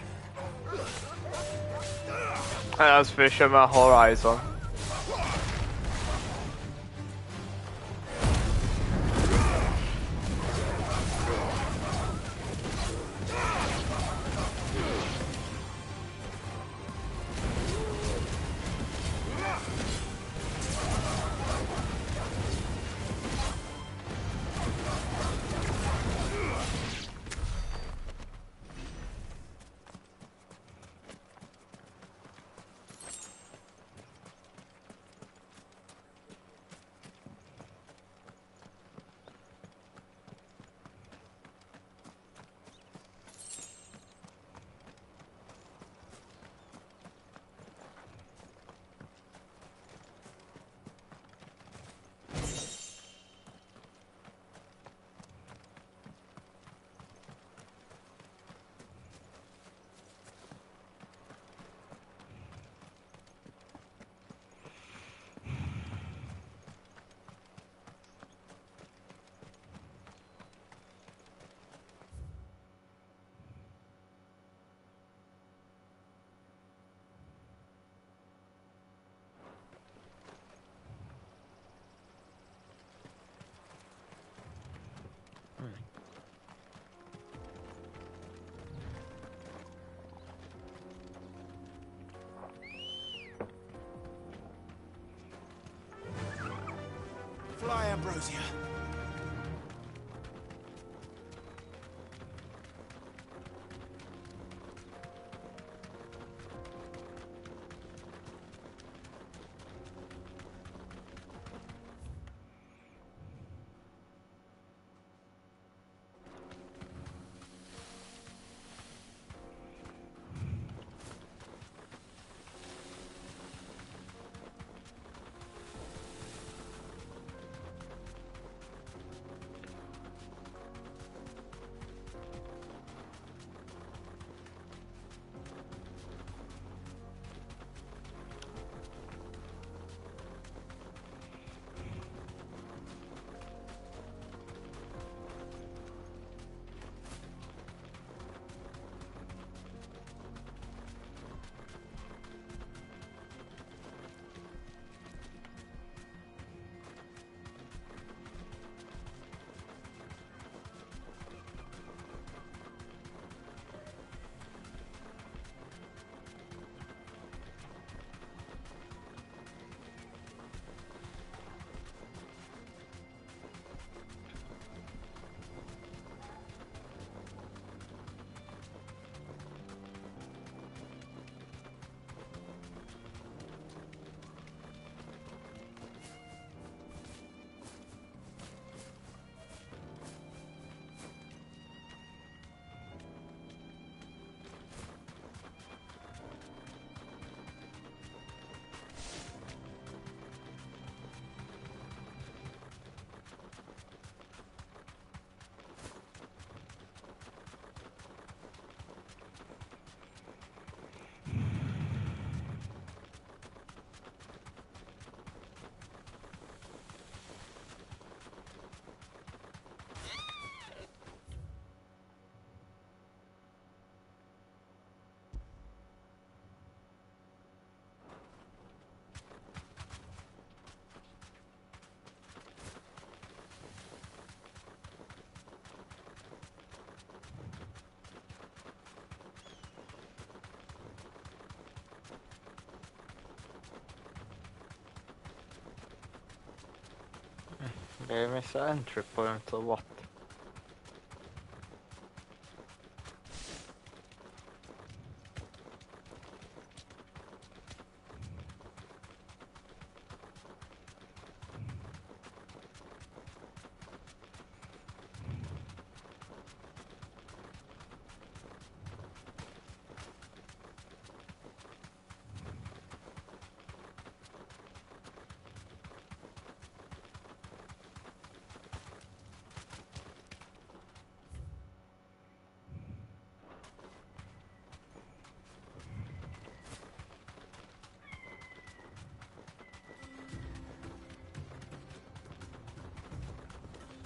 And that's Fisherman Horizon. Fly, Ambrosia. They miss an entry point or what?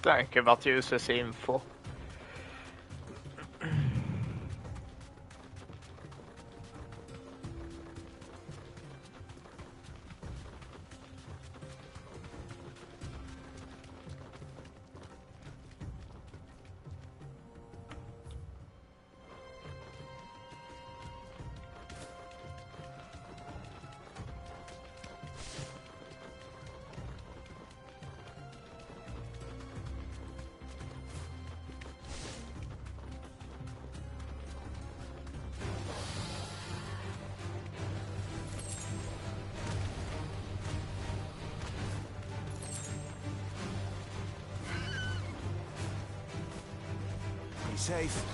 Thank you, but uses info. Be safe.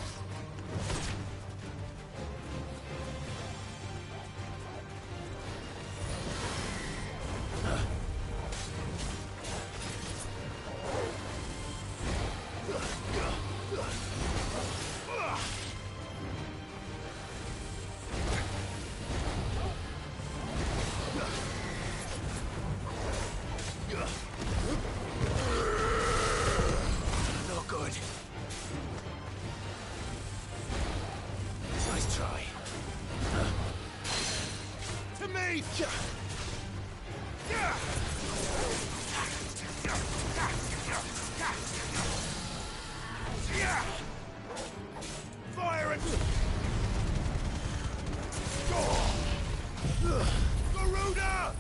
Not good. Nice try. To me! Fire and... Garuda!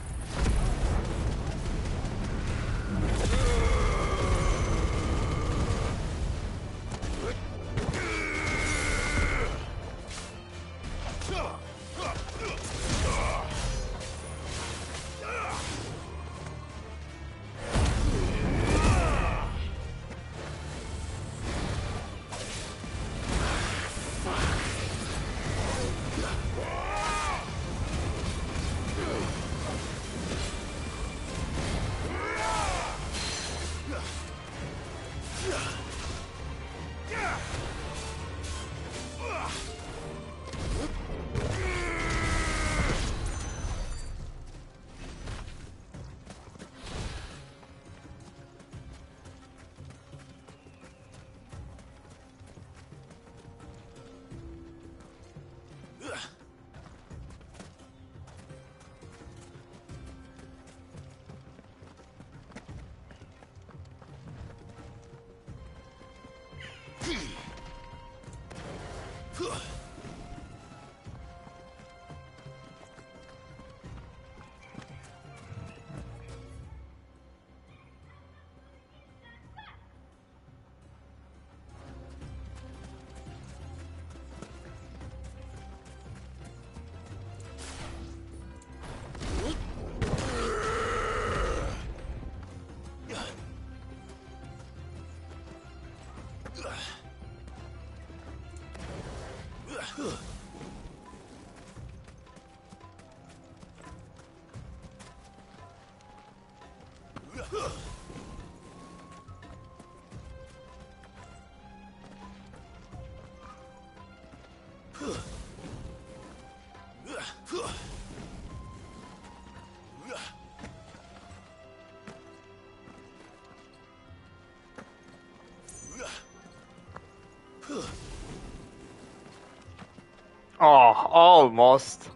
Oh, almost.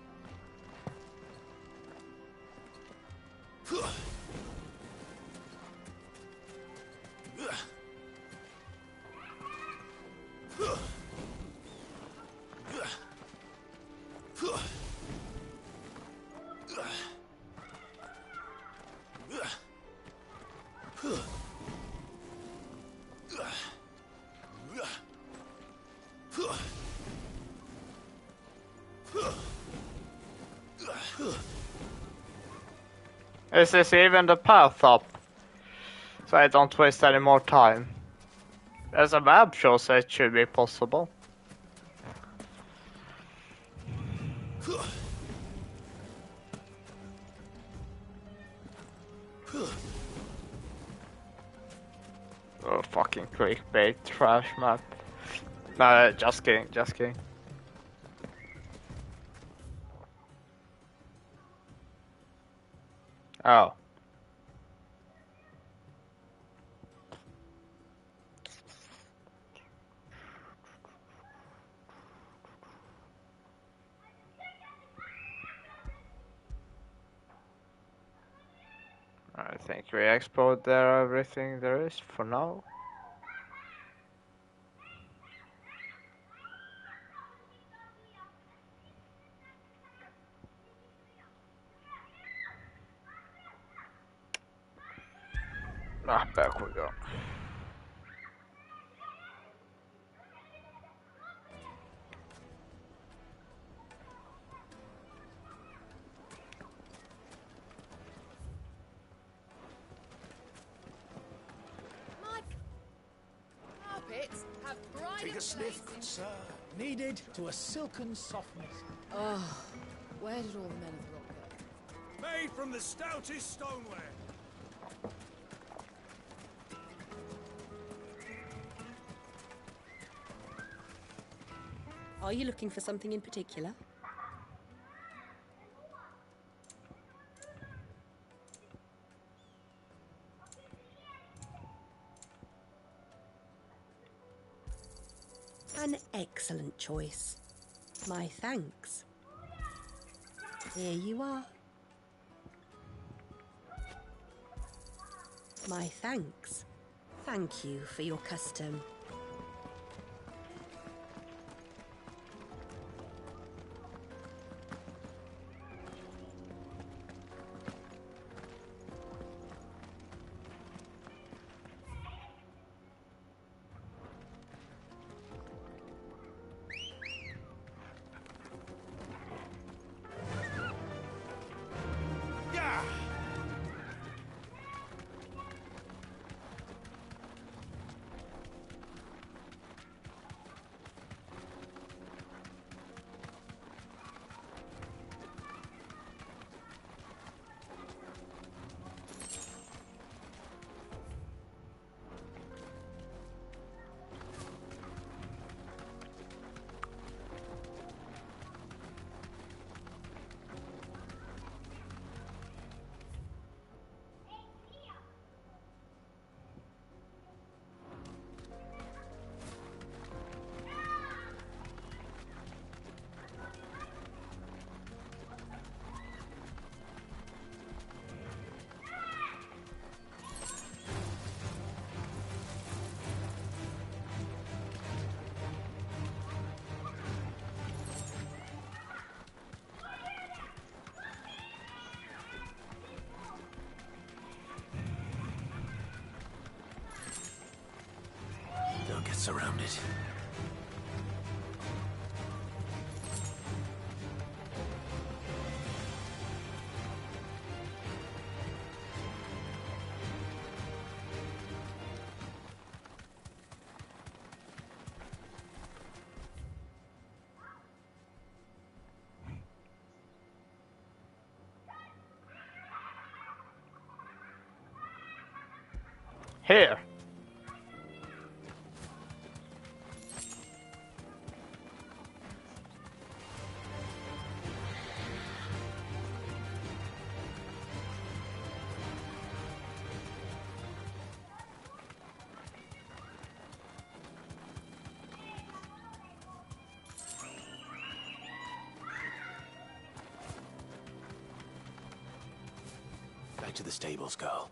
Is this even the path up? So I don't waste any more time. As a map shows, it should be possible. Oh, fucking clickbait trash map. No, just kidding, just kidding. Oh. I think we explored there everything there is for now. Ah, back we go. Carpets have pride Take a of sniff, place good sir. Kneaded to a silken softness. Oh, where did all the men of the rock go? Made from the stoutest stoneware. Are you looking for something in particular? An excellent choice. My thanks. Here you are. My thanks. Thank you for your custom. Yeah. Don't get surrounded. Here. Back to the stables, girl.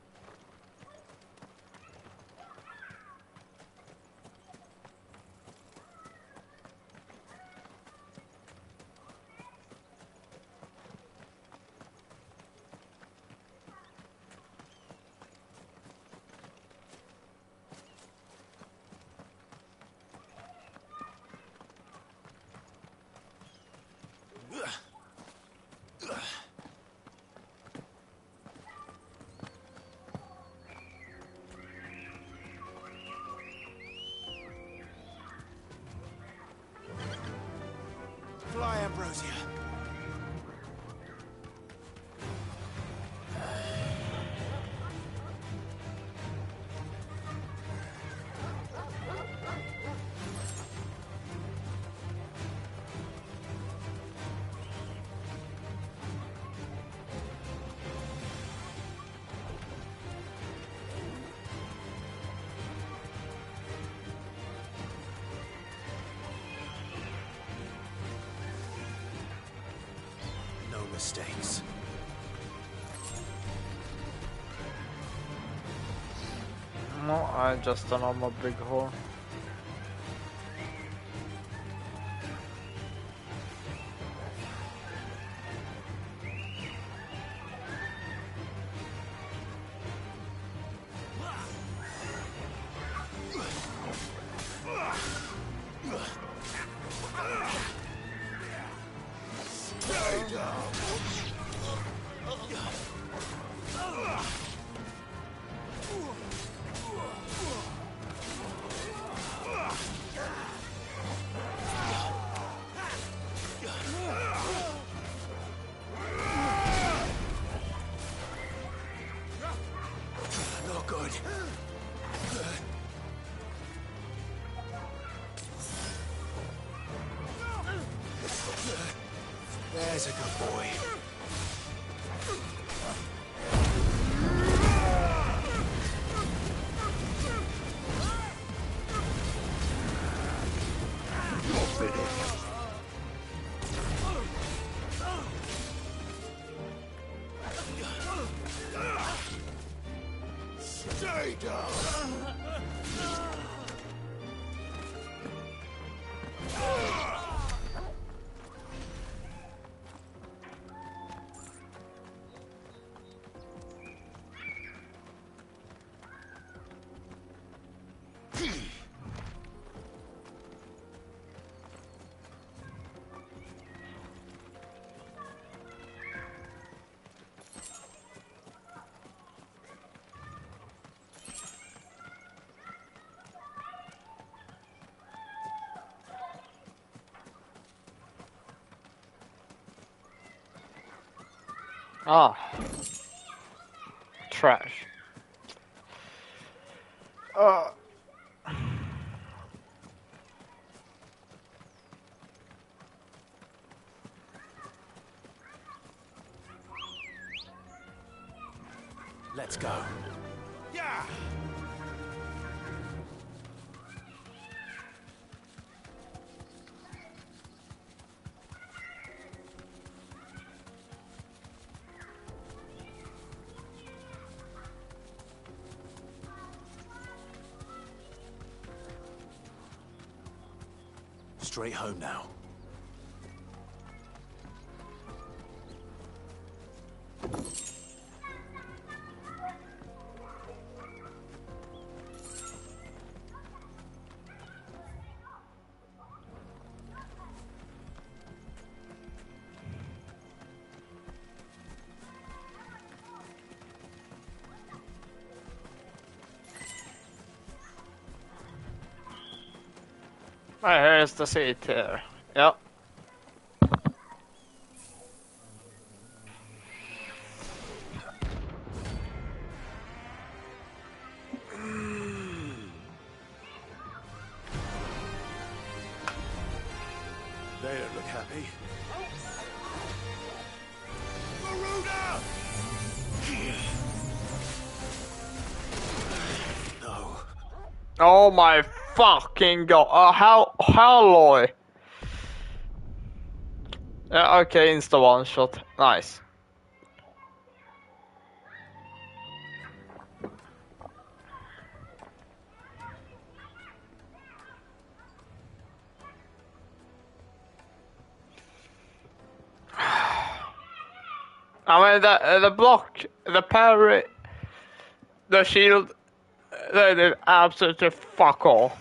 mistakes. No, I just don't know my big hole. Not good. There's a good boy. Stay down. Ah. Trash. Let's go. Yeah. Straight home now. Here's the seat here. Yep. They don't look happy. No. Oh my fucking god. How low? Yeah, okay, insta one shot. Nice. I mean, the block, the parry, the shield, they did absolutely fuck all.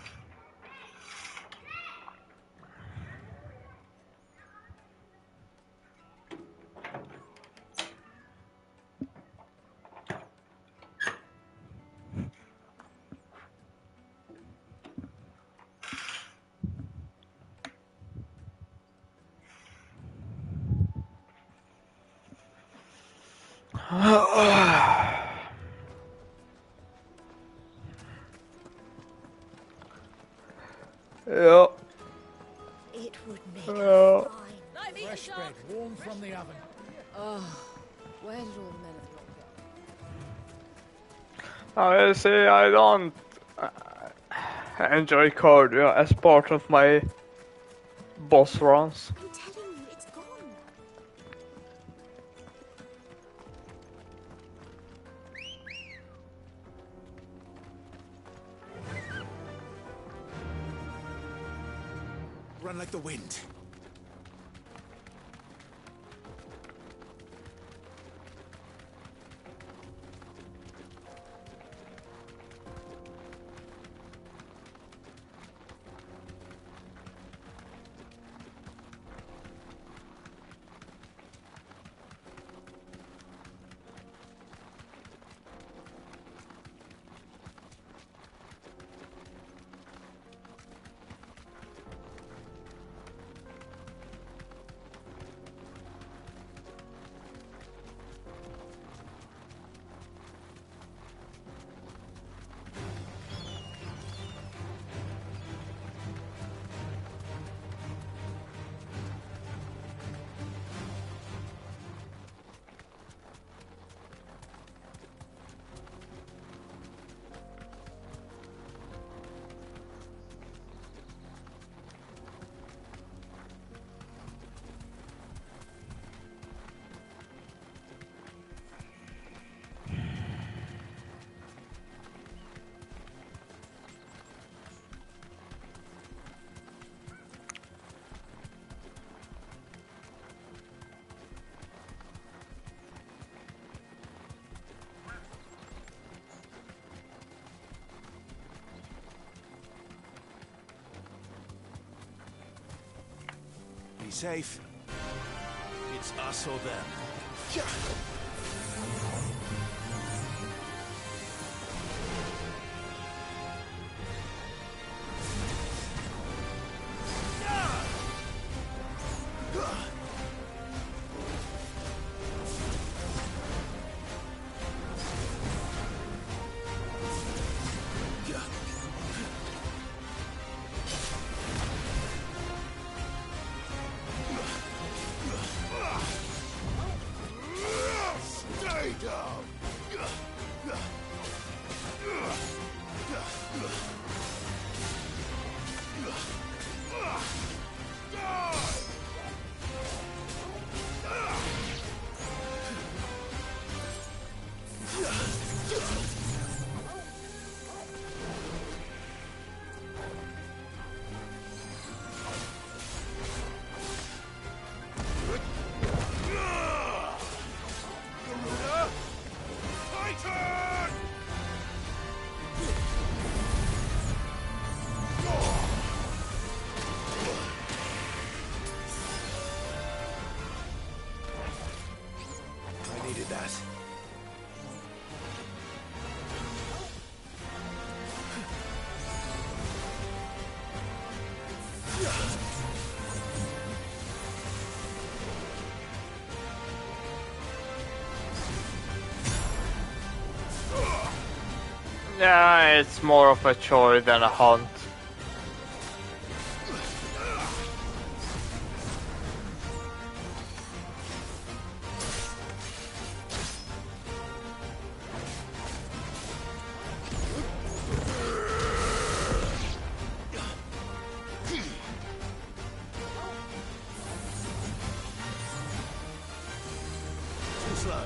Yeah. It would make Yeah. Fresh bread, warm from the oven. Oh, where did all the men have dropped out? I say I don't enjoy cardio as part of my boss runs. I'm telling you, it's gone. run like the wind. Be safe. It's us or them. Yeah, it's more of a chore than a hunt. Too slow.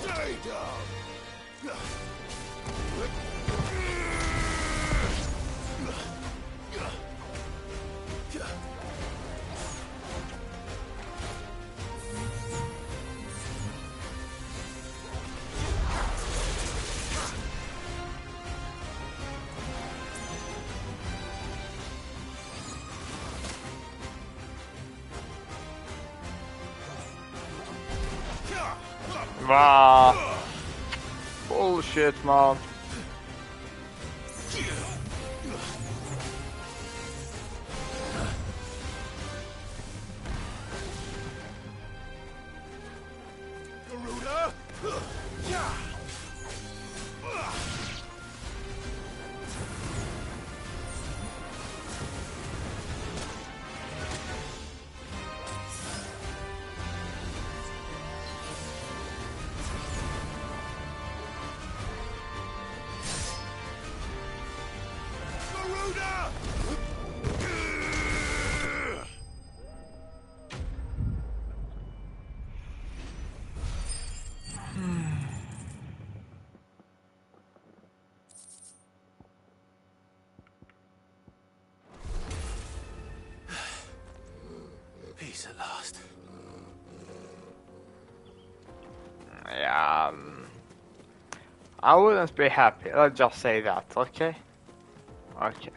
Stay down. Wow. Bullshit, man. Garuda! Yeah! peace at last. Yeah, I wouldn't be happy. Let's just say that, okay? Okay.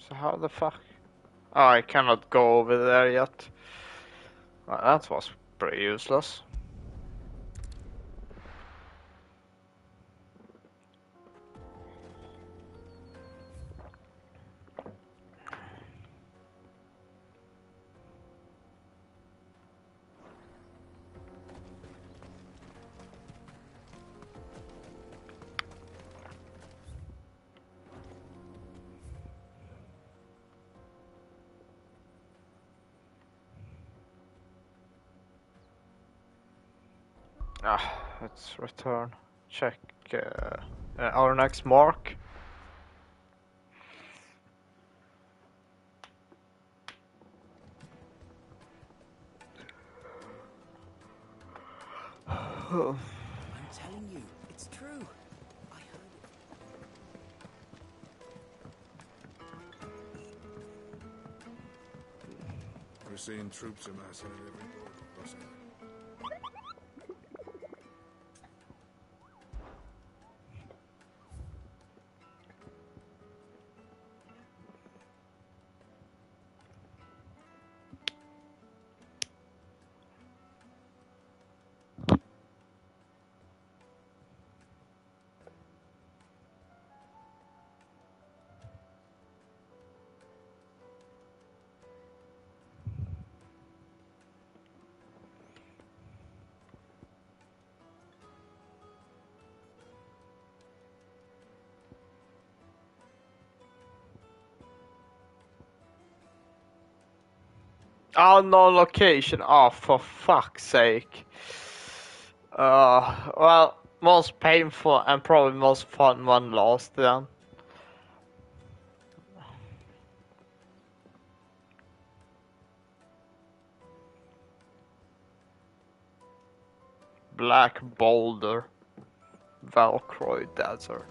So how the fuck? Oh, I cannot go over there yet. Well, that was pretty useless. Let's return. Check our next mark. I'm telling you, it's true. I heard it. We're seeing troops amassing at every border crossing. Unknown location. Oh, for fuck's sake. Well, most painful and probably most fun one lost then. Black Boulder, Valcroy Desert.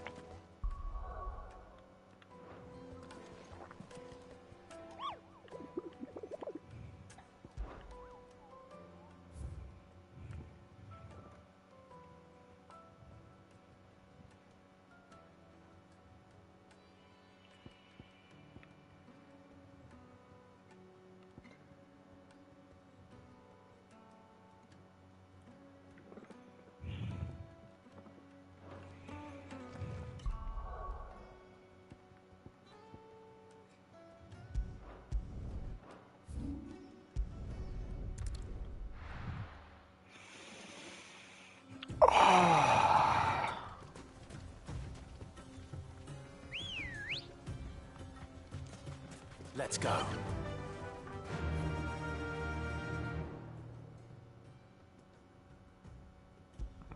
Let's go.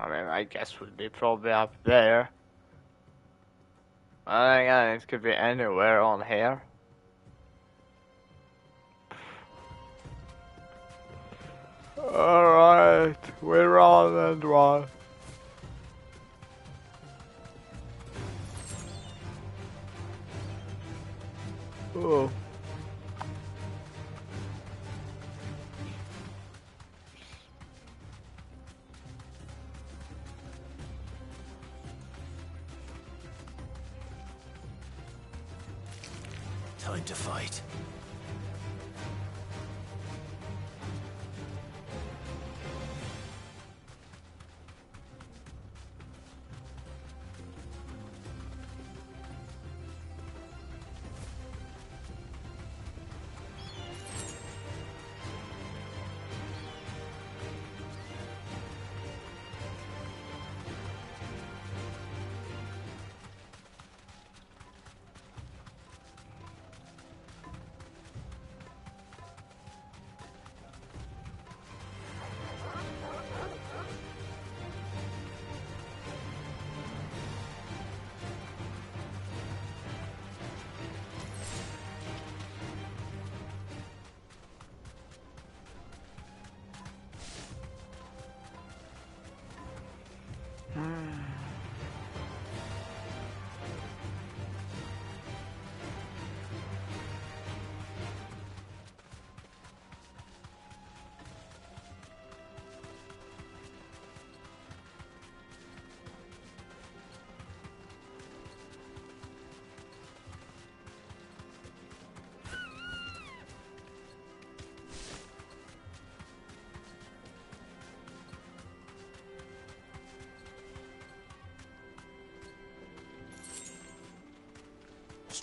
I mean, I guess we'd be probably up there. Again, it could be anywhere on here. Alright, we're on and run. Oh. Time to fight.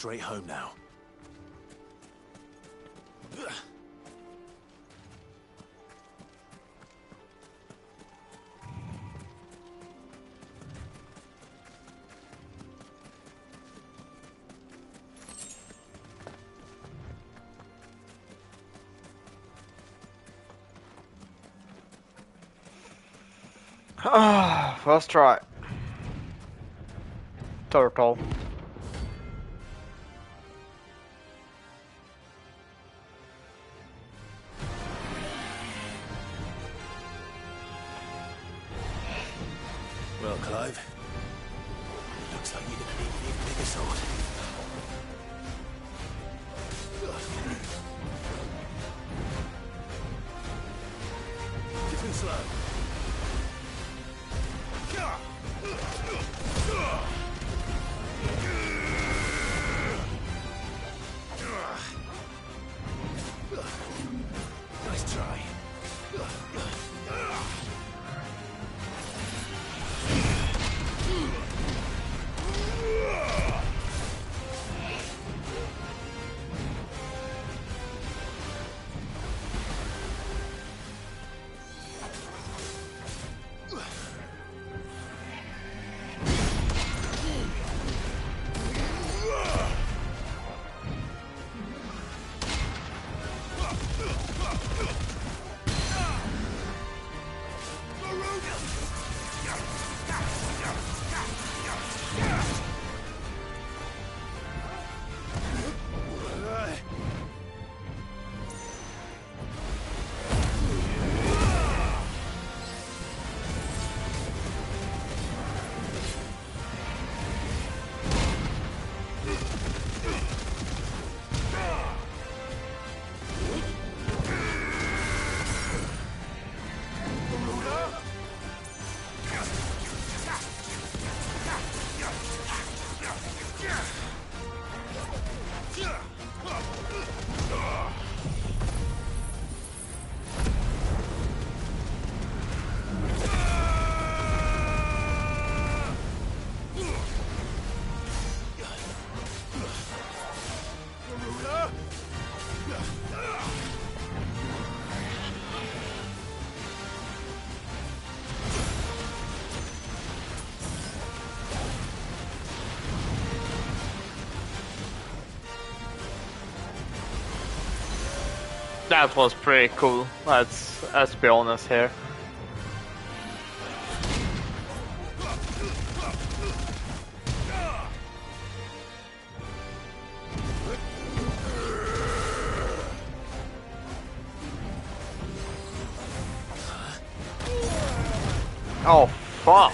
straight home now. First try. Turtle. Well, Clive, looks like you're gonna need an even bigger sword. Too slow. Nice try. That was pretty cool. Let's be honest here. Oh fuck.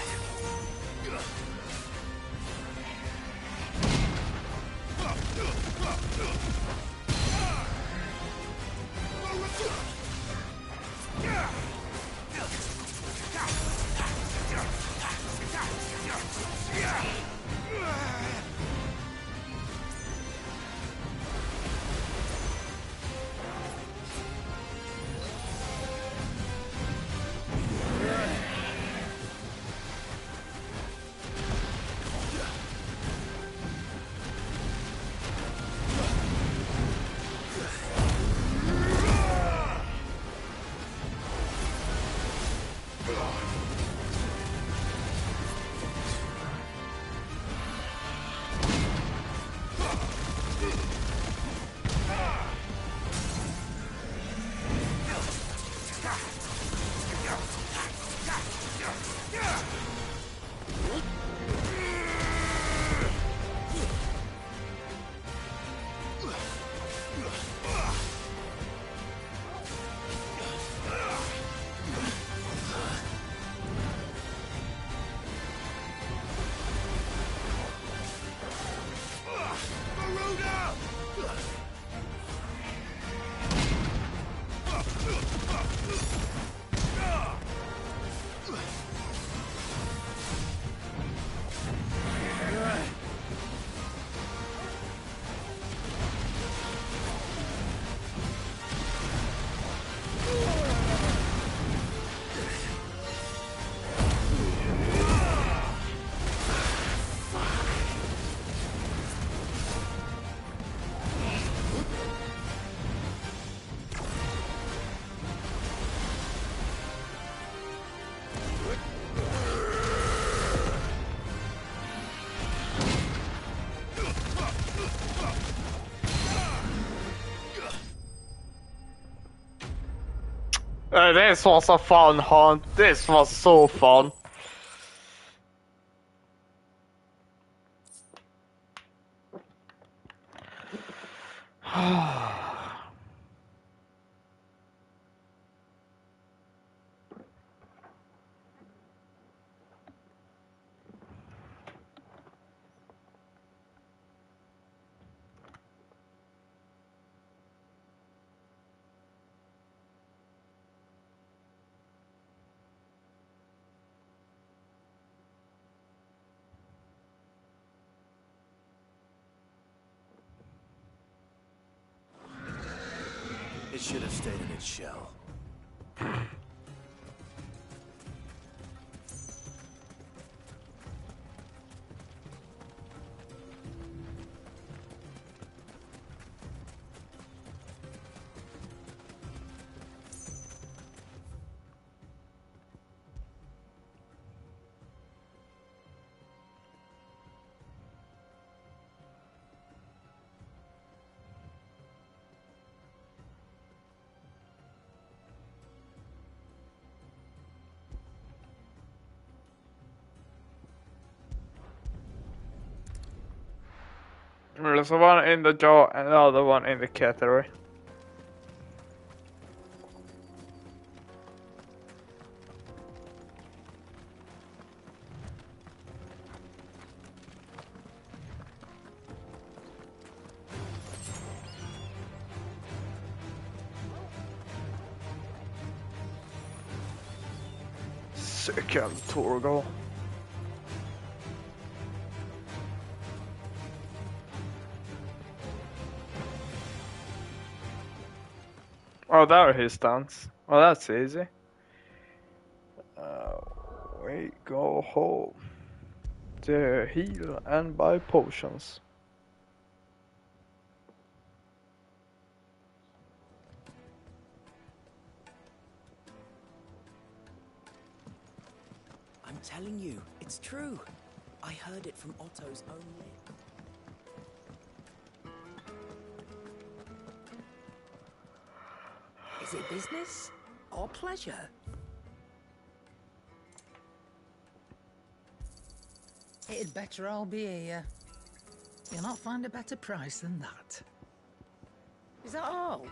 This was a fun hunt. This was so fun. It should have stayed in its shell. There's one in the jaw and the other one in the category. Second Torgal. Oh, there he stands. Well, that's easy. We go home. To heal and buy potions. I'm telling you, it's true. I heard it from Otto's own lips. Is it business or pleasure? It'd better all be here. You'll not find a better price than that. Is that all?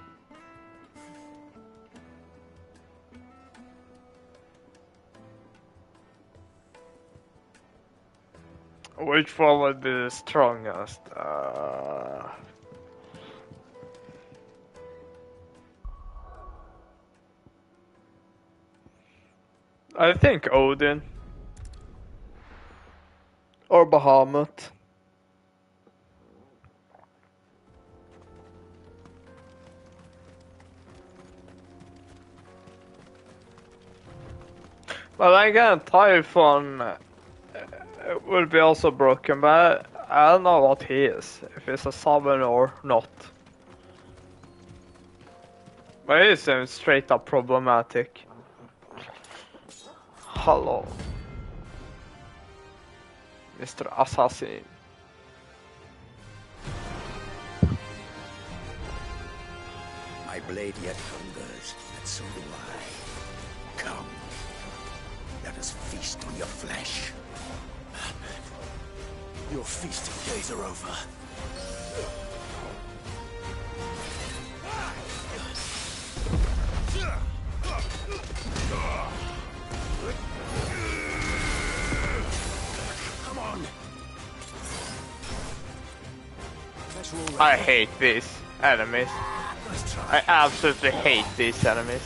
Which one would be the strongest? I think Odin. Or Bahamut. But again, Typhon will be also broken, but I don't know what he is. If he's a summon or not. But he seems straight up problematic. Hello, Mr. Assassin. My blade yet hungers, and so do I. Come, let us feast on your flesh. Your feasting days are over. Come on. I hate these enemies. I absolutely hate these enemies.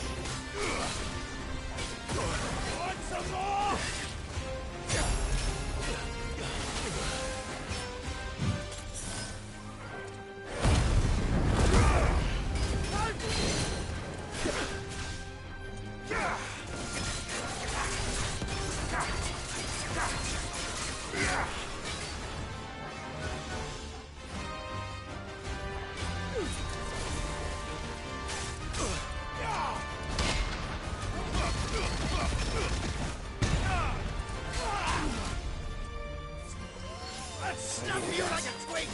Snap you like a twig!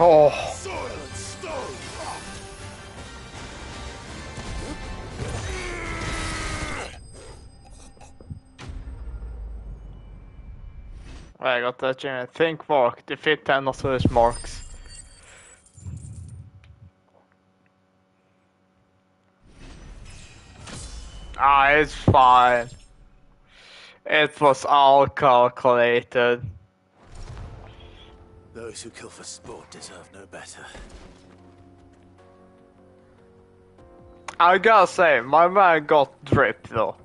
Oh. I got that giant think mark. Defeat 10 of those marks. Ah, it's fine. It was all calculated. Those who kill for sport deserve no better. I gotta say, my man got drip though.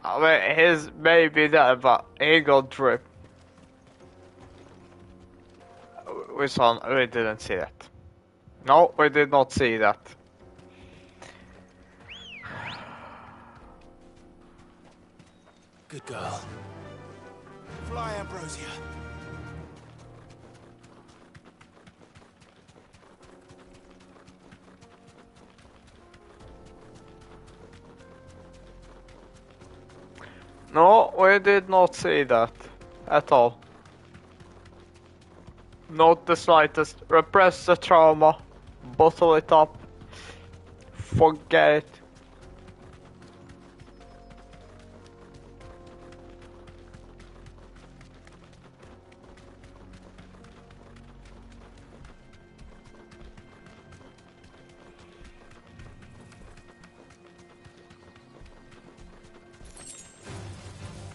I mean, his maybe that, but he got drip. We didn't see that. No, we did not see that. Good girl. Fly, Ambrosia. No, we did not see that at all. Not the slightest. Repress the trauma. Bottle it up. Forget it.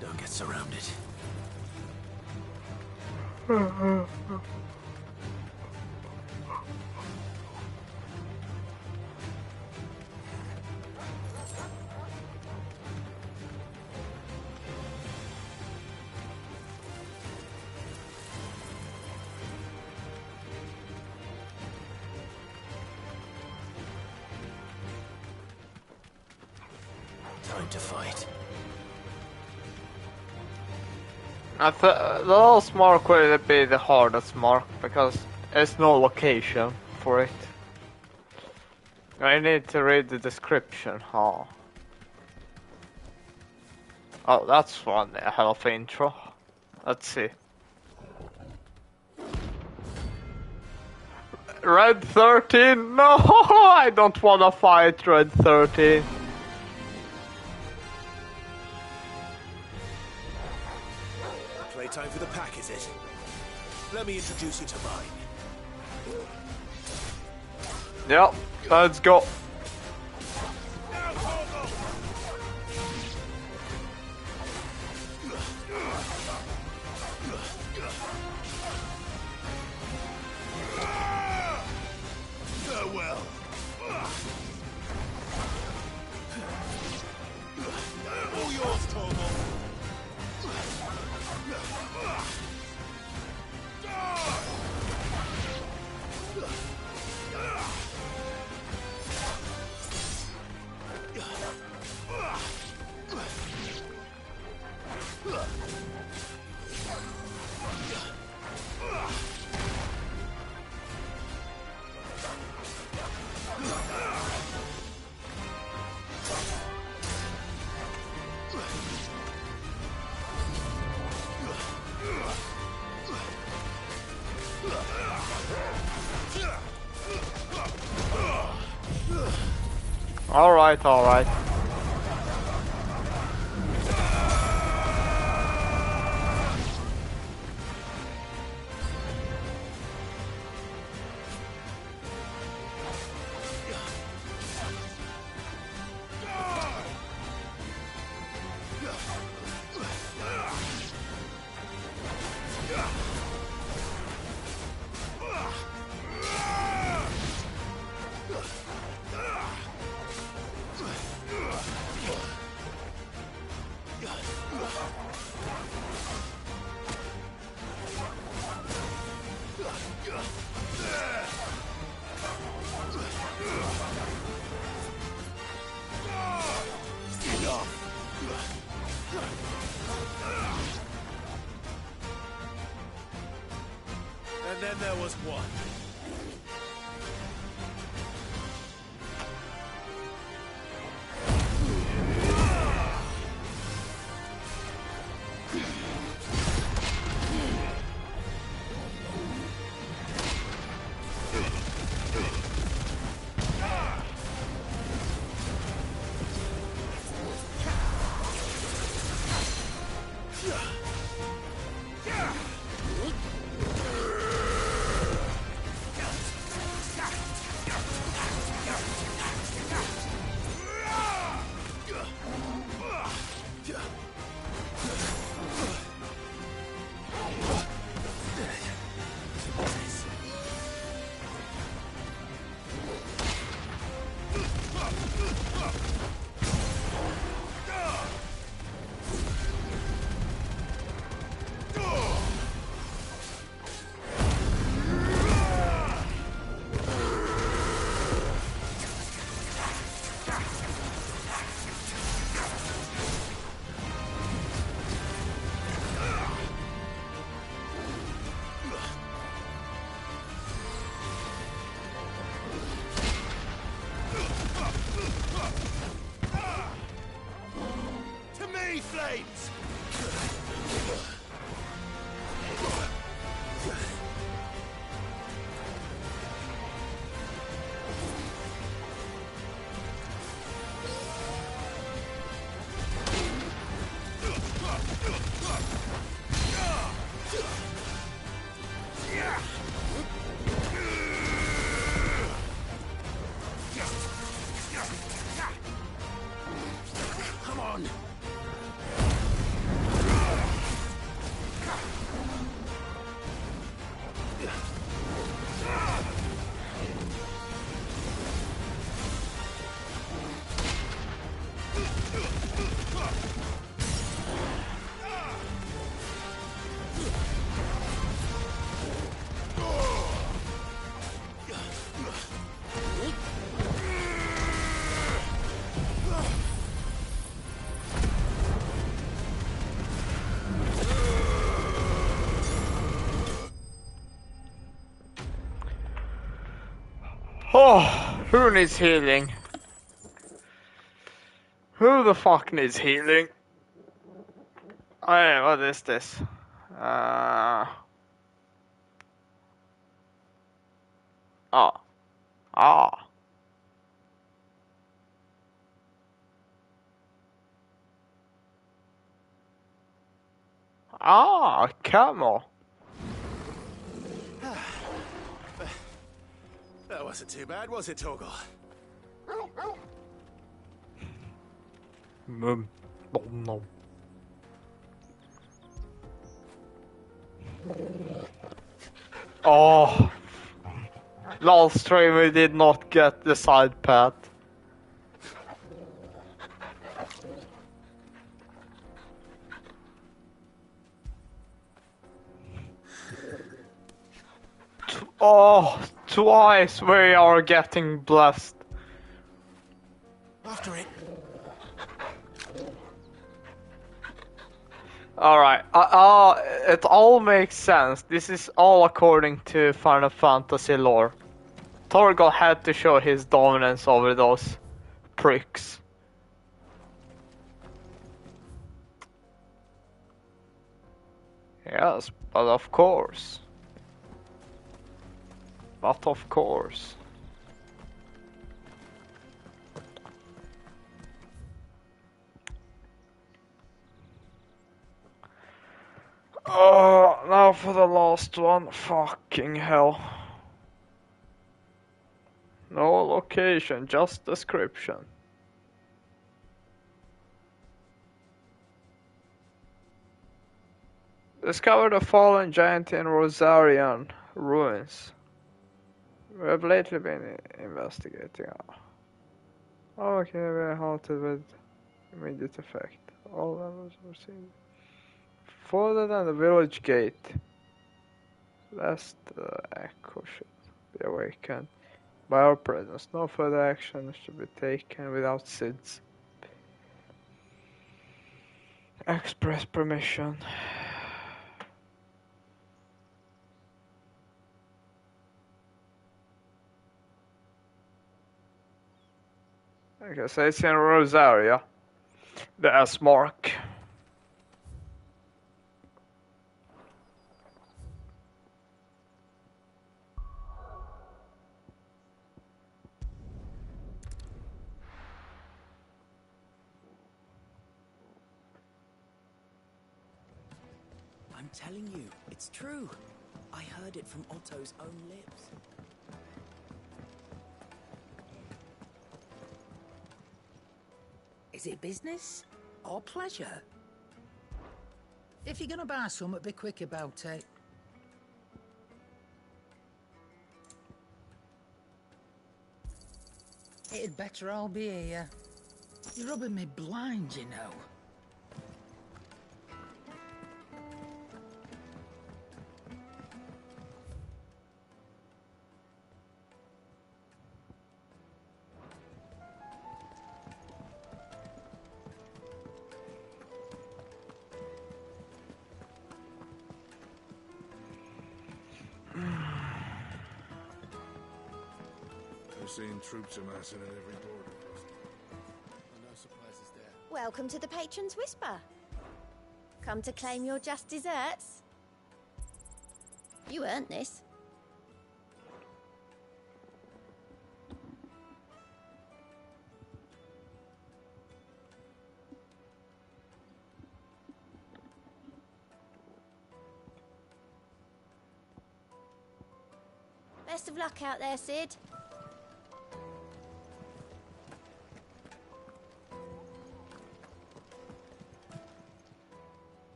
Don't get surrounded. Time to fight. The last mark will be the hardest mark because there's no location for it. I need to read the description, huh? Oh, that's one hell of an intro. Let's see. Red 13? No, I don't wanna fight Red 13. Playtime for the pack, is it? Let me introduce you to mine. Yep, let's go. Farewell. All yours, Torgal. Alright, alright. as one. Flames! Come on! Oh, who needs healing? Who the fuck needs healing? Hey, what is this? Ah. Ah. Ah, camel. That wasn't too bad, was it, Torgal? No. Oh. Last stream we did not get the side path. Oh, twice we are getting blessed. After it. Alright, it all makes sense. This is all according to Final Fantasy lore. Torgal had to show his dominance over those pricks. Yes, but of course. But of course. Oh, now for the last one. Fucking hell. No location, just description. Discover the fallen giant in Rosarian ruins. We have lately been investigating. Okay, we are halted with immediate effect. All levels were seen. Further than the village gate, lest the echo should be awakened by our presence. No further action should be taken without Sid's express permission. Okay, so it's in Rosaria. The S mark. I'm telling you, it's true. I heard it from Otto's own lips. Is it business or pleasure? If you're gonna buy something, be quick about it. It'd better all be here. You're rubbing me blind, you know. We're seeing troops amassing at every border crossing. No surprises there. Welcome to the Patron's Whisper. Come to claim your just desserts? You earned this. Best of luck out there, Sid.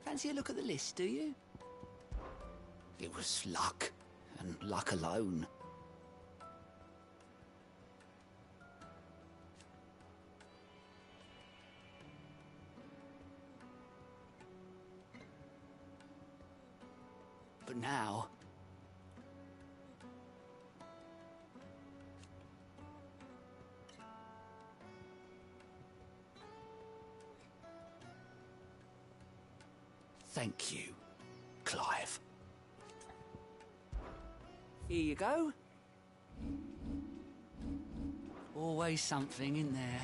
Fancy a look at the list, do you? It was luck, and luck alone. But now... Thank you, Clive. Here you go. Always something in there.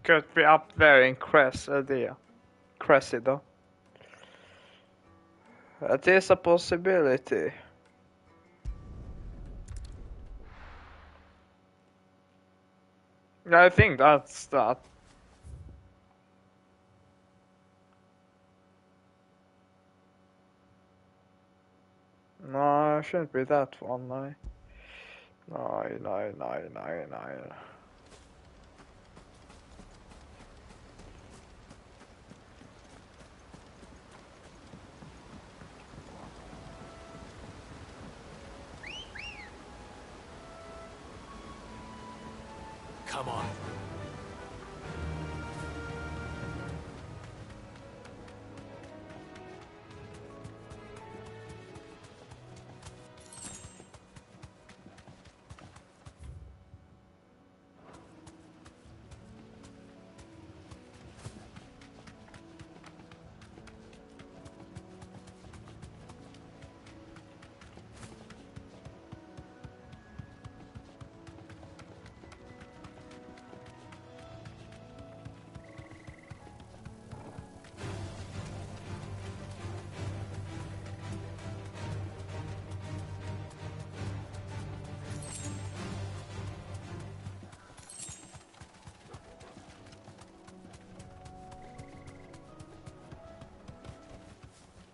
Could be up there in Cressida. That is a possibility. I think that's that. No, it shouldn't be that one, no. No. Come on.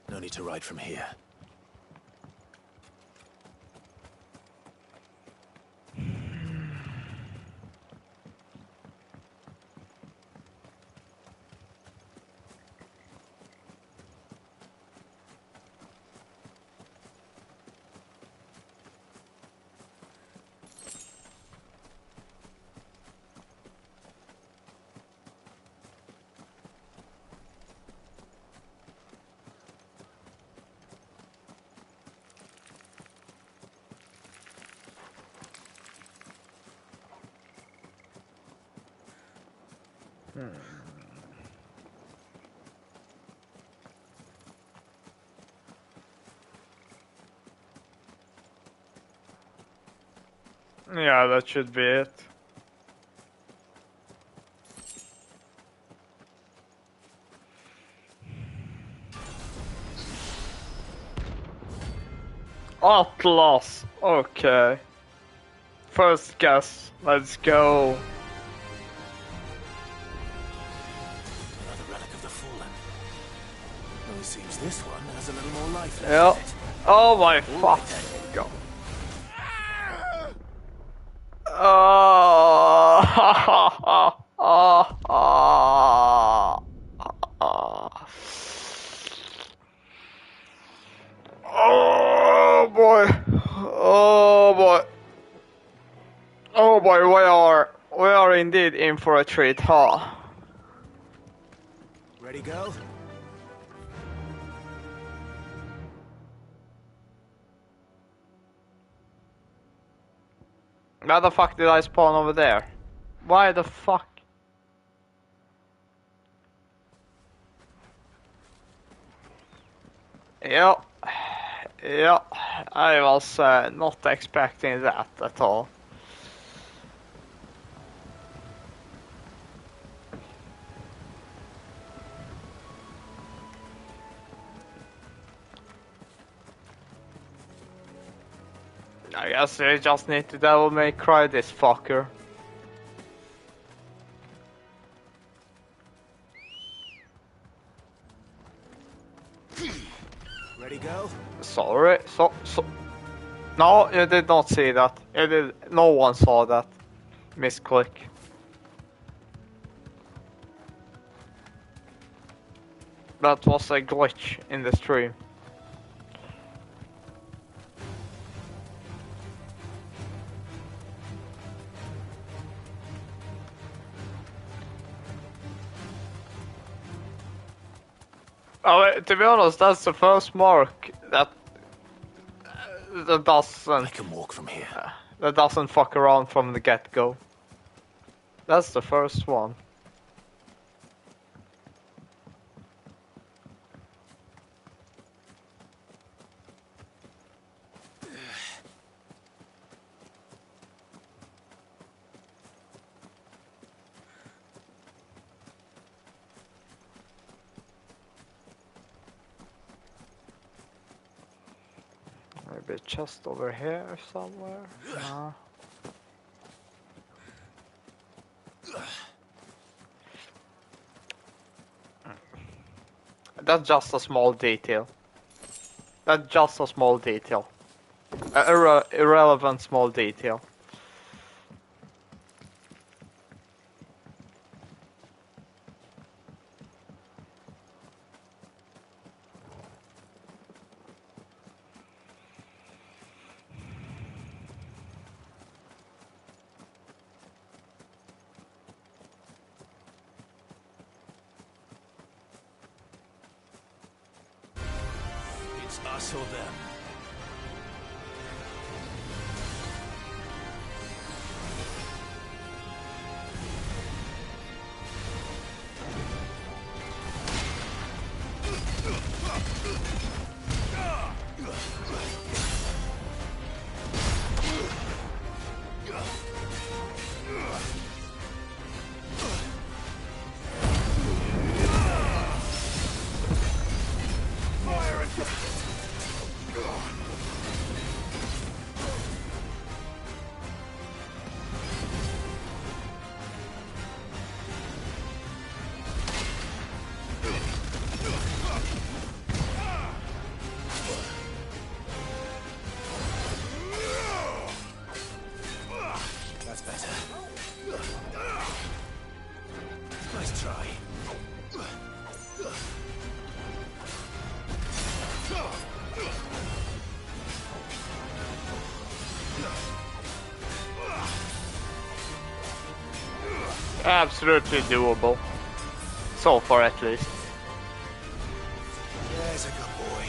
No need to ride from here. Yeah, that should be it. Atlas. Okay. First guess. Let's go. Another relic of the fallen. Well, it seems this one has a little more life left Yeah. in it. Oh my fucking god. Oh boy. Oh boy. Oh boy, we are indeed in for a treat, huh? Ready, go? Why the fuck did I spawn over there? Why the fuck? Yeah. Yeah. I was not expecting that at all. I guess I just need to devil may cry this fucker. Ready, go? Sorry, so. No, you did not see that. You did. No one saw that. Misclick. That was a glitch in the stream. Oh, to be honest, that's the first mark that doesn't. I can walk from here. That doesn't fuck around from the get-go. That's the first one. Maybe just over here somewhere. No. That's just a small detail. That's just a small detail. Irrelevant small detail. It's us or them. That's better. Nice try. Absolutely doable. So far at least. There's a good boy.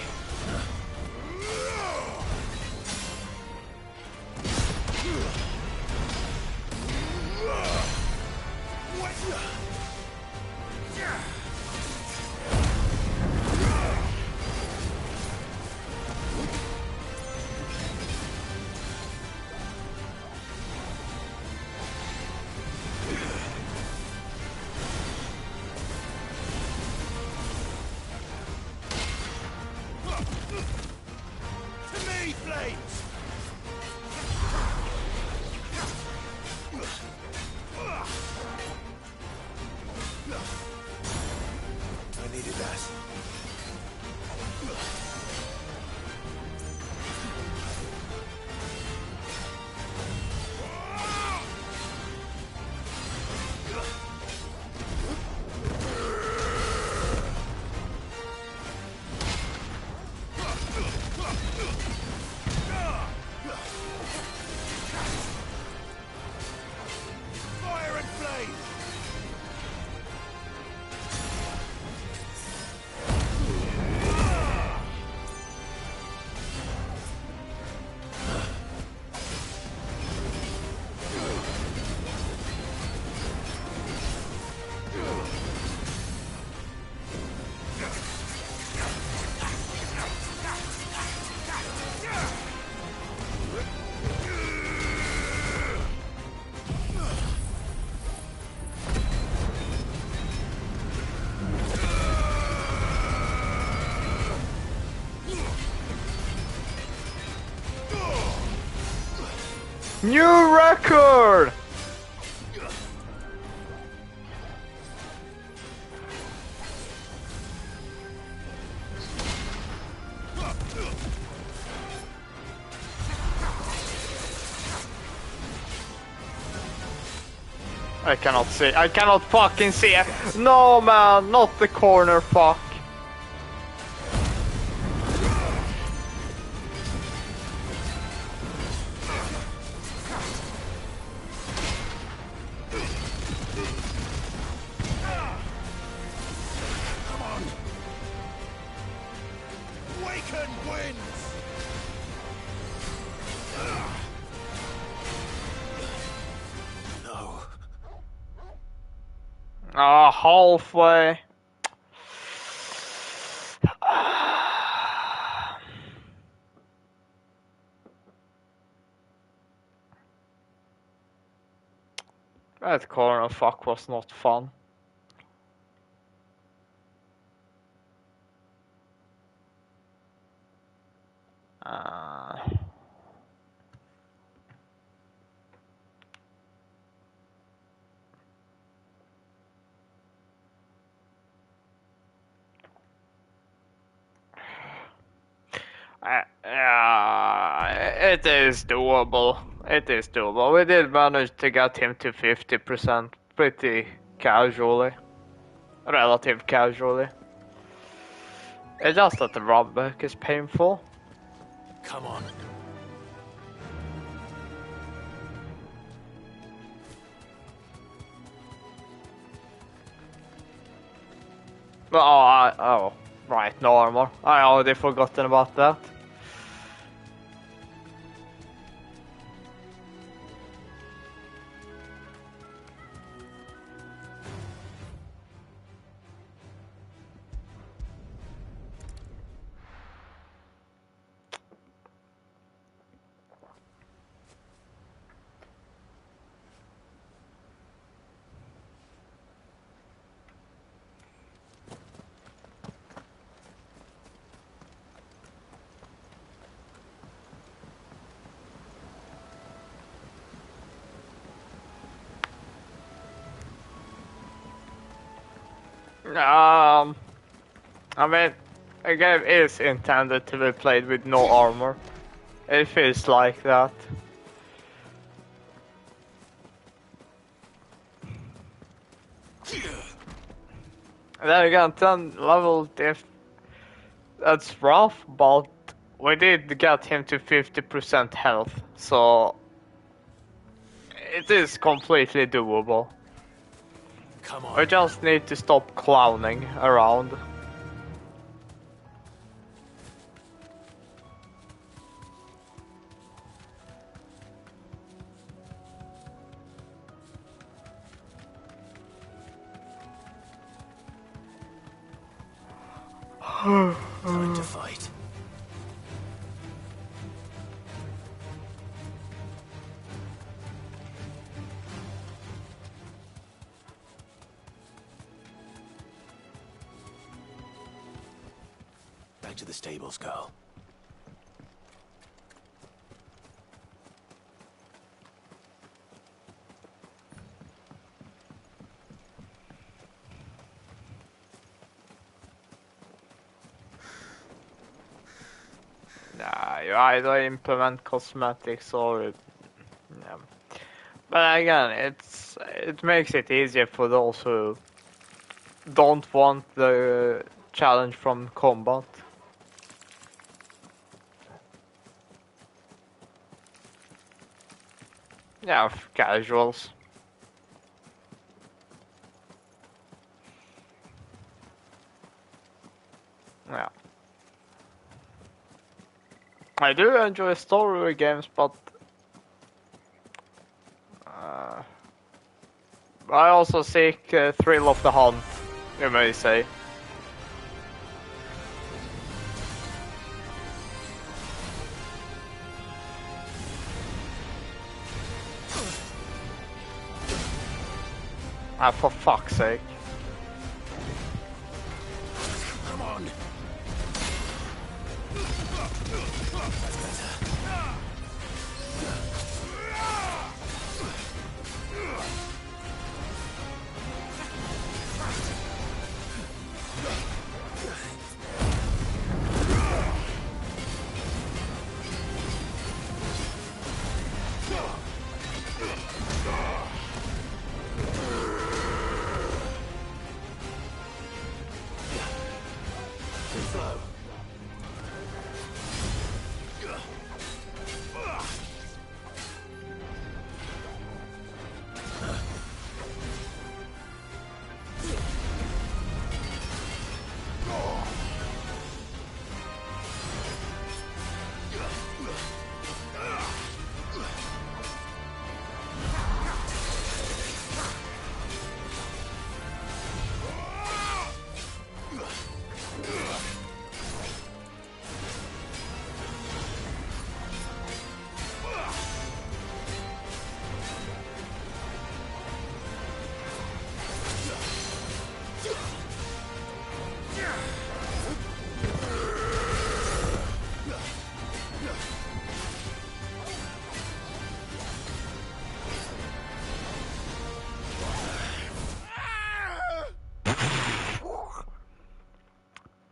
New record! I cannot see. I cannot fucking see it. No, man, not the corner. Fuck. Come on. Waken wins. No. Halfway. That corner fuck was not fun. It is doable. It is doable. We did manage to get him to 50% pretty casually. Relative casually. It's just that the rub back is painful. Come on. Oh, right, no armor. I already forgotten about that. I mean, a game is intended to be played with no armor. It feels like that. Then again, 10 level diff. That's rough, but we did get him to 50% health, so it is completely doable. Come on. We just need to stop clowning around. Time to fight. Back to the stables, girl. Nah, you either implement cosmetics or... Yeah. But again, it makes it easier for those who don't want the challenge from combat. Yeah, casuals. Yeah. I do enjoy story games, but I also seek thrill of the hunt, you may say. Ah, for fuck's sake. Come on.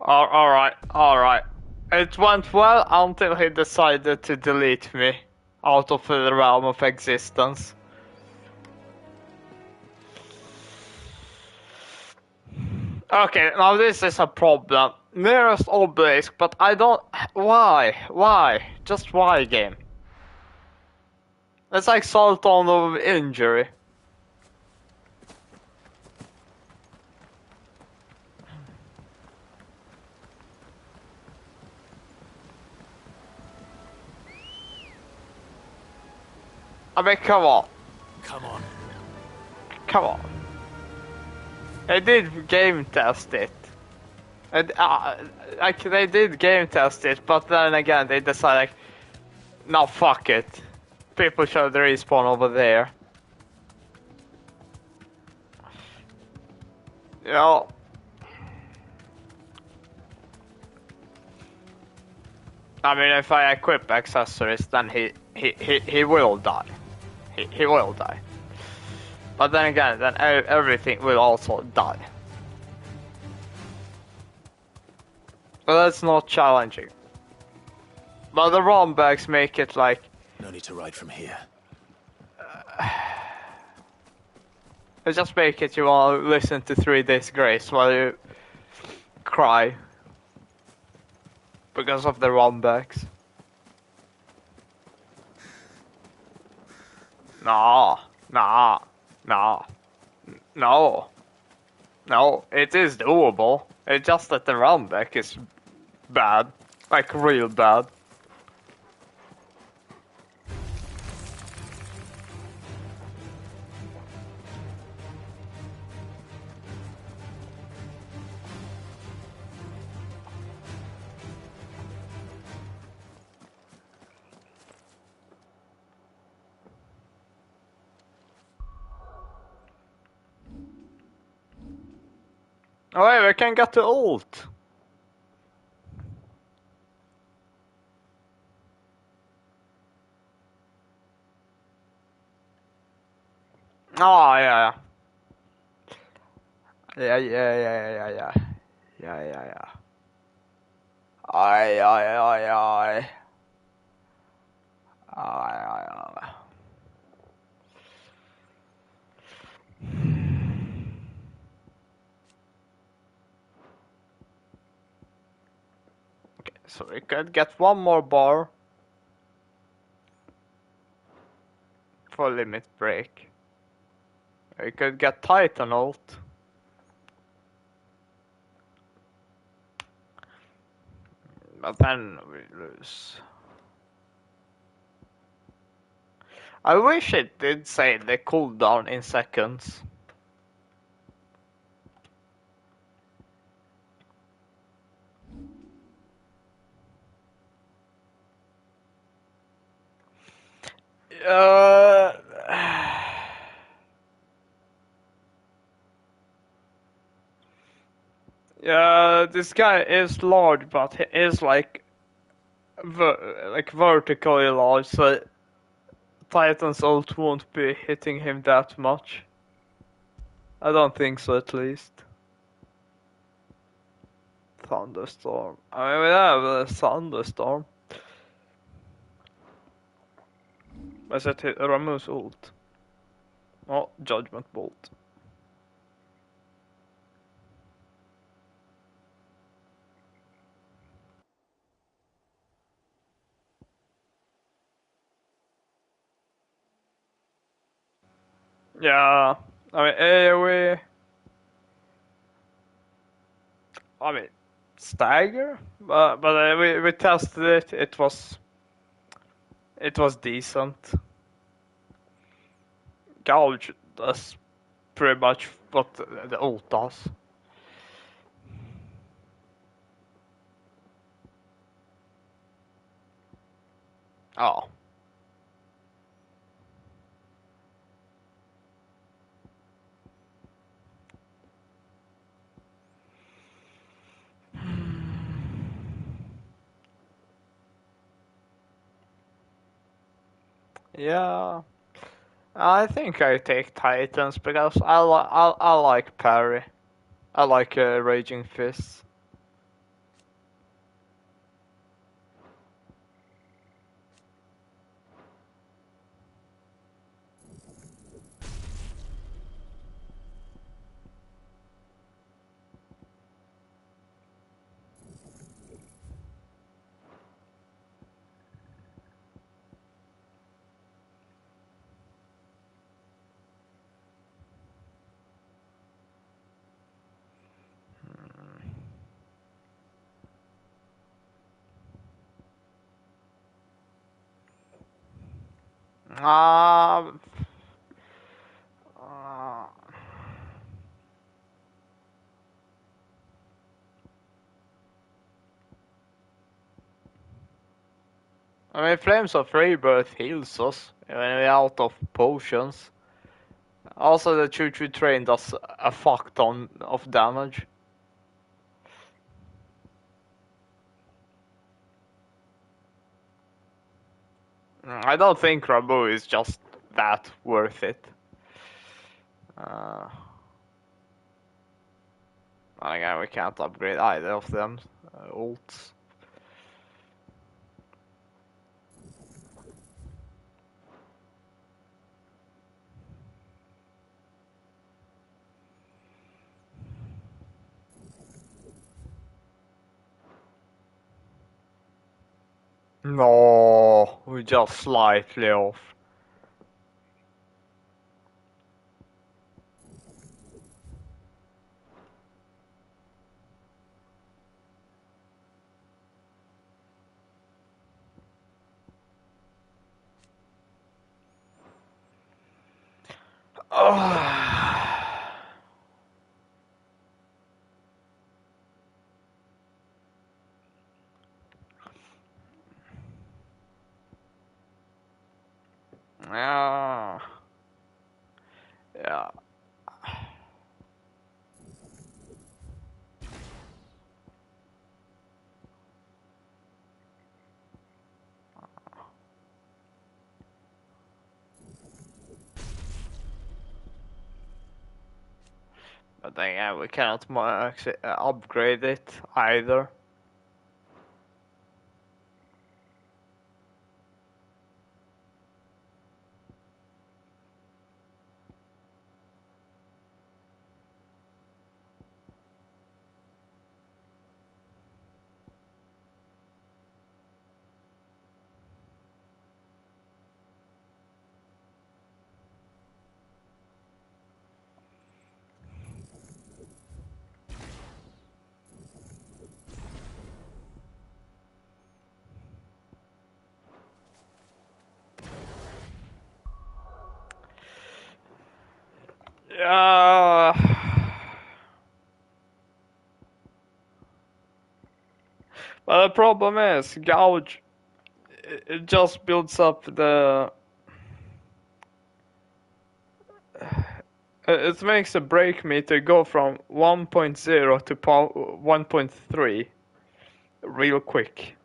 Alright. It went well until he decided to delete me out of the realm of existence. Okay, now this is a problem. Nearest obelisk, but I don't... Why? Just why, game? It's like salt on the injury. I mean, come on. Come on. Come on. They did game test it. And, like, they did game test it, but then again, they decided, like, no, fuck it. People should respawn over there. You know. I mean, if I equip accessories, then he will die. He will die. But then again, then everything will also die. But that's not challenging. But the ROM bags make it like... No need to ride from here. They just make it you want to listen to 3 Days Grace while you cry. Because of the ROM bags. No, it is doable. It's just that the ROM back is bad. Like, real bad. Oh, wait, we can get the ult. Oh, yeah. Yeah. Aye. Okay, so we could get one more bar for limit break. We could get Titan ult. But then we lose. I wish it did say the cooldown in seconds. Yeah, this guy is large, but he is like vertically large, so Titan's ult won't be hitting him that much. I don't think so, at least. Thunderstorm. I mean, we have a thunderstorm. I said Ramu's ult. Oh, Judgment Bolt. Yeah, I mean, AoE. I mean, stagger, but we tested it. It was decent. Gouge does pretty much what the ult does. Oh. Yeah, I think I take Titans because I like parry. I like Raging Fists. Um, I mean, Flames of Rebirth heals us when we're out of potions. Also, the choo-choo train does a fuck ton of damage. I don't think Rabu is just that worth it. Again, we can't upgrade either of them ults. No, we just slightly off. Yeah. Yeah. But then yeah, we cannot actually upgrade it either. Yeah. But the problem is, gouge, it just builds up the... It makes the break meter go from 1.0 to 1.3 real quick.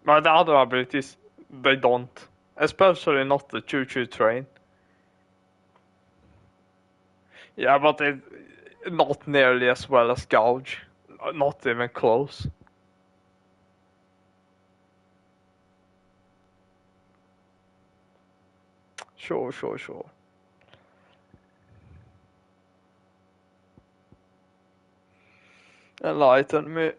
But the other abilities, they don't. Especially not the choo-choo train. Yeah, but it not nearly as well as gouge. Not even close. Sure. Enlighten me.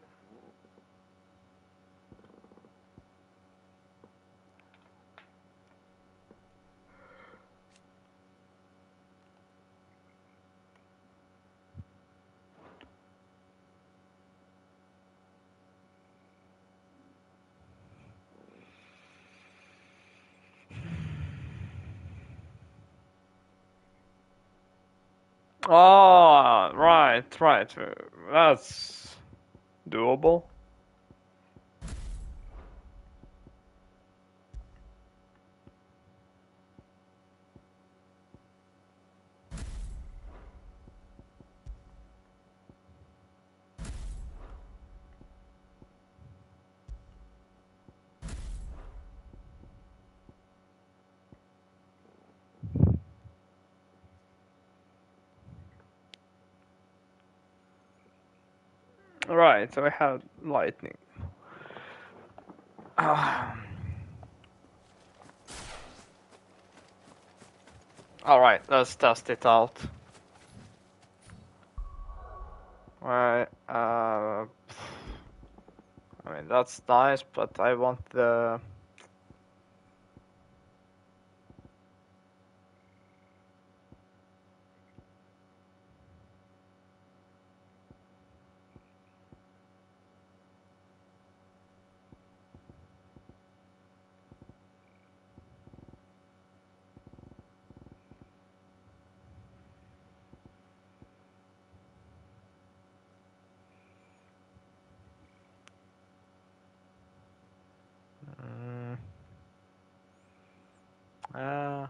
Ah, right. That's doable. Right, so I have lightning. Alright, let's test it out. Right, I mean, that's nice, but I want the... Oh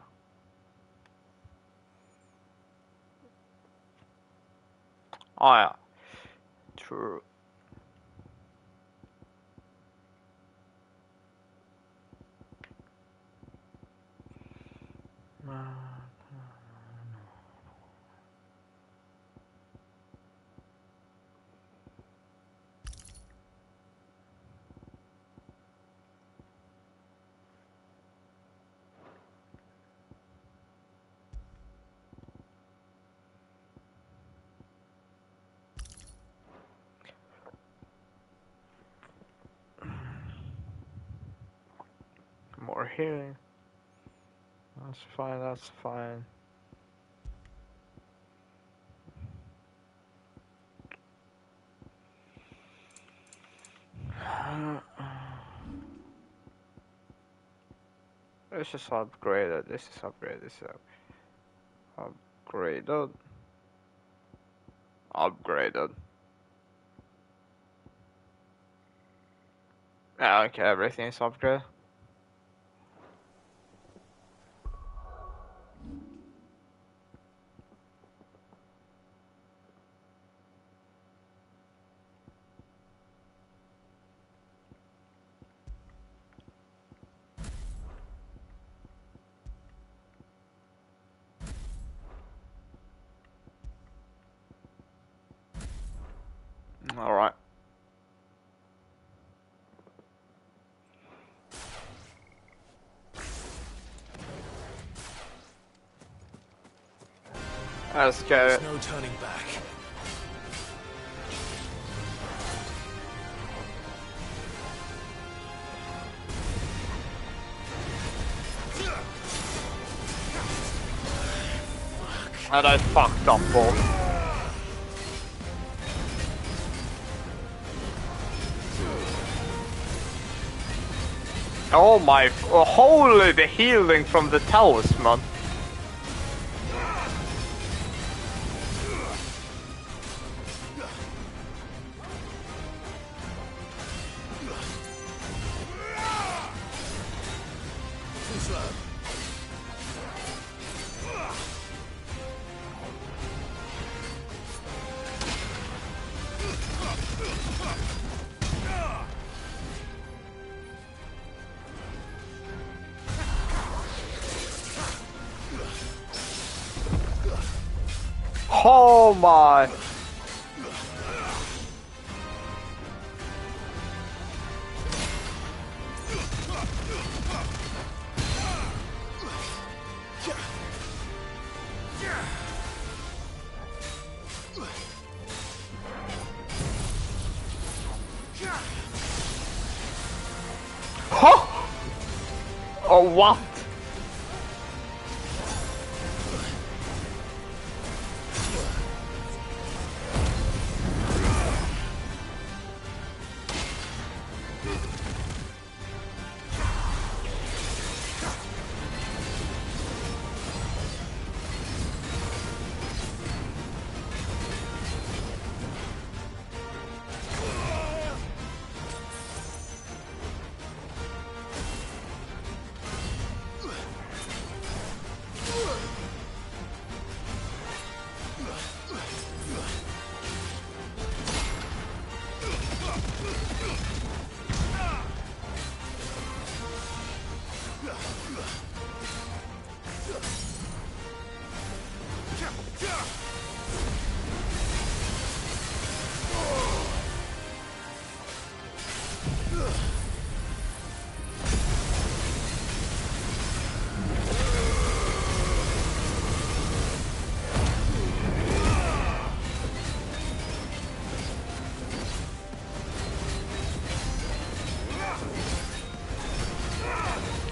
yeah. True. More healing. That's fine, that's fine. This is upgraded, this is upgraded, this is upgraded. Upgraded. Yeah, okay, everything is upgraded. Alright. Let's get it. There's no turning back. And I fucked up both. Oh my, holy, the healing from the talisman. Oh my! Huh? Oh, what?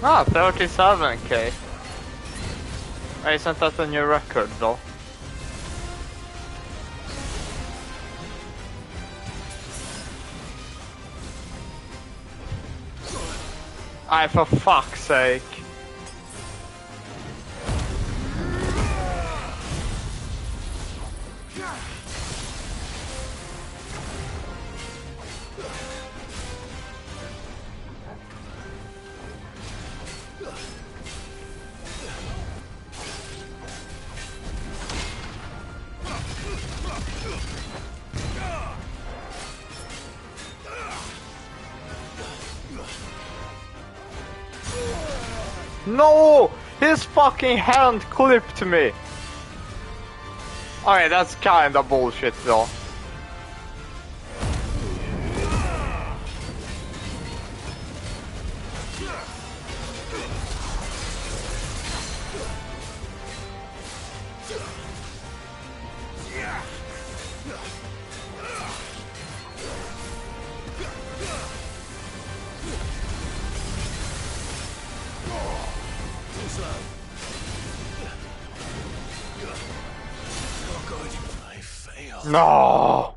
Ah, 37k. Isn't that a new record though? Aye, for fuck's sake. No! His fucking hand clipped me! Okay, that's kinda bullshit though. No!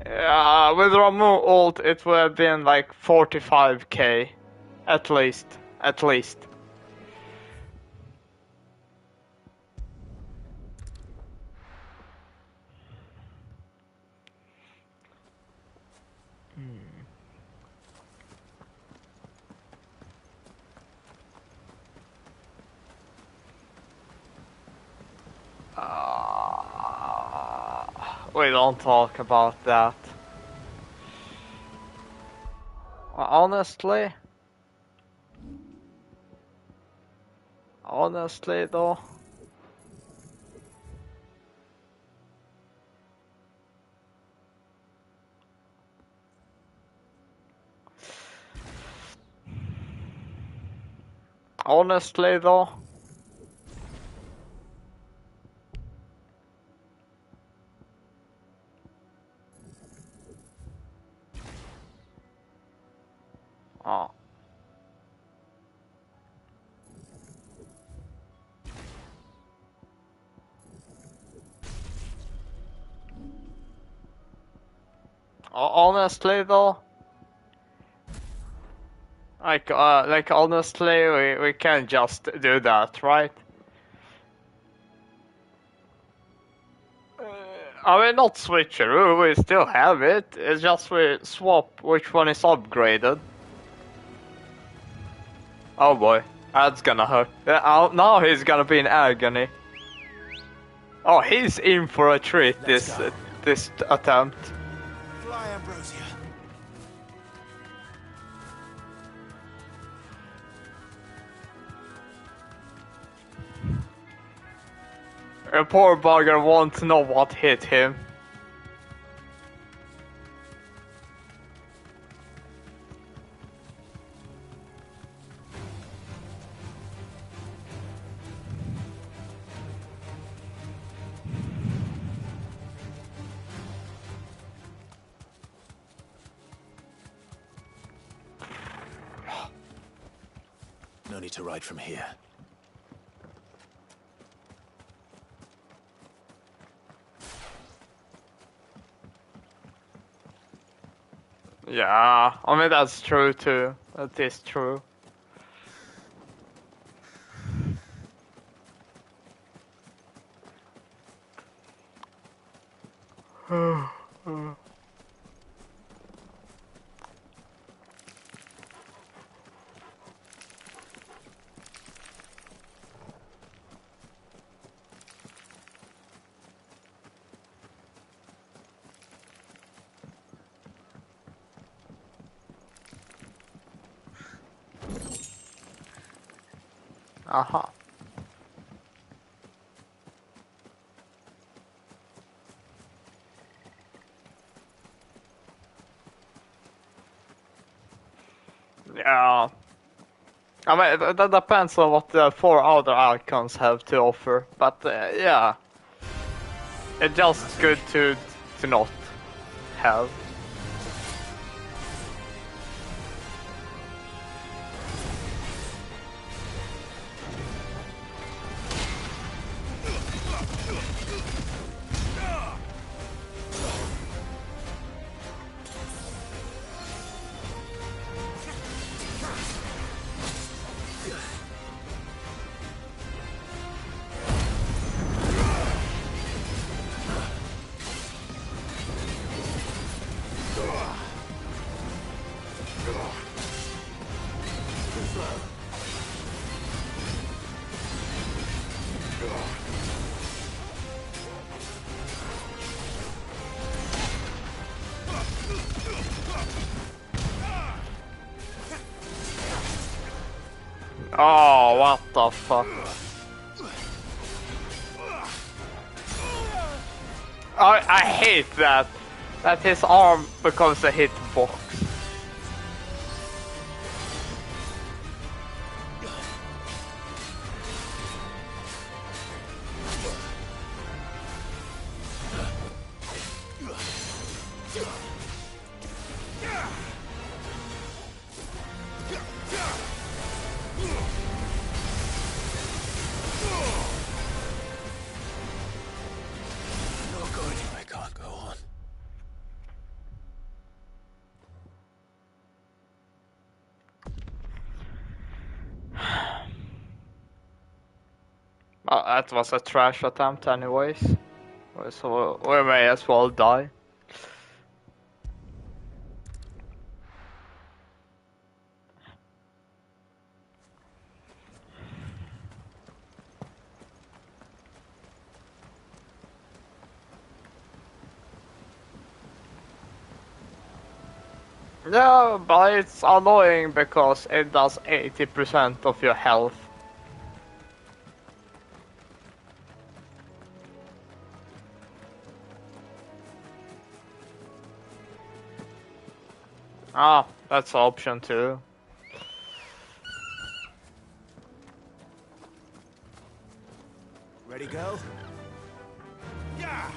Yeah, with Ramu ult it would have been like 45k. At least. At least. We don't talk about that. Honestly though. Honestly though. Oh. Honestly though. Like honestly, we can't just do that, right? I mean, not switcheroo, we still have it. It's just we swap which one is upgraded. Oh boy, that's gonna hurt. Now he's gonna be in agony. Oh, he's in for a treat this attempt. Fly, Ambrosia. The poor bugger won't know what hit him. No need to ride from here. Yeah, I mean that's true too. That is true. Aha. Yeah. I mean, that depends on what the 4 other icons have to offer, but yeah. It's just good to not have. Oh, what the fuck? I hate that. That his arm becomes a hitbox. I can't go on. That was a trash attempt anyways. So we may as well die. No, but it's annoying because it does 80% of your health. Ah, that's an option too. Ready, go? Yeah!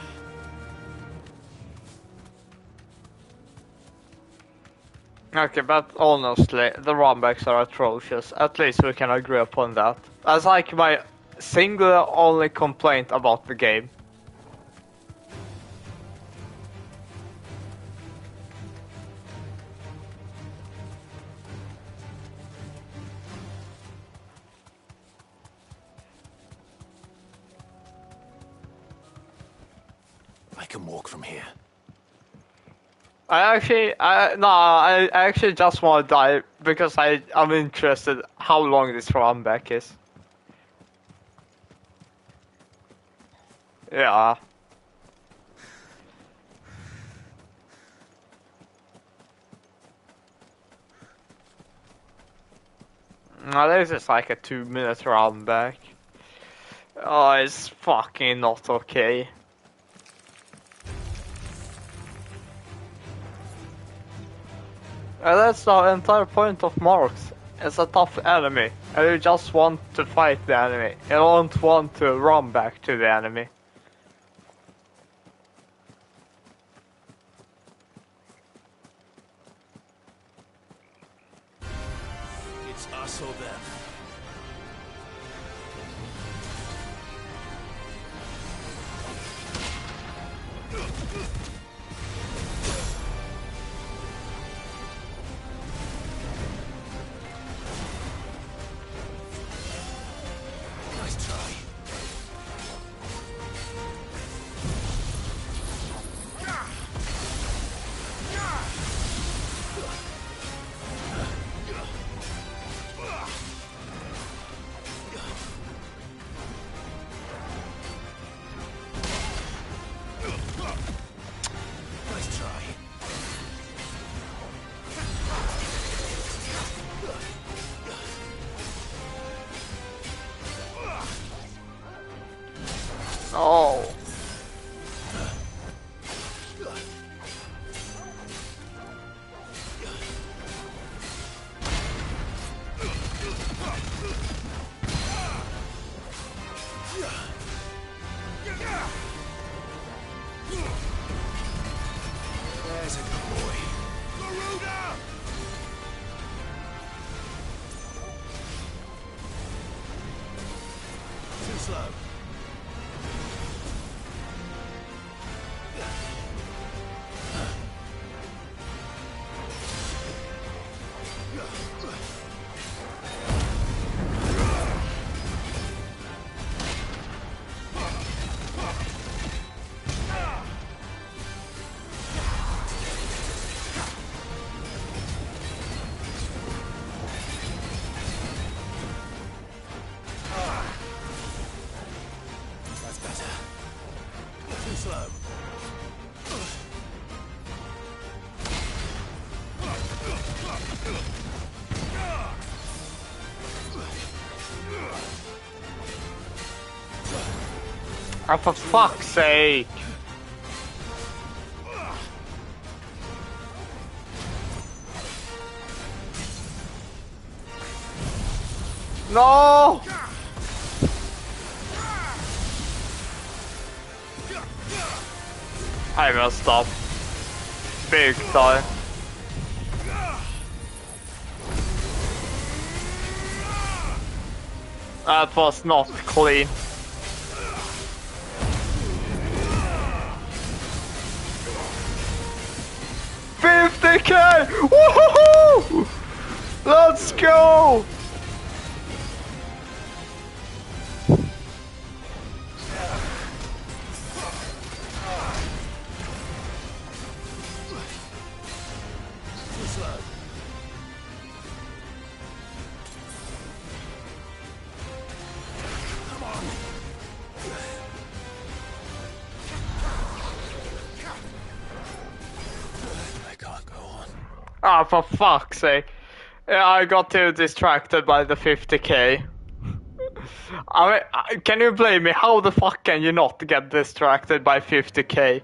Okay, but honestly, the runbacks are atrocious. At least we can agree upon that. That's like my singular only complaint about the game. I can walk from here. I actually just want to die because I'm interested how long this runback is. Yeah. Now this is like a 2-minute runback. Oh, it's fucking not okay. That's the entire point of Marks. It's a tough enemy, and you just want to fight the enemy. You don't want to run back to the enemy. It's us or them. Nice try. Nice try. Oh. There's a good boy. Garuda! Too slow. That's better. Too slow. Oh, for fuck's sake! No! I messed up. Big time. That was not clean. $50K! Woohoo! Let's go! Ah, for fuck's sake. Yeah, I got too distracted by the 50K. I mean, can you blame me? How the fuck can you not get distracted by 50K?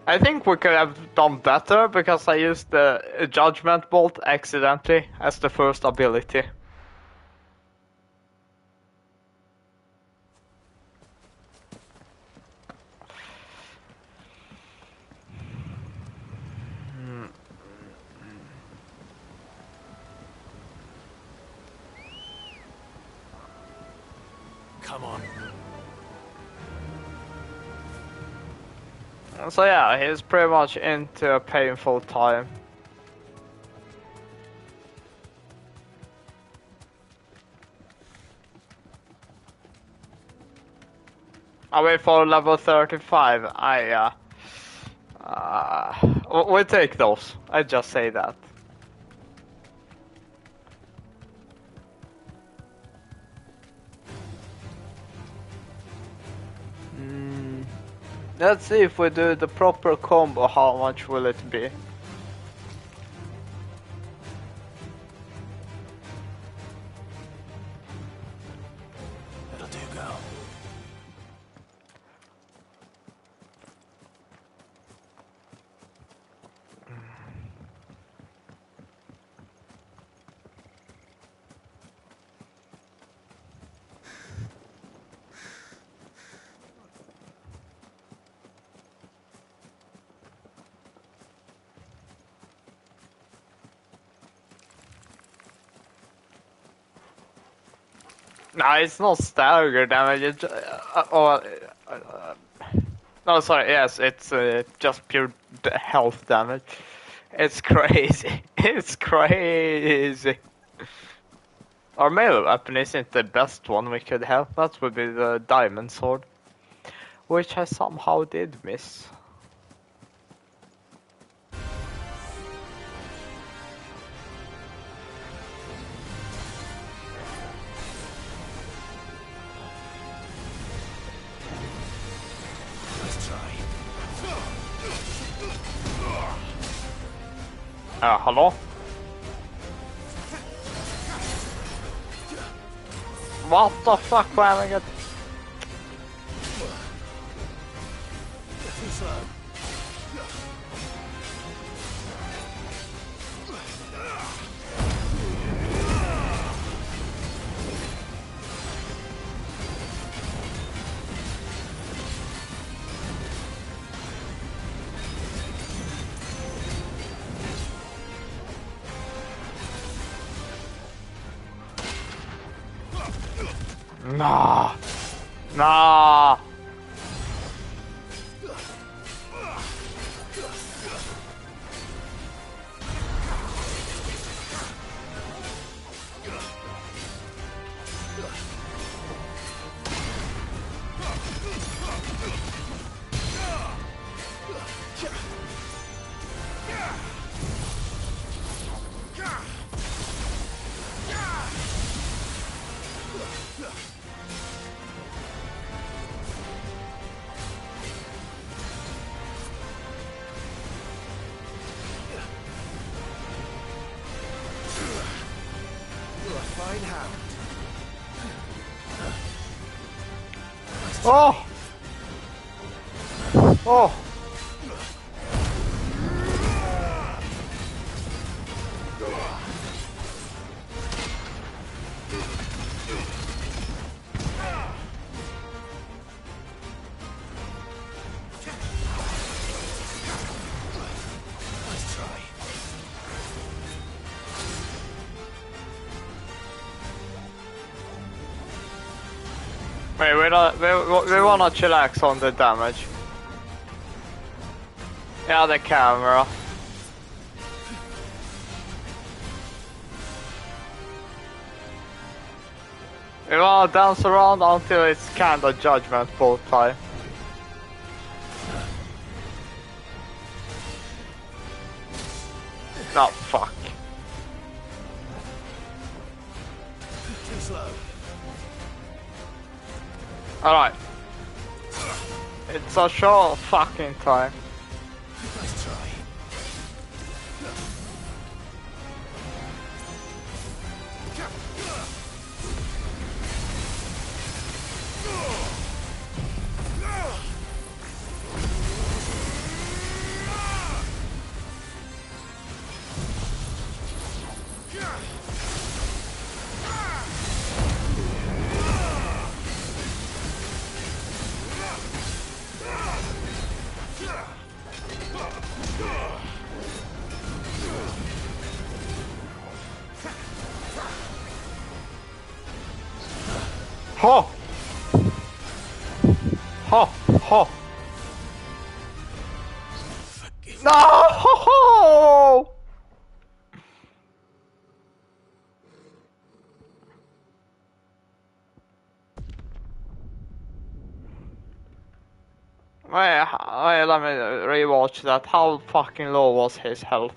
I think we could have done better because I used the Judgment Bolt accidentally as the first ability. Come on. So yeah, he's pretty much into a painful time. I wait for level 35. We take those. I just say that. Let's see if we do the proper combo, how much will it be? That'll do, girl. No, it's not stagger damage. It's, no, sorry. Yes, it's just pure health damage. It's crazy. It's crazy. Our melee weapon isn't the best one we could have. That would be the diamond sword, which I somehow did miss. Hello? What the fuck, man? I got... Nah. Nah. Oh! Oh! Wait, we wanna chillax on the damage. Yeah, the camera. We wanna dance around until it's kinda judgment ball time. Oh, fuck. Too slow. Alright. It's a short fucking time. Let's try. Ho! Ho! Ho! No! Ho! Ho! Wait, let me rewatch that. How fucking low was his health?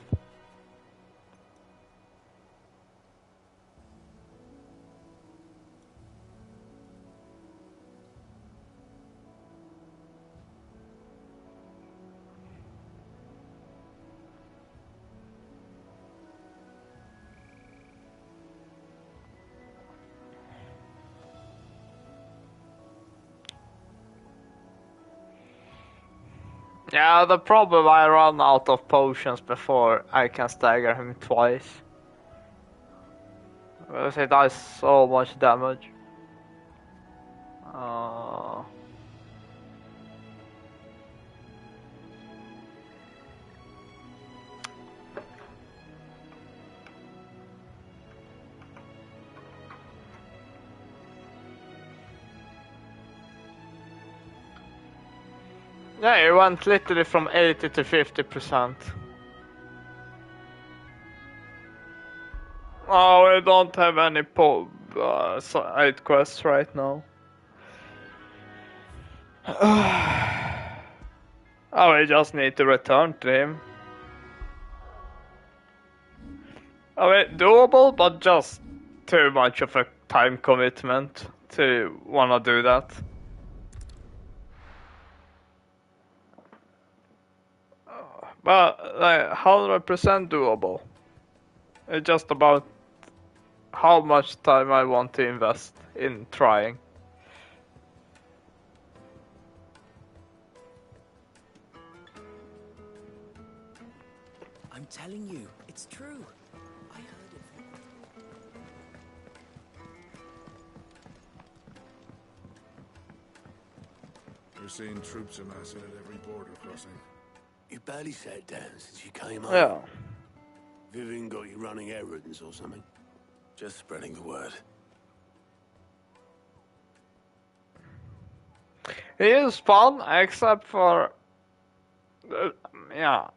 Yeah, the problem I run out of potions before I can stagger him twice. Because he does so much damage. Yeah, it went literally from 80 to 50%. Oh, we don't have any side quests right now. Oh, we just need to return to him. I mean, doable, but just too much of a time commitment to wanna do that. But like 100% doable. It's just about how much time I want to invest in trying. I'm telling you, it's true. I heard it from... We're seeing troops amassing at every border crossing. You barely sat down since you came home. Yeah. Vivian got you running errands or something? Just spreading the word. It is fun, except for... yeah.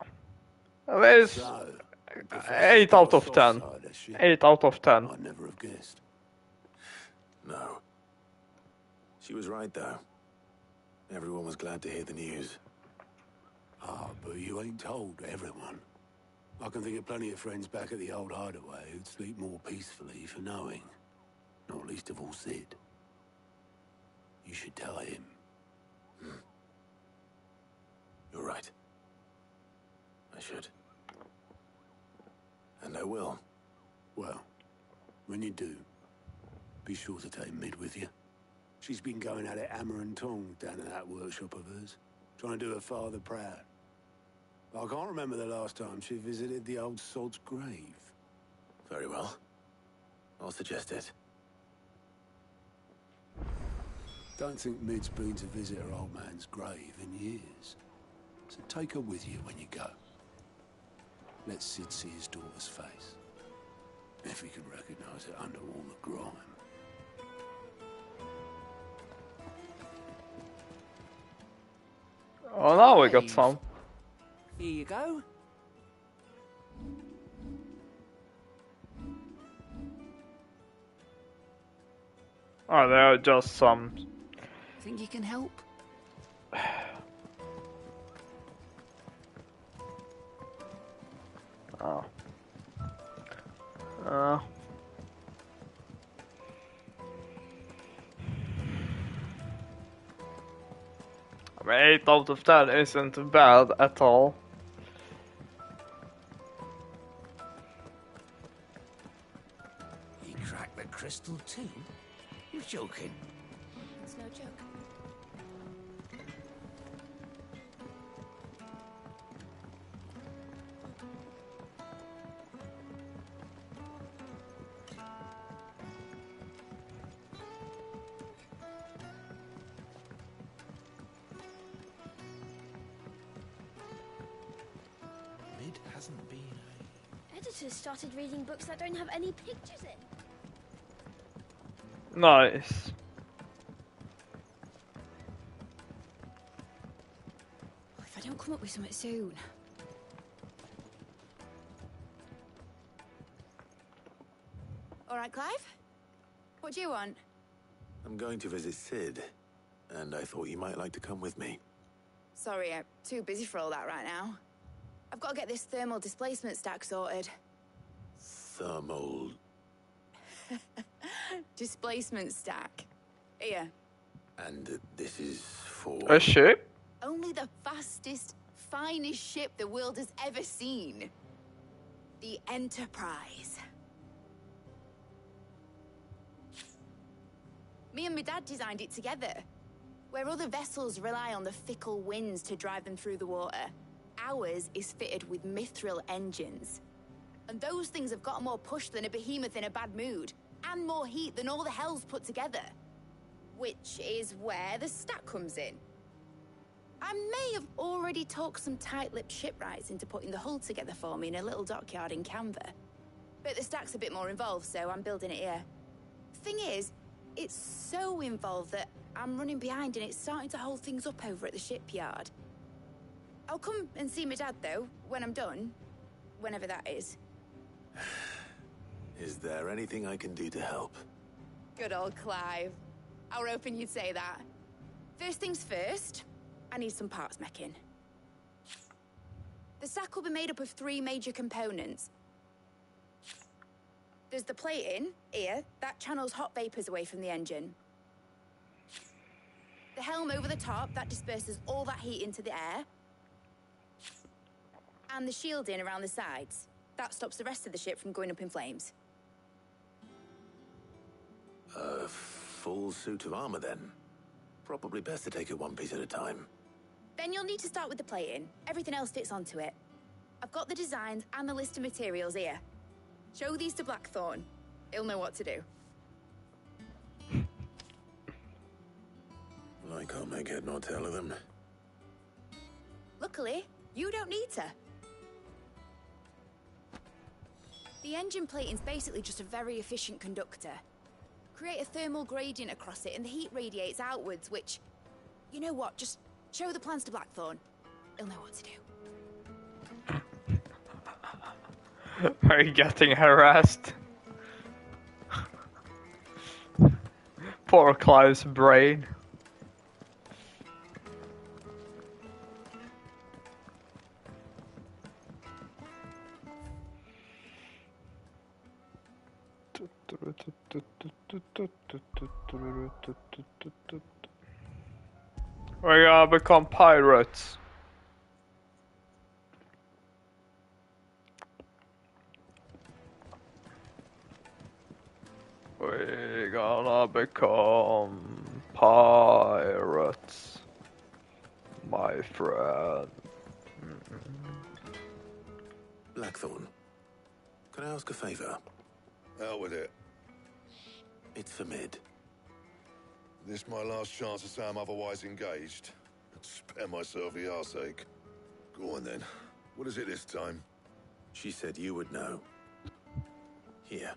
It is So, 8 out of 10. 8 out of 10. I'd never have guessed. No. She was right, though. Everyone was glad to hear the news. Ah, but you ain't told everyone. I can think of plenty of friends back at the old hideaway who'd sleep more peacefully for knowing. Not least of all Sid. You should tell him. You're right. I should. And I will. Well, when you do, be sure to take Mid with you. She's been going at it hammer and tong down at that workshop of hers, trying to do her father proud. I can't remember the last time she visited the old sod's grave. Very well. I'll suggest it. Don't think Mid's been to visit her old man's grave in years. So take her with you when you go. Let Sid see his daughter's face. If he can recognize it under all the grime. Oh, now we got some. Here you go. Oh, there are just some. Think you can help? Oh. I mean, 8 out of 10 isn't bad at all. He cracked the crystal too? You're joking. It's no joke. Mid hasn't been Editors started reading books that don't have any pictures in. Nice. If I don't come up with something soon. All right, Clive. What do you want? I'm going to visit Sid, and I thought you might like to come with me. Sorry, I'm too busy for all that right now. I've got to get this thermal displacement stack sorted. Thermal... Displacement stack. Here. And this is for... A ship? Only the fastest, finest ship the world has ever seen. The Enterprise. Me and my dad designed it together. Where other vessels rely on the fickle winds to drive them through the water, ours is fitted with mithril engines. And those things have got more push than a behemoth in a bad mood, and more heat than all the hells put together. Which is where the stack comes in. I may have already talked some tight-lipped shipwrights into putting the hull together for me in a little dockyard in Canva. But the stack's a bit more involved, so I'm building it here. Thing is, it's so involved that I'm running behind and it's starting to hold things up over at the shipyard. I'll come and see my dad, though, when I'm done. Whenever that is. Is there anything I can do to help? Good old Clive. I were hoping you'd say that. First things first, I need some parts making. The stack will be made up of 3 major components. There's the plating, here, that channels hot vapors away from the engine. The helm over the top, that disperses all that heat into the air. And the shielding around the sides. That stops the rest of the ship from going up in flames. A full suit of armor, then? Probably best to take it one piece at a time. Then you'll need to start with the plating. Everything else fits onto it. I've got the designs and the list of materials here. Show these to Blackthorn. He'll know what to do. I can't make head nor tail of them. Luckily, you don't need to. The engine plating's basically just a very efficient conductor. Create a thermal gradient across it and the heat radiates outwards, which... You know what, just show the plans to Blackthorn. He'll know what to do. Are you getting harassed? Poor Clive's brain. We're gonna become pirates. We're gonna become Pirates, my friend. Blackthorn, can I ask a favor? Out with it. It's for Mid. This my last chance to say I'm otherwise engaged. Spare myself the arseache. Go on then. What is it this time? She said you would know. Here.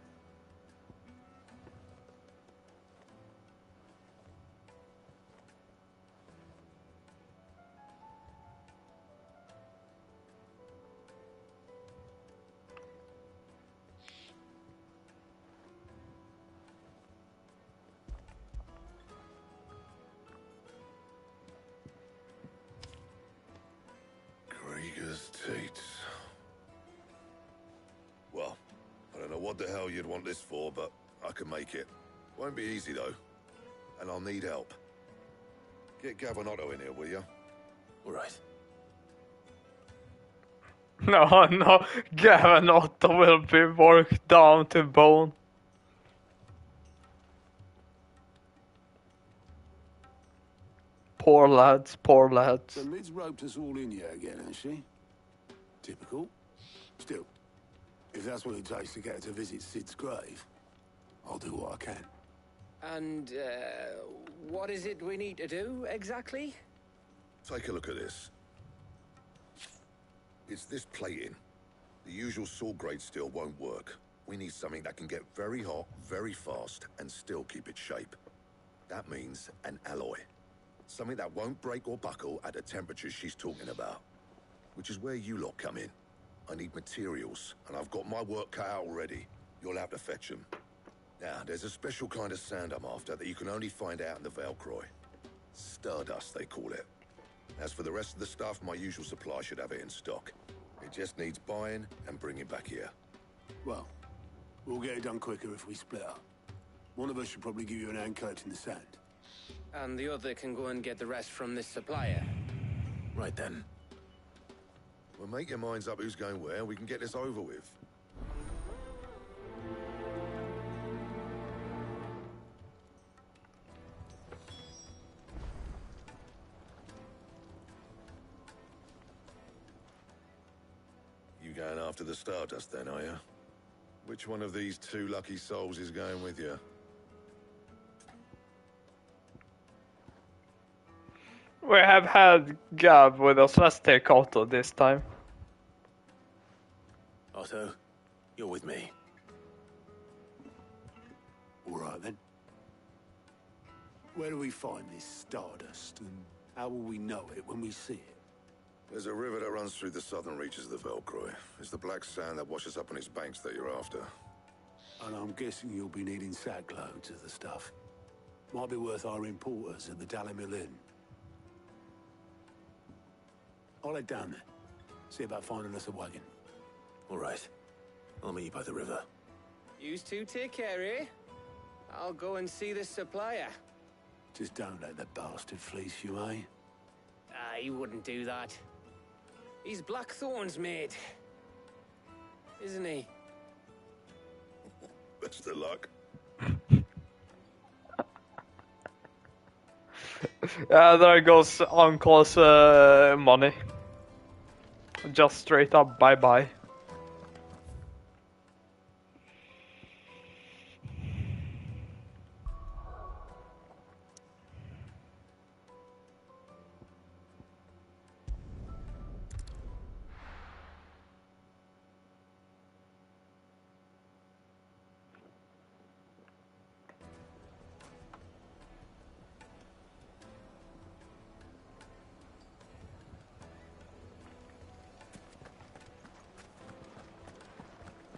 Krieger's Teats. Well, I don't know what the hell you'd want this for, but I can make it. Won't be easy, though. And I'll need help. Get Gavin-Otto in here, will you? All right. No, no, Gavin-Otto will be worked down to bone. Poor lads, poor lads. So Mid's roped us all in here again, hasn't she? Typical. Still, if that's what it takes to get her to visit Sid's grave, I'll do what I can. And, what is it we need to do, exactly? Take a look at this. It's this plating. The usual sword grade steel won't work. We need something that can get very hot, very fast, and still keep its shape. That means an alloy. Something that won't break or buckle at the temperatures she's talking about. Which is where you lot come in. I need materials, and I've got my work cut out already. You'll have to fetch them. Now, there's a special kind of sand I'm after that you can only find out in the Valcroy. Stardust, they call it. As for the rest of the stuff, my usual supply should have it in stock. It just needs buying and bringing back here. Well, we'll get it done quicker if we split up. One of us should probably give you an hand collecting the sand. And the other can go and get the rest from this supplier. Right then. Well, make your minds up who's going where, and we can get this over with. You going after the Stardust then, are you? Which one of these two lucky souls is going with you? We have had Gav with us. Let's take Otto this time. Otto, you're with me. All right then. Where do we find this Stardust, and how will we know it when we see it? There's a river that runs through the southern reaches of the Valcroy. It's the black sand that washes up on its banks that you're after. And I'm guessing you'll be needing sackloads of the stuff. Might be worth our importers at the Dalimil Inn. I'll head down there. See about finding us a wagon. All right. I'll meet you by the river. Yous two take care, eh? I'll go and see this supplier. Just don't let the bastard fleece you, eh? He wouldn't do that. He's Blackthorn's mate. Isn't he? Best of luck. Yeah, there goes Uncle's money. Just straight up bye-bye.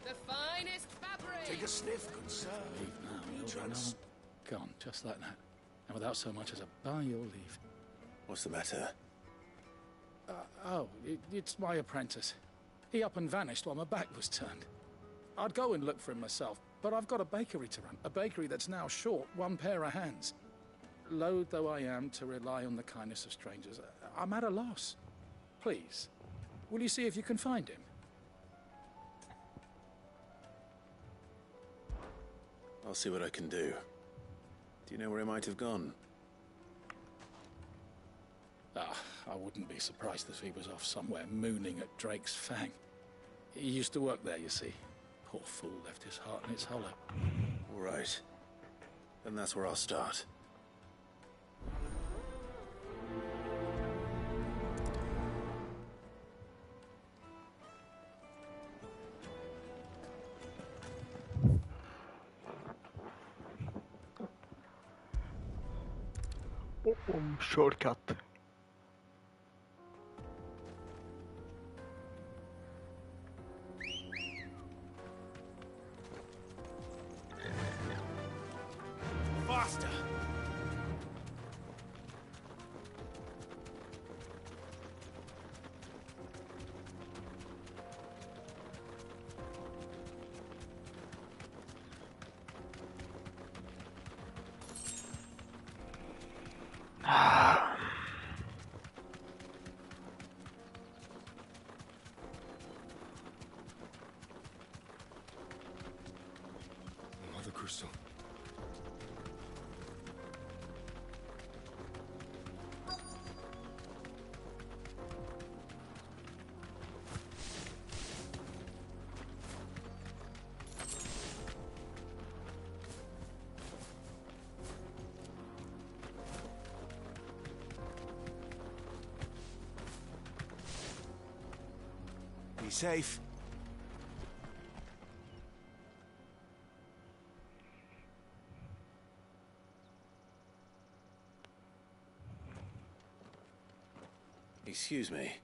The finest fabric. Take a sniff, good sir. Leave now, you'll be gone, just like that. And without so much as a by your leave. What's the matter? It's my apprentice. He up and vanished while my back was turned. I'd go and look for him myself, but I've got a bakery to run. A bakery that's now short one pair of hands. Loath though I am to rely on the kindness of strangers, I'm at a loss. Please, will you see if you can find him? I'll see what I can do. Do you know where he might have gone? I wouldn't be surprised if he was off somewhere mooning at Drake's Fang. He used to work there, you see. Poor fool left his heart in its hollow. All right. Then that's where I'll start. Shortcut. Faster! Mother Crystal. Be safe. Excuse me.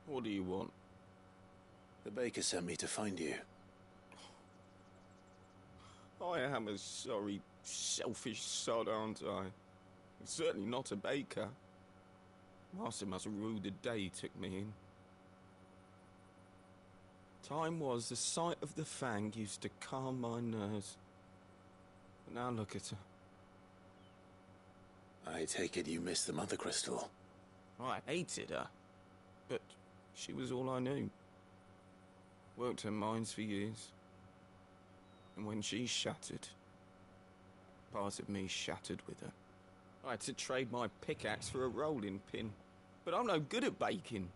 What do you want? The baker sent me to find you. I am a sorry, selfish sod, aren't I? I'm certainly not a baker. Master must have ruled the day he took me in. Time was the sight of the Fang used to calm my nerves. But now look at her. I take it you missed the Mother Crystal. I hated her, but she was all I knew. Worked her mines for years. And when she shattered, part of me shattered with her. I had to trade my pickaxe for a rolling pin, but I'm no good at baking.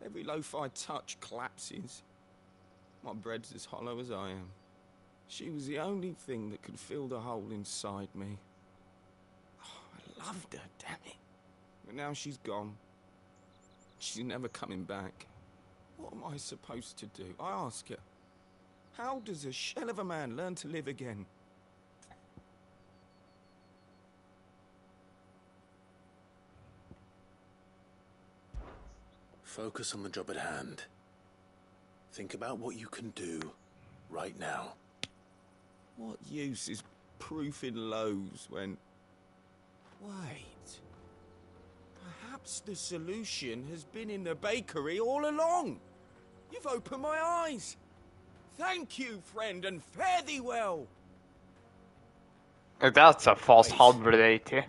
Every loaf I touch collapses. My bread's as hollow as I am. She was the only thing that could fill the hole inside me. Oh, I loved her, damn it. But now she's gone. She's never coming back. What am I supposed to do? I ask her. How does a shell of a man learn to live again? Focus on the job at hand. Think about what you can do right now. What use is proofing loaves when... Wait. Perhaps the solution has been in the bakery all along. You've opened my eyes. Thank you, friend, and fare thee well. That's a false 180.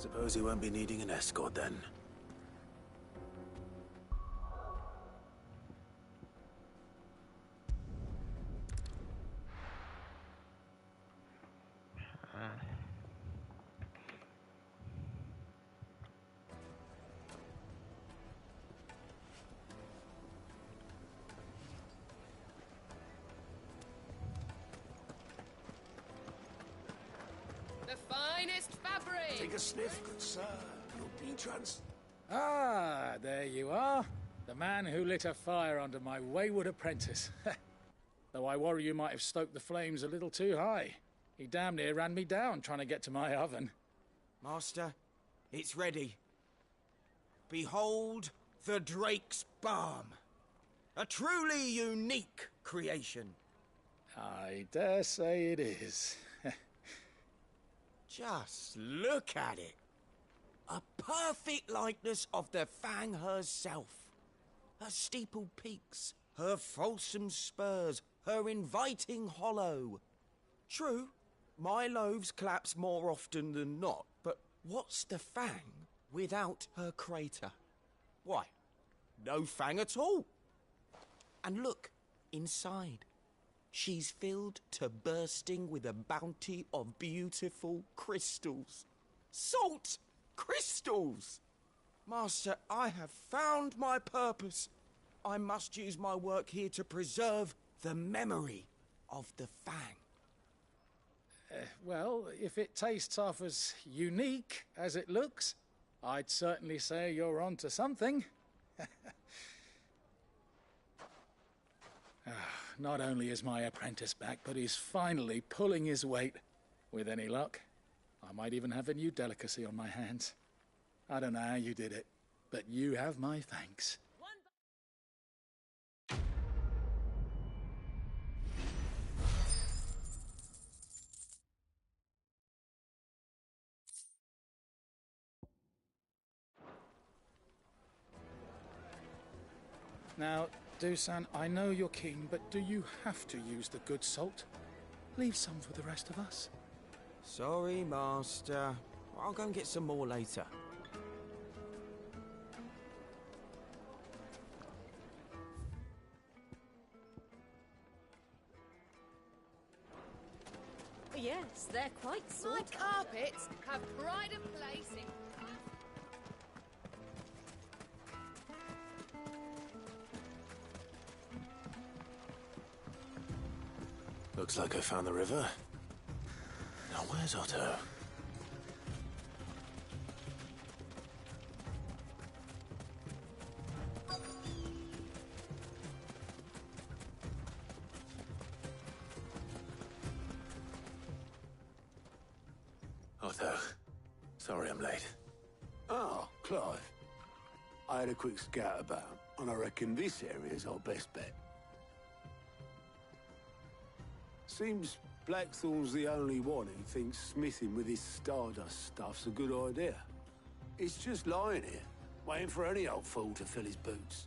Suppose he won't be needing an escort then. The finest fabric! Take a sniff, good sir. You'll be Ah, there you are. The man who lit a fire under my wayward apprentice. Though I worry you might have stoked the flames a little too high. He damn near ran me down trying to get to my oven. Master, it's ready. Behold the Drake's Balm. A truly unique creation. I dare say it is. Just look at it. A perfect likeness of the Fang herself. Her steepled peaks, her fulsome spurs, her inviting hollow. True, my loaves collapse more often than not, but what's the Fang without her crater? Why, no Fang at all. And look, inside. She's filled to bursting with a bounty of beautiful crystals. Salt crystals! Master, I have found my purpose. I must use my work here to preserve the memory of the Fang. Well, if it tastes half as unique as it looks, I'd certainly say you're on to something. Not only is my apprentice back, but he's finally pulling his weight. With any luck, I might even have a new delicacy on my hands. I don't know how you did it, but you have my thanks. Now, Dusan, I know you're keen, but do you have to use the good salt? Leave some for the rest of us. Sorry, Master. I'll go and get some more later. Yes, they're quite My soft. carpets have pride of place in... Looks like I found the river. Now where's Otto? Otto, sorry I'm late. Oh, Clive. I had a quick scout about, and I reckon this area's our best bet. Seems Blackthorn's the only one who thinks smithing with his Stardust stuff's a good idea. It's just lying here, waiting for any old fool to fill his boots.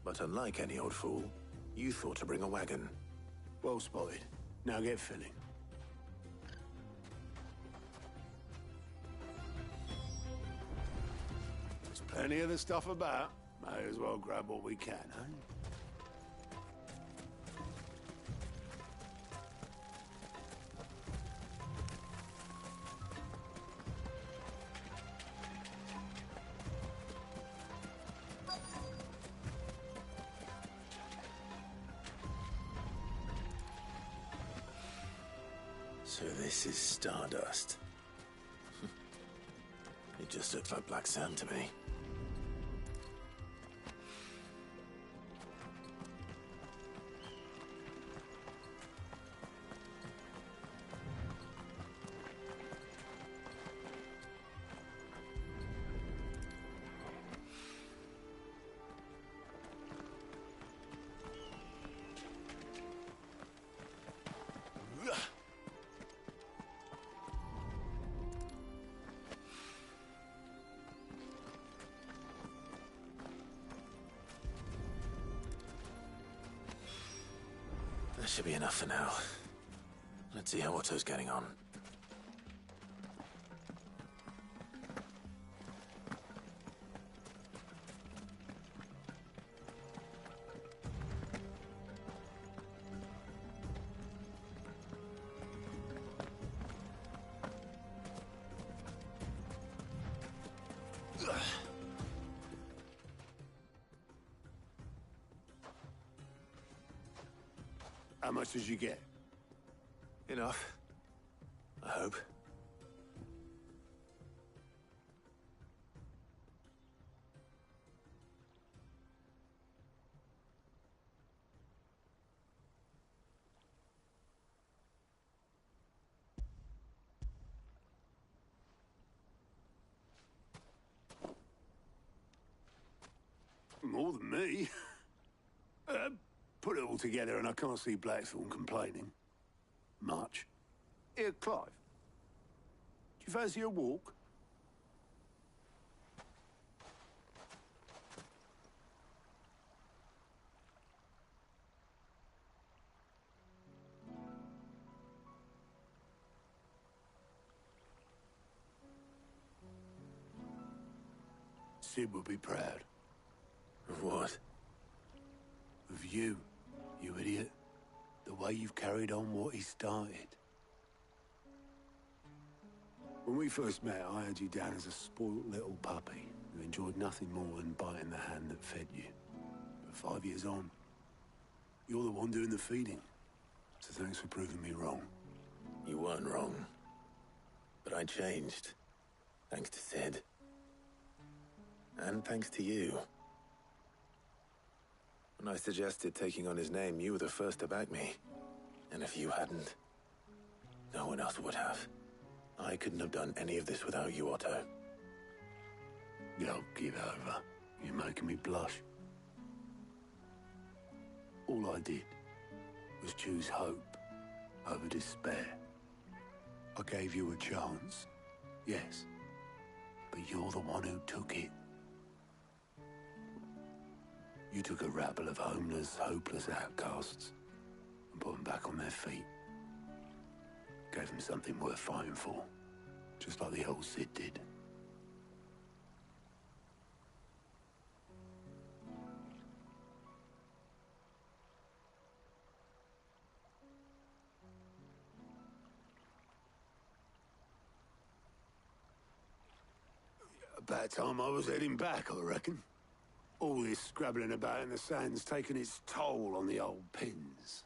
But unlike any old fool, you thought to bring a wagon. Well spotted. Now get filling. There's plenty of the stuff about. May as well grab what we can, eh? So this is Stardust. It just looks like black sand to me. That should be enough for now. Let's see how Otto's getting on. How much did you get? Enough. I hope. More than me. Put it all together and I can't see Blackthorn complaining. Much. Here, Clive. Do you fancy a walk? Sid would be proud. Of what? Of you, you idiot. The way you've carried on what he started. When we first met, I had you down as a spoilt little puppy who enjoyed nothing more than biting the hand that fed you. But 5 years on, you're the one doing the feeding. So thanks for proving me wrong. You weren't wrong. But I changed. Thanks to Sid. And thanks to you. When I suggested taking on his name, you were the first to back me. And if you hadn't, no one else would have. I couldn't have done any of this without you, Otto. Yo, give over. You're making me blush. All I did was choose hope over despair. I gave you a chance, yes, but you're the one who took it. You took a rabble of homeless, hopeless outcasts and put them back on their feet. Gave them something worth fighting for, just like the old Sid did. About time I was heading back, I reckon. All this scrabbling about in the sand's taken its toll on the old pins.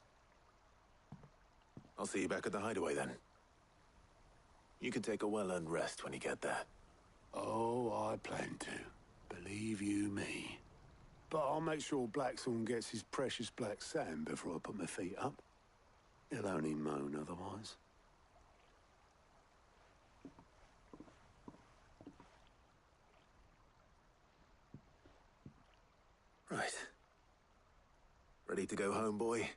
I'll see you back at the hideaway then. You can take a well-earned rest when you get there. Oh, I plan to. Believe you me. But I'll make sure Blackthorn gets his precious black sand before I put my feet up. He'll only moan otherwise. Right. Ready to go home, boy?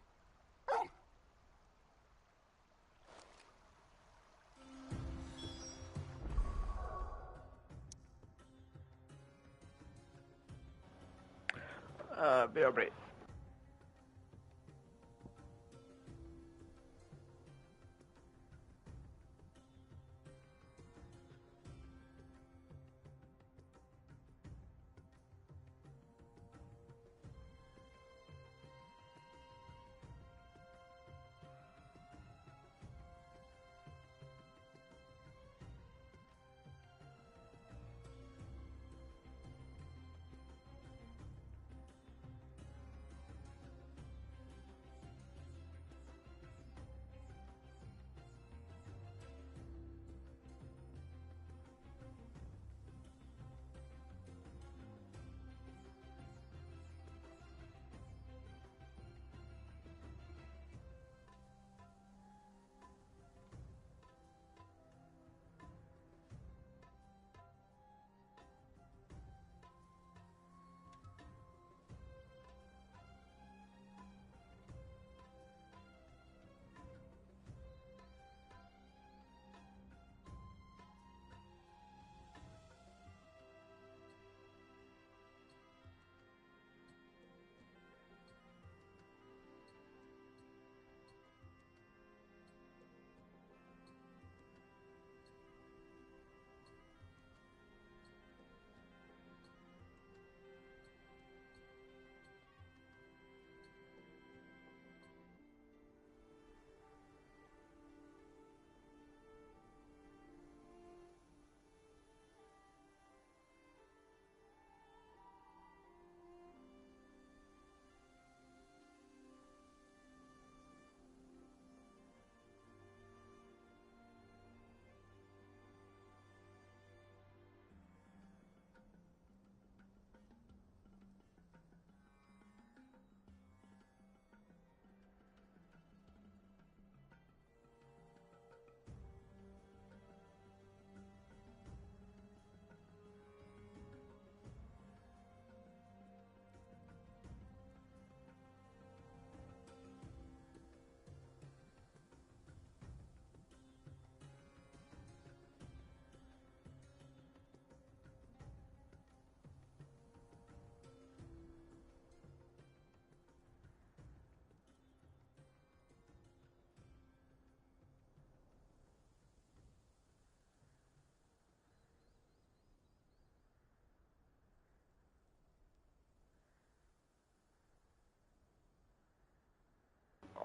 Be right.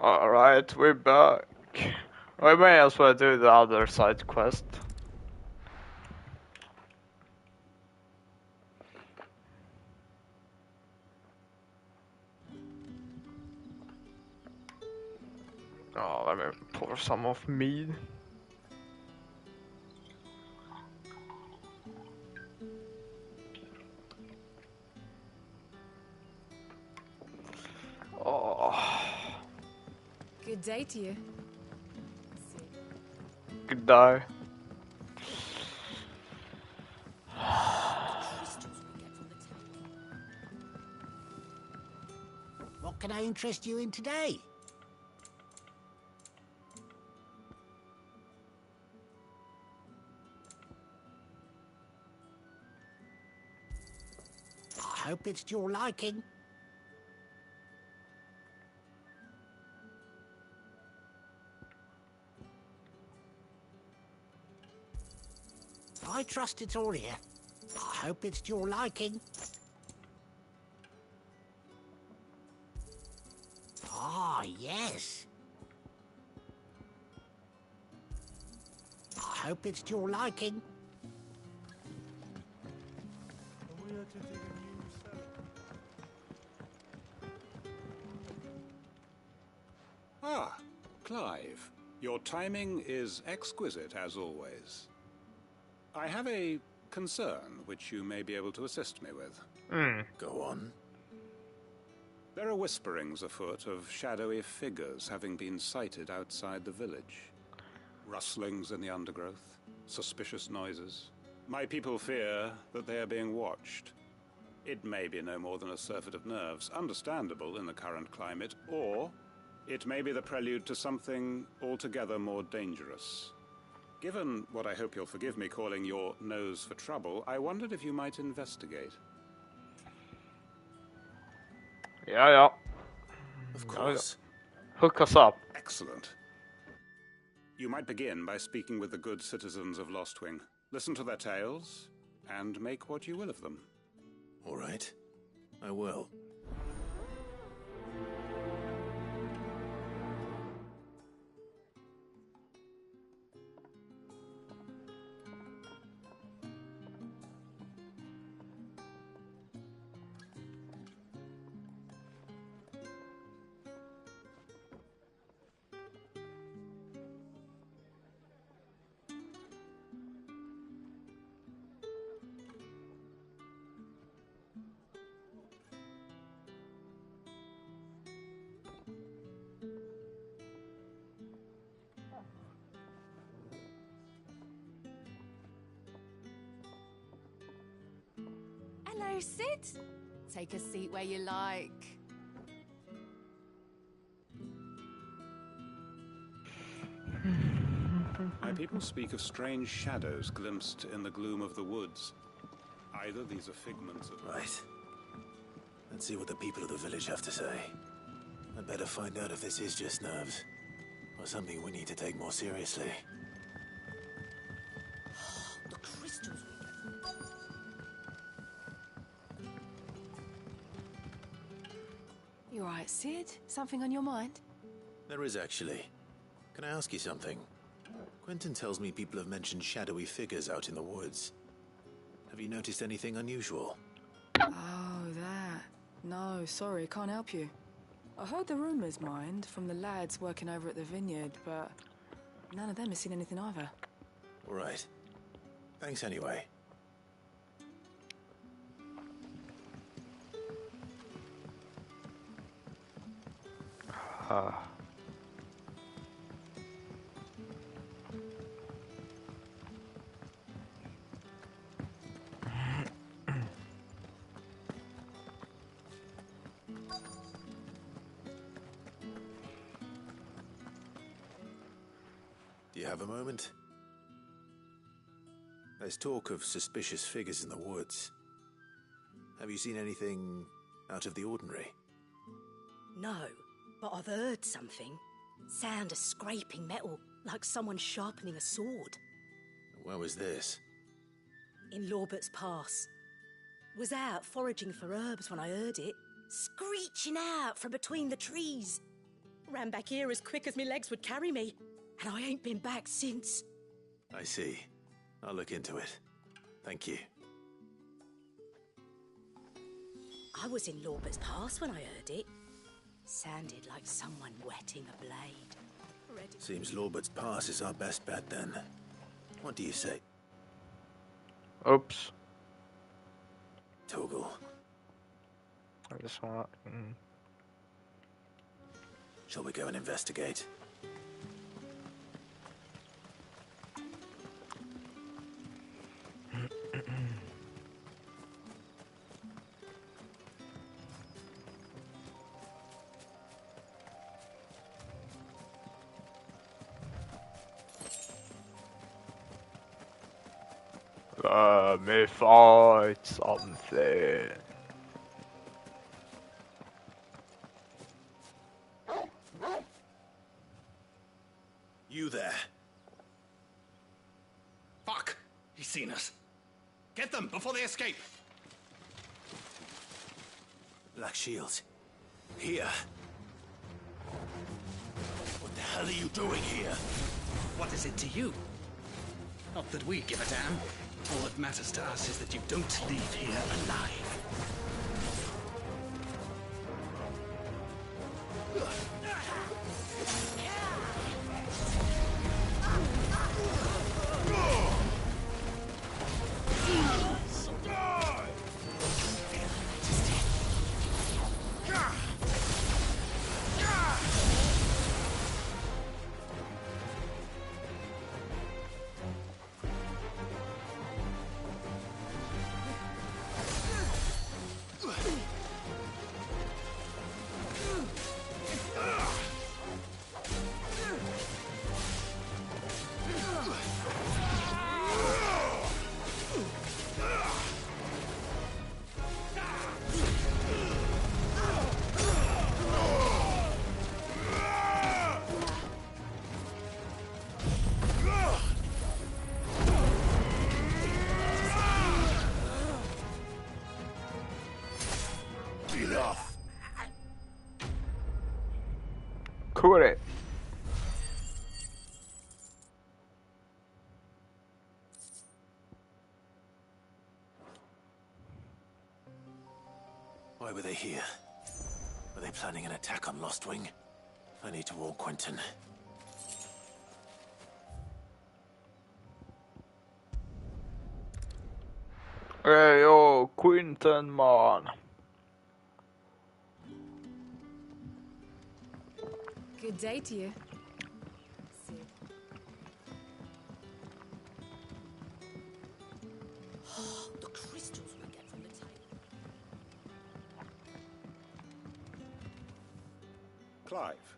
Alright, we're back. We may as well do the other side quest. Oh, let me pour some of mead. Oh. Good day to you. Good day. What can I interest you in today? I hope it's to your liking. I trust it's all here. I hope it's to your liking. Ah, yes. I hope it's to your liking. Ah, Clive. Your timing is exquisite, as always. I have a concern which you may be able to assist me with. Go on. There are whisperings afoot of shadowy figures having been sighted outside the village. Rustlings in the undergrowth, suspicious noises. My people fear that they are being watched. It may be no more than a surfeit of nerves, understandable in the current climate, or it may be the prelude to something altogether more dangerous. Given what I hope you'll forgive me calling your nose for trouble, I wondered if you might investigate. Yeah. Of course. Hook us up. Excellent. You might begin by speaking with the good citizens of Lostwing. Listen to their tales, and make what you will of them. All right. I will. Hello, Sid. Take a seat where you like. My people speak of strange shadows glimpsed in the gloom of the woods. Either these are figments of... Right. Let's see what the people of the village have to say. I'd better find out if this is just nerves, or something we need to take more seriously. The crystals we get. You alright, Sid? Something on your mind? There is actually. Can I ask you something? Quentin tells me people have mentioned shadowy figures out in the woods. Have you noticed anything unusual? Oh, that. No, sorry, can't help you. I heard the rumours, mind, from the lads working over at the vineyard, but none of them has seen anything either. All right. Thanks anyway. Do you have a moment? There's talk of suspicious figures in the woods. Have you seen anything out of the ordinary? No, but I've heard something. Sound of scraping metal, like someone sharpening a sword. Where was this? In Lorbert's Pass. Was out foraging for herbs when I heard it, screeching out from between the trees. Ran back here as quick as my legs would carry me, and I ain't been back since. I see. I'll look into it. Thank you. I was in Lorbert's Pass when I heard it. Sounded like someone whetting a blade. Seems Lorbert's Pass is our best bet then. What do you say? Oops. Toggle. I just want. Shall we go and investigate? Let me fight something. You there. Fuck! He's seen us. Get them before they escape. Black Shields. Here. What the hell are you doing here? What is it to you? Not that we give a damn. All that matters to us is that you don't leave here alive. Correct. Why were they here? Were they planning an attack on Lostwing? I need to warn Quentin. Hey, yo, Quentin, man. Good day to you. The crystals we get from the table. Clive,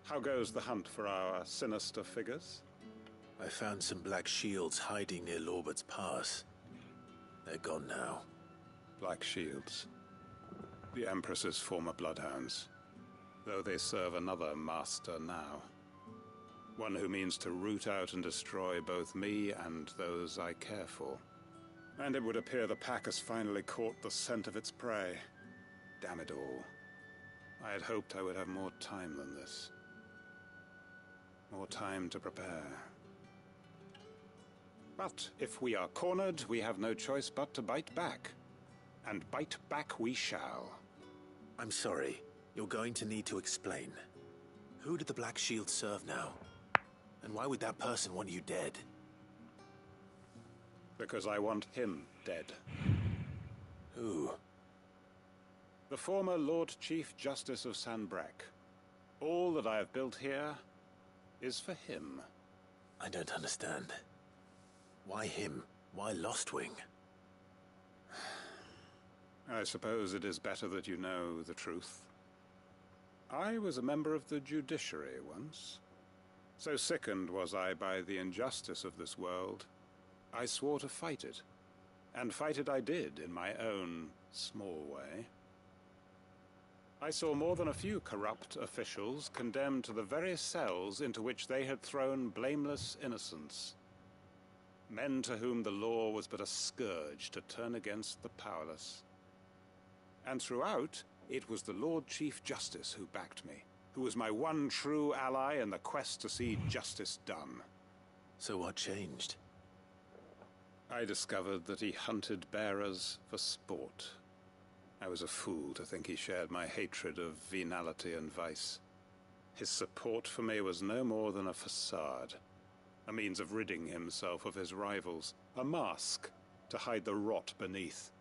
how goes the hunt for our sinister figures? I found some Black Shields hiding near Lorbert's Pass. They're gone now. Black Shields. The Empress's former bloodhounds. Though they serve another master now. One who means to root out and destroy both me and those I care for. And it would appear the pack has finally caught the scent of its prey. Damn it all. I had hoped I would have more time than this. More time to prepare. But if we are cornered, we have no choice but to bite back. And bite back we shall. I'm sorry. You're going to need to explain. Who did the Black Shield serve now? And why would that person want you dead? Because I want him dead. Who? The former Lord Chief Justice of Sanbreque. All that I have built here is for him. I don't understand. Why him? Why Lostwing? I suppose it is better that you know the truth. I was a member of the judiciary once. So sickened was I by the injustice of this world, I swore to fight it. And fight it I did in my own small way. I saw more than a few corrupt officials condemned to the very cells into which they had thrown blameless innocents. Men to whom the law was but a scourge to turn against the powerless. And throughout, it was the Lord Chief Justice who backed me, who was my one true ally in the quest to see justice done. So what changed? I discovered that he hunted bearers for sport. I was a fool to think he shared my hatred of venality and vice. His support for me was no more than a facade, a means of ridding himself of his rivals, a mask to hide the rot beneath.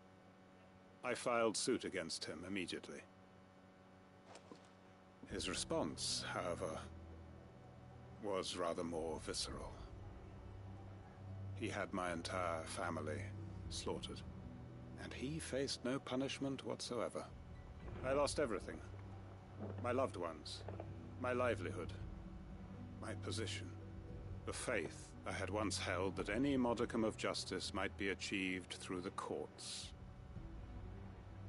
I filed suit against him immediately. His response, however, was rather more visceral. He had my entire family slaughtered, and he faced no punishment whatsoever. I lost everything. My loved ones, my livelihood, my position, the faith I had once held that any modicum of justice might be achieved through the courts.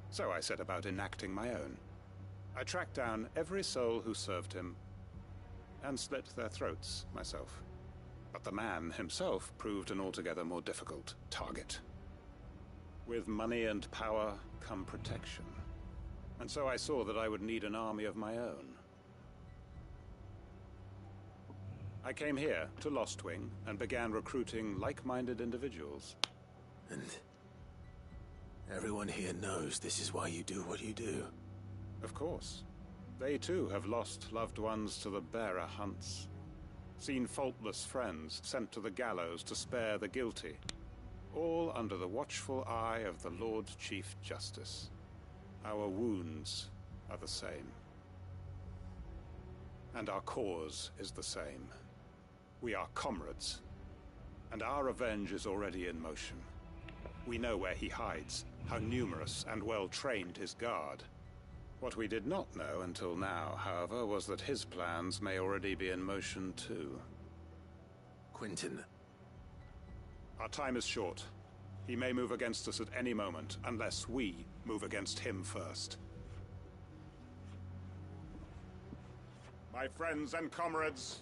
So I set about enacting my own. I tracked down every soul who served him, and slit their throats myself. But the man himself proved an altogether more difficult target. With money and power come protection, and so I saw that I would need an army of my own. I came here to Lostwing and began recruiting like-minded individuals. And everyone here knows this is why you do what you do. Of course. They too have lost loved ones to the bearer hunts. Seen faultless friends sent to the gallows to spare the guilty. All under the watchful eye of the Lord Chief Justice. Our wounds are the same. And our cause is the same. We are comrades. And our revenge is already in motion. We know where he hides, how numerous and well-trained his guard. What we did not know until now, however, was that his plans may already be in motion too. Quentin. Our time is short. He may move against us at any moment, unless we move against him first. My friends and comrades,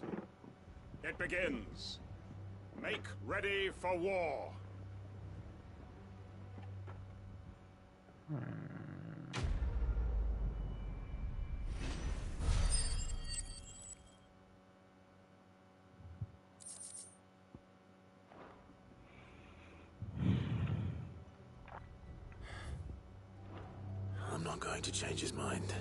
it begins. Make ready for war. I'm not going to change his mind.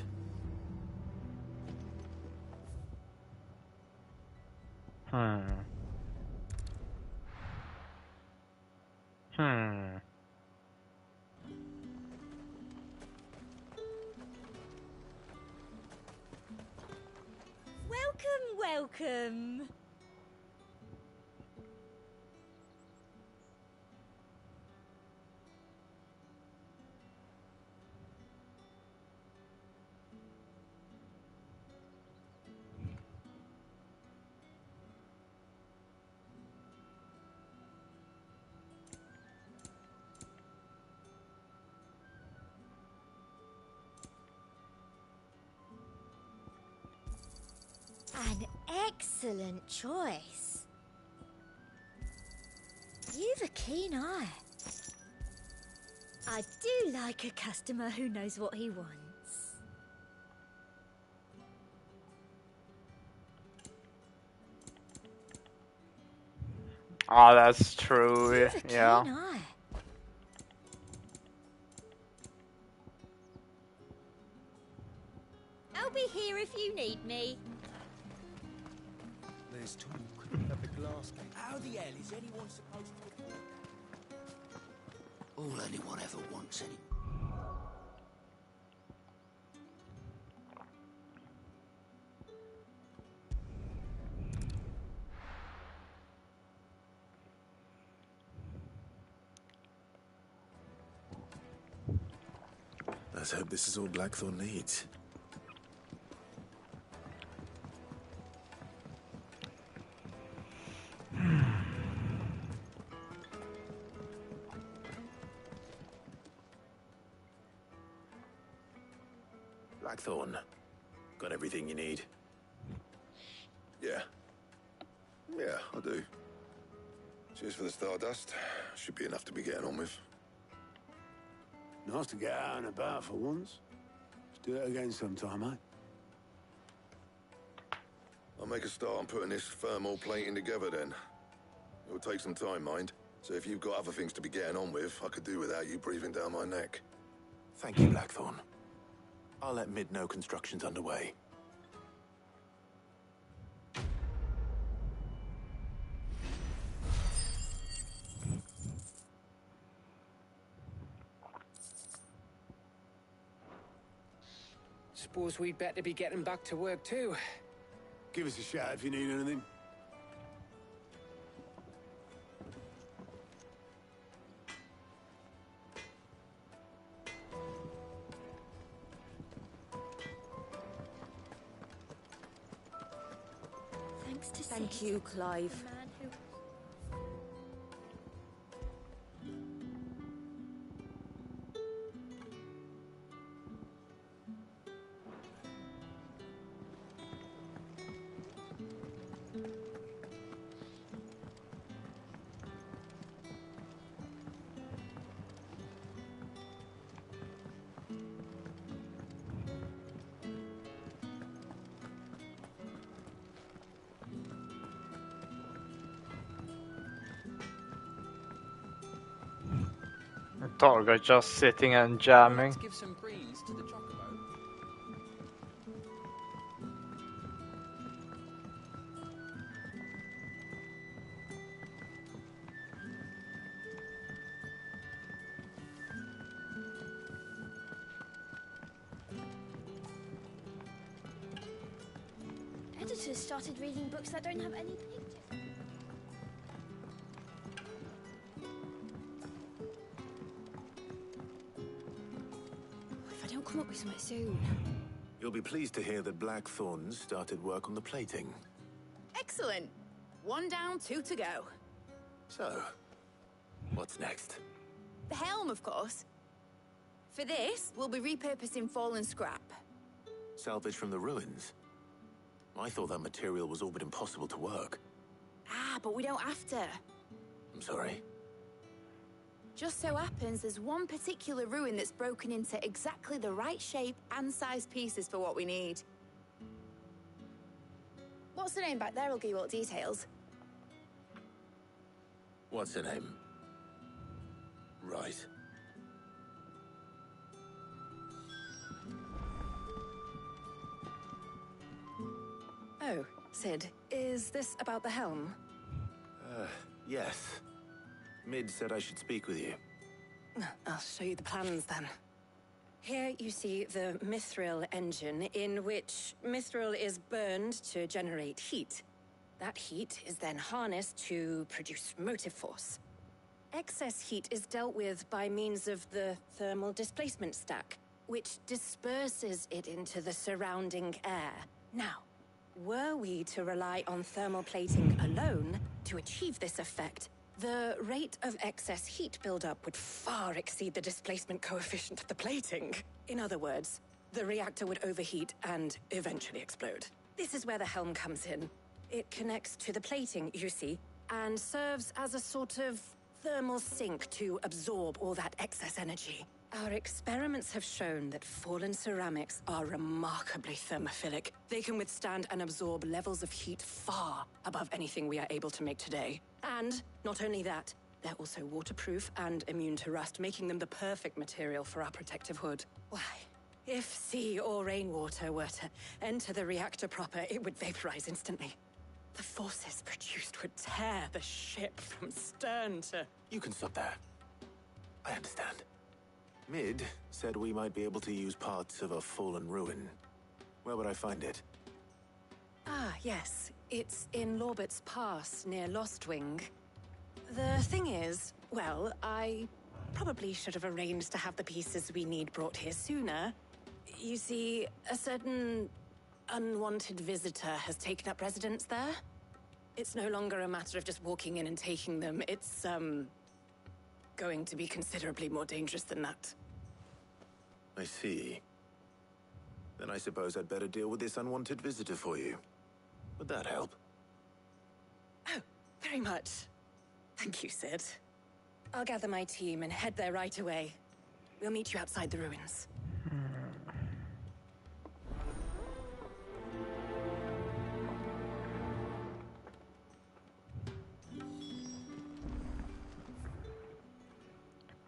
Welcome. An excellent choice. You've a keen eye. I do like a customer who knows what he wants. Oh, that's true. You've a keen Yeah. eye. I'll be here if you need me. There's talk at the glass gate. How the hell is anyone supposed to... All anyone ever wants any... Let's hope this is all Blackthorn needs. Blackthorn, got everything you need? Yeah. Yeah, I do. Cheers for the stardust. Should be enough to be getting on with. Nice to get out and about for once. Let's do it again sometime, eh? I'll make a start on putting this thermal plating together then. It'll take some time, mind. So if you've got other things to be getting on with, I could do without you breathing down my neck. Thank you, Blackthorn. I'll let Mid know construction's underway. Suppose we'd better be getting back to work too. Give us a shout if you need anything. Thanks to Thank you, Clive. the man who... Dog are just sitting and jamming. Let's give some breeze to the chocobo. Editors started reading books that don't have any pictures. If I don't come up with something soon. You'll be pleased to hear that Blackthorn's started work on the plating. Excellent. 1 down, 2 to go. So, what's next? The helm, of course. For this, we'll be repurposing fallen scrap. Salvage from the ruins? I thought that material was all but impossible to work. Ah, but we don't have to. I'm sorry. Just so happens there's one particular ruin that's broken into exactly the right shape and size pieces for what we need. What's the name back there? I'll give you all the details. What's her name? Right. Oh, Sid, is this about the helm? Yes. Mid said I should speak with you. I'll show you the plans then. Here you see the mithril engine, in which mithril is burned to generate heat. That heat is then harnessed to produce motive force. Excess heat is dealt with by means of the thermal displacement stack, which disperses it into the surrounding air. Now, were we to rely on thermal plating alone to achieve this effect, the rate of excess heat buildup would far exceed the displacement coefficient of the plating. In other words, the reactor would overheat and eventually explode. This is where the helm comes in. It connects to the plating, you see, and serves as a sort of thermal sink to absorb all that excess energy. Our experiments have shown that fallen ceramics are remarkably thermophilic. They can withstand and absorb levels of heat far above anything we are able to make today. And not only that, they're also waterproof and immune to rust, making them the perfect material for our protective hood. Why, if sea or rainwater were to enter the reactor proper, it would vaporize instantly. The forces produced would tear the ship from stern to... You can stop there. I understand. Mid said we might be able to use parts of a fallen ruin. Where would I find it? Ah, yes. It's in Lorbert's Pass, near Lostwing. The thing is, well, I probably should have arranged to have the pieces we need brought here sooner. You see, a certain unwanted visitor has taken up residence there. It's no longer a matter of just walking in and taking them. It's, going to be considerably more dangerous than that. I see. Then I suppose I'd better deal with this unwanted visitor for you. Would that help? Oh, very much. Thank you, Sid. I'll gather my team and head there right away. We'll meet you outside the ruins.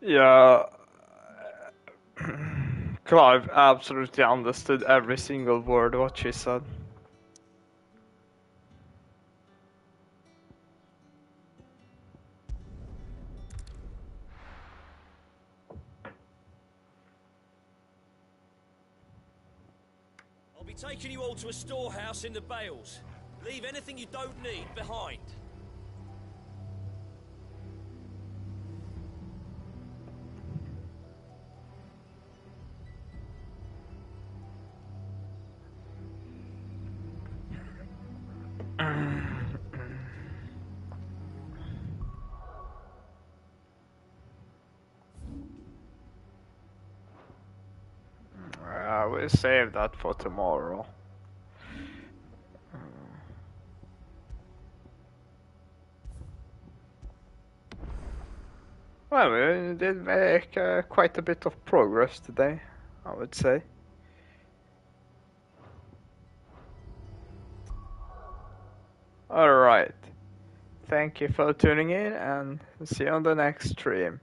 Yeah. Clive absolutely understood every single word what she said. I'll be taking you all to a storehouse in the Bales. Leave anything you don't need behind. We'll save that for tomorrow. Well, we did make quite a bit of progress today, I would say. Alright. Thank you for tuning in and see you on the next stream.